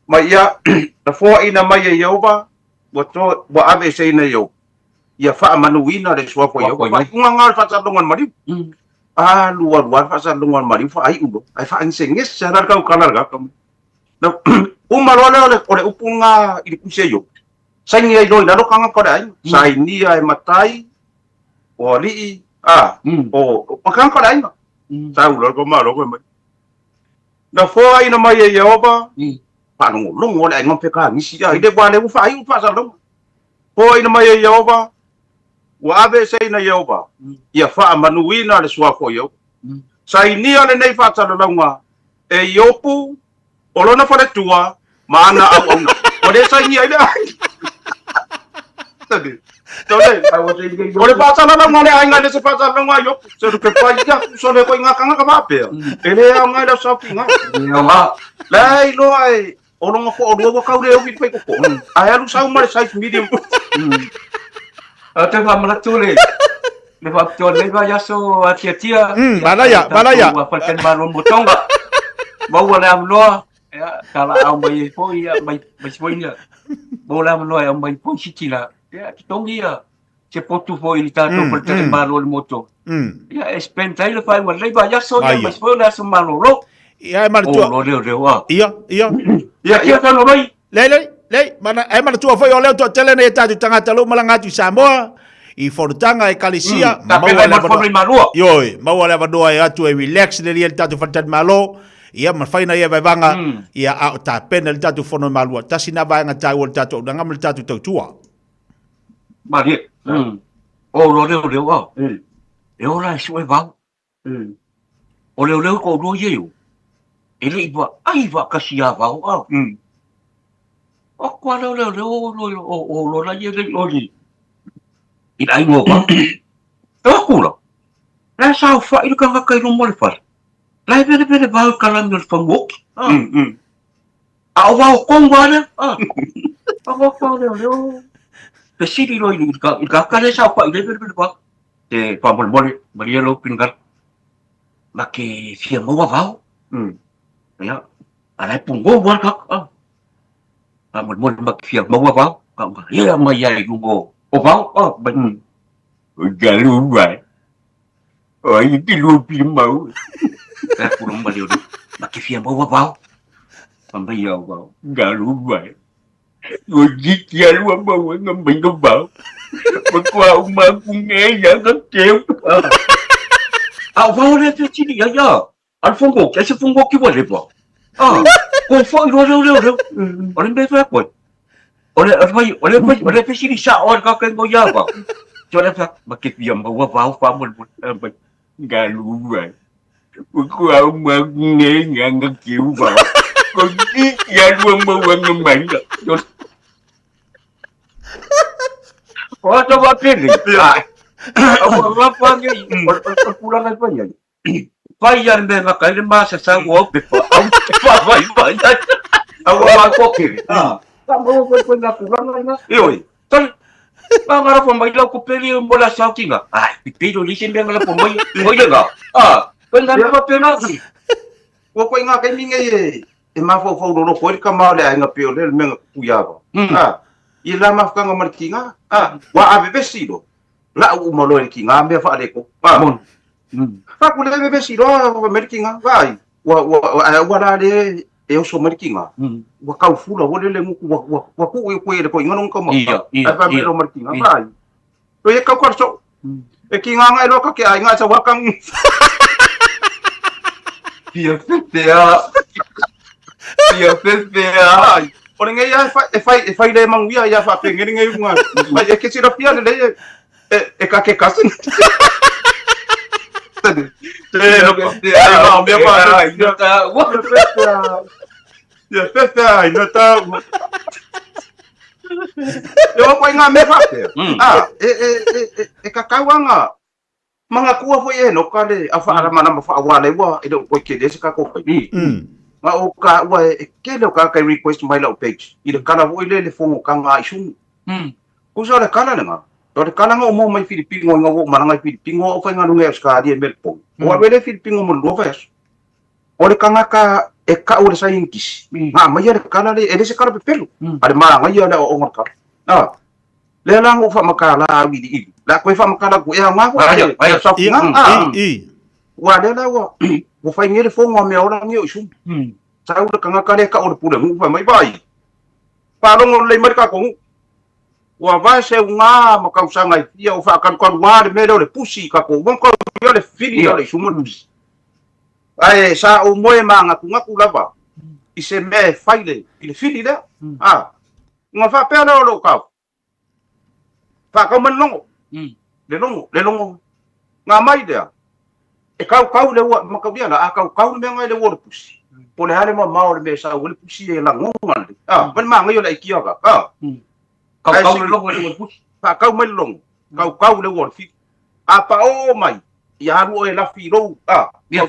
mai ya the four ina mai ya ba wato wa ave sei na yo ia fa manuina le sua foi fa unga fa sa longan mari luar fa sa longan mari fa ai ulo ai fa insenges sarar kau kanar ga kam na umalo ole upunga ili kuseyo sai ni doi na kanga ko dai sai ni ai matai oli o pakang ko dai sa ulo ko malo ko mai na fo ai na mai ye oba pa no longo le ngom peka ni sia ide ba le fa ai fa sa long fo ai na mai ye oba wa ave sei na Yehova ia fa manuina le sua fo yo sai ni ole nei fa tsa longa e yopu olona fa le tua mana au au o le sai ni ai tadi tole ole fa tsa longa le ai ngale se fa tsa longa yo se ke pa ya so le ko ngaka ngaka ba pe ele au ngai la sa pinga ya lai lo ai olonga ko o ka ure o ki pe ko ai alu sa umare size medium te fa malatule le fa tole va ya so tia balaya wa falken balon botonga ba wala amlo ya kala au mai po ya mai poina bola amlo ya mai po chitila ya tongi ya che potu fo il tato falken balon moto ya espentai le fa wala va ya so ya mai po na so malolo ya mar tu iya ya ta no mai le mana ai mana tu foi ole to tele ne tatu tanga talo malanga tu Samoa i fortanga e kalisia mau leva doa e atu e relax le lia tatu fatan malo ia ma faina ia vanga ia a ta pena le tatu fono malo tasina vanga tai o tatu danga mal tatu tua mari o lo leo e ora su e va o leo ko do yeu ele iba ai va kasia va o kwa lo la ye lo ni ila ai ngo ba aku lo la sa fa ilu kan ka ilu mo le fa la bere ba ka la mi fa ngo a wa ko ngwana a wa ko lo pe si lo ilu ka le sa fa ile bere ba te pa mo mari lo pingar ma ke fia mo va ya ala pungo wa ka một môn bậc phiền mông vào cộng cả mà dày luôn ngô vào bệnh gà luôn vậy ở những cái luôn phim mẫu các cụ mà điều đấy mà cái phiền mông vào mà bây giờ vào gà luôn vậy rồi giết gà luôn mà ngâm bệnh không bảo mà qua ông mà cũng nghe giả rất chịu vào đây tôi chỉ đi giờ anh phong ngộ cái sẽ phong ngộ cái vấn đề bỏ Oi, foi, olha, olha bem para coi. Olha peixe de chá, olha qual que é o yava. Olha para, mas que viam, vou falar muito, galu, velho. O qual uma nega que o vai. O que é uma manga? Olha, tô batendo. Agora vai aí, pular na banha. Vai yan be makalim ba sa sawo be pa vai awa ko ke tamo ko na kurang na yoy tal para po may ko peli mula sa kinga ay pipilo lisin be ngala po may oy nga kanda na pa pena ko nga kay minga e ma fo do ko ka ma le nga pio le men kuya ba ila ma ka nga markinga wa ave vestido la u mo lo kinga me fa de ko mon fa kule bebe siro merkinga vai wa de eu sou merkinga wa ka fula wa le mu wa ku le ko ngano ko ma fa me lo merkinga vai to ye ka ko so e kinga ngai lo ka ke ai nga sa wa kang Fiafia ore ngai ya fa le mang via ya fa pe ngai nga ma ye ke sira pia le e ka ke kasin lo que sea, mi papá, no está, ya está, no está. Yo voy a me fate. Kakawanga. Mga kuwa fo ye no kale afa ara mana ma fa wale wa ido ko ke desi ka ko pe. Ma o ka wa ke lo ka request my little page. Ido kana wo ile le fo ka nga isu. Ku so le kana nga. Ore kana nga mo mai Filipino nga wo maranga Filipino o fa nga nunga ska di melpo. O wele Filipino mo lo fes. Ore kanga ka e ka ore sa inkis. Ma mai ore kana le ele se kana pe pelo. Ade maranga ia le o ngor ka. Le la ngo fa makala i. La ko fa makala ko ya ngwa. Ai sa wa le la wa. Wo fa ngere fo ngo me ora ngi usum. Sa u ka ngaka le ka o pu le ngu fa mai bai. Pa lo le mar ka ko wa vai se nga ma ka usanga ia o fa kan kon wa le me le pusi ka ko bon ko yo le fili yo le sumun. Ai sa o moe manga ku ngaku lava. I se me faile i le fili le. Nga fa pe le o ka. Fa ka man longo. Le longo. Nga mai dia. E kau le wa ma ka bia la kau me ngai le wo pusi. Po le hale ma le me sa o le pusi e la ngonga. Man ma ngai yo le kia ka. Kau le longo le wo pusi. Fa kau me longo. Kau le wo fi. Apa o mai. Ya ru e la fi ro. Dia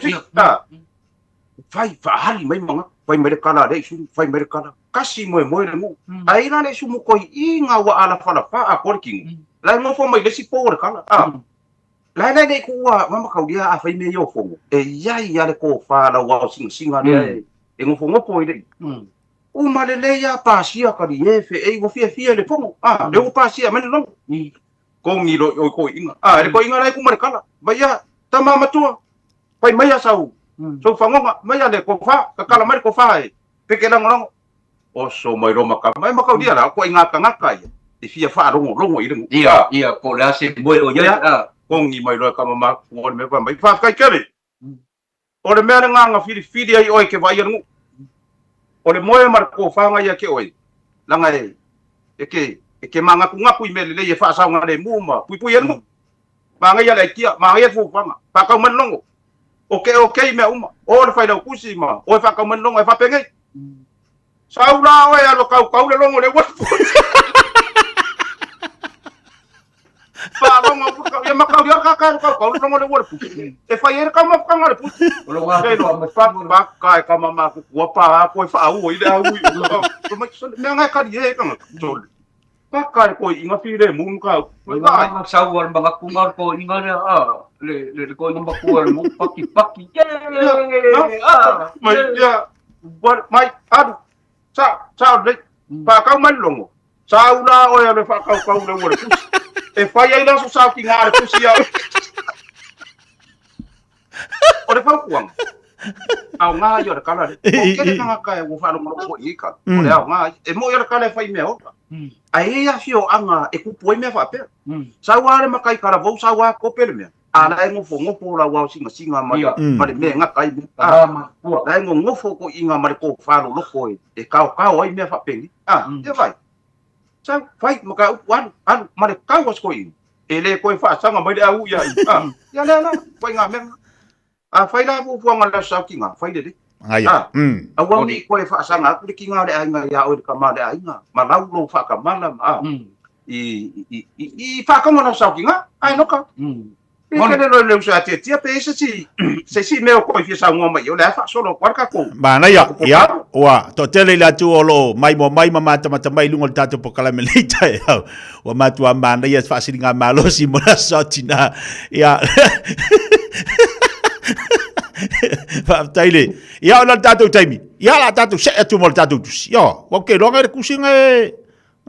Fai hali mai manga. Fai mere kala le su. Fai mere kala. Kasi moe le mu. Ai na le su mu koi inga wa ala fala fa a korking. Lai mo fo mai le si po le kala. Lai le ku wa mama kau dia a fai me yo fo. E ya le ko fa la wa singa le. E ngo fo ngo po ile. O ma le ya pa sia ka di e fe e go fia le fo. Le o pa sia me no. Ko ngi lo ko inga. Le ko inga lai ku ma le kala. Ba ya tama matua. Fai mai sau. So fangonga mai le ko fa ka kala mai ko fa e. Peke lang long. O so mai ro maka mai maka dia la ko inga ka ngaka ya. Di fia fa rongo i ringo. Ia ko la se boy o ya. Ko ngi mai ro ka mama ko me fa mai fa kai kere. O le mea nga fili ai oi ke vai ringo. O le moe mar ko fa nga ya ke oi. Langa e. Ke manga ku ngapu i mele le fa sa nga le muma. Pui ringo. Manga ya le kia, manga ya fu fa nga. Pa ka man longo. Okay me uma. O le fai da kusi ma. O fa ka man longo e fa pengai. Saula o ya lo kau le longo le wa. Pa longo ku ya makau dia kau longo le wa. E fa yer ka ma ka ngare pu. Lo wa lo ma fa ba ka mama ku wa pa ko fa u ile u. Ko ma so me nga ka die ka ngol. Pa ka ko inga fi le mu ka. Ma sa wa ba ku ngar ko inga le ko inga ba ku mu paki. Mai ya mai adu. Sa le pa ka man longo. Sa una o ya le fa ka le wo. E fa ya ila so sa ki ngare ku sia. O le fa kuang. Au nga yo le kala le. O ke nga ka e wo fa no ko ika. O le au nga e mo yo le kala fa i me o. Ai ya fio anga e ku poi me fa pe. Sa wa le makai kala vo sa wa ko pe le me. Ala e ngofo la wa singa ma le me nga kai bu. La e ngofo ko inga ma le ko fa lo ko e ka ai me fa pe. E vai. Sa vai maka wan ma le ka was ko in. E le ko fa sa nga ma le au ya. Ya la ko nga me. Fai la bu fu nga sa ki nga fai de. Aya. Awang ni ko fa sa nga ku ki nga le nga ya o ka ma le nga. Ma la lo fa ka ma la. I fa ka nga sa ki nga. Ai no ka. Mone le usa tia pe se me ko fi sa ngoma yo le fa solo ka ko. Ba na ya wa to tele la tu olo mai mama tama mai lungo tatu po kala me le tai. Wa ma tu ma na ya fa singa malo si mo la sotina. Ya. Fa taile. Ya la tatu taimi. Ya la tatu se tu mo tatu. Yo, okay, lo ngare kusinga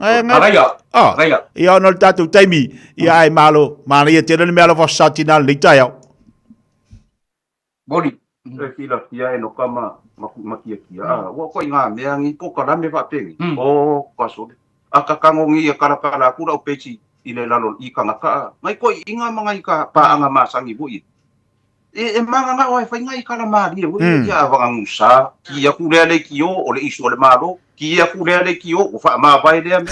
Ia no tatu taimi ia ai malo mana ia tele me ala fasatina le Taeao. Boli e kila kia e no kama makia kia. Wa ko inga me angi ko kala me fa pe. O kaso. Aka kangongi ia kala ku ra peci ile lalo I kanga ka. Mai ko inga manga ika pa anga masangi bu I. E manga nga wa fa inga ikala mali bu ia wa ngusa kia ku le kio o le isu le malo. Kia ku le kio o fa ma vai le me.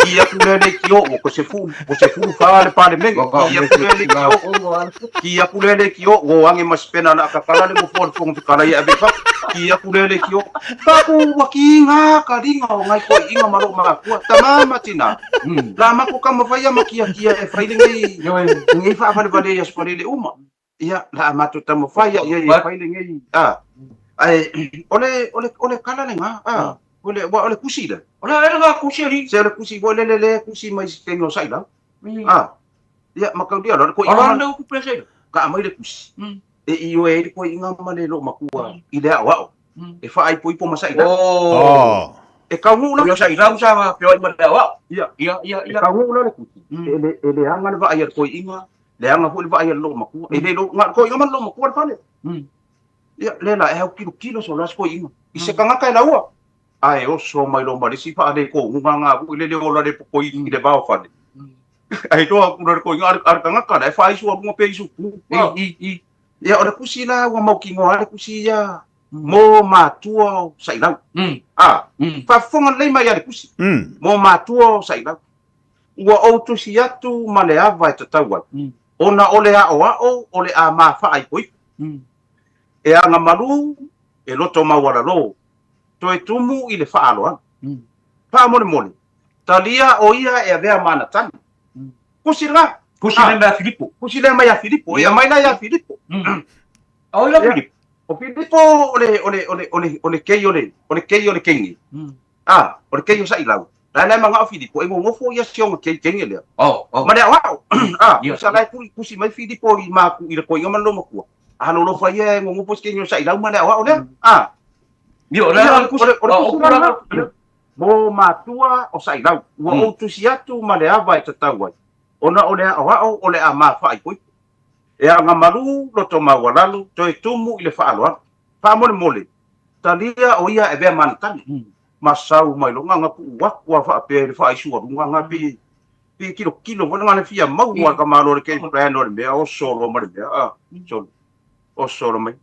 Kia ku le kio o ko se fu fa le pa le me. Kia ku le kio o ange maspena na ka kala le mo for fong kala ia be fa. Kia ku le kio pa ku wa kinga ka dinga o ngai ko inga malo ma ku tama matina. La ma ko ka ma vai ma kia e fraile ngai fa fa le vale ya spore le uma. Ia la ma to tamo fa ya fraile ngai. Ai ole kala le nga. Ole kusi le. Ole nga kusi ri. Se ole kusi bo le kusi mai se no sai la. Ya makau dia lo ko inga. Ole ku pese. Ka mai le kusi. E io e ko inga ma le lo makua. I le awa. E fa ai po masai la. e kaungu na yo sa irau sa pio i marawa ia kaungu na le kuti ele anga va ayer ko inga le anga fu va ayer lo maku ele lo nga ko inga man lo maku fa le ia le la e kilo so las ko inga i se kanga kai laua ai o so mai lo mari si fa ale ko nga bu le o la de ko inga de ba fa le ai to ku na ko inga ar kanga ka e fa isu mo pe isu i ia ora kusila wa mau ki ngoa kusia mo matua sai lau fa fonga le mai ale kusi mo matua sai lau wa o tu si atu male ava te tawa ona ole a o ole a ma fa ai koi e anga malu e loto mawara lo to e tumu i le fa alo pa mo mole talia o ia e avea mana tan kusila kusile mai a Filippo e mai na ya Filippo o ya Filippo o Filippo ole kei kengi ole kei sa ilau la manga Filippo e ngofo ya sionga kei kengi le mane wa sa lai kusi mai Filippo i ma ku i ko i man lo maku ano lo fa ye ngofo kengi sa ilau mane wa ole yo la mo matua o sa ilau wa o tusiatu mane ava e tatawai ona ole o ole a ma fa ai koi e anga malu lo to ma walalu to e tumu ile fa alo fa mole talia o ia e be man tan masau mai lo nga ku wa fa pe fa ai su nga pi kilo wala nga fia mau wa ka malo ke plan no me o solo ma be so o solo mai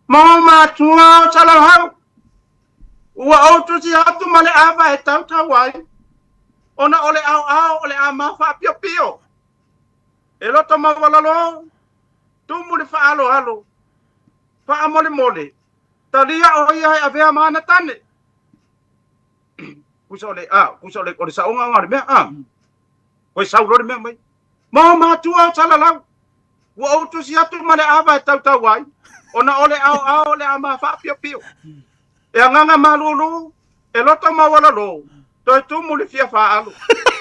mama tua sala ha wa o tu si atu male ava e tau wai ona ole ole a ma fa pio e lo toma wala lo tumu le fa alo fa mole talia o ia ave mana tane kusole o sa onga ngare me ko sa lo me mai ma tua sala la wa o tu si atu male ava tau wai ona ole ole a ma fa pio e nganga malulu e lo toma wala lo to tu mo le fia fa alo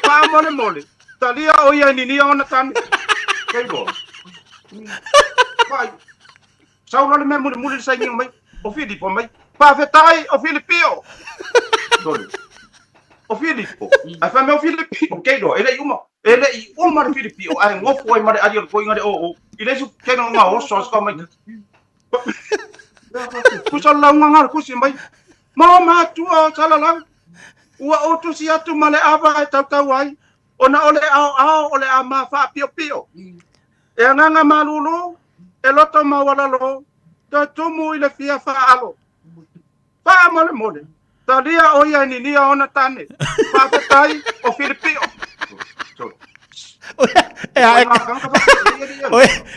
fa mole talia o ia ni ona tan kai go vai sau lo me mo le sai mai o Filippo mai pa fetai o Filippo dole o Filippo a fa me o Filippo kai do ele i uma Filippo ai ngofo ai mare ali ko ngade o ile su ke no ma o so ska mai ku sala ngar ku si mai ma tua sala la ua o tu si atu male ava e tau ai ona ole ole a ma fa pio e nganga malulu e loto ma wala lo to tumu ile fia fa alo fa mole talia o ia ni ona tane fa tai o Filippo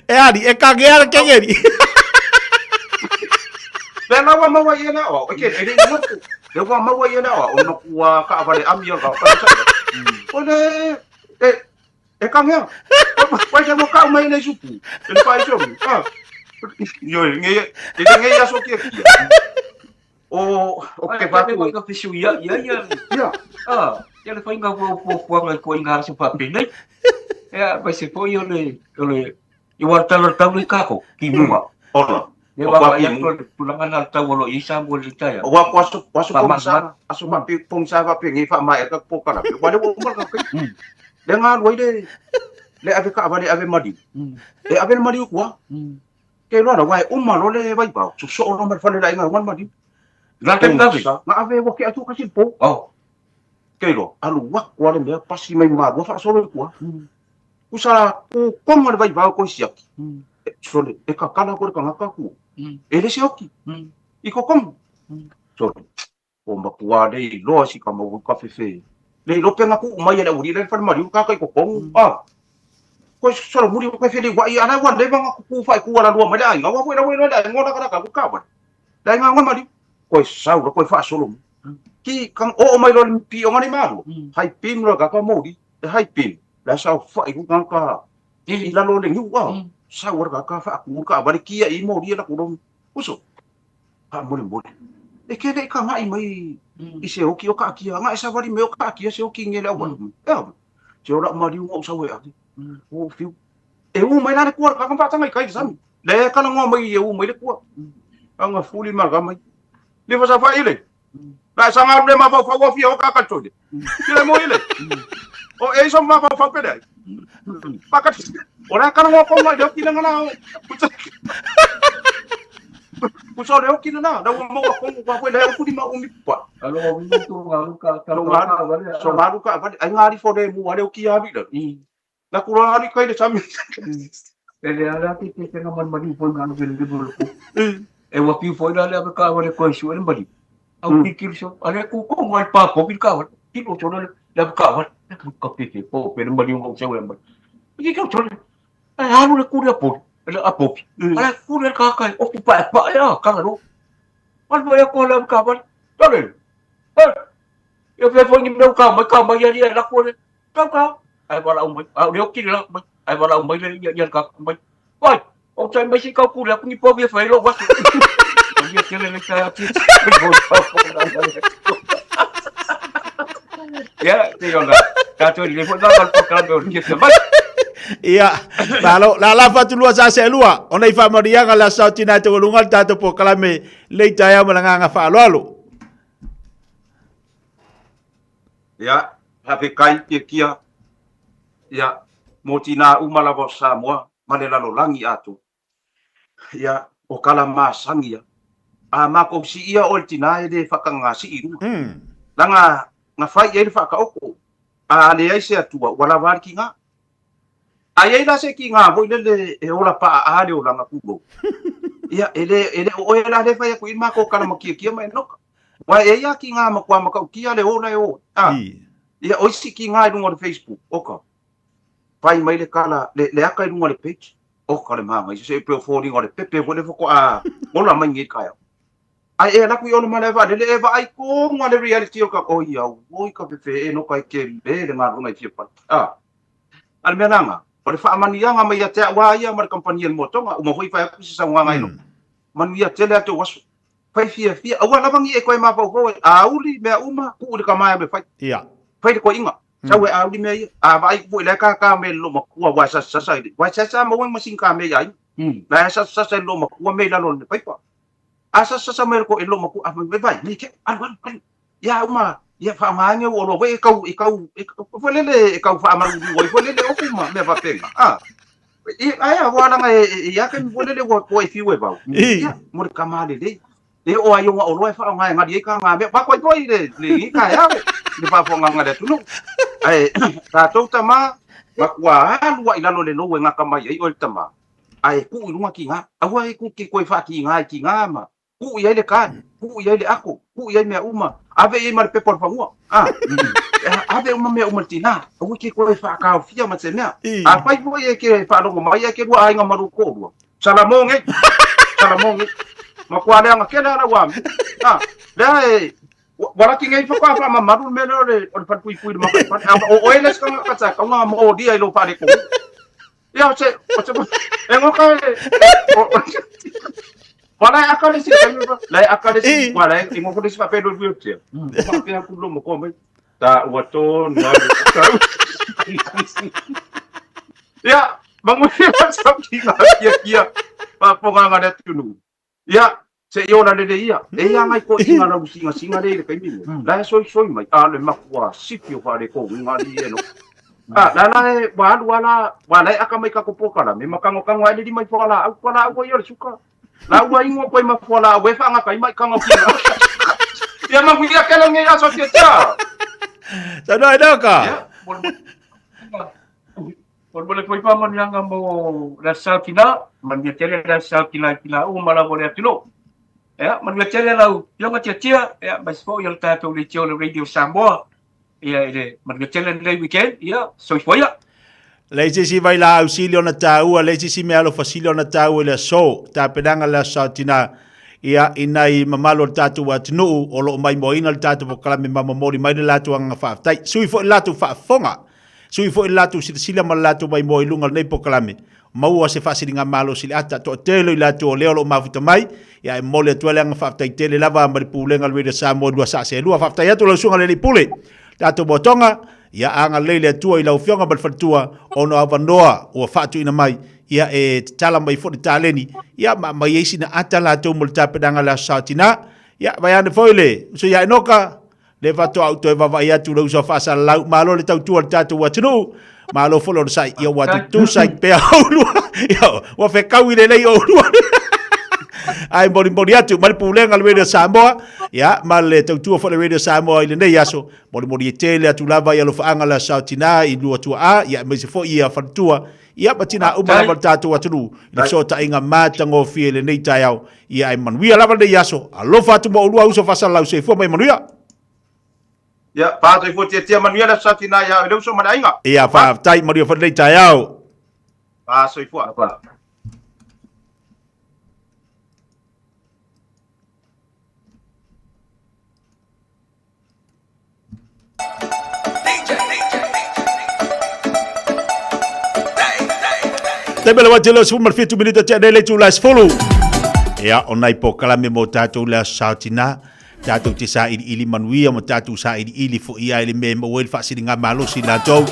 ali e kagea kengeri Bela wa mawa yena o ke ele no le wa mawa yena o no wa ka vale amio ka pa ole e kangea pa ja mo ka mai nei supu ele pa jo yo nge ya so ke o ke va ko fisu ya ya le foi nga po ko nga so pa pe nei ya pa se foi ole i warta le kako ki mua ola ya ba ya pulangan al tau lo isa mo le taya o wa paso pongsa aso ma pi pongsa va pe ngi fa ma ka po kana wa le mo ka le nga lo le ave ka va le ave madi e ave madi ko ke lo na wa umma lo le vai ba so lo ma fa le la nga wan madi la tem da ma ave wo ke atu ka silpo ke lo alu wa ko le me pasi mai ma wo fa so lo ko usa ko mo le vai ba ko sia sole e ka kana ko ka ngaka ku ele se oki i ko kom sole o mapua de lo si ka mo ka fefe le lo penga ku mai ele uri le fa mari ka ko kom ko solo muri ko fe de wa i ana wa le banga ku fa ku ala lo mai ai ngawa ko le da ngona ka ku ka ba dai ngawa mari ko sa ko fa solo ki kang o mai lo pi o ngani maru hai pin lo ka mo di hai pin la sa fa i ku ka i la lo le hu wa sa warga ka fa ku ka bari kia i mo dia la ku dom uso ha mo e ke de ka mai mai i se o ki o ka kia nga sa bari me o ka kia se o ki ngele wa se ora ma di o sa we ati o fiu e u mai la ku ka ka tanga kai sam le ka ngo mai e u mai le ku anga fuli ma ga mai le fa sa fa ile La sanga le ma fa fia o ka ka tole. Kile mo ile. O e so ma fa pele. Pakat ora ka no ko ma do kile ngana. Puso leo kile na da mo ko le ku di ma umi pa. Alo mo tu ngalu ka so ngalu ka ai ngari fo de mu ale o ki abi da. Na ku ro ari kai de sami. Ele ala ki te nga man mani pon ngalu gel bulu ko. E wa pi foi la le ka wa le ko su en bali. Au pikir so ale ku ko ngai pa ko pi ka wa. Ki lo so le ka wa. Ka pi ke po pe bali mo se wa bali. Ki ka so le. Ai alu le ku le po. Ele apo. Ale ku le ka ka o ku pa ya ka ro. Al bo ya ko le ka wa. Dale. Eu foi ni meu calma ya la ko le. Ka. Ai ba la un au le ki la. Ai ba la un le ya ka. Oi, o sai mai si ka ku le ku ni po vi fa lo wa. Dia kira le ka ti. Ya, tio la. Ka tu le foi da ko ka do ni se mai. Ia, la fa tu lua sa se lua. Ona I fa maria la sa tina te lungal ta to po kala me le Taeao malanga fa alo. Ya, hape kai kia. Ya, motina umala bo Samoa, malela lo langi atu. Ya, o kala masangi ya. Mako si ia o tina e de whakangasi I rua. Langa, nga whai e de whakaoko. Le ai se atua, wala wari ki ngā. Ai la se ki ngā, voi lele e ola pa aale o langa kubo. Ia, ele o e la le whai aku I mako kala makia mai noka. Wa e ia ki ngā makua makau kia le ola e o. Ia, oisi ki ngā I runga le Facebook, oka. Pai mai le kala, le aka I runga le page. Oka le manga, I se peo fōringa o le pepe, wale whako ola mai ngi kaya. Ai e laku I ona malewa, le eva ai ko ngā le reality o ka oi au, oi ka pepe e no kai ke le ngā runga I whiapa. Ale mea nanga, o le whaamanianga mai a te awa ia ma le kampania le motonga, uma hui whai aku si sa ngā ngaino. Manu ia tele ate wasu. Pai Fiafia, awa lawangi e koe mawau hoe, auli mea uma, ku ule ka mai me whai. Ia. Whai te koe inga. Sau e auli mea ia, vai ku ile ka me lo makua wa sasa ile. Wa sasa mo wang masin ka me ai. Na sasa lo makua me la lo le pai pa. Sasa me ko lo makua me vai, ni ke alwan. Ya uma, ya fa manya o lo we kau folele kau fa maru wo folele o kuma me va penga. Ai wa langa ya ke folele wo ko fiwe ba. Ya mo ka male le. E o ai o lo fa nga ngadi ka nga me ba ko le ni ka ya. Ni pa fo nga ngada tunu. Ai ta to tama makua lua I lalo le no nga kamai ai o tama. Ai ku lunga ki nga. Awa ku ki ko fa ki nga ma. Ku ia le kan, ku ia le ako, ku ia me uma. Ave e mar pe por favor. Ave uma me uma tina. O ki ko fa ka fia ma se mea. Pai bo e ke fa lo mai e ke wa ai nga maru ko. Salamonge. Makua le nga kela na wa. Le wala ki ngai fa fa ma maru me le o pa pui ma pa. O ele ska ka ta ka nga mo dia I lo pa le ko. Ya se e ngo ka wala akale si lai akale si wala imo ko si papel do wheelchair pa pe aku lo mo ko mai ta wato na ya bangun sa kinga kia pa po nga na tunu ya se yo na le ia e ya ngai ko inga na singa le kai mi la so mai ale makua sitio fa le ko ngali eno la wala akamai ka ko pokala me makango ale di mai pokala au pala au yo suka la wa ingo ko ma fola we fa nga kai mai ka nga kira ya ma kuya kala nge ya so ke cha sa no ka por boleh ko pa man yang mo la salkina man dia tele la salkina o mala boleh tilo ya man dia tele la yo nga tia ya bas fo yo ta to le radio Samoa ya ile man dia tele le weekend ya so foi ya Leisi si vai la ausilio na Taeao, leisi si me alo fasilio na Taeao le so, ta pedanga la sautina ia inai mamalo tatu wa tinu o lo mai moina tatu po kala me mamamori mai le latu anga whaatai. Sui fo latu whaafonga, sui fo latu sila ma latu mai moi lunga nei po kala me. Maua se fasiringa malo sili ata to telo I latu o leo lo mafuta mai, ia e mole tuale anga whaatai tele lava ambari pulenga lwede Samoa dua sa se lua whaatai atu lau sunga le li pule. Tatu botonga, ia anga leile tua I lau fionga balfatua ono avanoa ua fatu ina mai ia e tala mai fo taleni ia mai esi na ata la to multa pedanga la satina Ya vai ane foile so ya inoka le va to auto va ya tu lo so fa sa lau malo le tau tu tatu wa tunu malo folo sai ia wa tu sai pe au ya wa fe kau ile le o ai mori atu mal pulenga le radio Samoa ya mal tau tu fo le radio Samoa ile nei aso mori tele atu lava ya lo fa anga la sautina i lu tu a ya me se fo ia fa tua ia batina uma la tatu wa tunu le so ta inga mata ngo fi le nei Taeao ia ai man wi lava nei aso alo fa tu mo lu au so fa sa lau se fo mai manuia ya pa to fo tia manuia la satina ya le so mana inga ia fa tai manuia fa nei Taeao pa so fo apa Tebele wajelo sumar fitu minute te dele tu las follow. Ya onai po kala me mo tatu la sautina. Tatu ti sa ili manuia mo tatu sa ili fo ia ili me mo wel fa sininga malo sina to.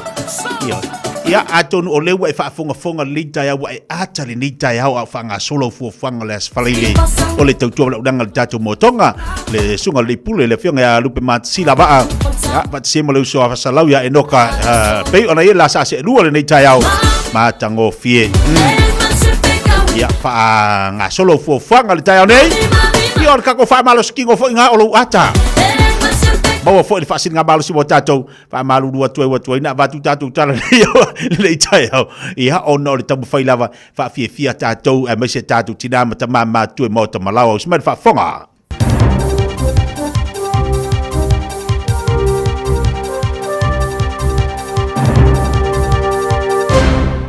Ya aton ole wa fa fonga lita ya wa ata le nita ya wa fa nga solo fu fanga las falile. Ole tatu la udanga tatu motonga le sunga le pule le fianga ya lupe mat sila ba. Ya bat simo le so fa salau ya enoka pe ona ye la sa se lu le nita ya matango fie ya fa nga solo fu fanga le Taeao nei yo ka ko fa malo skingo fo nga olo ata bawa fo le fa sin nga malo si botato fa malu dua tu ina va tu tatu tala le Taeao ya ono le tabu fa lava fa fia tato e me se tatu tina mata mama tu mo to malawa sma fa fonga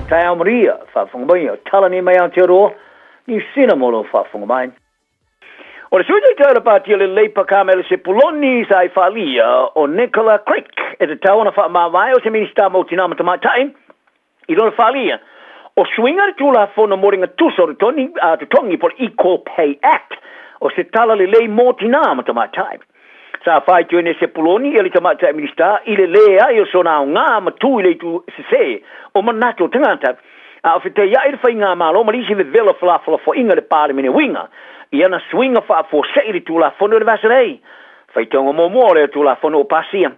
Taeao Maria, whawhungabaia, tala ni mai Aotearoa, ni sina molo whawhungabain. O le suite tala pātia le leipa kāmele se puloni sa i whalia o Nicola Creek, e te tawana whaamawai o se minista mo tina matamatai, i rona whalia, o swinga le tūla whona moringa tuso tongi por Equal Pay Act, o se tala le lei mo tina matamatai. Sa fai tuene se puloni ele tamata minista ile lea yo sona nga matu ile tu se o manato tangata a fite ya ile fai nga malo malisi le vela fla fo inga le parliament winga ia na swinga fa fo se ile tu la fondo de vasrei fai tongo mo le tu la fondo pasia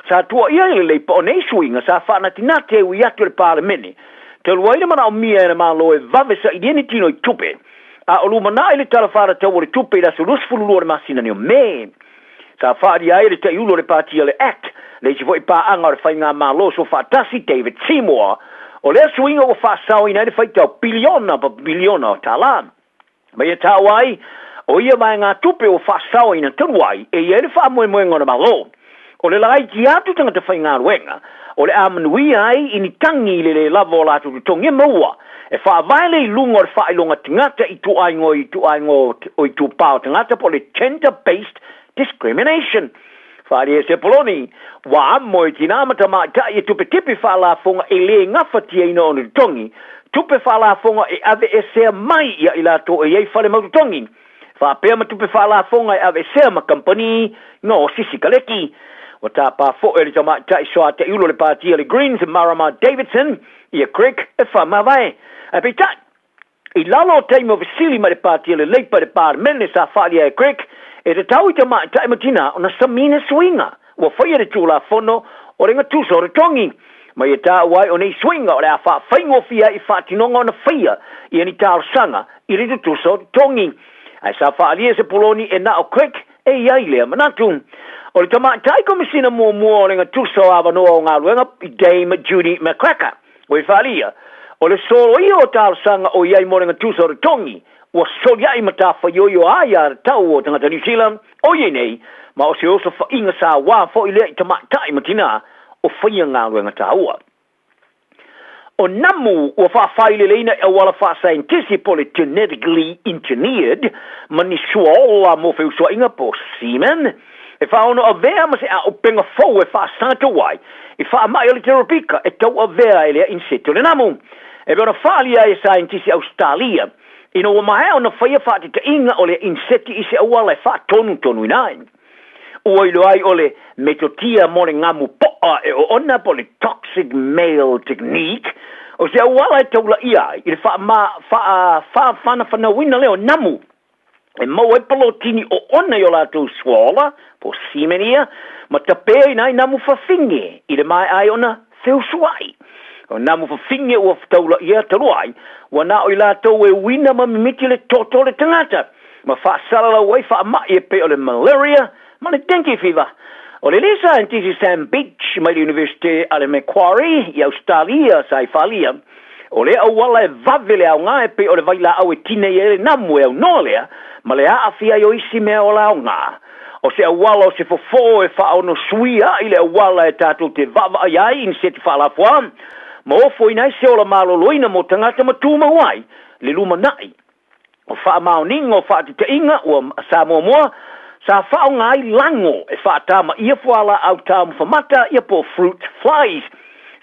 sa tu ia ile le po nei swinga sa fa na tinate wi atu le parliament te luaile mana o mia na malo e vavesa identity no tupe a o lumana ile talafara te o tupe la sulus fulu le masina ni me sa whaari ai le te iulo le pātia le act, le si fwoi pā anga le whainga malo so whaatasi David Seymour, o lea swinga o whaasau ina le whaitau biliona pa biliona o tālan. Mai e tāu ai, o ia mai ngā tupe o whaasau ina taruai, e ia le whaamoemoenga na malo. O le lai ki atu tanga te whainga ruenga, o le amanui ai ini tangi le lavo la tu tongi maua, e whaavaile i lunga o le whailonga tingata i tu aingo o i tu pāo tingata po le gender-based discrimination. Whaare se poloni, wa amo i tina matamata i tupe tipi whaalafonga e le ngawhati e ino onu tongi, tupe whaalafonga e ave e sea mai ia ilato e ei whale mautu tongi. Whaapea ma tupe whaalafonga e ave sea ma company no sisi kaleki. Wa tā pā fo e le tamata i soa te ulo le pātia le Greens Marama Davidson i a Crick e whamawai. A pita, i lalo teimo visili ma le pātia le leipa le pār mene sa whalia e Crick, e te tau i te matina o na samina swinga. Wa whaia re tūla whono o renga tūso re tongi. Mai e tā wai o nei swinga o rea wha whaingo fia i whātinonga o na whaia i ani tāo sanga i ritu tūso re tongi. Ai sa whaalia se poloni e na o Crick e iai lea manatu. O le tamatai komisina mua o renga tūso awa noa o ngā luenga i Dame Judy McCracker. O i whaalia. O le solo i o tāo sanga o iai mo renga tūso re tongi. Wa solia i mata whaioio aia tau o tangata New Zealand, o ye nei, ma o se oso whainga sa wā fo i lea i tamatai matina o whaia ngā luenga tāua. O namu o whaafai leina e wala wha scientisti po le genetically engineered, mani sua ola mo wheu sua inga po semen, e whaono a vea ma se a o penga fau e wha santa wai, e wha mai o le terapika e tau a vea e lea in seto le namu. E bea na whaalia e scientisti Australia, ino wa mahe o na whaia whaati te inga o le inseti i se awala e wha tonu inain. Ua ilo ai o le metotia mo le ngamu poa e o ona po le toxic male technique, o se awala e taula ia i le wha whana wina leo namu. e mau e palotini o ona yo lātou suola, po simenia, ma tapea ina i namu whawhinge, i le mai ai ona theu suai. O namu whawhinge ua whataula ia taruai, wa na o i lātou e wina ma mimiti le toto le tangata, ma whaasala wai whaamai e pe o le malaria, ma le dengue fever. O le lesa antisi Sam Beach, mai le University ale Macquarie, i Australia, sa i whalia, o le au wala e vavele au ngā e pe o le vaila au e tine e le namu e au nolea, ma le aafia yo isi mea o la au ngā. O se au wala o se fofo e wha no suia i le au wala e tātou te vava ai ai in se te whalafua, ma ofo inai se o la maloloina mo tangata matuma wai, le luma nai. O wha maoninga o wha te te inga o Samoa moa, sa wha o ngai lango e wha tama ia fuala au tamu whamata ia po fruit flies.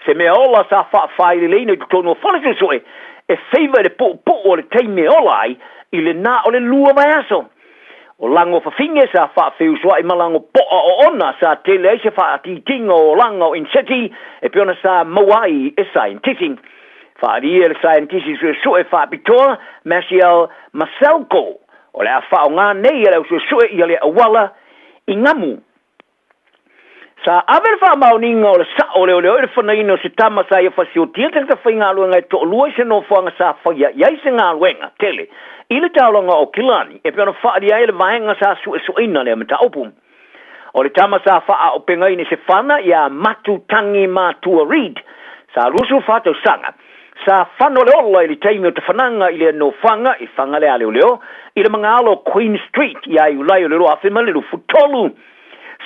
Se mea ola sa wha whaile leina i tutono o whanatu soe, e feiva le po o le teime ola ai, i le nā o le lua mai aso. O lango whawhinge sa wha whiusua i malango poa o ona sa tele eise wha atitinga o lango in city, e piona sa mawai e scientific. Wha ria le scientific sue wha pitoa, Marcial Maselko, o le a wha o ngā nei e le sue i le awala i ngamu. Sa avel wha maoninga o le sa o le le whanaina o se tama sa ia whasio tia te whainga luenga e to lua i se no whanga sa whaia iai se ngā luenga tele i le taulanga o Kilani e piano whaari ai le vaenga sa su e suina le amata opu o le tama sa wha o pengai ni se whana ia matu tangi matua read sa rusu whato sanga sa whano le ola i le teimi o te whananga i le no whanga i whanga le ale o leo i le mga alo Queen Street ia i ulai o le roa whima le rufu tolu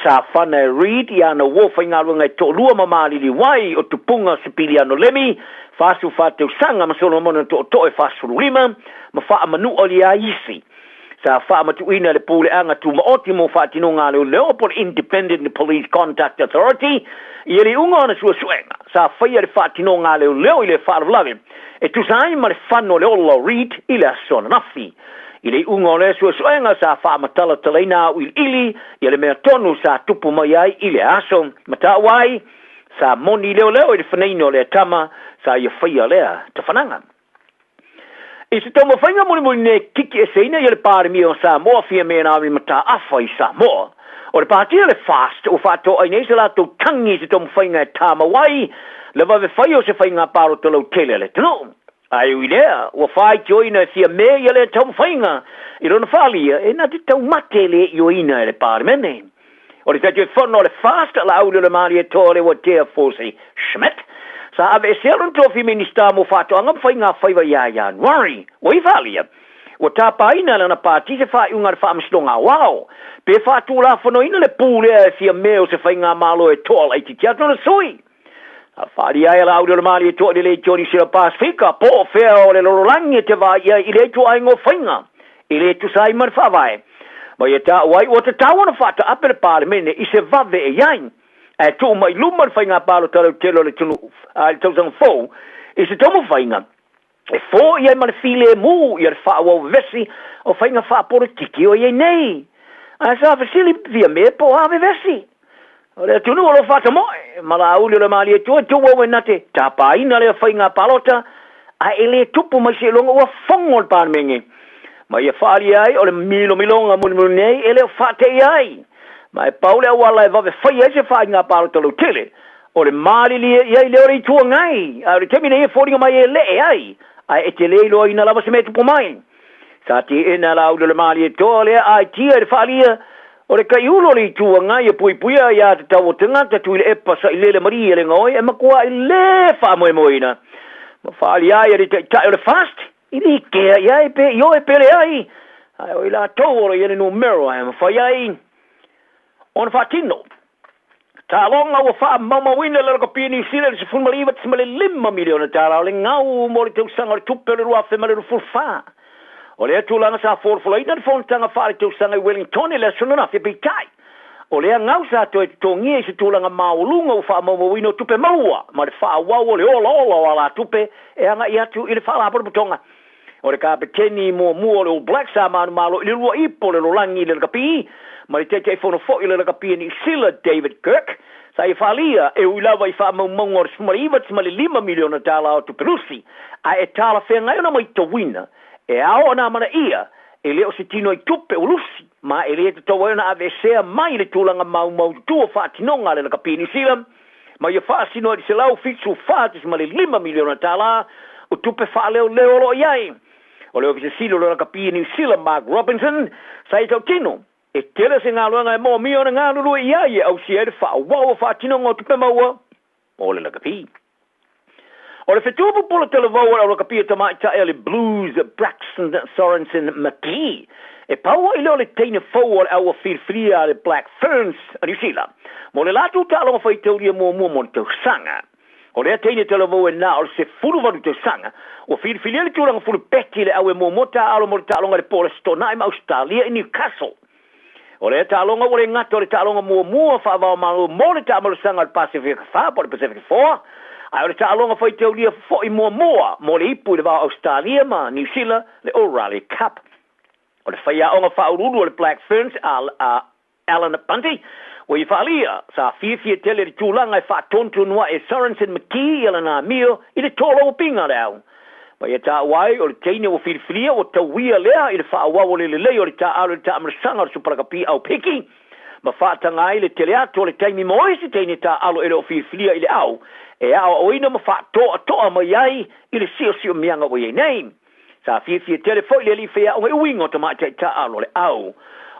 sa whana read i ana wofa i ngā runga i tō lua mamari li wai o tupunga sipili ano lemi, whasu whateu sanga masolo mona tō e whasuru lima, ma wha manu o li a isi. Sa wha matu ina le pūle anga tu maoti mo whatino ngā leo leo por Independent Police Contact Authority, i li unga ana sua suenga. Sa whaia le whatino ngā leo leo i le whaarulawe, e tu sai ma le whano le olo read i le asona nafi. I le unga o le suenga sa wha matala talaina u ili, i le mea tonu sa tupu mai ai i le aso, mata wai, sa moni leo leo i le whaneino le tama, sa ia whaia lea te whananga. I se tomo whainga muni ne kiki e seina i le pāre mi o Samoa fia mea nāwi mata awha i Samoa. O le pātia le fast o whato ai nei se lato tangi se tomo whainga e tama wai, le wawe whai o se whainga paro te lau tele le tino. Ai ui lea, ua whai ki oina e fia mea i le tau whainga, i rona whalia, e nā te tau mate le i oina e le pārmene. O le tatu e whono le fast la audio le maari e tōre wa tea fōsi Schmidt, sa ave e seron tofi minister mo whato anga whainga whaiva ia Januari, o i whalia. Ua tāpa ina lana pāti se whai unga le whaamistonga wao, pe whatu la whono ina le pūle e fia mea o se whainga malo e tōla i ti tiato na sui. A whaari ai la audio le maari e tōre le Johnny Sira Pasifika, po whea o le lorolangi te vai ia i le tu aingo whainga, i le tu sai man whawai. Ma ia tā wai o te tāwana whata ape le pāre mene i se vave e iain. E tō mai lumar whainga pālo talo telo le tunu tausang fōu, i se tomo whainga. E fō ia mana while mū i ar whaua o vesi o whainga whaaporo tiki o iei nei. A sa whasili via me po ave vesi. O le tunu o lo whata moe, ma la auli o le maali e tō o e nate, tā pāina le whainga palota, a ele tupu mai se longa ua whongo le pāre menge. Ma ia whaari ai, o le milonga muni nei, ele o whate ai. Ma e paule awala e wawe whai e se whai ngā pāro talo tele. O le maari li iai leo rei tua ngai. A le temine e whoringa mai e le e ai. A e te leilo ina lava se me tupu mai. Sa te ina la au le maari e toa le a tia e whaalia. O le kai ulo li tua ngai e pui puia ia te tau o te ngata tu ile epa sa ile le maria le ngoi. E makua i le wha moe moina. Ma whaali ai e te tai o le fast. Ili kea iai pe, io e pele ai. Ai o ila tōro i ene numero ai ma whai ai. Ona whatino. Tā longa ua wha mama wina le raka pia ni sile le se funma liwa tsima le 5 miliona tāra o le ngau mo le tau sanga le tupe le rua whema le rufu wha. O le atu langa sa forfula ina le whontanga wha le tau sanga i Wellington e le sunana whi pikai. O le ngau sa to e tongia i se tūlanga maulunga u wha mama wina o tupe maua. Ma le wha wau o le ola o la tupe e anga i atu i le wha la putonga. O le kapeteni mo mua le o Black sa manu malo i le rua ipo le lolangi le raka pia. Ma le tete e whono fo i le raka pia ni sila David Kirk. Sa i whalia e uilawa i wha maunga o le smariwa tsima le 5 miliona tāla o tuperusi. A e tāla whenga i ona mai to wina. E ao ona mana ia. e leo se tino I tupe o lusi, ma e leo te tau na ave sea mai le tūlanga mau tua whātinonga le laka New Zealand, ma ia whaasino i se lau fitsu whātis ma le 5 miliona tāla, o tupe whaaleo leo lo iai. O leo ki se silo le laka New Zealand, Mark Robinson, sa I tau tino, e tele se ngā luanga e mō mio na ngā lulu iai e au si ere whaawau whātinonga o tupe maua, o le laka P. O le whetuapu pula televau au laka P tamai tae le Blues, Braxton, Sorensen, McGee, e paua I leo le teine fau o le aua whirwhiria le Black Ferns a New Zealand. Mo le latu tālonga whai tauria mua mo le tau sanga. O lea teine televau e nā o le se furu waru tau sanga. O whirwhiria le tūranga furu peti le au e mo tālo mo le tālonga le Paula Stonai ma Australia I Newcastle. O le tālonga o le ngata o le tālonga mua whaavao malu mo le tāmaru sanga le Pacific wha po le Pacific 4. Ai o le tālonga whai tauria fo I mo le ipu le wā Australia ma New Zealand le O'Reilly Cup. O le whaia onga whaururu o le Black Ferns Alan Bunty, o I whaalia sa Fiafia tele le tūlanga I whaatontu noa e Sorensen McGee I lana mio I le tolo o pinga reo. Ma ia tā wai o le teine o whirwhiria o tauia lea I le whaawau le lei o le tā alo le tā amarasanga o le suparakapi au piki. Ma whaatanga I le tele ato o le taimi moesi teine tā alo ele o whirwhiria I le au. E ao o ina ma whaatoa toa ma iai I le sio mianga o iei nei. Sa Fiafia tele foi le li whea o he uingo ta mai tā alo le au.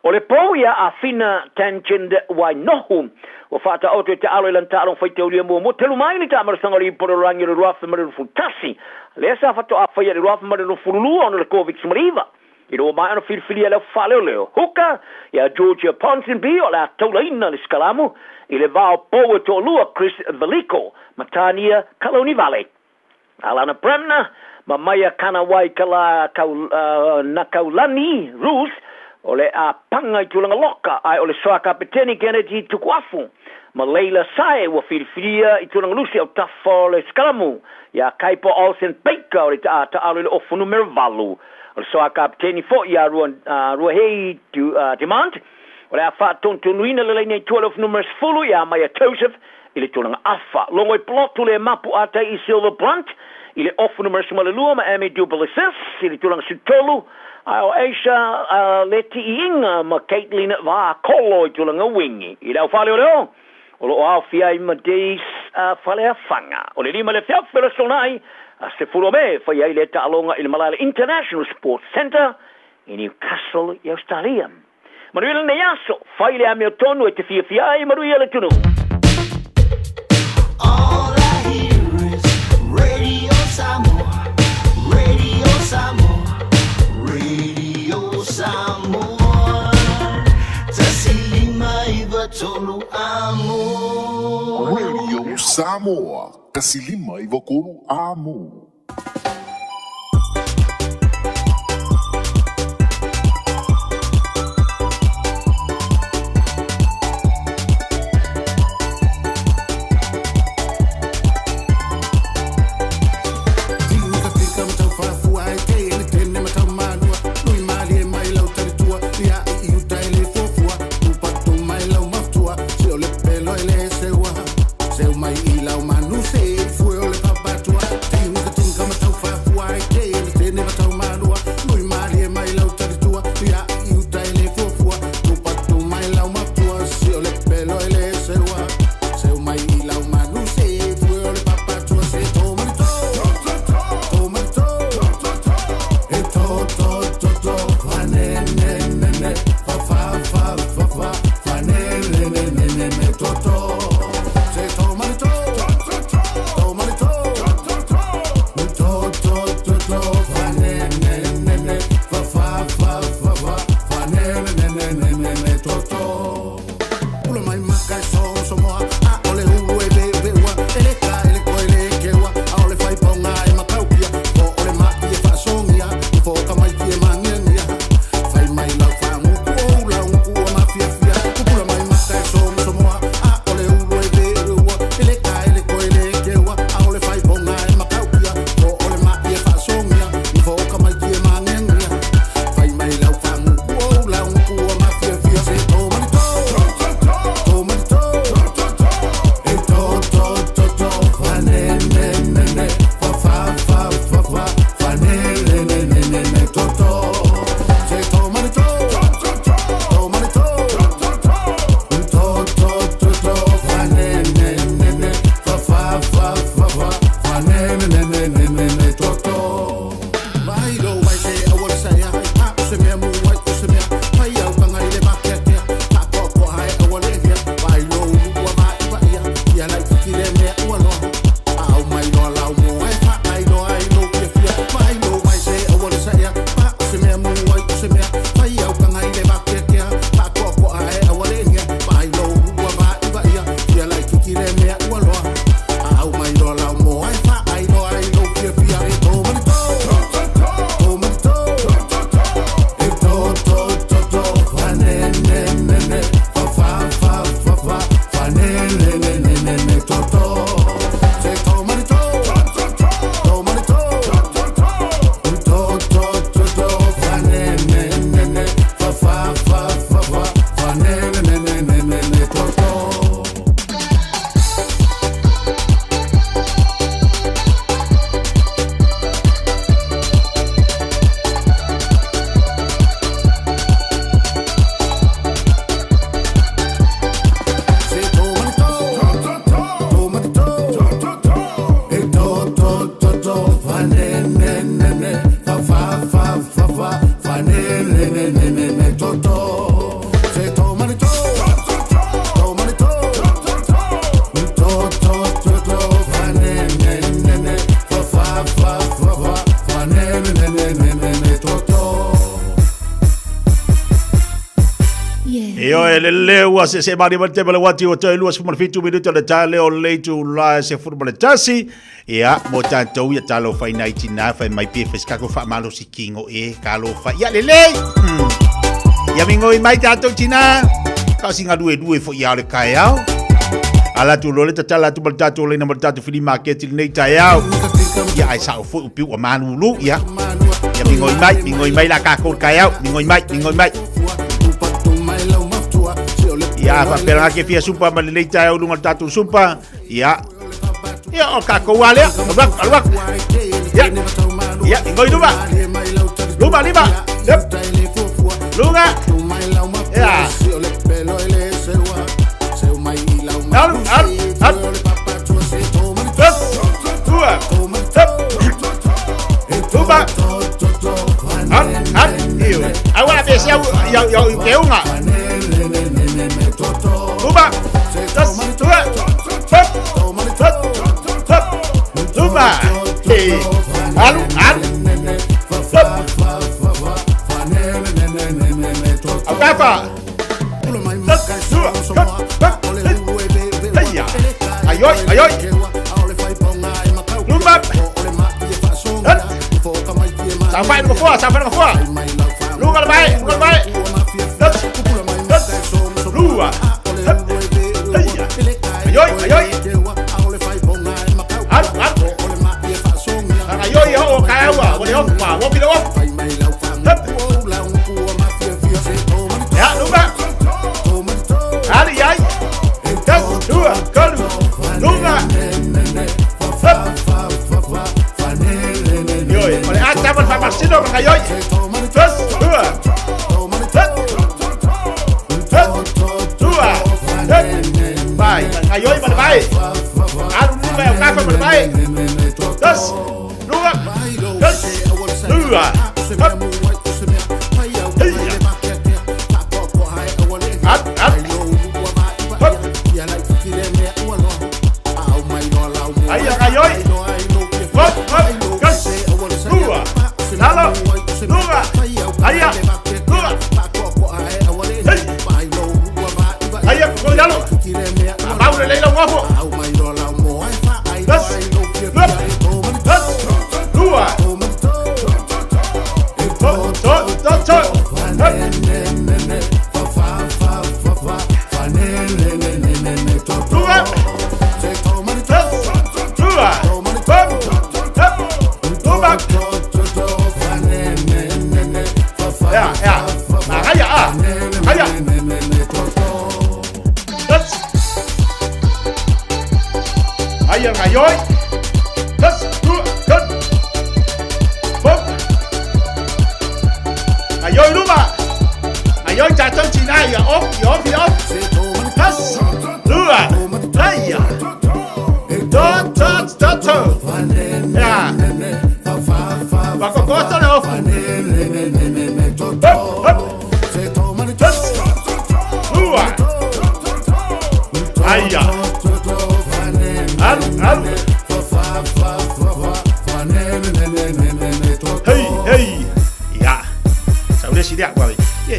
O le pauia a fina tangent wai nohu. O whata auto te alo ilan tālo whai teuria mo telu mai ni tā marasanga li poro rangi le ruafa mare futasi. Le sa whato a whaia le ruafa mare furulua ono le COVID smariva. I roa mai ano whirwhiria leo whaleo. Huka, ia Georgia Ponsonby o le taulaina le skalamu. I le vao poa to lua Chris Veliko, Matania, Kaloni Valley. Alana Bremna, ma maia kana wai nakaulani, Rus, o le a panga I tulanga loka, ai o le soa kapiteni Kennedy tukuafu. Ma Leila Sae wa whirwhiria I tulanga lusi au tafo le skalamu. Ia Kaipo Olsen Baker o le ta alo le ofu numero valu. O le soa kapiteni fo ia rua hei demand. O le a whaatontunuina le leine 12 numbers fulu ia Maya Joseph I le tulanga afa. Longo I plotu le mapu ata I Silver Blunt. I le ofu numbers malelua ma Amy Dublisis. I le tulanga sutolu. Ai o Aisha leti I inga ma Caitlin va kolo I tulanga wingi. I le au whale o leo. O lo au fia I ma deis whale a whanga. O le lima le whiawhera sonai. Se furo me whai ai le ta'alonga I le Malala International Sports Centre I Newcastle I Australia. Manuela ne yaso, whai le ame o tonu e te Fiafia I maruia le tunu. All I hear is Radio Samoa, Radio Samoa, Radio Samoa. Tasilima iwa tolu amo. Radio Samoa, tasilima iwa kolu amo. Lelewa se mari mate bala wati o tai luas fumar fitu minuto le tale o leitu la se furma le tasi ia mo tanto ia talo fai 99 fai mai pe fiska ko fa malo sikingo kalo fa ia lele ia mingo i mai tato tina ka singa due fo ia le Taeao ala tu lole tatala tu baltato le na baltato fili market nei Taeao ia ai sa fo upi o Malu ia mingo i mai la ka ko Taeao mingo i mai ya fa pera ke fia sumpa malilei Taeao lunga tatu sumpa ya o kako wale alwak ya ngoi luba lima lunga ya agora deixa eu peunga Luba, Luba, Malu, apa? Ayo, Luba, sampai ke bawah, Luba baik, Luba. Ayoy. Ayoy ho kawa, wo ho pa, wo pilo. Ya, lupa. Ai. Das dua, kalu. Lupa. Yoy, oleh ata pun pa sino ka yoy. Das dua. Bye. Ayoy bye. Alu lupa kafa bye. Das. Lupa. Das. Lupa. Ayoy. Hop. Gas. Lupa. Halo. Lupa. Ayah. Lupa. Ayah, kau jalan. Mau le lo guapo. Das. Dua. Ayoy. Das. Ayoy lupa. Ayoy jatuh Cina ya op. Das. Dua. Ayah. Tot. Ya. Bakal kotor ya op. Das. Dua. Ayah. Hey. Ya. Saudara sidia kwa.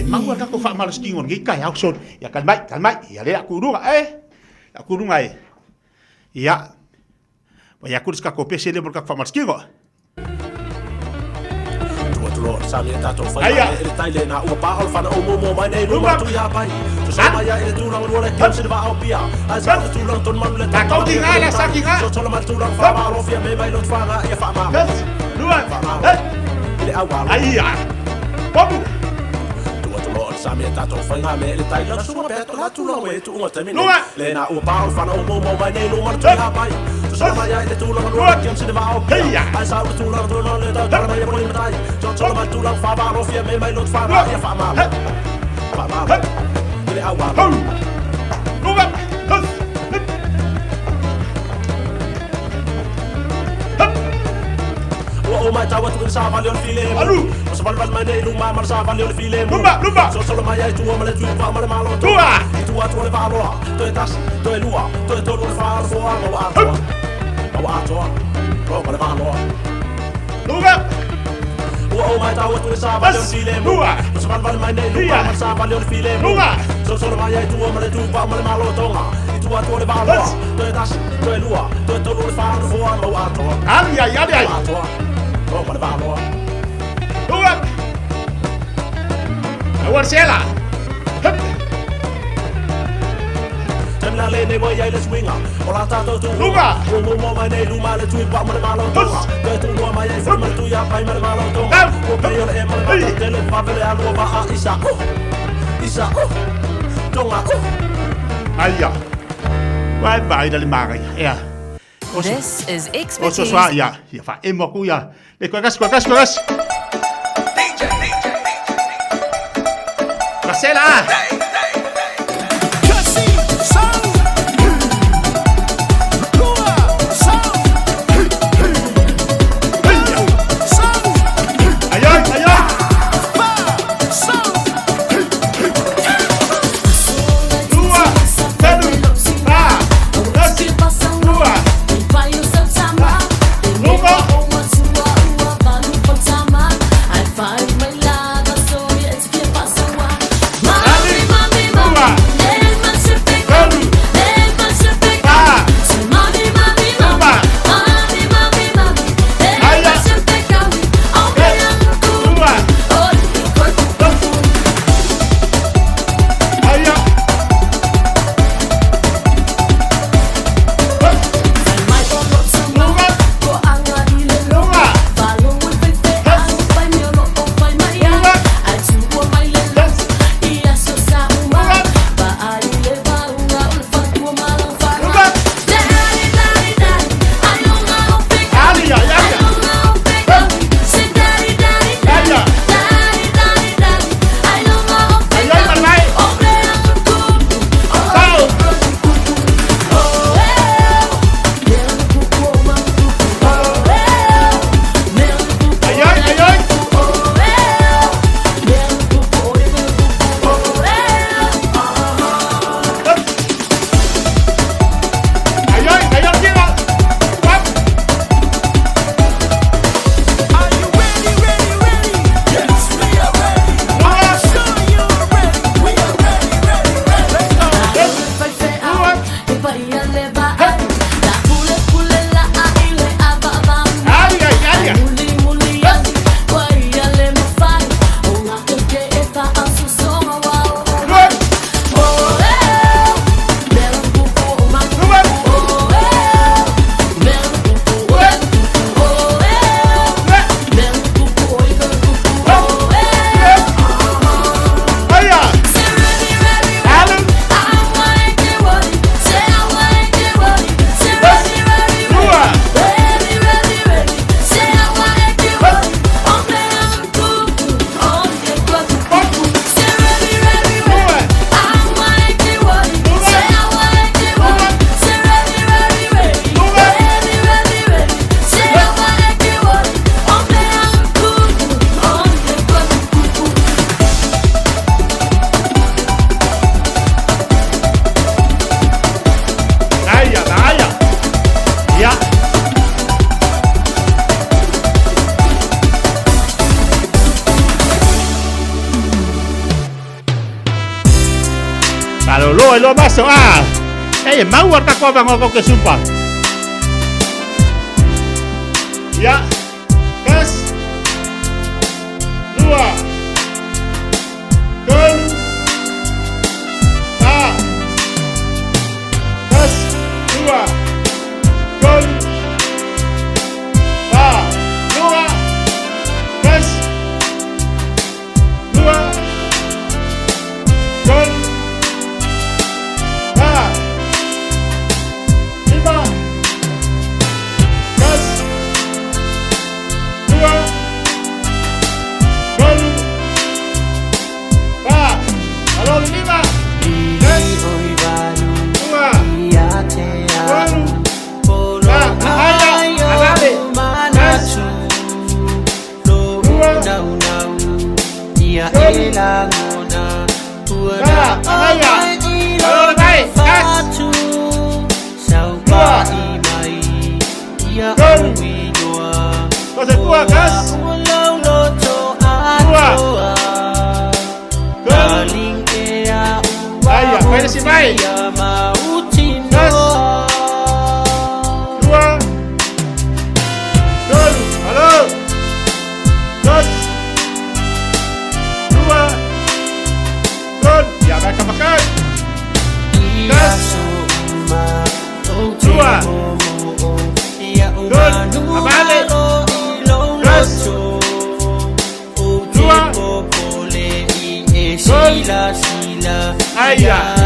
Mangwa kako fa malas kingon gi kai aukson. Ya kan mai. Ya le aku runga Aku runga Ya. Ya aku ska kopi sele por fa malas kingo. Sami tato fa ele taile na o pa al fa o mo mai nei no tu ya pai tu sama ya ele tu lang wala kim se va au pia asa tu lang ton man le ta kau tinggal la sakinga so la tu lang fa ma lo fia me mai lo fa ga ya fa ma luan ele awal aiya babu Sami tato fa nga me ele taile na suma peto la tu lang we tu o termine le na o pa al fa o mo mai nei no tu ya pai tu sama ya ele tu lang wala kim se va au pia asa tu lang ton man le ta mai po ni mai so la tu lang fa ma lo fia me mai lo fa ga ya fa ma ele awal luan o mai tawa tu sa valeu o filé Malu so val mai no ma sa valeu o filé lumba so mai ai tu o male tu pa male malo tu tu le valo tu tas tu lua tu le fa fo o ato o male malo lumba o mai tawa tu sa valeu o filé so val mai no ma sa valeu o filé so mai ai tu o male tu pa male malo tonga tu le valo tu tas tu lua tu le fa fo o ato ai Oh, ma vamo. Luga. Awar sela. Temla le ne voy a ir swinga. Ola tato tu. Luga. Mo ma ne lu male tu pa male malo to. Tu no ma ya forma tu ya pa male malo to. O pe yo e male te le pa pele a lo ba a isa. Isa. Tonga. Aya. Bye dali magai. Ya. This is expertise. Oso swa ya fa emoku ya. Le kwagas. Marcela. Oi, lo maso mau ka ko bang ke sumpah. Ya. Kes. 2. Gun. Kes. 2. Gun. Kes. 2. Gun. 5. Kes. 2. Gun. 4. Kalau 5. Kes. 2. Gun. Si vai. Gas. 2. Gun. Halo. Gas. 2. Gun. Ya mereka makan. Gas. 2. Gun. Abalik. Gas. 2. Gun. Ayah.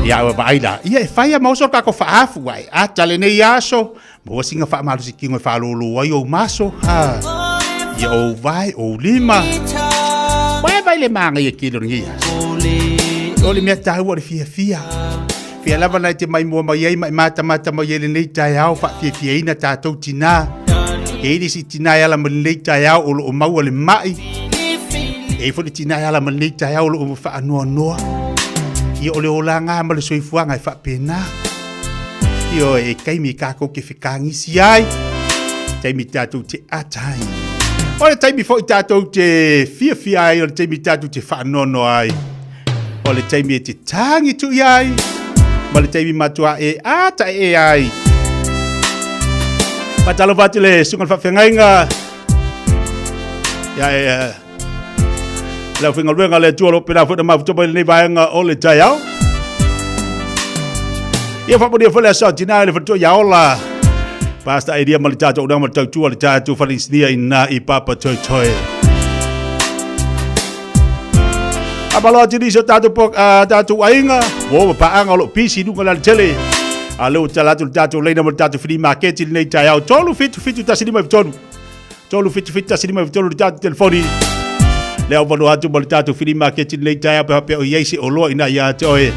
Ya wa baila ia fai mau so ka ko faafu ai a tale nei aso mo singa fa malu sikingo fa lulu ai o maso ha ia o vai o lima vai le manga ia kilo ngia ole me ta wa Fiafia fia lava na te mai mo mai mai mata mo ele nei Taeao fa Fiafia ina ta to tina e di si tina ya la mo nei Taeao o mau le mai e fo tina ya la mo nei Taeao o fa no ia ole ola nga ma le soifuanga e whapena. Ia e kaimi kako ke whikangi si ai. Taimi tātou te atai. Ole taimi fo i tātou te Fiafia ai, ole taimi tātou te whanono ai. Ole taimi e te tangi tu ai. Ma le taimi matua e ata e ai. Patalo vatu le sungal whawhengainga. Ia la finga luenga le tuolo pena fo ma fo nei vaenga o le Taeao. Ia fa podia fo le sa tina le fo ya ola. Pasta idea mal tato na mal tatu le tato fa insnia ina I papa toi. Abalo tini so tato pok tato ainga. Wo pa anga lo pisi du ngala tele. Alo talato tato le na mal tato free market nei Taeao. Tolu fitu tasini mai tolu. Tolu fitu tasini mai tolu tato telefoni. Leo vano atu mo tatu fili market le Taeao pe o yesi o lo ina ya toe.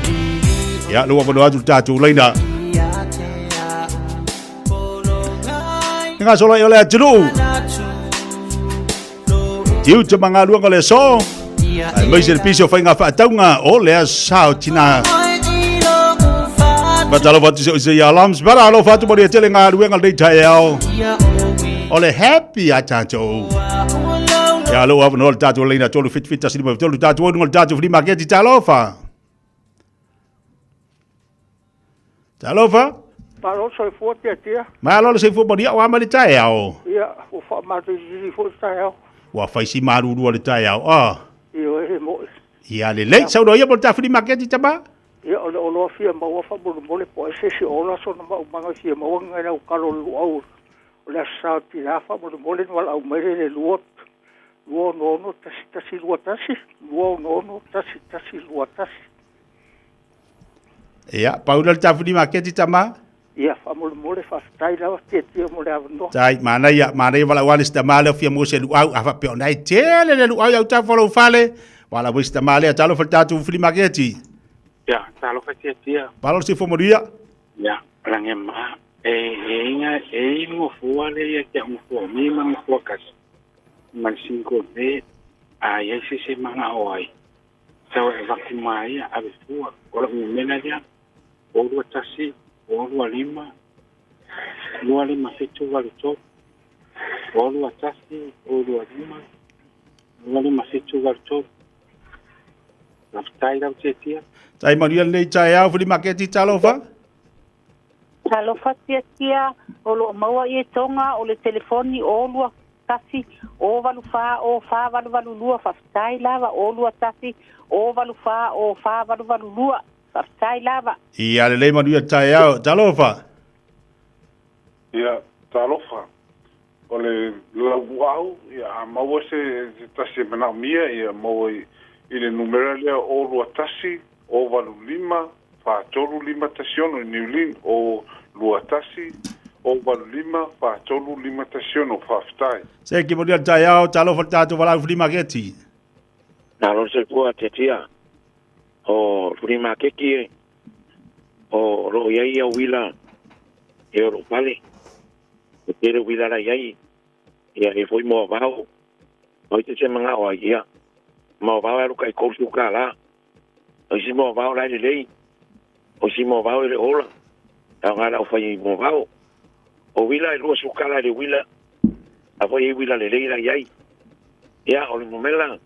Ya lo vano atu tatu leina. Nga solo yo le atu. Tiu te manga luanga le so. Ai mai se piso fa nga fa taunga o le sao tina. Batalo vatu se ya lams bara lo fatu mo tele nga luanga le Taeao. Ole happy atato. Ya lo wa no tatu leina tolu fit tasini mo tolu tatu no tatu fili market talofa. Talofa? Palo so fo tia. Ma lo se fo bodia wa ma le Taeao. Ia, o fa ma te fo Taeao. Wa fa si maru le Taeao. Ah. Ia e mo. Ia le sa no ia mo tatu fili market taba. Ia o lo fia ma wa fa mo le po se si o la so na ma fia ma nga na kalo lu au. La sa ti la fa mo le wal au mere le luot. Luo no tasi luatasi. Luo no tasi luatasi. Ia, paula tafuni market tama. Ia, fa mole fa tai la te mole avno. Tai mana wala wala sta male fia mo se lu au afa pe onai tele le lu au au ta follow fale wala wista male talo faltatu fili mageti. Ya, talo fatia. Palo si fomoria. Ya, range ma mo fuale ya ke mo fu mi ma focus. Man singo ne ai se manga oi. Sawa vakumai ave fu ko mo menaja. O lua tasi, o lua lima fitu walu top. O lua tasi, o lua lima fitu walu top. Naftai lau te tia. Tai maria nei Taeao fili maketi talofa? Talofa tia, o lo maua i tonga, o le telefoni, o lua tasi, o walu fa walu lua, faftai lava, o lua tasi, o walu fa walu lua. Faftai lava. Ia le maria Taeao talofa. Ia talofa. O le lauau, ia maua se tasi mana mia, ia maua i le numera lea o lua tasi, o walu lima, whaatolu lima tasiono i Niulin, o lua tasi, o walu lima, whaatolu lima tasiono, faftai. Se ki maria Taeao talofa tatu wala fili mageti. Nalo se kua te tia. O prima keki o ro yai wila e ro pale o tere wila la yai ia e foi mo vao o te manga o ia mo vao ro kai ko su kala o si mo vao la le o si mo vao le ola ta ngala o foi mo vao o wila ro su kala le wila a foi wila le la yai ia o le momela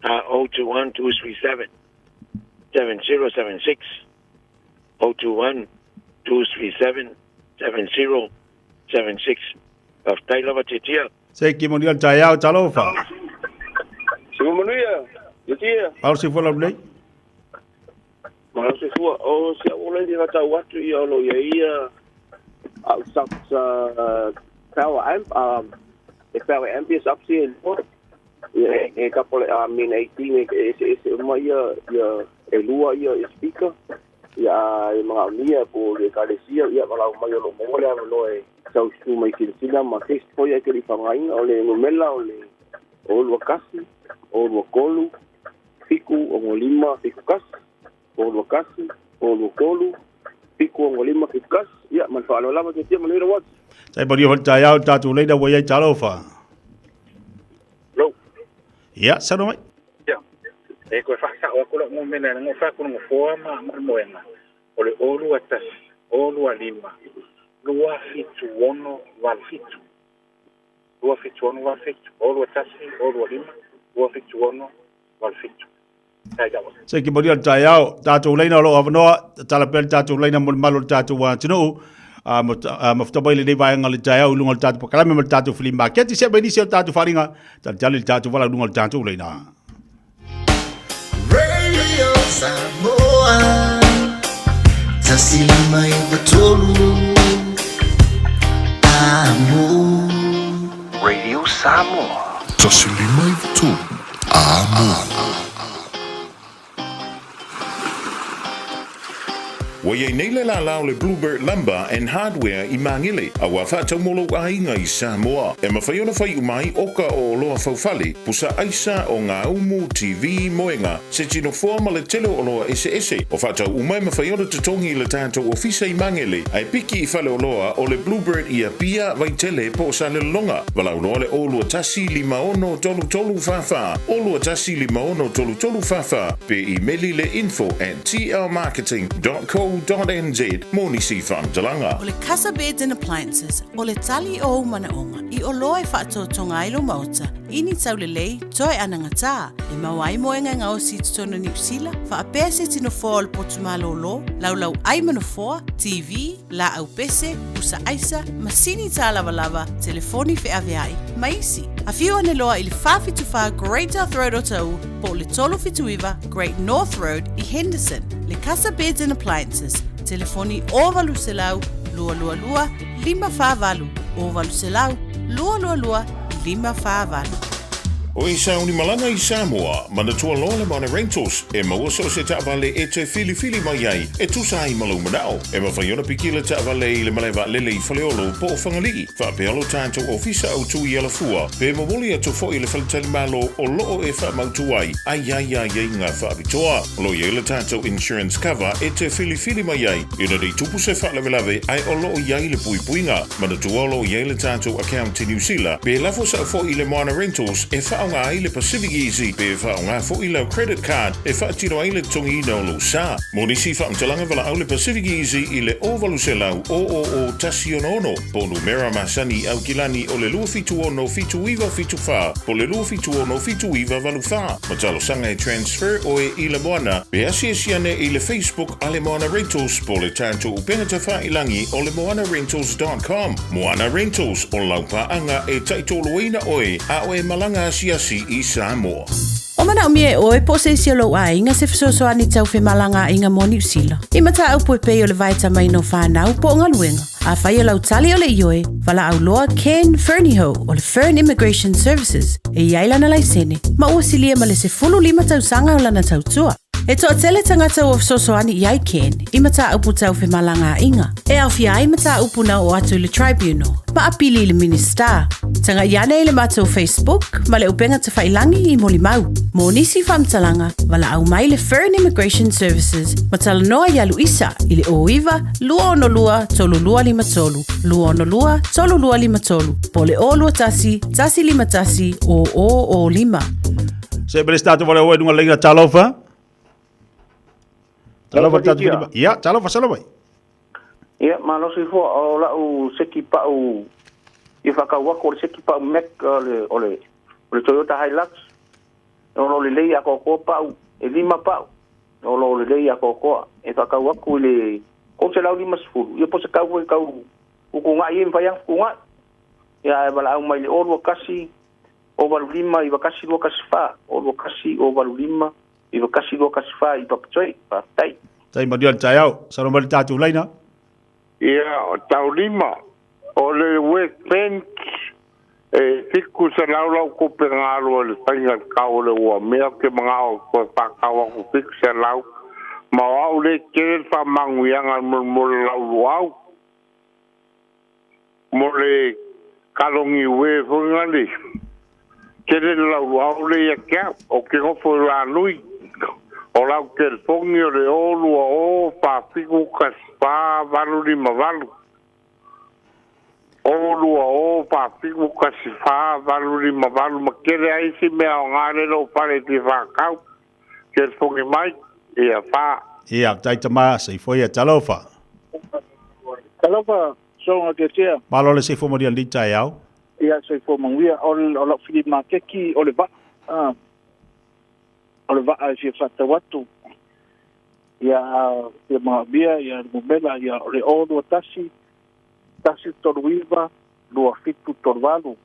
a 021237 7076 021 237 7076 of Tailava Titia. Se ki mondial Taeao talofa. Simonuia, Titia. Au si fola blei. Ma se fu o se o le dira ta watu I o lo ia au sa power amp the power amp is up here. E couple I mean 18 is mo ia e lua ia speaker ia e mga unia po le kalesia ia wala mai lo mo le no e sau su mai ki sila ma ke po ia ke li fangai o le numela o le o lo kasi o lo kolu fiku o lima fiku kas o lo kasi o lo kolu fiku o lima fiku kas ia man fa lo lava ke tia manera wat sai bari ho Taeao tatu leida wa ia talofa lo ia sano mai e ko fa sa o ko mo mena ngo fa ko ngo fo ma moenga o le olu atas olu alima lua fitu ono wal fitu olu atas olu alima lua fitu ono wal fitu se ki moria Taeao tatu leina lo avnoa tala pel tatu leina mo malo tatu wa tino mafta baile nei vai ngal Taeao lungal tatu pakala me tatu fili market se beni se tatu faringa tali tatu wala lungal tatu leina Radio Samoa Tasilima Ivatolu Amo Radio Samoa Tasilima Ivatolu Amo Wa ye nei la le Bluebird Lumber and Hardware I mangile a wa fa taumolo ainga I Samoa e mawhaiona whai umai oka o loa faufale pusa aisa o ngā umu TV moenga se tino forma le telo o loa ese o fa tau umai mawhaiona tatongi le tātou ofisa I mangile ai piki I fale o loa o le Bluebird I a pia vai tele po sa le longa walau loa le o lua tasi 5 tolu fafa o lua tasi 5 tolu fafa pe emaili le info@tlmarketing.co .nz Moni Sifan Talanga. O le Casa Beds and Appliances, o le tali o manaonga, I o loa e whaatotonga ilo mauta, ini tau le lei, toi anangata, e mawai moenga ngau si tutona New Zealand, whaapea se tino fōa le potumalo lo, lau ai manofoa, TV, la au pese, usa aisa, masini tā lava, telefoni Fiafia, maisi. A whiu ane loa I le whawhituwha Great North Road o tau, po le tolo whituiwa Great North Road I Henderson, le Casa Beds and Appliances, telefoni ovalu selau, lua, 5 whāwalu, ovalu selau, lua, 5 whāwalu. O i sauni malanga i Samoa, mana tua loa le Moana Rentals, e maua so se taavale e te fili mai ai, e tusa ai Malu manao, e mawhaiona piki le taavale i le malewa lele i whaleolo po o whangalii, whapealo tātou ofisa au tui ala fua, pe mawoli atu fo i le whaletali malo o loo e whamautu ai ngā whaapitoa, lo i le tātou insurance cover e te fili mai ai, ina rei tupu se whalewelawe ai o loo i le puipuinga, mana tua lo i le tātou account i New Zealand, pe lafo sa fo i le Moana Rentals, e whaonga ai le Pacific Easy, pe whaonga fo i le credit card, e whaatiro ai le tongi ina o lo sa. Monisi whaamtalanga wala au le Pacific Easy i le ovalu se lau o tasi ono, po numera masani au kilani o le lua fitu ono fitu iwa fitu wha, po le lua fitu ono fitu iwa valu wha. Matalo sanga e transfer o e i le Moana, pe asiasiane i le Facebook a le Moana Rentals, po le tātou upenga ta wha ilangi o le moanarentals.com. Moana Rentals o laupaanga e taitoloina oe a oe malanga asiasi i Samoa. O mana umie oe po se isi lo a inga se fisoso ani tau fe malanga inga mo New Zealand. I mata au po pe o le vaita mai no whanau po nga luenga. A whai o lau tali o le ioe, wala au loa Ken Ferniho o le Fern Immigration Services e iailana lai sene. Ma ua silia ma le se fulu lima tau sanga o lana tau tua. E toa tele tangata o fisoso ani iai Ken, i mata upu tau fe malanga inga. E au fia ai mata upu na o atu le tribunal, ma apili le minister. Tanga iane le mata o Facebook, ma le upenga te whailangi i moli mau. Mo nisi whamtalanga, wala au mai le Fern Immigration Services, ma tala noa ialu isa, i le oiwa, lua ono lua, tolu lua lima tolu, lua ono lua, tolu lua lima tolu, po le o lua tasi, tasi lima tasi, o lima. Se bere statu wale oe dunga leira talofa? Talofa tatu lima. Ia, talofa salawai. Ia, malosi fo o la u seki pa u i whakawako o le seki pa u mek o le Toyota Hilux. O lo le lei a koko pa u e lima pa u. O lo le lei a koko e whakawako i le o se lau lima sifuru. Ia po se kau e kau ukunga i e mwhaiang ukunga. Ia e wala au mai le orua kasi o walu lima i wakasi lua kasi wha. Orua kasi o walu lima i wakasi lua kasi wha i papatoi. Tai. Tai madian Taeao, saromari tātou laina. Ia, tau lima, o le wet fence, e fiku se laulau kupe ngāru o le tainga kau le ua mea ke mga o koe whakawa ku fiku se lau, ma au le kere wha manguianga mo le lau luau, mo le kalongi ue whungani, kere lau luau le ia kia, o ke ngofo la nui, o lau ke fongi o le olua o pa fiku kas pa valu lima valu. Olua o pa fiku kas pa valu lima valu. Ma kere aisi mea o ngare lo pare ti whakau. Ke fongi mai ia pa. Ia, taitama se foi a talofa. Talofa, songa ke tia. Malo le se fo moria li Taeao. Ia se fo manguia o la fili makeki o le va. O le va si fata watu. Ia mga bia, ia mumela, ia le o lua tasi toruiva, lua fitu torvalu.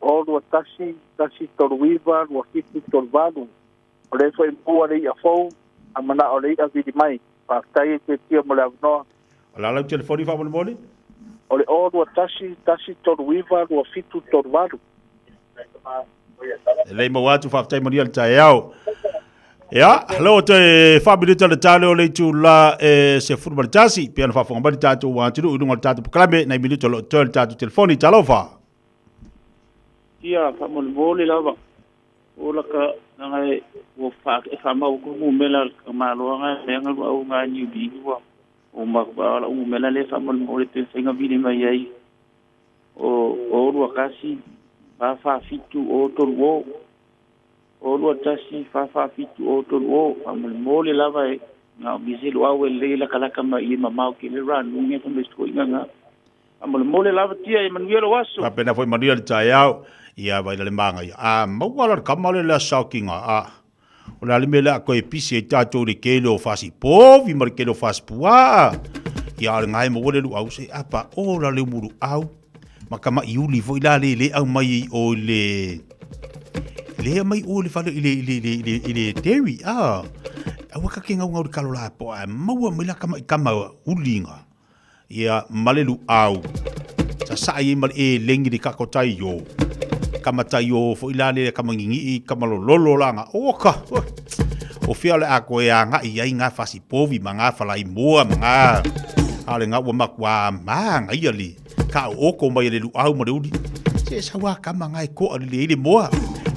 O lua tasi toruiva, lua fitu torvalu. O le so impua le ia fau, a mana o le ia vidi mai. Pātai e te tia mo le avnoa. O la lau telefoni wha mole? O le o lua tasi toruiva, lua fitu torvalu. E lei mau atu whaftai maria le Taeao. Ia, halo te whabirita le tale o leitu la se furumaritasi, pia na whawhangabari tātou wātiru, ununga le tātou pakalame, nei minuto lo tōle tātou telefoni, talofa. Ia, whamole lava. Ola ka nangai o whamau kumu mela ka māloanga, meanga lua au ngā New Zealand. O makabala o mela le whamole te whainga vini mai ai. O rua kasi, whawhitu o toru o. O lua tasi whawhitu o toru o, mole lava e ngā biselu au e leila kalaka mai i mamau ki le ranu, ngia tambe stu inga ngā. Mole lava tia e manuelo waso. Pena foi Manuel Taeao, ia vai le manga ia. Mauala kamale le saukinga, o la limele a koe pisi e tātou le kele o whasi pōwi, mara kele o whasi pua. Ia ale ngai mo le lu au se, apa o la le muru au, makama i uli foi la le au mai o le... Lea mai o le whale i le tewi, awa ka ke ngau de kalola po, maua mai la kama ulinga. Ia malelu au. Sa sa i mal e lengi de kakotai yo. kamatai o fo ilale kamangingi I kamalololo langa oka o fia le a koe a nga I ai ngā whasi povi ma ngā whalai mua ma ngā ale ngā ua makua maa ngai ali ka oko mai le lu au ma reuli se sawa kama ngai ko ali le moa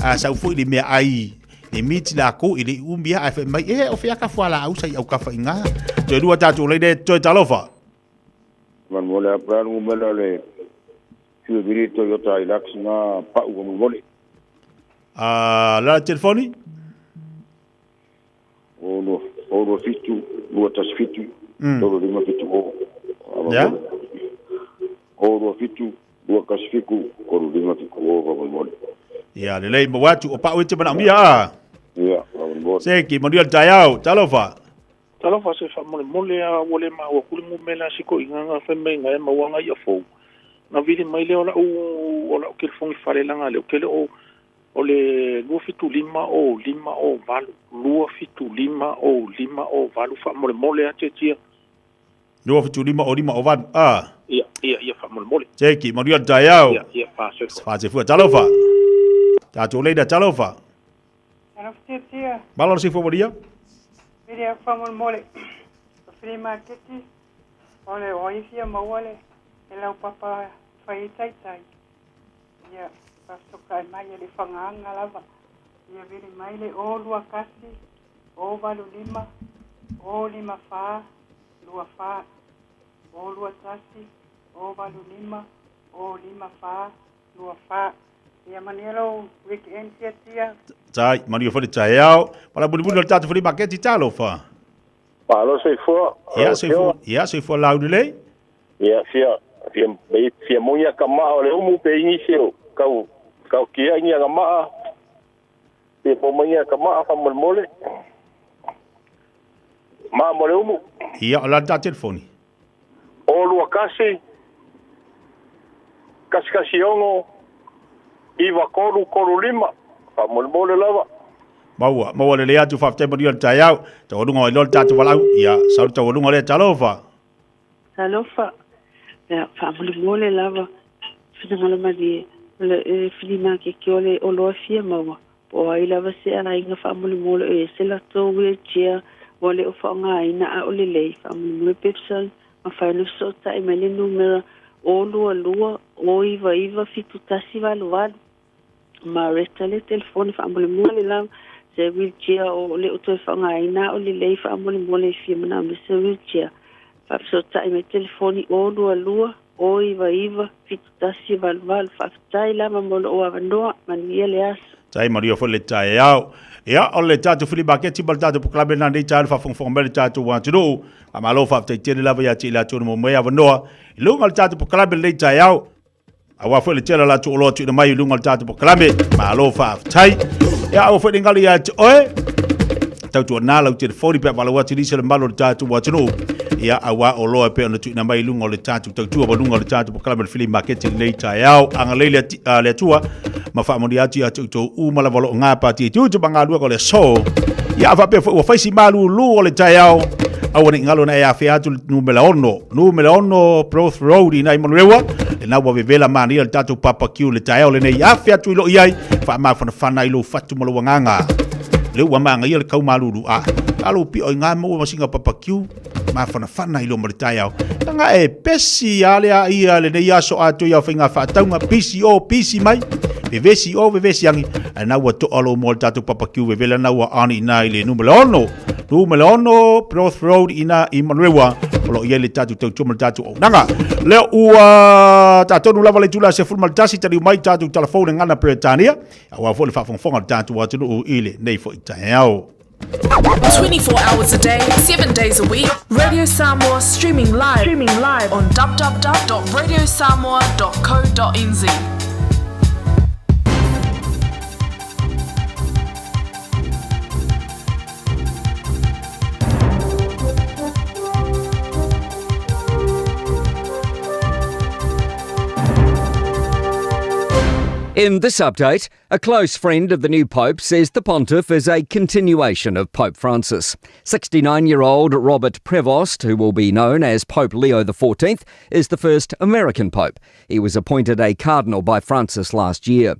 a sau fo ile mea ai e miti la ko ile umbia a fe mai o fia ka fala au sai au ka fa inga te lua tatu le de toi talofa man mola pra no mela le fiu virito yo tai lax na pa u mo mole la telefoni o fitu lua tas fitu todo de ma fitu o ya o fitu lua kas fiku ko de ma fiku o mo mole ya le lei mo watu o pa o te mana mia ya se ki mo dia Taeao talofa Talofa se fa mole a wole ma o kulingu mela siko inganga fe me ngai ma wanga ia fo na vili mai le ola o ke fongi fare langa le ke o le go fitu lima o valu lua fitu lima o valu fa mole a tia lua fitu lima o valu ia fa mole se ki mo dia Taeao ia fa se fu talofa tatu le da talofa tia malo se fu dia Dia famol mole. Free market. Ole oifia mawale. Ela papa fai tai. Ya, pasto kai mai ele fanganga lava. Ya vile mai le o lua kasi, o valu lima, o lima fa, lua fa, o lua kasi, o valu lima, o lima fa, lua fa. Ya manielo weekend tia. Tai, mani fo Taeao, para bulu tatu fo market talo fa. Palo se fo. Ya se fo la udele. Ya fia moia kama o le umu pe inisio. Kau kia inga kama. Pe pomoia kama fa mole. Ma mole umu. Ya la da telefoni. O lua kasi. Kaskasi Iva koru lima. Pa mole lava. Maua le atu fa te mori Taeao. Ta olunga o lol tatu wala. Ya, sa ta olunga le talofa. Talofa. Ya, fa mole lava. Fina ngala madi le filima ke ole o lo fia maua. O ai lava se ana inga fa mole e se la to wheelchair wale o fa nga ina o le le fa mole pepsal. Ma fa no so ta e mele numero o lua o iva fitu tasi valu. Ma resta le telefone fa mole lava. Se wheelchair o le uto fa nga ina o le le fa mole fia mana me se wheelchair. Fa so ta e telefone o lua o iva fitu tasi valu fa tai lava mole o avanoa mania le as. Tai Mario fo le Taeao. Ya o le tatu fili baketi bal tatu proklame na ndi tatu fa fong bel tatu wa tulu. Amalo fa te tele lava ya tila tu mo me avanoa. Lunga le tatu proklame le Taeao. Awa fo le tele la tu lo tu na mai lunga le tatu proklame. Malo fa tai. Ya o fo ngali ya oe. Tatu na la telefoni pe bala wa tili se malo tatu wa tulu. Ya awa o loa pe ona tu na mai lunga le tatu tatu ba lunga le tatu proklame fili market le Taeao. Anga le tua. Ma fa mori ati to u mala valo nga pati tu banga lu ko le so ya fa pe o fa si Malu lu o le Taeao awani ngalo na ya Fiafia numero 1 Proth Road ina Imanuewa le na wa vela mani le tatu papa Q le Taeao le nei ya Fiafia lo iai fa ma fa ilo fatu mo lo nganga le wa manga ile kau Malu a alo pi o nga mo singa papa Q ma fa ilo mo le Taeao tanga e pesi ale ia le nei aso atu ya finga fa tanga PC mai vevesi yangi na wa to alo mo tatu papa Q vevela na wa ani na ile numero 1 Proth Road ina Imanuewa lo ia le tatu tatu o nanga le ua tatu lava le tula se fulma tasi tali mai tatu telefone ngana Britania wa fo le fa fonga tatu wa tu ile nei fo Taeao 24 hours a day, 7 days a week. Radio Samoa streaming live on www.radiosamoa.co.nz. In this update, a close friend of the new Pope says the pontiff is a continuation of Pope Francis. 69-year-old Robert Prevost, who will be known as Pope Leo XIV, is the first American Pope. He was appointed a cardinal by Francis last year.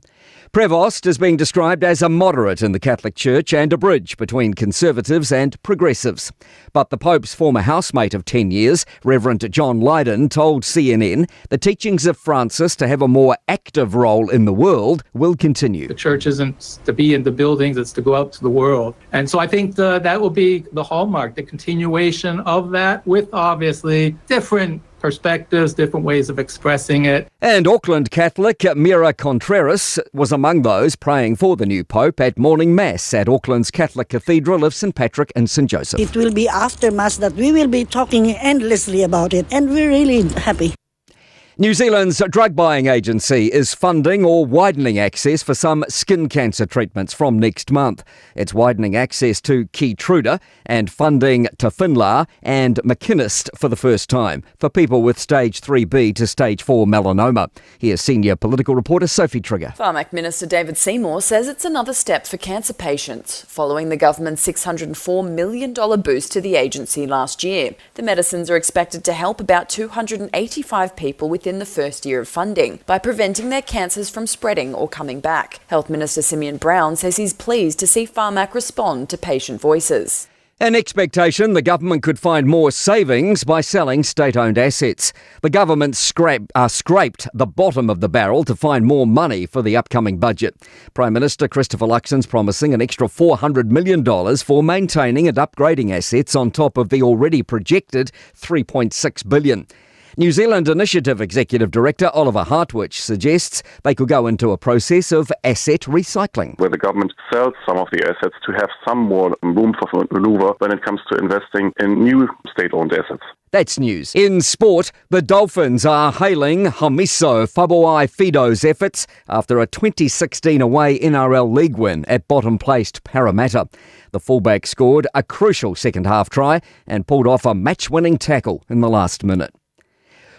Prevost is being described as a moderate in the Catholic Church and a bridge between conservatives and progressives. But the Pope's former housemate of 10 years, Reverend John Lydon, told CNN the teachings of Francis to have a more active role in the world will continue. The church isn't to be in the buildings, it's to go out to the world. And so I think that will be the hallmark, the continuation of that with obviously different perspectives, different ways of expressing it. And Auckland Catholic Mira Contreras was among those praying for the new Pope at morning Mass at Auckland's Catholic Cathedral of St Patrick and St Joseph. It will be after Mass that we will be talking endlessly about it, and we're really happy. New Zealand's drug buying agency is funding or widening access for some skin cancer treatments from next month. It's widening access to Keytruda and funding Tafinlar and Mackinist for the first time for people with stage 3B to stage 4 melanoma. Here's senior political reporter Sophie Trigger. Pharmac Minister David Seymour says it's another step for cancer patients, following the government's $604 million boost to the agency last year. The medicines are expected to help about 285 people within the first year of funding by preventing their cancers from spreading or coming back. Health Minister Simeon Brown says he's pleased to see Pharmac respond to patient voices. An expectation the government could find more savings by selling state-owned assets. The government scraped the bottom of the barrel to find more money for the upcoming budget. Prime Minister Christopher Luxon's promising an extra $400 million for maintaining and upgrading assets on top of the already projected $3.6 billion. New Zealand Initiative Executive Director Oliver Hartwich suggests they could go into a process of asset recycling, where the government sells some of the assets to have some more room for maneuver when it comes to investing in new state-owned assets. That's news. In sport, the Dolphins are hailing Hamiso Faboai Fido's efforts after a 2016 away NRL League win at bottom-placed Parramatta. The fullback scored a crucial second-half try and pulled off a match-winning tackle in the last minute.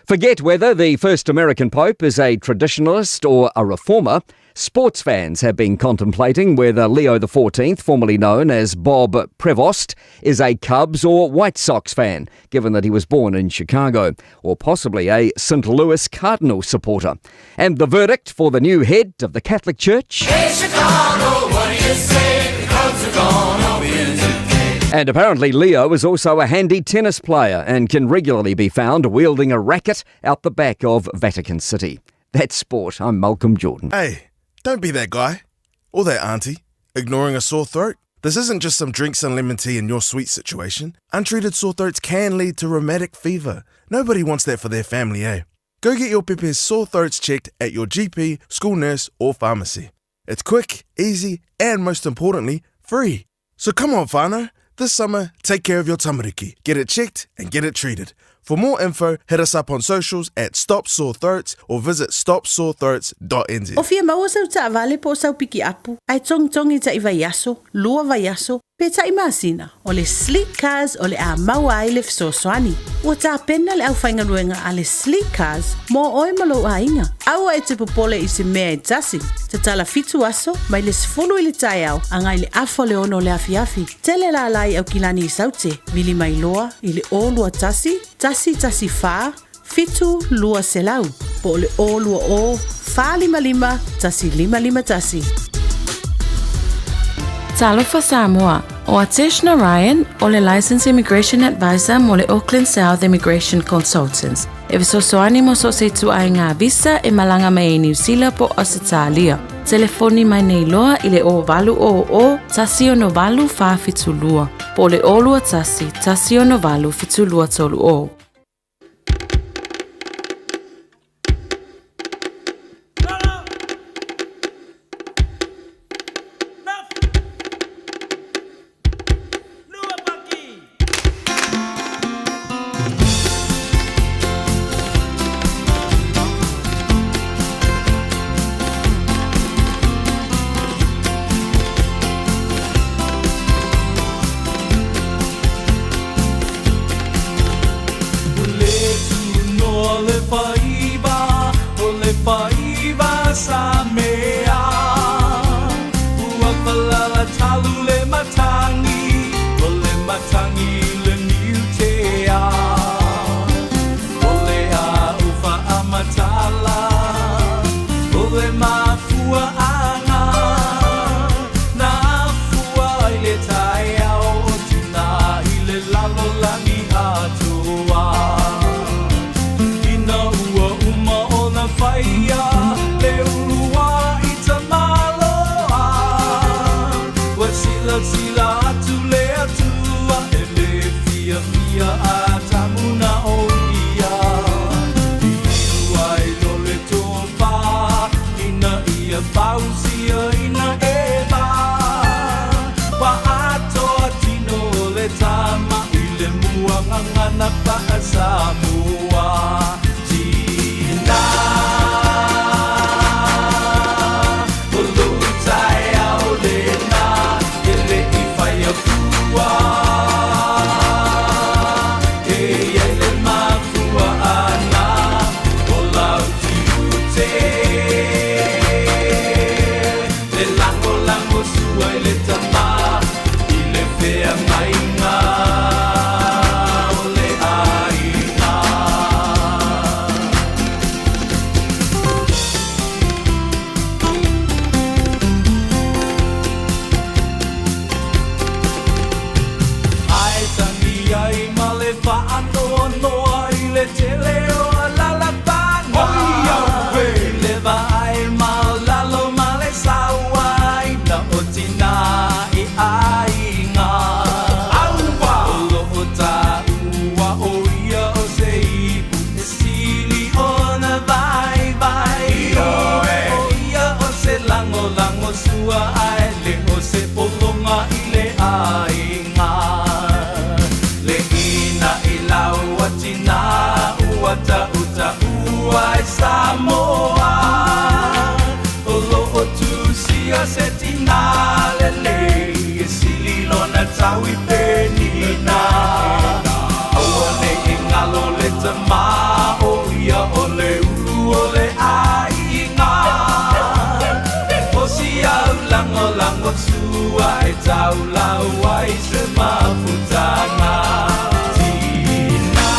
Forget whether the first American Pope is a traditionalist or a reformer. Sports fans have been contemplating whether Leo XIV, formerly known as Bob Prevost, is a Cubs or White Sox fan, given that he was born in Chicago, or possibly a St. Louis Cardinal supporter. And the verdict for the new head of the Catholic Church? Hey Chicago, what do you say? The Cubs are gonna win today. And apparently Leo is also a handy tennis player and can regularly be found wielding a racket out the back of Vatican City. That's sport. I'm Malcolm Jordan. Hey, don't be that guy or that auntie ignoring a sore throat. This isn't just some drinks and lemon tea in your sweet situation. Untreated sore throats can lead to rheumatic fever. Nobody wants that for their family, eh? Go get your Pepe's sore throats checked at your GP, school nurse or pharmacy. It's quick, easy and most importantly, free. So come on, whānau. This summer, take care of your tamariki. Get it checked and get it treated. For more info, hit us up on socials at Stop Sore Throats or visit stopsorethroats.nz. O fia maua sau ta vale po sau piki apu. Ai tongi ta iwa yaso, lua va yaso, pe ta imasina. O le sleek cars o le a maua ai le fsoswani. Ua ta pena le au whainga ruenga a le sleek cars mo oi malo a inga. Aua e te popole i se mea e tasi. Te tala fitu aso, mai le sifulu i le Taeao, angai le afo le ono le a Fiafia. Tele la lai au kilani i saute, mili mai loa i le o lua tasi, tasi wha, fitu lua selau. Po le o lua o, wha lima, tasi lima tasi. Talofa Samoa, o Ateshna Ryan, o le Licensed Immigration Advisor mo le Auckland South Immigration Consultants. E visosoani mo so se tu ai ngā visa e malanga mai e New Zealand po Australia. Telefoni mai nei loa i le o valu o, tasi o no valu wha fitu lua. Po le o lua tasi o no valu fitu lua tolu o. Matala, ole mafua atu le atua e le fia fia a tamuna o ia Iua e lole topa ina ia pausia ina eva Pa atoa tino le tama i le mua ngangana pa a Samoa Tina Ulu Taeao le na ele i Fiafia E ele mafua ana o lau tiute Le lango sua i le tama i le fea mainga o le aina Ai tangi ai ma le whaanoa noa i le tele o a lalapana Le vai ma lalo ma le saua i na o tina i ainga O loo ta ua o ia o se ipu e sili o na vai O ia o se lango sua ai le o se polonga i le ainga Le ina i lau a tina ua ta uta ua i Samoa O loo tu sia se tina le e sili lona tau i penina Aua le i ngalo le tama o ia o le ulu o le ainga O si au lango sua e tau lau ai se mafutanga Tina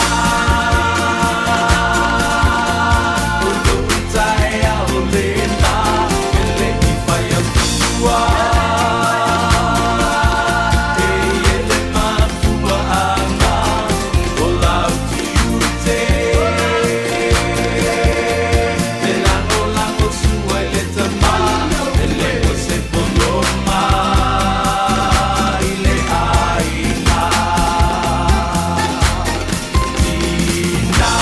Ulu Taeao le na ele i Fiafia E ele mafua ana o lau tiute Le lango sua i le tama ele o se poloma i le ainga Tina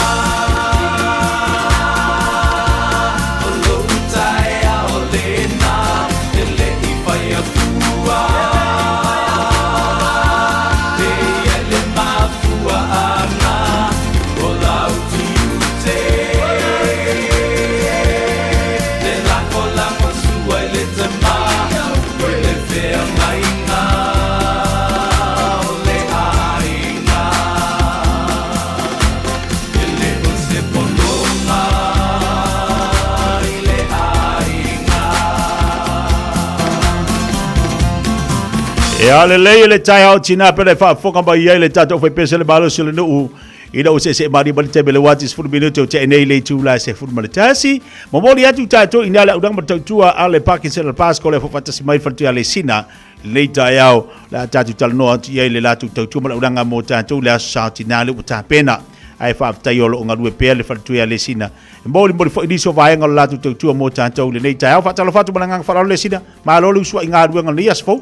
Ulu Taeao le na ele i Fiafia E ele mafua ana o lau tiute Le lango sua i le tama i le fea mainga o le ainga Ele o se polonga i le ainga E ale lei le tai au tina pele fa foka ba ia le tato foi pese le balo sile no ina o se mari ba te bele wati fu minuto te nei le tu la se fu mali tasi momoli atu tato ina le udang ba tua ale pakise le pasco le fata si mai fatu ale sina le tai au la tato tal no ia le la tu tu ma udang mo tato le sa tina le uta pena ai fa tai o nga due pele fatu ale sina mboli fo di so vai nga la tu tu mo tato le nei tai au fa talo fatu malanga fa le sina ma lo lu so nga due nga lias fo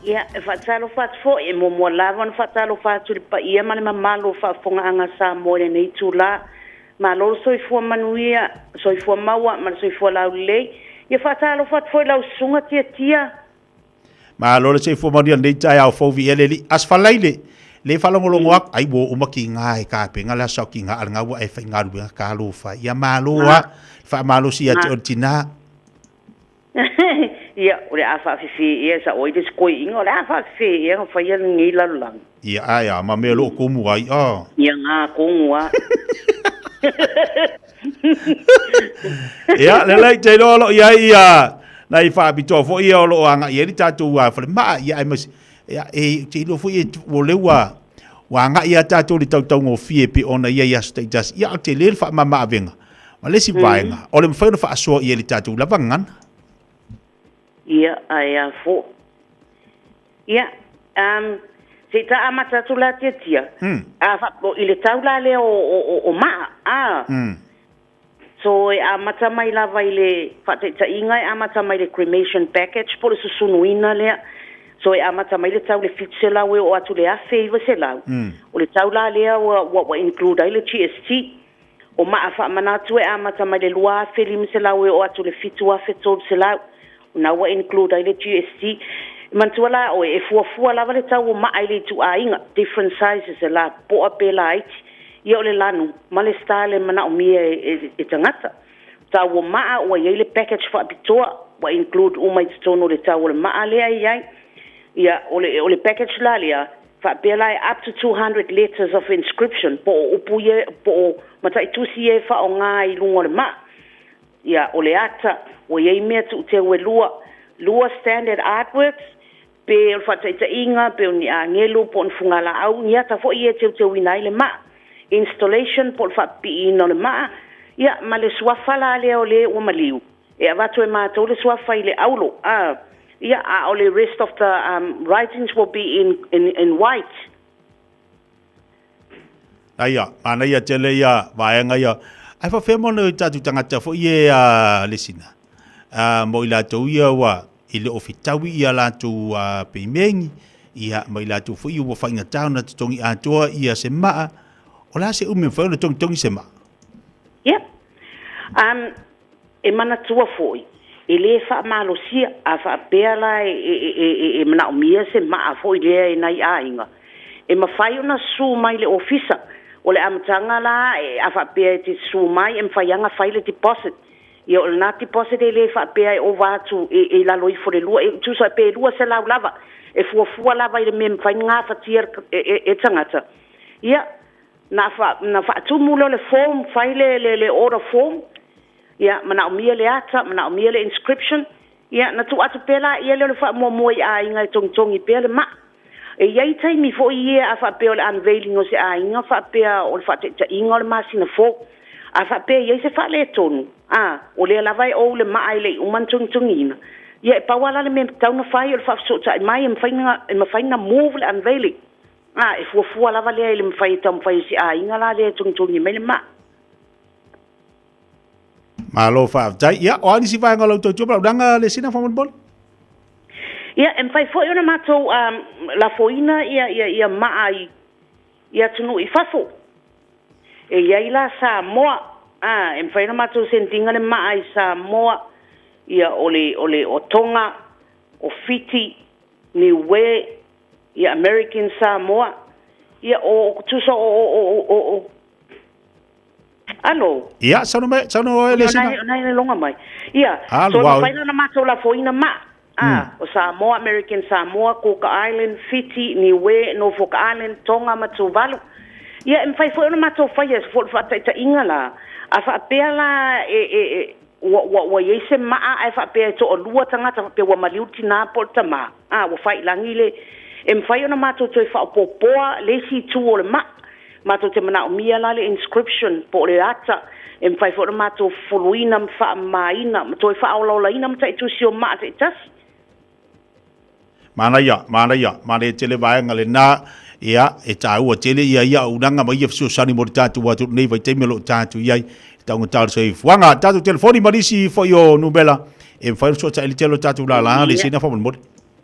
Ia, e whaatalo whaat fo, e mo lawa na whaatalo whaatu pa ia mane mamalo whaafonga anga Samoa le nei tūla. Ma lolo soifua manuia, soifua maua, ma soifua lau lei. Ia whaatalo whaat fo lau sunga tia. Ma lolo soifua manuia nei tai au fo vi ele li asfalai le falongolongo ak ai bo umaki ngai ka pe ngala soki nga nga wa e fa ngaru ka lo fa ia maloa fa malo si at ortina Ia, ore afa fifi ia sa oi des koi ingo le afa fifi ia fa ia ngi lalang. Ia ai ma me lo kumu ai Ia nga kongua. Ia le lai te lo ia nai fa bito fo ia lo anga ia ni tatu wa fa ma ia ai mas ia e te lo fo ia wo le wa nga ia tatu li tau ngo fie pe ona ia status ia te le fa ma venga. Ma le si vaenga. O le mfa fa so ia li tatu la vangan. Ia ai fo. Ia se ta amata tu la tia. A fa ile taula le o ma. So amata mai lava ile fa te inga amata mai le cremation package por su sunuina le. so e amata mai le tau le fitu se lau e o atu le afe iwa se lau o le tau la lea wa include ai le GST o maa wha manatu e amata mai le lua afe lima se lau e o atu le fitu afe tolu se lau na wa include ai le GST mantua la o e fuafua lava le tau o maa ai le tu ainga different sizes e la po a pela aiti ia o le lanu ma le style mana o mia e tangata tau o maa o iei le package wha apitoa wa include umai titono le tau o le maa lea iai ia o le package la lea fa pela up to 200 letters of inscription po upu ye po matai tusi e fa o ngai lungo le maa ia o le ata o iei mea tu te ue lua standard artworks pe o fataita inga pe o ni angelu po nfungala au ni ata fo ie te winai le maa installation po fa pi no le maa ia ma le suafa la le o le o maliu e avatu e mātou le suafa i le aulo ia o le rest of the writings will be in white aia ana ia tele ia vaenga ia ai fa femo no tatu tangata fo ie le sina mo ila to ia wa ile ofitawi ia la tu pe mengi ia mo ila tu fo i wo fainga tauna tongi atoa ia se maa ola se ume fo no tongi se maa yeah e mana tua foi e le fa malosia a fa pela e mana umia se maa foi le e nai ainga e mafai ona su mai le ofisa o le amtanga la e a fa pe ti su mai em faianga fai le deposit ia o na deposit e le fa pe o vatu e la loi fo le lua e tu sa pe lua se la lava e fuafua lava i le mem fai nga fa tier e tangata ia na fa tu mulo le form fai le order form ia mana umia le ata mana umia le inscription ia na tu atu pela ia le fa mo ia inga tongtongi pele ma e ia tai mi fo ia a fa pe o unveiling o se a inga fa pe o fa te inga le masina fo a fa pe ia se fa le tonu o le lava o le mai le uman tongtongina ia pa wala le mem tau na fai o fa so tai mai em faina move le unveiling e fu lava le mfai tam fai si a inga la le tongtongi me le ma malo fa tai ia o ani si vai ngalo to joba danga le sina fa bol ia em fai fo ona mato la foina ia mai ia tunu i fafo e ia ila Samoa em fai ona mato sentinga le mai Samoa ia ole o Tonga o Fiti Niue ia American Samoa ia o tuso o Alo. Ia, sono le sina. Nai longa mai. Ia. So fai na mato la foina ma. O Samoa, American Samoa, Cook Island, Fiti, Niue, Norfolk Island, Tonga, Matuvalu. Ia, em fai foi na mato fai es for fa ta inga la. A fa pela wa yese ma a fa pe to o lua tanga ta pe wa maliuti na porta ma. Wa fai langile em fai na mato to fa popoa le si tu o le ma. Mato te mana o mia la le inscription po le ata em fai fo mato fuluina mfa maina to fa au la ina mta tu sio ma te tas mana ya tele vai ngale na ia e tau o tele ia unanga mai fso sani mo tatu wa tu nei vai te melo tatu ia tau tal sei fuanga tatu telefoni marisi fo yo nubela em fai so tele telo tatu la le sina fo mo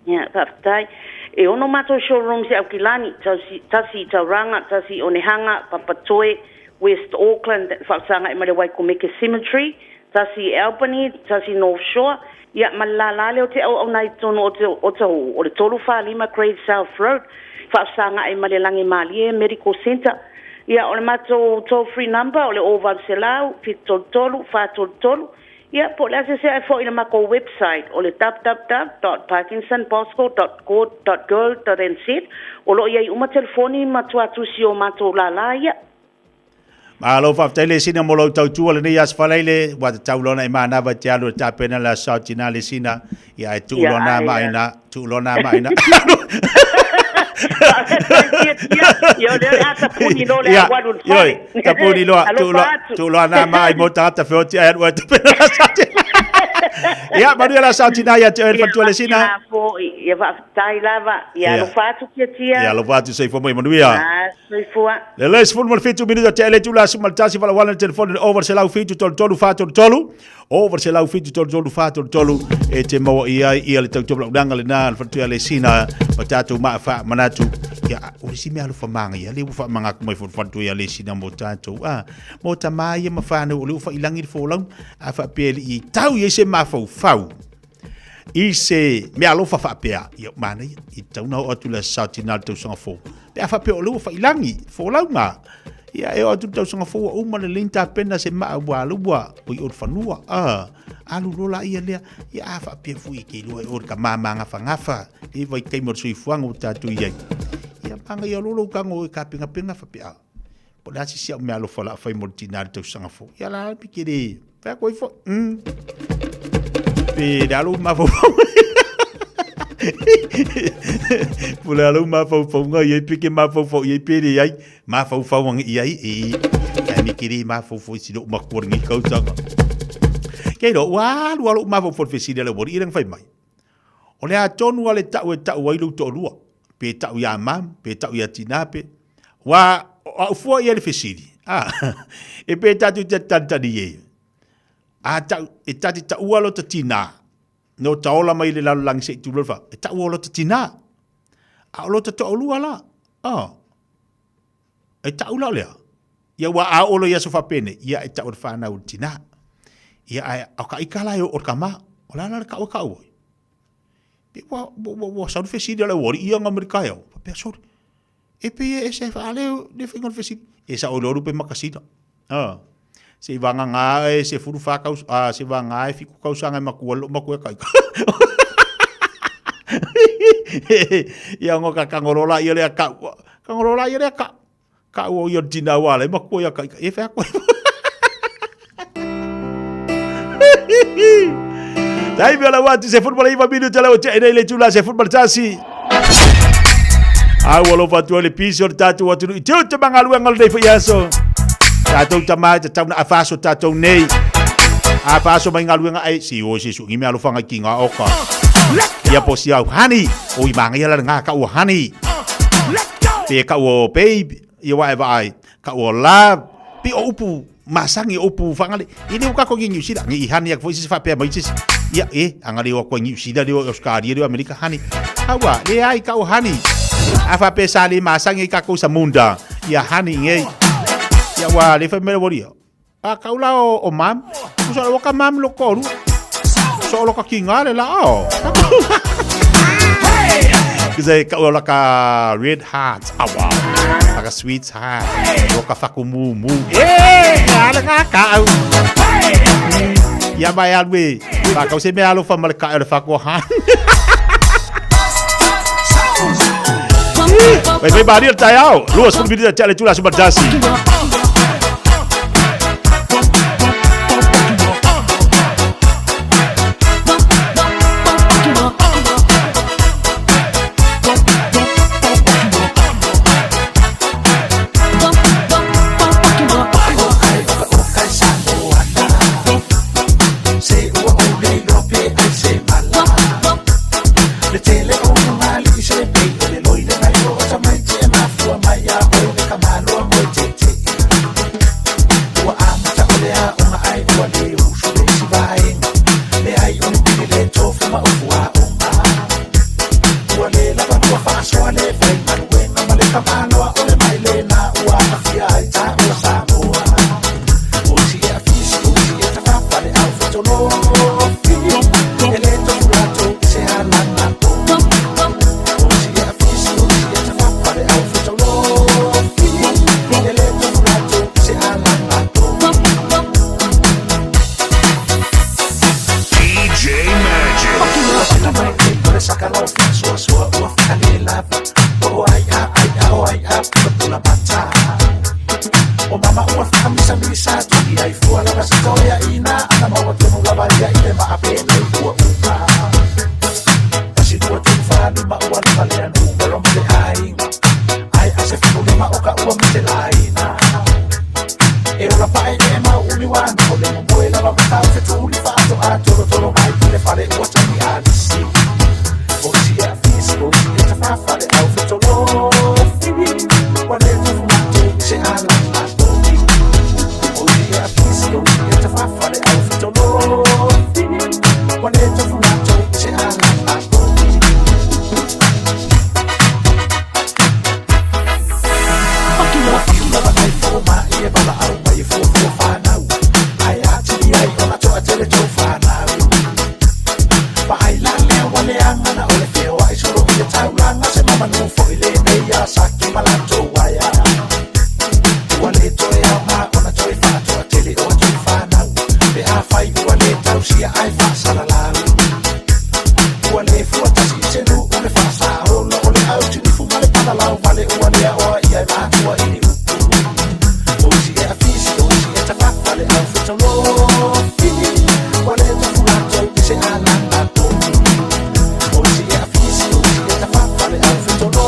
ya tai e ono mato showroom se Aukilani tasi tauranga tasi onehanga papatoe West Auckland whaksanga i mare Waikumeke Cemetery tasi Albany tasi North Shore ia malalale o te au nai tono o le tolu wha Grade South Road whaksanga i mare Langi Malie Medical Center ia o le mato toll free number o le oval selau fitoltolu fatoltolu ia po le se ai fo ina mako website o le www.parkinsonbosco.co.gov.nz o lo ia uma telefoni matua tusi o mato la ia malo fa tele sina mo lo tau tu le ia sfalaile wa tau lona i mana va tialo ta pena la sautina le sina ia tu lona maina Yo le ata puni lo le aguadul fai. Yo, tapuni lo tu lo na mai mo tata fe oti ai wa tu pena Ya, Maria la Santina ya te fatu le sina. Ya va tai lava ya lo fatu tia. Ya lo fatu sei fo mai Maria. Ah, sei fo. Le les fun mal fitu minuto te le tula sumal tasi vala wala telefone over se lau fitu tolu fatu tolu. Over se lau fitu tolu fatu tolu e te mo ia le tau tolu danga le na fatu le sina patatu ma fa manatu. Ya, o si me alu fa manga ya le fa manga mai fatu ya le sina mo tatu. Mo tamai ma fa no le fa ilangi fo lang a fa pele I tau ye se ma fau. I se me alo fa pea ia mana I tau na o tu la sautina tau sanga fo. Pe fa pe o lu fa ilangi fo launga. Ia e o tu tau sanga fo o ma le linta pena se ma wa lu wa o I fanua. Alu rola ia le ia fa pe fu I ke lu o ka mama nga fa ngafa. I vai kai mo sui fuanga o tatu ia. Ia panga ia lolo ka ngo ka pinga fa pea. Po la si sia me alo fa la fa mo tina tau sanga fo. Ia la pikiri. Fa ko fo. Pe dalu ma fo. Pula lu ma fo nga ye pike ma fo ye pe ri ai ma fo wang ai e mi kiri ma fo si do ma ko ngi ko tanga. Ke do wa lu ma fo si de le bori irang fai mai. Ole a tonu ale ta wa lu to lu. Pe ta ya mam, pe ta ya tinape. Wa fo ye le fesidi. E pe ta tu ta di ye. E tati ta ua lo ta tina. No ta ola mai le lalu lang se tu lofa. E ta ua lo ta tina. A lo ta olua la. E ta ula lea. Ia wa a olo ia sofa pene. Ia e ta ua whana u tina. Ia au ka ikala e o kama. O la la ka o ka oi. Pe wa sauru fesidi ala wori. Ia ngamerika yao. Pe sori. E pe e se whaaleo ne whingon fesidi. E sa o loru pe makasina. Se vanga nga se furu fa kau se vanga fiku kau sanga makua kai ia ngo ka kangorola ia le ka kangorola ia le ka o yo dina wala makua kai e fa ko dai bela wati se football iva minuto la o te le tula se football tasi walo fatu le piso tatu watu te bangalu ngal dei fa yaso tatou tamai tatou na afaso tatou nei afaso mai ngaluenga ai si o si su ngime alu fanga kinga oka ia posi au hani o I manga ia la nga ka o hani pe ka o babe ia wa vai ka o love pi o upu masangi upu fangale ini uka ko ngi sida ngi hani ya foisi fa pe mai sis ia angali o ko ngi sida dio Oscar dio Amerika hani hawa le ai ka o hani afa pe sali masangi ka ko samunda ia hani ngi ya wa le fa me wori a kaula o mam so lo ka mam lo ko so lo ka kinga le la kize ka lo ka red heart awa ka sweet heart lo ka fakumu mu ala ka ya ba ya we ba ka se me alo fa mal ka le fakko han Vai bari el Taeao luas pun video chat le tula super jasi Tolo saki malato waya wale toe ama ona toe fato tele o toe fana be a fai wale tau sia ai fa sala la wale fuata si senu ole fa sa ole au tu fu male para la wale wale o ia ma tua ini o si e afisi o si e ta wale au futa lo wale tu fuata se ala na to o si e afisi o si e ta wale au futa lo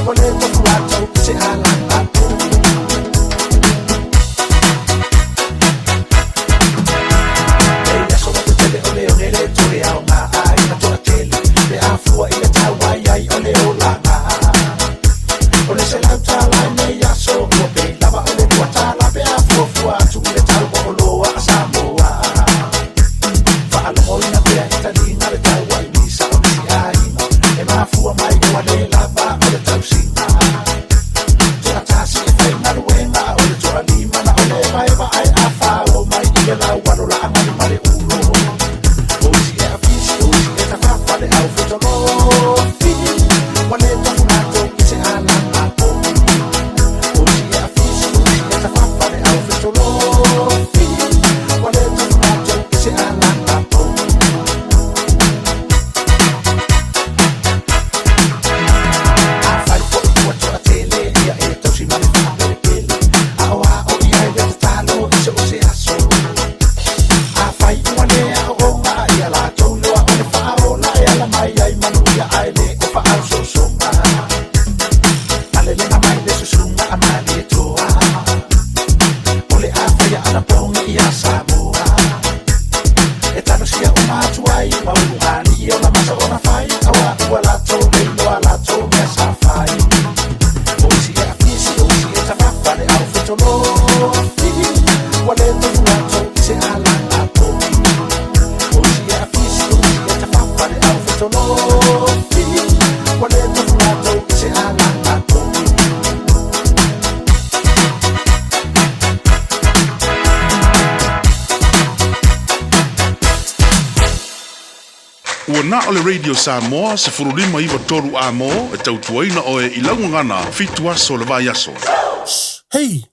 wale tu fuata se ala na to e so te tele ole ole tu e au ma ai na to tele be a fu e ta wai ai ole ola ole se la ta la me ya so ko be la ba ole tu ta la be a fu tu le ta ko lo a Samoa fa al mo na be ta ni na le ta wai ni sa o si ai e ma fu mai ko le la ba ole ta si na ta si e fa na we na ole tu ni ma na ole mai ba ai a fa o mai ni la wa lo la ma ni ma le u o si e a fi si o si e ta fa le au fu to lo fi wale ta fu na to se ala na po o si e a fi si o si e ta fa le au fu to lo fi wale ta fu na to se ala na po a fai po o to a tele ia e to si ma le fa le pele a o ia e ta lo se o se aso a fai wale a o ma ia la to lo a le fa o la ia la mai ai manu ia ai le o fa au so so ma ale le na mai le so so ma a mai le to a ole a fai a la ponga ia Samoa e tano sia o ma tu ai ma u ani o la masa o na fai a la to le lo a la to me sa fai o si a fisi o si e ta fa le au fito lo fi wale to na to se ala na po o si a fisi o si e ta fa le au fito lo fi wale to na to se ala na po Ua na ole Radio Samoa se furulima iwa toru a mo e tautuaina oe i laungangana fitu aso le vai aso. Hei,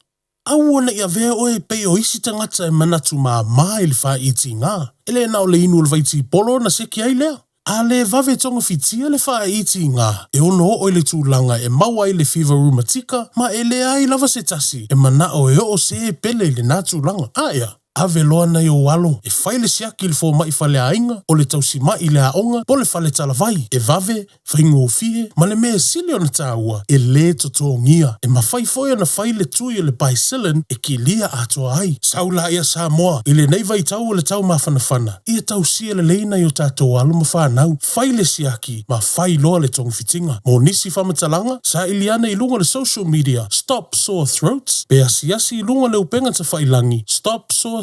au ona ia vea oe pei o isi tangata e manatu maa ili wha iti ngā. Ele na ole inu le vaiti polo na seki ai lea. A le vave tonga fitia le wha iti ngā. E ono o le tūlanga e maua i le fever rheumatica, ma e le ai lava se tasi. E mana o e o se e pele le nā tūlanga. Aia. Ave loa na o walo, e whaile siaki le fō mai whale ainga, o le tausi mai le aonga, po le whale talavai, e vave, whaingo o fie, ma le mea sili o na tāua, e le toto ngia, e ma whai foia na whaile tui o le baisilin, e ki lia atoa ai. Saula ia Samoa, i le nei vai tau o le tau mawhanawhana, ia tausia le leina i o tātou alo ma whanau, whaile siaki, ma whai loa le tongu fitinga. Mo nisi whamatalanga, sa iliana i lunga le social media, Stop Sore Throats, pe asiasi i lunga le upenga ta whailangi, stopsorethroats.nz.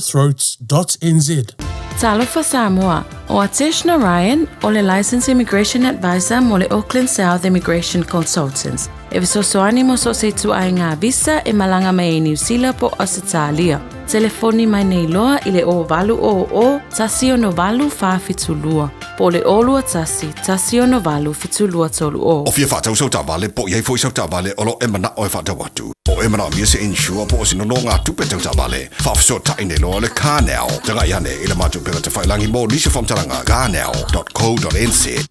Talofa Samoa, o Ateshna Ryan, o le Licensed Immigration Advisor mo le Auckland South Immigration Consultants. E visosoani mo so se tu ai ngā visa e malanga mai e New Zealand po Australia. Telefoni mai nei loa i le o valu o tasi o no valu whawhitulua. Po le olua tasi o no valu fitulua tolu o. O fia whātau sau tā vale, po iei fo i sau tā vale, olo e mana o e whātau atu. O e mana mia se insure po o sino no ngā tupe tau tā vale. Whawhiso tai nei loa le Kānau. Tanga i hane i le mātu pera te whailangi mo nisi whamtaranga kānau.co.nz.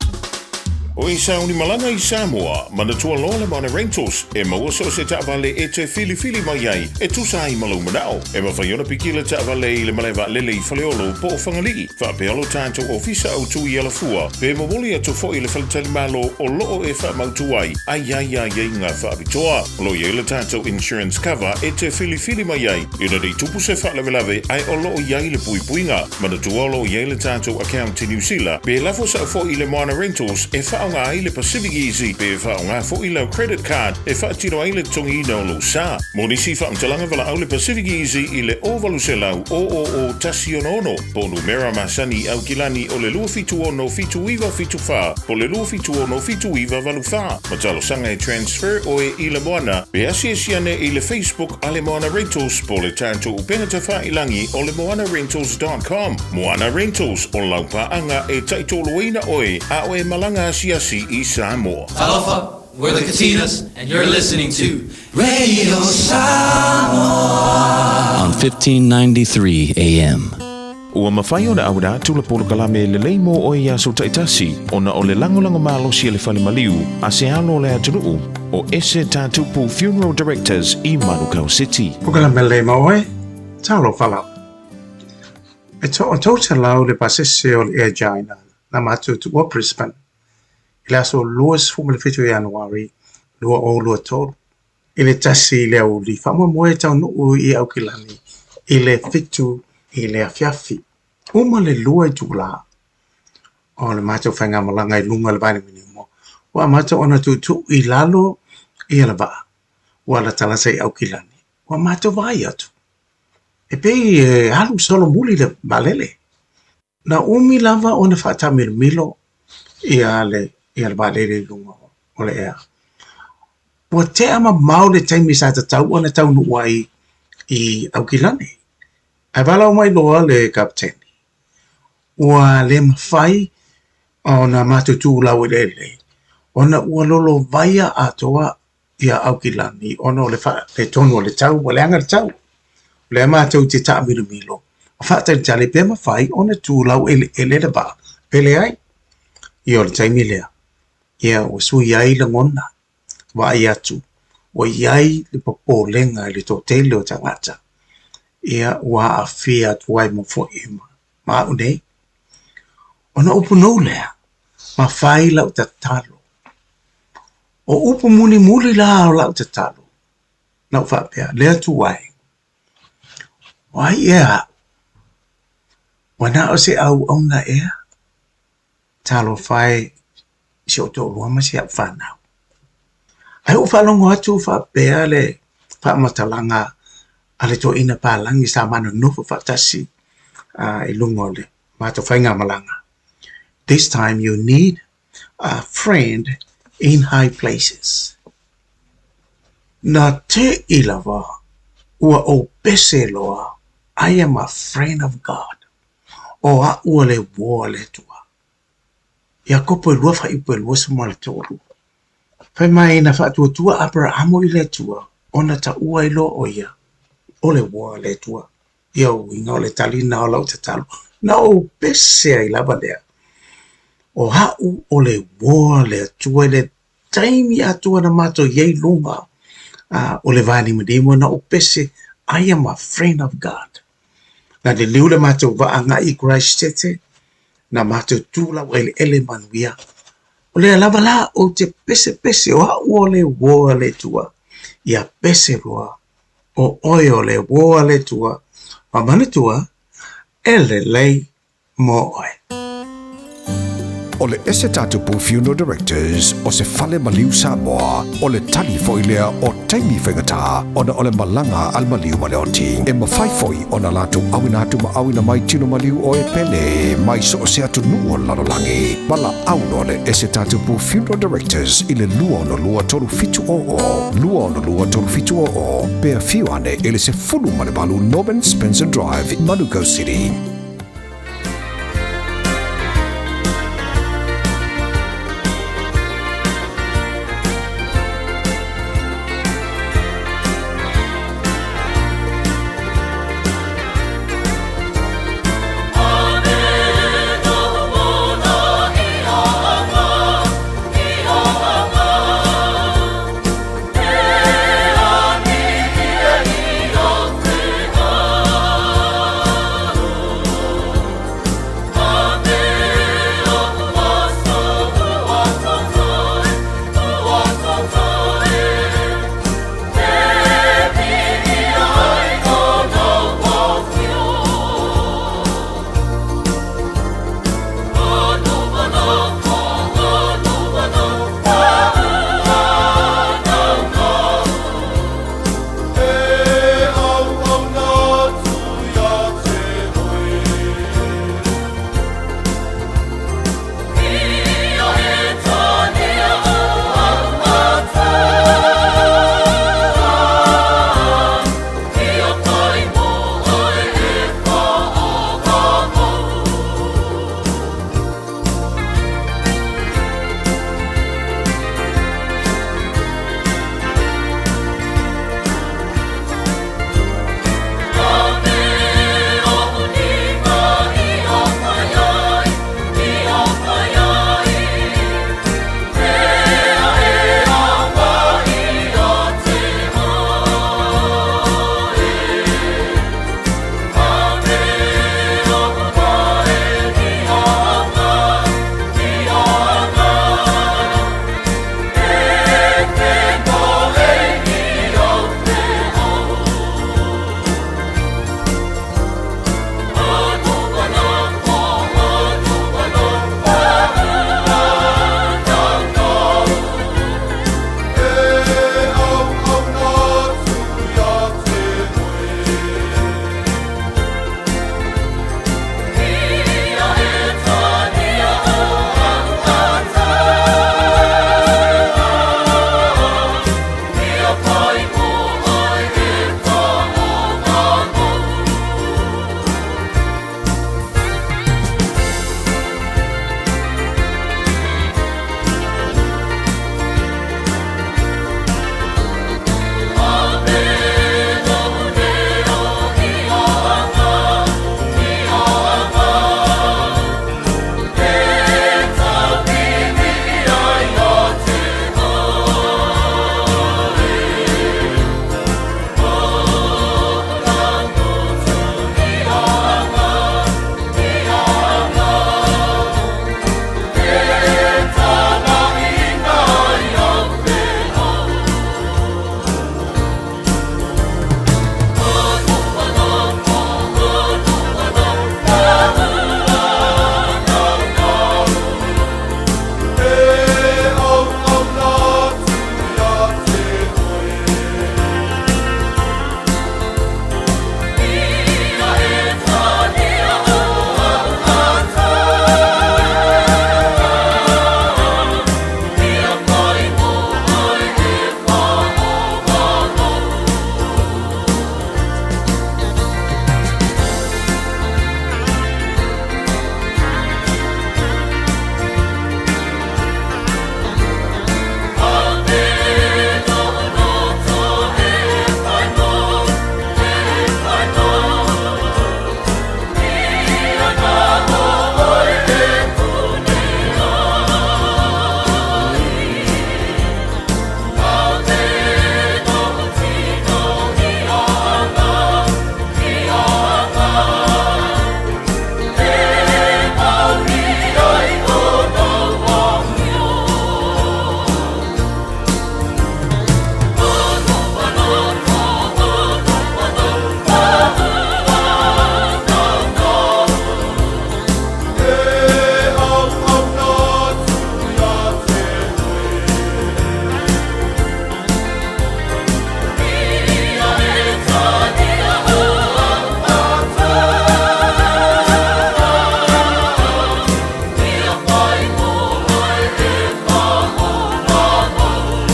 O i sauni malanga i Samoa, manatua loa le mana rentals, e maua so se ta'avale e te fili mai ai, e tusa ai malau manao. E mawhaiona piki le ta'avale i le malewa lele i whaleolo po o whangalii. Whapealo tātou ofisa au tui ala fua, pe mawoli atu fo i le whaletali malo o loo e whamautu ai ngā whaabitoa. Lo i le tātou insurance cover e te fili mai ai, i rei tupu se whalewelawe ai o loo iai le puipuinga. Manatua lo i le tātou account i New Zealand, pe lafo sa fo i le mana rentals e whaonga ai le Pacific Easy, pe whaonga fo i lau credit card, e whaatiro ai le tongi ina o lo sa. Monisi whaamtalanga wala au le Pacific Easy i le ovalu se lau o tasi ono. Po numera masani au kilani o le lua fitu ono fitu iwa fitu wha, po le lua fitu ono fitu iwa valu wha. Matalo sanga e transfer o e i le moana, pe asi e siane i le Facebook a le Moana Rentals, po le tanto upenga te wha ilangi o le moanarentals.com. Moana Rentals o lau paanga e taitolo eina oe, a o e malanga asiasi i Samoa. Talofa, We're the Katinas, and you're listening to Radio Samoa on 1593 AM. Ua mawhai o na awira tula polo kalame le leimo o ia so taitasi o na o le lango malo si le fale maliu a se alo le atunuu o ese tatupu Funeral Directors I Malu City. O kalame leimo oe, talo falau. E to o tauta lau le pasese o le Airgina na matu tu o Brisbane. Ila so luas fumele fitu Januari, lua o lua tolu. Ile tasi le au li fama moe tau nuu I au kilani. Ile fitu ile Fiafia. Uma le lua I tula. O le mato whainga malanga I lunga le vani minimo. Wa mato ona tu I lalo I ala vaa. Wa la talasa I au kilani. Wa mato vai atu. E pei halu solo muli le balele. Na umi lava ona whata milo ia le balele lunga o le ea. Wa te ama mau le taimi sa ta tau ona tau nuai I au kilani. Ai wala o mai loa le kapteni. Ua le mawhai ona matutu lau le. Ona ua lolo vaia atoa ia au kilani. Ona o le tonu o le tau, o le anga le tau. Le matau te taa milo. A whata ni tale pe mawhai ona tu lau ele le ba. Pele ai. Ia o le taimi lea. Ia o sui ai la ngona. Wa ai atu. O iai le popo lenga le to tele o tangata. Ia wa a fia tuai mo fo ima. Ma unei. Ona upu nou lea. Ma whai lau ta talo. O upu muli la o lau ta talo. Lau whapea. Lea tuai. Wai ea. Wana o se au na ea. Talo whai. Si o to rua ma si ap whanau. Ai u whalongo atu whapea le whamatalanga. Ale to ina palangi sa mana nofu fatasi I lungo le mato whainga malanga. This time you need a friend in high places. Na te ilawa ua o pese loa I am a friend of God. O a ua le woa le tua. Ia kopo lua wha ipo lua suma le toru. Whai mai na wha tua Abrahamo I le tua. Ona ta ua ilo o ia. O le woa le tua. Ia o inga o le talina o lau te talo. Na o pese ai lava lea. O hau o le woa le tua le taimi atua na mato yei lunga. O le vani madimo na o pese I am a friend of God. Na le liu le mato vaanga I Christ tete. Na mato tula o ele manuia. O le lava la o te pese o hau o le woa le tua. Ia pese roa. O oio le woa le tua, a mani tua, ele lei mo oe. O le ese tatupu Funeral Directors o se fale maliu Samoa o le tali foilea o taimi whaingata ona o le malanga al maliu maleoti e mawhaifoi o na latu awina atu ma awina mai tino maliu o e pele mai so o se atu nuo lalolangi mala auno le ese tatupu Funeral Directors i le lua ono lua toru fitu o pea fiuane ele se fulu malebalu Norman Spencer Drive in Malu City.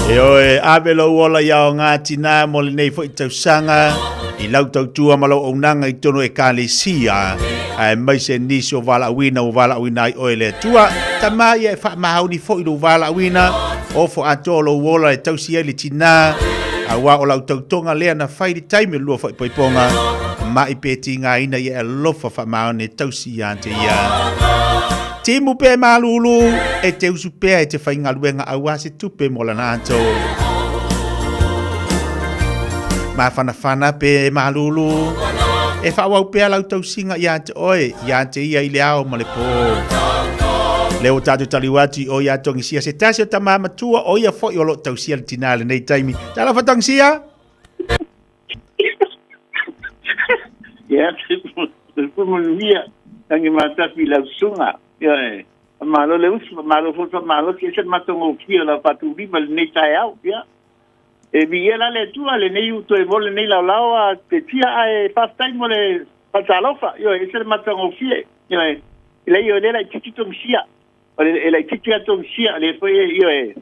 E oe avelo wola ia o ngā tina mo le nei fo i tausanga i lau tautua malo o nanga i tono e kālesia ai mai se nisi o vala awina ai oe le tua tamai e wha mahauni fo i lo vala awina o fo atolo wola e tausia le tina a wa o lau tautonga lea na whairi taime lua fo i poiponga mai peti ngā ina i e lofa wha mahauni tausia ante ia Timu pe malulu e te usu pe e te whainga luenga aua se tupe mo lana anto. Ma whana pe malulu e whawau pe lau tau singa i ante oe, i ante ia i le ao ma le po. Leo tatu taliwati o ia tongi sia se tasi o tamama tua o ia fo i olo tau sia le tinale nei taimi. Tala whatang sia? Ia, te mia, tangi matapi lau sunga. Yeah, malo le us malo foto malo que se matongo kia la paturi mal nei Taeao ya e biela le tu ale nei uto e vole nei la lawa te tia ai past time mole patalofa yo e se matongo kia yo e le yo le la titito msia e la titito msia le foi yo e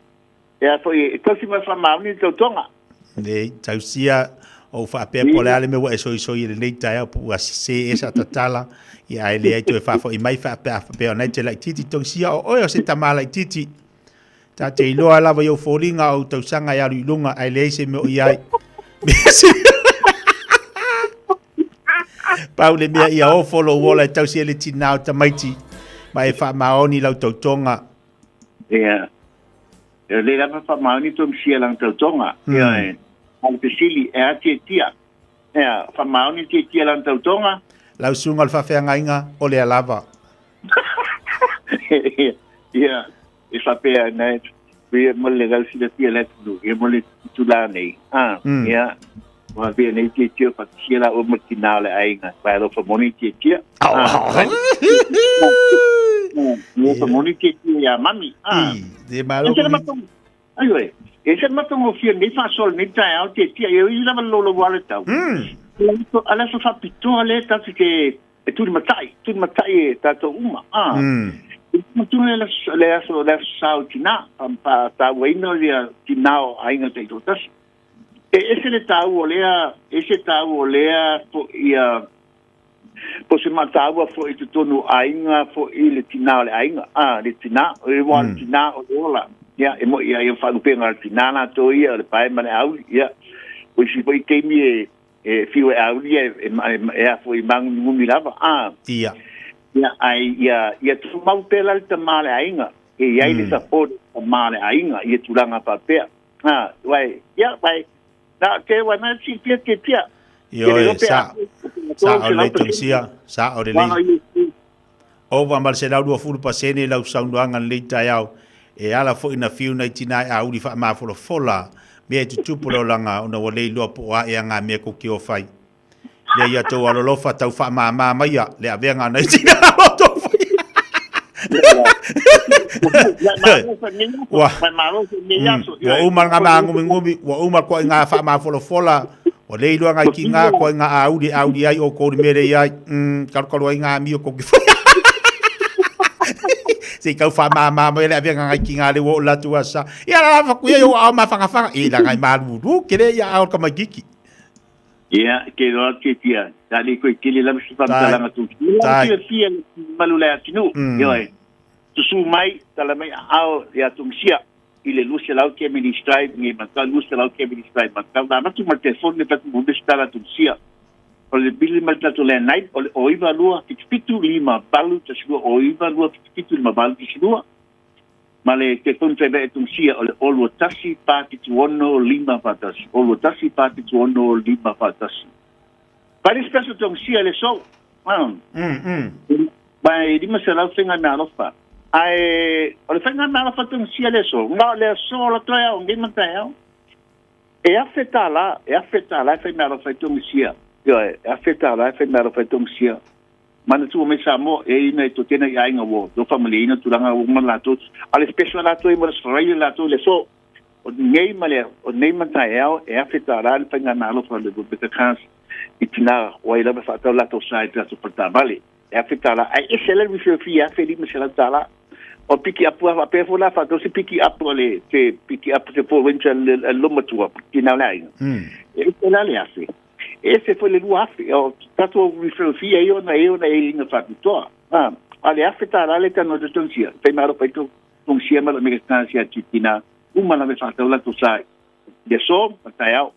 foi cosima fa mauni to tonga le tausia o fa pe pole ale me wa so le nei Taeao pu se esa tatala ia ele ai to fa fo i mai fa pe ona te lai titi tong sia o se tamala titi ta te loa lava yo folinga o tau sanga ya lunga ai le se me o ia Paule mea ia o follow wala tau sia le tina o tamaiti mai fa maoni lau tau tonga ia le la fa maoni to sia lang tau tonga ia al pesili e ati tia ia fa maoni tia lang tau tonga lau sunga alfa whea inga o le alava. Ia, e whapea nei, pia mo le gal sila tia le tulu, e mo le tula nei. Ia, ma pia nei tia tia whakia la o matina le ainga, pai lo fa moni tia tia. Ia fa moni tia tia ia mami. De malo. Ayo e se matongo fia nei fa sol nei Taeao tia tia, e lava lolo wale tau. Ala so fa pito ale ta ke tu matai ta to uma tu le sao tina pa ta weino dia tinao ainga te to tas ese le ta o lea po ia po se matawa fo i tonu ainga fo i le tinao le ainga le tina e wan tina o ola ia e mo ia e fa lupenga tina na to ia le pai mane au ia o si poi ke mi e fiu e aulia e a foi mang ngumi lava ia ia tu mau pela te male ainga e ia ile support male ainga ia tulanga pa pe vai na ke wana si pia yo sa o le tonsia sa o le o va mal se la do fu pasene la usanga le Taeao e ala fo ina fiu na tina a uli fa ma fola me tu tupolo langa ona wale lo po a e nga me ko ki o fai le ia to alo lo fa tau fa ma ia le avenga na tina to fai wa wa uma nga ma ngumi wa uma ko nga fa ma fola o le lo nga ki nga ko nga audi ai o ko mere ia kalkolo nga mi ko ki se kau fa ma le avenga nga ki nga le wo la tu asa ia la fa ku yo a ma fanga e la ngai malu du kele ia au kama giki ia ke lo ke tia dali ko kile la si pa la tu ia fia malu la tinu yo tu su mai tala mai au ia tu sia ile luce la ke ministrai ni ma ta luce la ke ministrai ma ta na tu ma telefon ne pa tu stara tu sia o le bili malta to le night o iva lua fitu lima balu te sua o iva lua fitu lima balu te sua ma le te kontra be tu sia o lo tasi pa ti ono lima patasi o lo tasi pa ti ono lima patasi pare spesso tu sia le so ba di ma se la finga na lo fa ai o le finga na lo fa tu sia le so no le so lo troia un game Taeao e affetta la finga lo fa tu sia yo afeta la fe na fa tong sia mana tu me Samoa e ina to tena ya inga wo do family ina tu langa wo man la to al special la to e mo Australia la to le so o nei male o nei man Taeao e afeta la fa na lo fa le do beta khans itina wa ila fa ta la to sai ta to porta vale e afeta la ai esela mi fia fe di me sela tala o piki apu a pe fo la fa to si piki apu le te piki apu te po winter lo matua ki na lai e te la le afi e se foi le lua afi o tato Fiafia io na inga fa to ale afi ta la le tano de tonsia pe maro pe to tonsia ma me stansia chitina uma na me fa to la to sai de so Taeao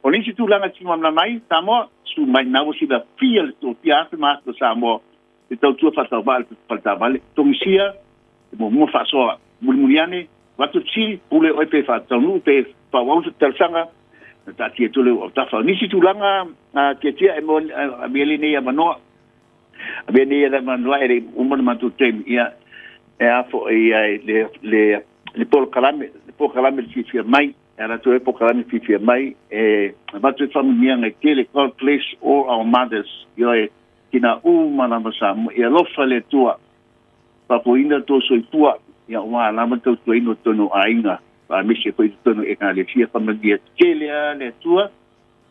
o nisi tu langa tima na mai Samoa su mai na si da feel to pia ma to Samoa te tau tu fa ta vale tonsia mo fa so mulmuniane watu chi pule oi pe fa tonu pe fa wau te sanga ta ti tu le ta fa nisi tu langa ke tia mo abeli ne ya mano abeli ya mano ere umon matu tem ia e afo ia le por kalame Fiafia mai era tu por kalame Fiafia mai e watu famia nge kele God bless all our mothers yo kina mana masa ia lo fa le tua papoina to soitua ia wa lama to toino tono ainga pa misi ko tono e kale fia pa magia kelia le tua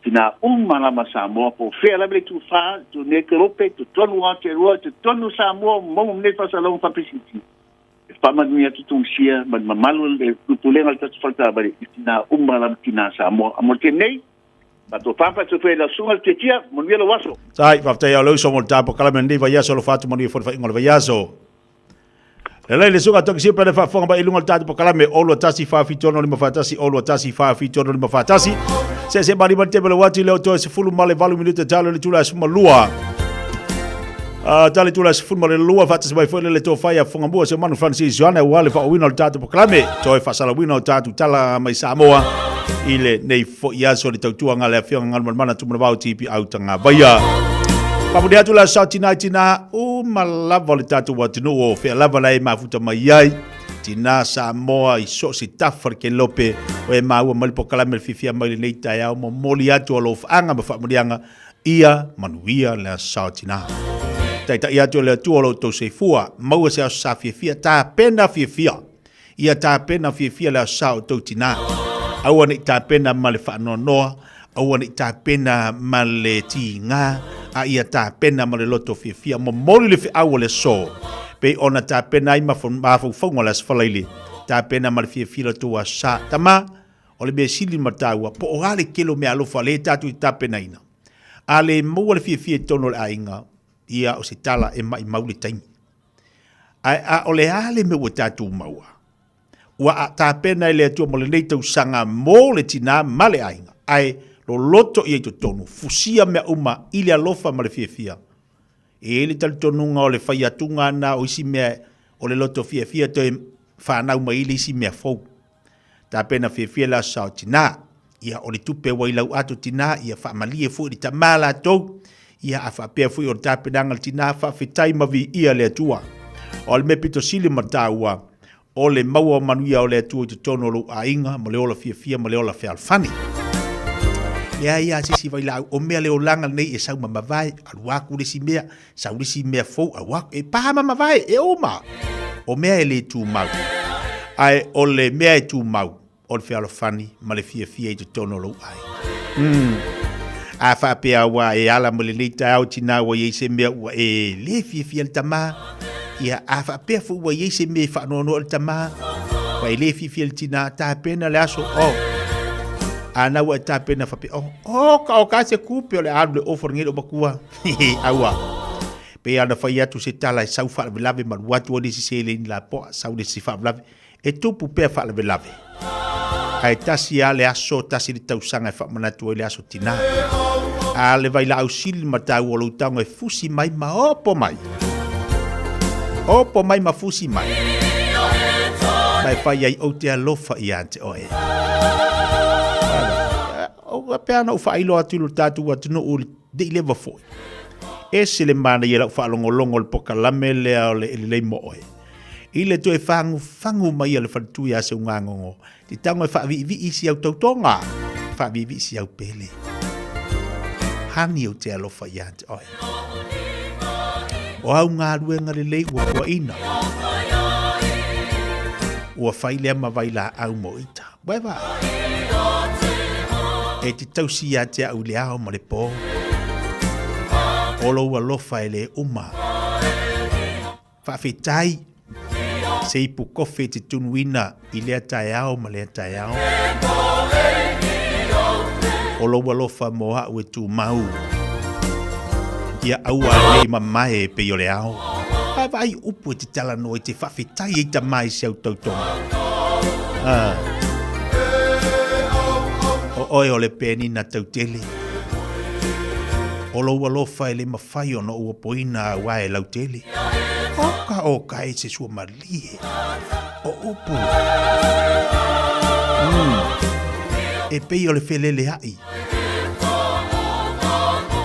tina mana Samoa po fela le tu fa tu ne kerope tu tonu ate rua tu tonu Samoa mo ne fa salon pa pisiti pa magia tu tungsia man Malu le tulenga ta falta bari tina mana tina Samoa amorte nei pa to papa tu fe la sunga te tia mon vielo waso sai fa Taeao lo so mo tapo kala men va yaso lo fatu mo ni for fa ingol va yaso le sunga toki si pele fa fonga ba ilunga tatu po kala me olo tasi fa fitono ni mafatasi olo tasi fa fitono ni mafatasi se bari ba tebele wati le to se fulu male valu minuto talo le tula suma lua tali tula se fulu male lua fatas ba fole le to fa ya fonga bo se manu Francis Joana wale fa wino tatu po kala me to fa sala wino tatu tala mai Samoa ile nei fo yaso le tautua ngale afia ngal mana tu mwa tipi au tanga baya pamudia tu la sautina tina malava le tatu watino o fe lava lai mafuta mai ai tina Samoa i so si tafar ke lope o e mau mal po kala mel Fiafia mai nei Taeao mo moli atu lo anga ma famudianga ia manuia la sautina taita ia tu le tu lo to se fua mau se sa Fiafia ta pena Fiafia ia ta pena Fiafia la sau to tina au ni ta pena mal fa no no au ni ta pena mal tinga a ia ta pena ma le loto Fiafia mo moli le au le so pe ona ta pena i ma fo ngola sfalaili ta pena ma le Fiafia to wa sa tama o le be sili matawa po o ale kilo me alo fale ta tu ta pena ina ale mo le Fiafia tono le ainga ia o se tala e mai mauli tai a o le ale me o ta tu maua wa ta pena le tu mo le nei tau sanga mo le tina male ainga ai lo loto ia to tonu fusia me uma ile alofa ma le Fiafia e le tal tonu nga o le fai atunga na o isi me o le loto Fiafia to fa na uma ile isi me fo ta pena Fiafia la sa tina ia o le tupe wa ila atu tina ia fa mali e fu di tamala to ia afa pe fu o ta pena ngal tina fa fitai ma vi ia le tua o le me pito sili matawa o le maua manuia o le tua to tonu lo ainga mo le ola Fiafia mo le ola fe alfani ia sisi vai la o mea le o langa nei e sau mama vai alua ku le si mea fo alua e pa mama vai e oma o mea e le tu mau ai o le mea e tu mau o le fialo fani ma le Fiafia i te tono lo ai a fa pe wa e ala mo le Taeao tina wa ye se mea wa e le Fiafia le tama ia a fa pe fu wa ye se mea fa no le tama wa e le Fiafia le tina ta pena le aso ana wa ta pena fa pe ka se kupe le arble offer ngelo bakua awa pe ana fa ya tu se tala sa fa le lave ma watu odi se le la po sa odi se fa lave e tu pu pe fa le lave ai tasi ale aso tasi le tau sanga fa mana tu le aso tina ale vai la ausil mata o lo tanga e fusi mai ma opo mai ma fusi mai fa ya o te alofa ia te oe o pe ana fa ilo atu tatu atu no de leva foi ese le mana ia fa longo le pokalame le mo oi ile to e fangu mai le fatu ya se ngango ti tango fa vi isi au totonga fa vi isi au pele hani o te alo fa ya oi o au nga ruenga le wa ina o fa ile ma vai la au moita vai vai e te tausi a te au le ao ma le po olo ua lofa ele uma fa fitai Se ipu kofe te tunuina I lea Taeao ma lea Taeao. O lo walofa moa ue tu mau. Ia aua lei mamae pe yo le ao. Ai vai upu te tala no te whawhitai I ta mai siau tautonga. O oe o le peni na tautele. O lo walofa e le mawhai o no ua poina wae lautele. O ka e se sua malie. O upu. E pei o le whelele hai.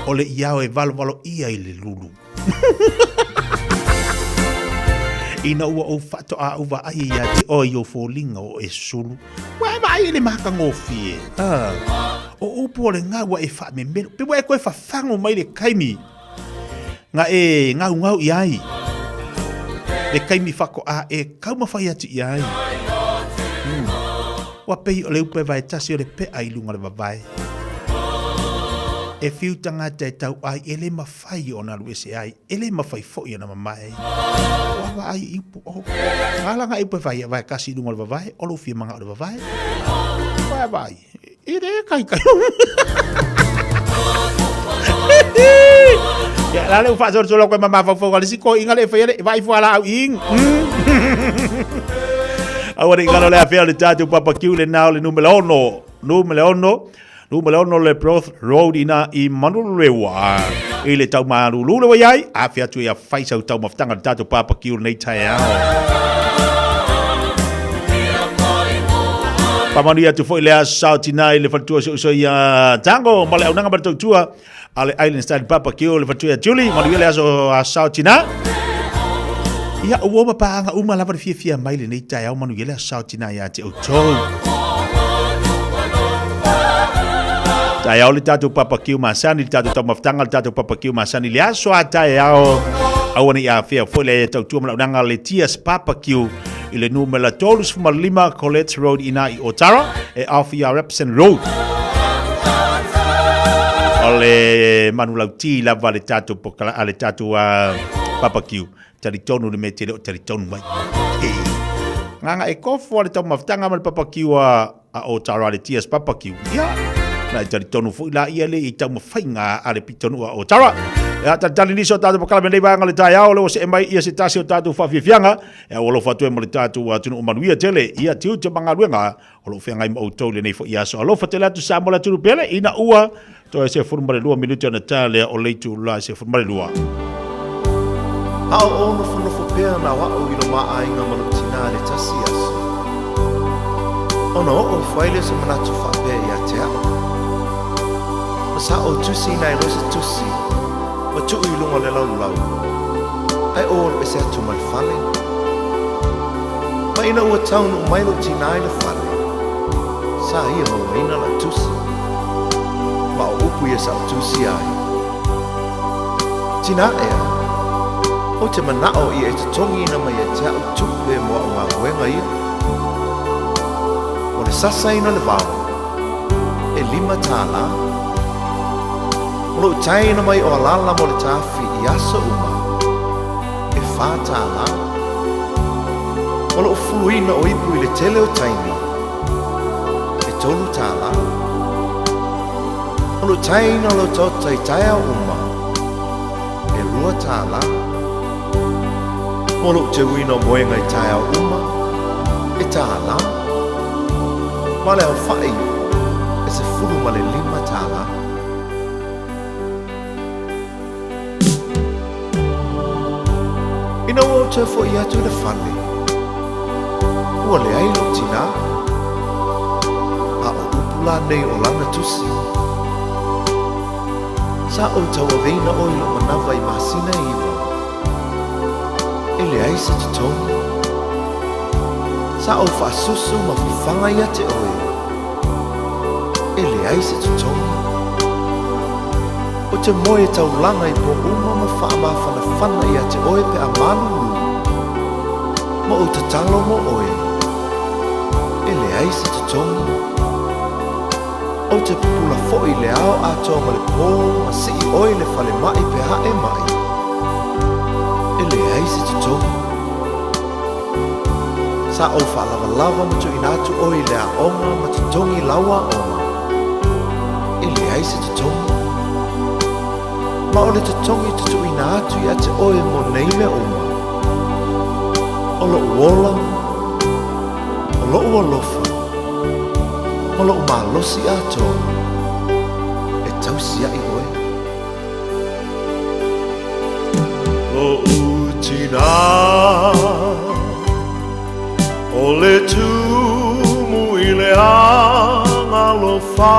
O le iao e valo ia I le lulu. Ina ua o whato a uwa ai ia te oi o fōlinga o e sulu. Wai mai le maka ngofie. O upu o le ngaua e wha me mero. Pe wai koe whawhango mai le kaimi. Nga e ngau iai. Le kaimi whako a e kaumawhai ati iai. Wa pei o le upe vai tasi o le pe ai lunga le wawai. E fiu tangata e tau ai ele mawhai o na luese ai. Ele mawhai foi o na mamai. Wawa ai ipu o. Ngalanga ipu vai vai kasi lunga le wawai. Olo fia manga o le wawai. Wawa ai. Ire kai. Ya lalu fa solo ko mama fa ko si ko inga le fa vai fo ala ing. Awari ngalo le afia le tatu papa kiule na le numero 1 le Broth Road ina I Manurewa. Ile tau maru lule wa yai afia tu ya faisa tau maftanga le tatu papa kiule nei Taeao. Pamania tu foi le sautina ile fatua so ya tango male au nanga tua ale island style papa kio le fatua Julie mali le aso sautina ia uoma paanga uma lava de Fiafia mai le nei Taeao manu le sautina ya te auto Taeao le tatu papa kio masani le tatu maftanga le tatu papa kio masani le aso Taeao awana ia fia foi le tau mala nanga le tias papa kio ile numela tolus fumalima Colette Road ina I Otara e Fiafia Repson Road. Ole manulauti lava le tatu pokala ale tatu Papa Q. Tari tonu le metele o tari tonu mai. Nganga e kofo ale tau maftanga mal Papa Q a Otara le tias Papa Q. Ya. Na tari tonu fu la ia le I tau mafainga ale pitonu a Otara. Ya tali ni so tatu pokala me leva ngale Taeao le se mai ia se tasi o tatu Fiafia e o lo fatu mo le tatu tunu manuia tele ia tiu te mangaluenga o lo fenga mo to le nei fo ia so lo fatela tu samola tu pele ina ua to se formale 2 minuto na tale o le tu la se formale 2 ao ono fono fo pea na wa o ilo ma ainga mo tina le tasi aso ono o faile se manatu fa pe ia te sa o tu si na no se tu si ma tu I lunga le lau ai o le se tu mal fale ma ina ua taunu mai lo tina I le fale sa ia no ina la tusi ma o upu ia sa tusi ai tina ea o te manao I e te tongi ina mai e te au tupe mo a ngā wenga ia o le sasa ina le vau e 5 tāla Lo taina mai o alala mo le tafi I aso uma e whātala o lo fuluina o ipu I le tele o taini e tolu tala o lo taina lo tota I Taeao uma e 2 tala o lo te wina moenga I Taeao uma e tala ma le au whai e se fulu ma le 5 tala Ina o te fo ia tu le fale. Ua le ai lo tina. A o upula nei o lana tusi. Sa o tau aveina o ilo manawa I masina iwa. E le ai se te tongi. Sa o whaasusu ma fifanga ia te oe. E le ai se te tongi. O te moe tau langa I po uma ma whaama whanawhana ia te oe pe a Malu. Ma o te talo mo oe. E le ai se te tongi. O te pupula fo'i le ao a toa ma le pō ma si I oe le whale mai pe hae mai. E le ai se te tongi. sa o whalavalava ma tu inatu o I lea onga ma tu tongi lawa oma. I le aise tu tongi. Ma o le tu tongi tu tu inatu I ate oe mo nei me oma. O lo uola, o lo uolofa, o lo umalosi atoa. E tausia I oe. Lo utina o le tumu I le anga lo fa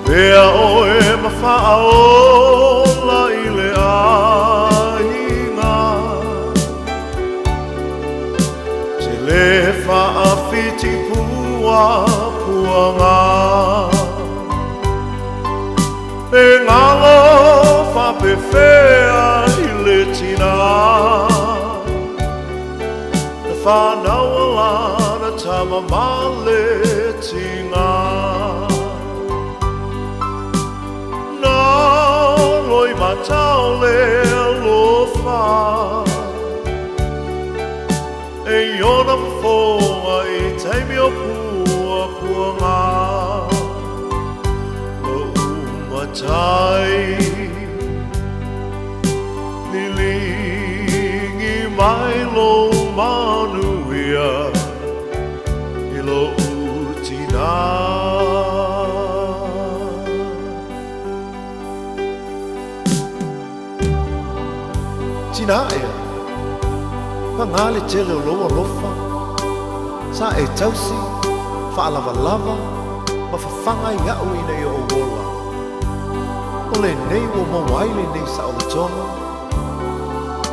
Vea oe mawhaola I le ainga Te le whaafiti pua puanga E ngalo whapewhea I le tina E whanau alana tama male tinga Nā loi matau le alofa E iona mfonga I teimi o pua puanga Tai Nilingi mai lo manuia I lo utina Tina ea Pangale tele o loa lofa Sa e tausi Whaalava lava Ma whawhanga I au ina I o wola O le nei o mawaile nei sa o le tonga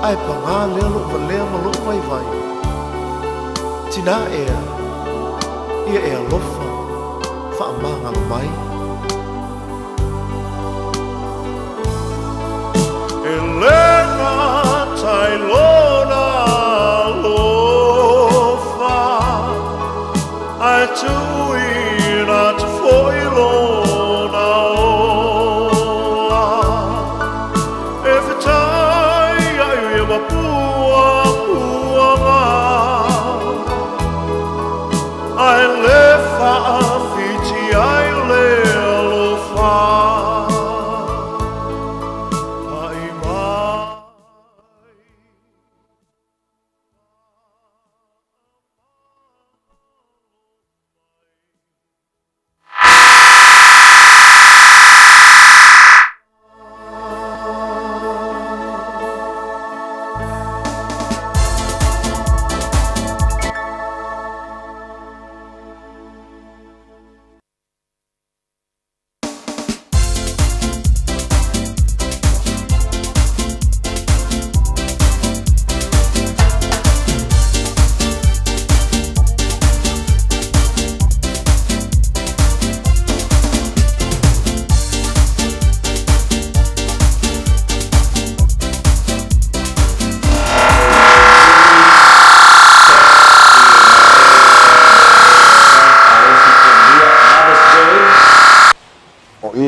Ai pa ngā lea lo wa lea ma lo vai vai Tina ea Ia ea lofa Wha amanga mai E lena tai lona lofa Ai tuina te foi lona Ai le whaafiti ai le alofa Ai mai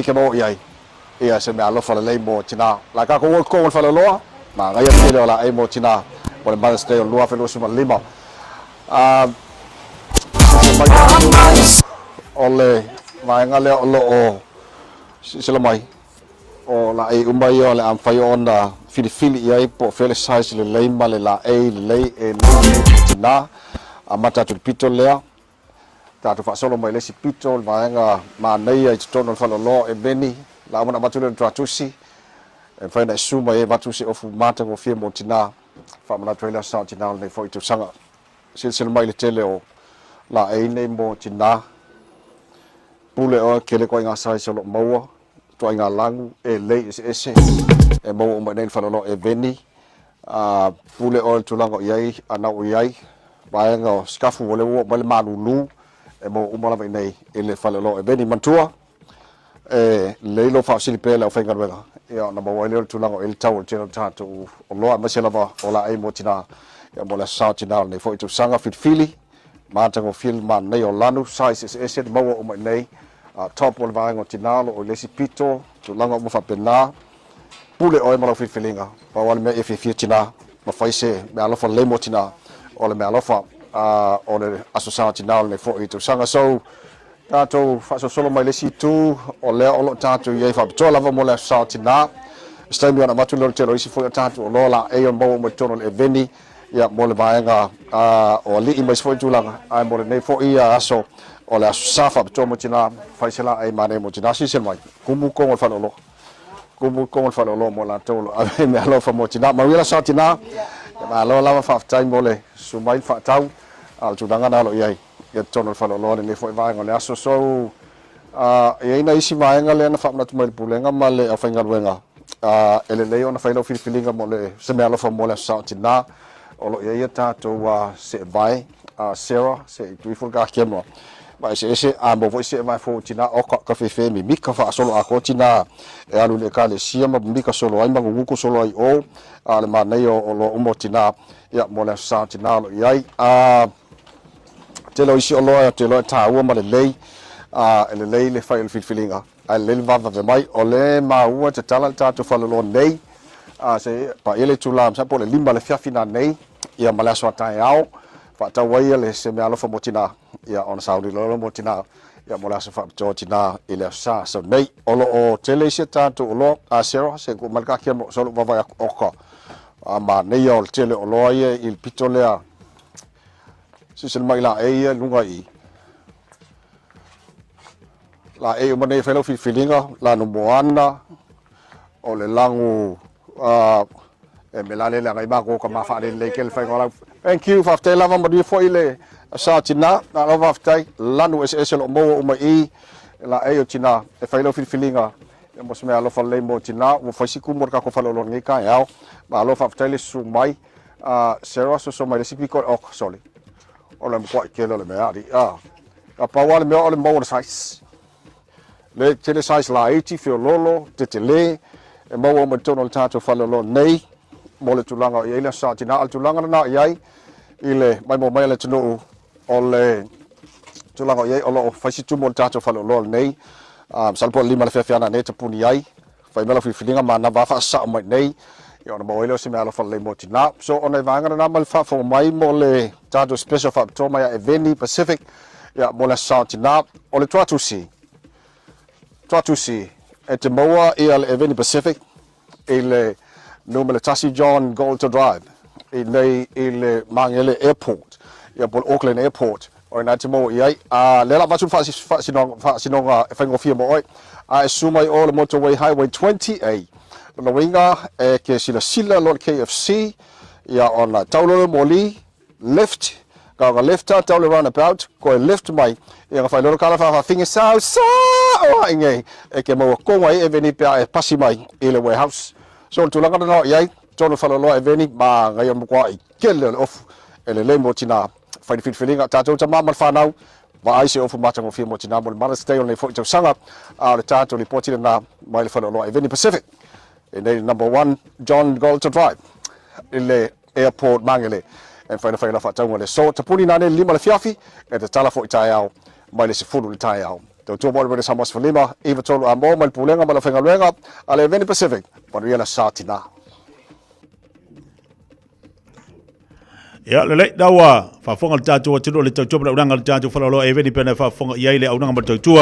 Ke mo iai ia se me alo fala mo tina la ka ko fala loa ma ga ia tele la ai mo tina o le Mother's Day o lua felo suma lima ole mai ngale o lo o se la mai o la ai umai o le am fai ona fili iai po fele size le leima le la ai le lei e tina amata tu pito lea Tatu fa solo mai lesi pito vaenga ma nei ai tono fa lo e beni la mona matule tratusi e fa na suma e matusi ofu mata go fie motina fa mona trailer sa tina le foi tu sanga sil mai le tele o la e nei motina pule o kele ko inga sai solo maua to inga lang e le ese e mo o mai fa lo e beni pule o tu lango iai ana o iai vaenga skafu ole o mal malulu e mo umala vai nei ele falelo e beni mantua e leilo fa silipela o fenga wega ia na mo ele tu lango el tau tino tatu o loa masela ba ola ai motina ia mo la sa tina nei foi tu sanga fili mata go fil man nei o lanu size ese mo o mai nei top o vai ngo tinalo o lesi pito tu lango mo fa pena pule o mo la filinga pa wal me e fi tina faise me alofa le motina o le me alofa o le asosati na le fo itu sanga so tato fa so solo mai le situ o le o lo tato ye fa to lava mo le asosati na stai mi ona matu lo te lo isi fo tato lo la e o mo mo tono le veni ya mo le vaenga o li mai fo tulanga ai mo le nei fo ia aso o le asosafa to mo tina faise la ai mane mo tina si se mai kumu ko fa lo kumu ko fa lo mo la tolo ave me alofa mo tina ma wila satina ma lo lava fa tai mo le su mai fa tau al tudanga na lo yai ya tono fa lo le foi vai ngole aso so e ina isi mai ngale na fa na tu mai pulenga male a fainga wenga ele le ona failo filinga mo le se me alofa mo le satina o lo ia tato wa se vai Sarah se tu fu ga kemo ba se a mo vo se mai fo tina o ka fe mi ka fa solo a ko tina e alu le ka le sia ma mi ka solo ai ma ngu ko solo ai o ale ma nei o lo mo tina ya mo le sa tina lo yai te lo isi o lo te lo ta u ma le lei le fa il filinga ai le va va mai o le ma u te tala tato fa lo nei se pa ele tu lam sa po le limba le fiafina nei ia ma la so Taeao fa ta wai le se me alofa motina ia on saudi lo motina ia mo la so fa tina ile sa so nei olo o tele se tanto lo a sero se ko malka ke mo solo va va oko ma nei o tele o lo ia il pitolea si se mai la e lunga i la e mo nei felo filinga la no moana o le langu e me la le ngai ba ko ma fa le kel fa ngola thank you for tell lava mo di fo ile sa tina na lava ftai lanu ss lo mo o mai la e o tina e fa lo filinga e mo sme alo fa le mo tina o fa siku mo ka ko fa lo ngai ka ya ma lo fa ftai le su mai sero so mai le sipiko o sorry o le mo ke lo le me ari a pa wale me o le mo size le tele size la 80 fio lolo te le e mo o mo tono tato fa lo nei mo le tulanga ia ile sa tina al tulanga na iai ile mai mo mai le tunu o le tulanga iai o lo faisi tu mo tato fa lo nei salpo lima le Fiafia na ne te puni iai fai mela filinga ma na va fa sa mai nei ia ona mo ile se me alo fa le mo tina so ona vanga na mal fa fo mai mo le tato special fa to mai eveni Pacific ia mo le sa tina o le tratu si e te moa ia le eveni Pacific ile numele Tasi John Gold Drive ile Mangele Airport ya Port Auckland Airport o na temo ia le la matu fa sinonga fa ngofia mo oi a sumai all the motorway highway 20A no winga ke sila lo KFC ya on taulo moli left ga left taulo roundabout ko left mai ia fa lo kala fa finga sa o inge ke mo ko mai e veni pa pasi mai ile warehouse so tulanga na iai tono fa lo e veni ma ngai mo kwa ikele off ele le mo tina fa di feeling tato tama mal fa nau va ai se off mata ngo fi mo tina mo mara stay on le fo sanga le tato li poti na mai le fa lo e veni Pacific in the number 1 John Gold Drive ile airport mangele en fa fa tau le so tapuni na le lima le fiafi e te tala fo Taeao mai le se fulu le Taeao to mo le Samoa lima even tolo a mo mal pulenga mal fa ngalenga ale veni Pacific pa riela satina ya le dawa fa fonga tatu tino le tatu na unanga tatu fa lo eveni pena fa fonga ia le unanga ma tatu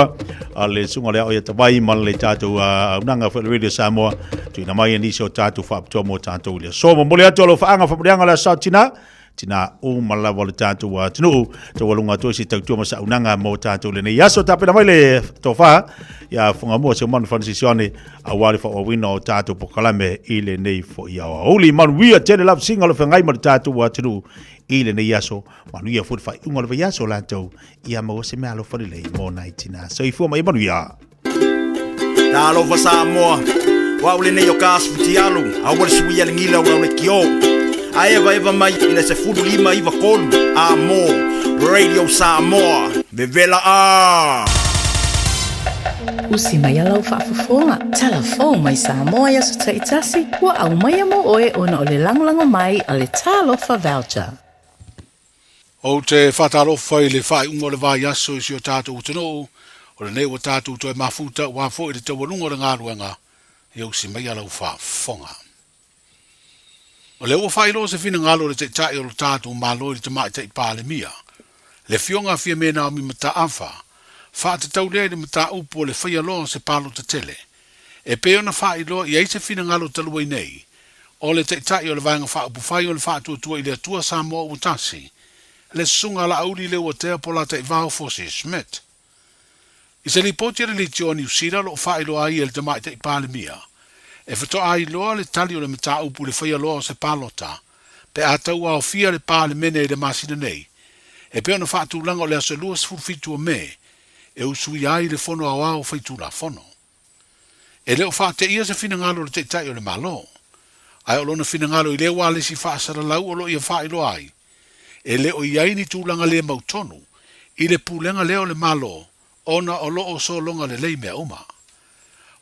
ale sunga le o ya tabai mal le tatu unanga fa radio Samoa tu na mai ni so tatu fa to mo tatu le so mo le atolo fa anga fa unanga la satina tina o mala wala tatu wa tino to walunga to si tatu ma sa unanga mo tatu le ya so tape na mai le to fa ya fonga mo se man francisione a wali fa o wino tatu po kalame ile nei fo ya holy man we are tele love single fa ngai ma tatu wa tino ile nei yaso manu ya fut fa ungol fa yaso la to ia mo se me alo fa le mo naitina so ifo mai manu ya talo fa Samoa wa ule nei o kaspitialu a wala suia ngila wa le kio eva mai ina se fudu lima iva kolu amo radio Samoa bevela Usi mai alau whaafafonga. Telefon mai Samoa ya so taitasi. Wa au mai mo oe ona o le langolango mai a le talofa voucher. O te whatalofa i le whai ungo le vai aso i si o tātou utano o le nei o tātou toi mafuta wa fo i le tawanunga o le ngāruanga. I usi mai alau whaafonga. O le ua whailo se whina ngalo le te tai o lo tātou malo i te mai te pāle mia. Le fionga fia me na mi mata awha. Wha te tau lea le mata upo le whaia loa se palo te tele. E peo na whailo i eise whina ngalo talua i nei. O le te tai o le vanga wha upu whai o le wha tua i le atua Samoa utasi. Le sunga la auli le ua tea po la te vau Fosi Smith. I se li poti le li tio ni usira lo whailo ai le te mai te pāle mia. E whato ai loa le tali o le mata upu le whaia loa se palota. Pe atau au fia le pāle mene le masina nei. E peo na whaatu langa o le asa lua sfurfitu o me. E usui ai le fono au au whaitu la fono. E leo whaate ia se whina ngalo le te tai o le malo. Ai o lona whina ngalo i leo wale si whaasara lau o lo ia whailo ai. E leo i aini tūlanga le mautonu. I le pūlenga leo le malo. Ona o lo o so longa le lei mea uma.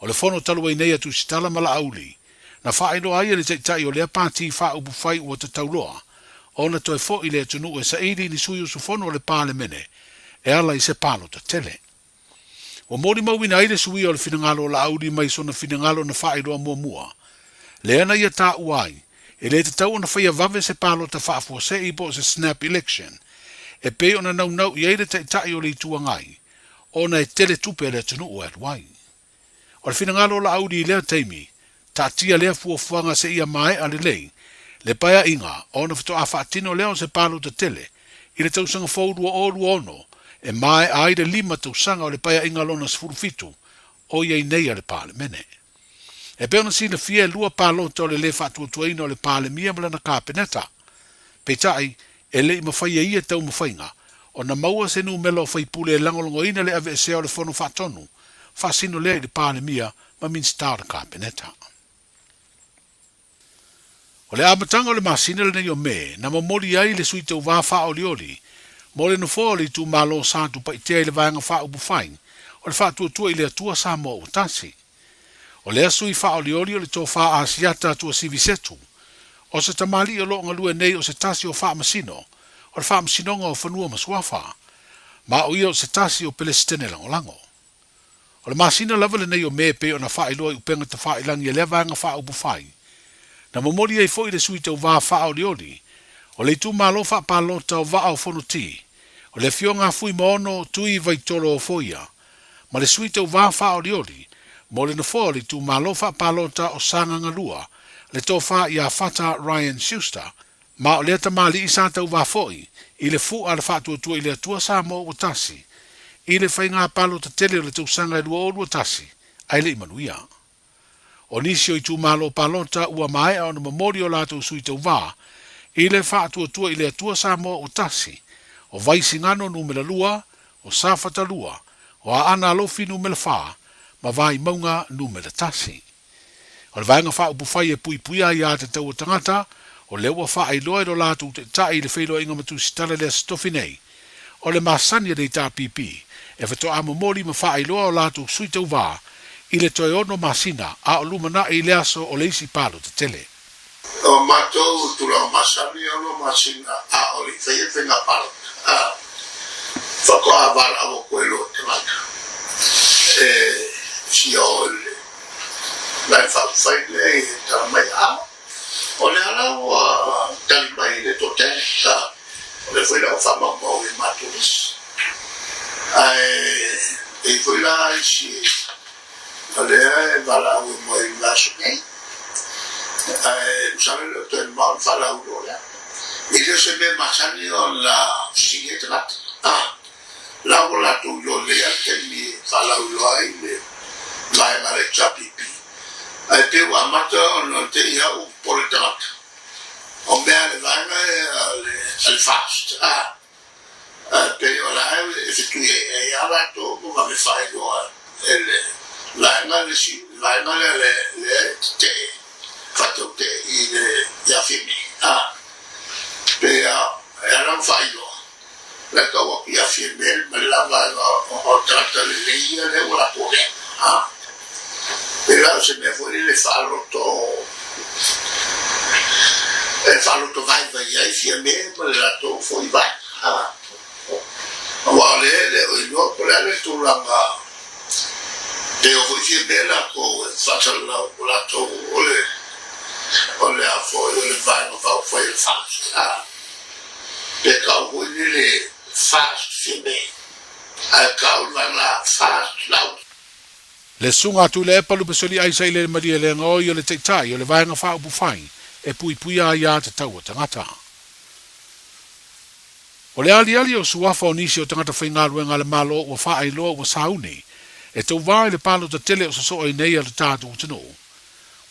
O le fono talua i nei atu sitala mala auli. Na whaelo ai le te tai o lea pāti wha upu whai ua te tauloa. Ona toi fo i le atunu e sa iri ni sui o su fono o le pāle mene. E ala i se pālo ta tele. O mori mauina i le sui o le finangalo la auli mai so na finangalo na whaelo a mua mua. Le ana ia tā uai. E le te tau ona whaia vave se pālo ta whaafua se i po se snap election. E pe ona nau nau i eire te tai o le tuangai. Ona e tele tupe le atunu o atwai. O le finangalo la auli i lea teimi. Ta tia lea fuafuanga se ia mai ale lei. Le paia inga, ona fito a whaatino leo se palo te tele. I le tausanga fōrua olu ono. E mai ai le 5 tausanga o le paia inga lona sfurufitu. O iei nei ale pale mene. E peona sina fia lua palo to le whaatuatuaina o le pale mia malana kāpeneta. Peitai, e le ima whaia ia tau mawhainga. O na maua se nu melo whai pule e langolongo ina le ave se o le fono whaatonu. Whaasino lea i le pale mia ma min star kāpeneta. O le amatanga o le masina le nei o me, na mamori ai le sui tau wā wha oli oli, mo le no fōli tu malo sātu pa i tea i le vāanga wha upu whain, o le wha tua i le atua Samoa utasi. O le asui wha oli oli o le tō wha asiata atua sivisetu, o se tamali o lo ngalue nei o se tasi o wha masino, o le wha masinonga o whanua maswafa, ma o ia o se tasi o pelestene langolango. O le masina lava le nei o me pe o na wha iloa i upenga ta wha ilangi e le vāanga wha upu whain, na mamori ai foi le sui tau wā wha oli oli, o le tu malo wha palota o wha au whono ti, o le fionga fui maono tui vai tolo o foia, ma le sui tau wā wha oli oli, mo le nafo le tu malo wha palota o sanga ngalua, le tō wha i a whata Ryan Schuster, ma o le tamali i sa tau wā foi, i le fu a le wha tua i le atua Samoa utasi, i le whai ngā palota tele o le tau sanga i lua o utasi, ai le imanuia. O nisi o i tu malo palota ua mai o na mamori o lato sui tau wā, i le wha tua i le atua Samoa utasi, o vaisi ngano numela lua, o safata lua, o a ana alofi numela wha, ma vai maunga numela tasi. O le vaenga wha upu whai e pui pui ai a te tau o tangata, o le ua wha ai loe do lato te tai le whailo inga matu sitala le stofi nei, o le masania dei tā pipi, e whato a mamori ma wha ai loe o lato sui tau wā, i le toi ono masina a o lumana i le aso o le isi palo te tele. O matou tula o masani ono masina a o li whenga palo. Whako a wala o koe lo te mata. Si o le lai whawhaine e tala mai a. O le ala o tali mai le to te o le whaila o whamamau i maturis. E whaila i si ale vala o moi maso nei usare lo to el mal fala urola e io se me masani on la signeta la vola tu lo le che mi fala urola le la mare chapipi e te wa mata on te ia u politat on bene vanga al fast pe ora e tu e ala to come fai go la le te fatto te il Fiafia era un fallo la tua Fiafia me la ho trattato le una pure però se mi fuori le farlo to vai ai fiamme me la to fuori vai ma le no per tu la te o foi bela ko faccia la to ole o le a fo i le vai no fa il fast pe ka o ni le fast fine a ka o la fast lau Le sunga tu le palu pesoli ai sai le maria le ngoi o le teitai o le vai nga fa upu fai e pui a ia te tau o tangata. O le ali o suafa o nisi o tangata whainga ruenga le malo o wha ai loa o sauni e tau vai le palo ta tele o saso ai nei a le tātu utano.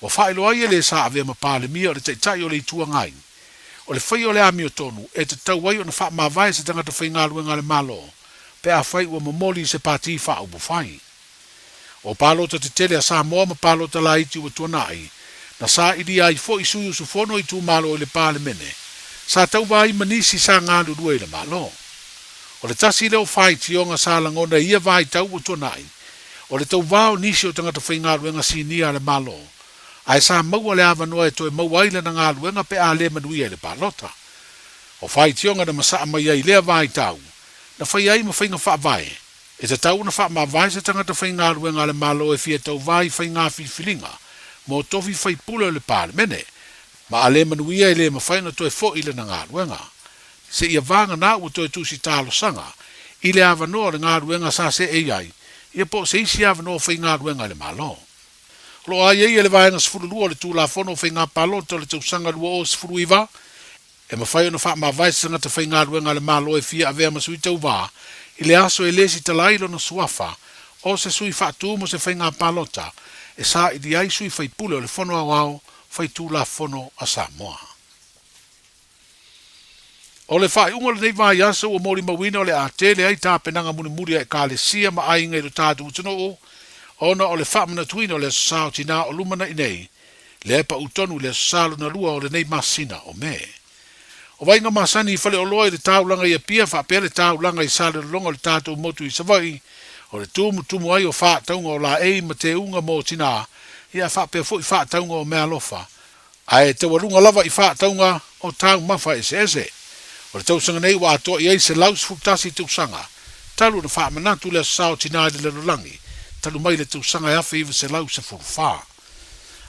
O wha ai loa ia le sa ave ma pale mia o le teitai o le itua ngai. O le whai o le ami o tonu e te tau wai o na wha ma vai se tangata whainga ruenga le malo pe a whai ua mamoli se pati wha upu fai. O palo te tele a Samoa ma palo ta laiti ua tuanai, na sa idi ai fo isu isu fono i tu malo i le pale mene, sa tau vai manisi sa ngālu rua i le malo. O le tasi leo whai tionga sa langona ia vai tau ua tuanai, o le tau vao nisi o tangata whaingaru enga sinia le malo, ai sa maua le avanoa e toi maua ile na ngālu enga pe a le manuia le palota. O whai tionga na masaa mai ai lea vai tau, na whai ai ma whainga wha vai, e te tau na wha ma vai se tangata whainga ruenga le malo e fia tau vai whainga whiwhilinga, mo tofi whai pula le pāle mene, ma a le manuia e le ma whaina toi fo ile na ngā ruenga. Se ia vanga nā ua toi tusi tālo sanga, i le avanoa le ngā ruenga sa se e ai, ia po se isi avanoa whainga ruenga le malo. Lo ai e le vaenga sfuru lua le tūla fono whainga palota le tau sanga lua o sfuru iwa, e ma whai o na wha ma vai se tangata whainga ruenga le malo e fia avea masui tau vā, i le aso e lesi talailo na suafa, o se sui whaatu mo se whainga palota, e sa i di ai sui whai pule o le fono au whai tūla fono a Samoa. O le whai unga le nei vai aso o mori mawina o le a tele ai tā penanga muni muri e ka le sia ma ai ngai lo tātu utano o, ona o le whamana tuina o le sao tina o lumana i nei, le epa utonu le salo na lua o le nei masina o me. O vai nga masani i whale o loa i le tāulanga i a pia whapea le tāulanga i sale longa le tātou motu i savai, o le tumu ai o whātaunga o la ei ma te unga mō tina, i a whapea fo i whātaunga o mea lofa. Ai te warunga lava i whātaunga o tāu mawha e se ese. O le tausanga nei wa atoa i eise laus fuktasi tausanga, talu na whaamanatu le sao tina i le lolangi, talu mai le tausanga e awhi iwa se laus e furuwha.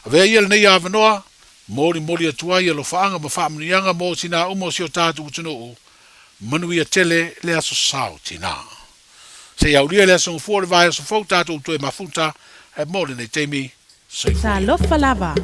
A vea ia le nei awanoa, mori atua ia lo faanga ma whaamanianga mō tina umo si o tātu utano manui a tele le aso sao tina. Se iauria le aso ngufua le vai aso fau tātu uto e mafuta e mō le nei teimi. Sa lofa lava.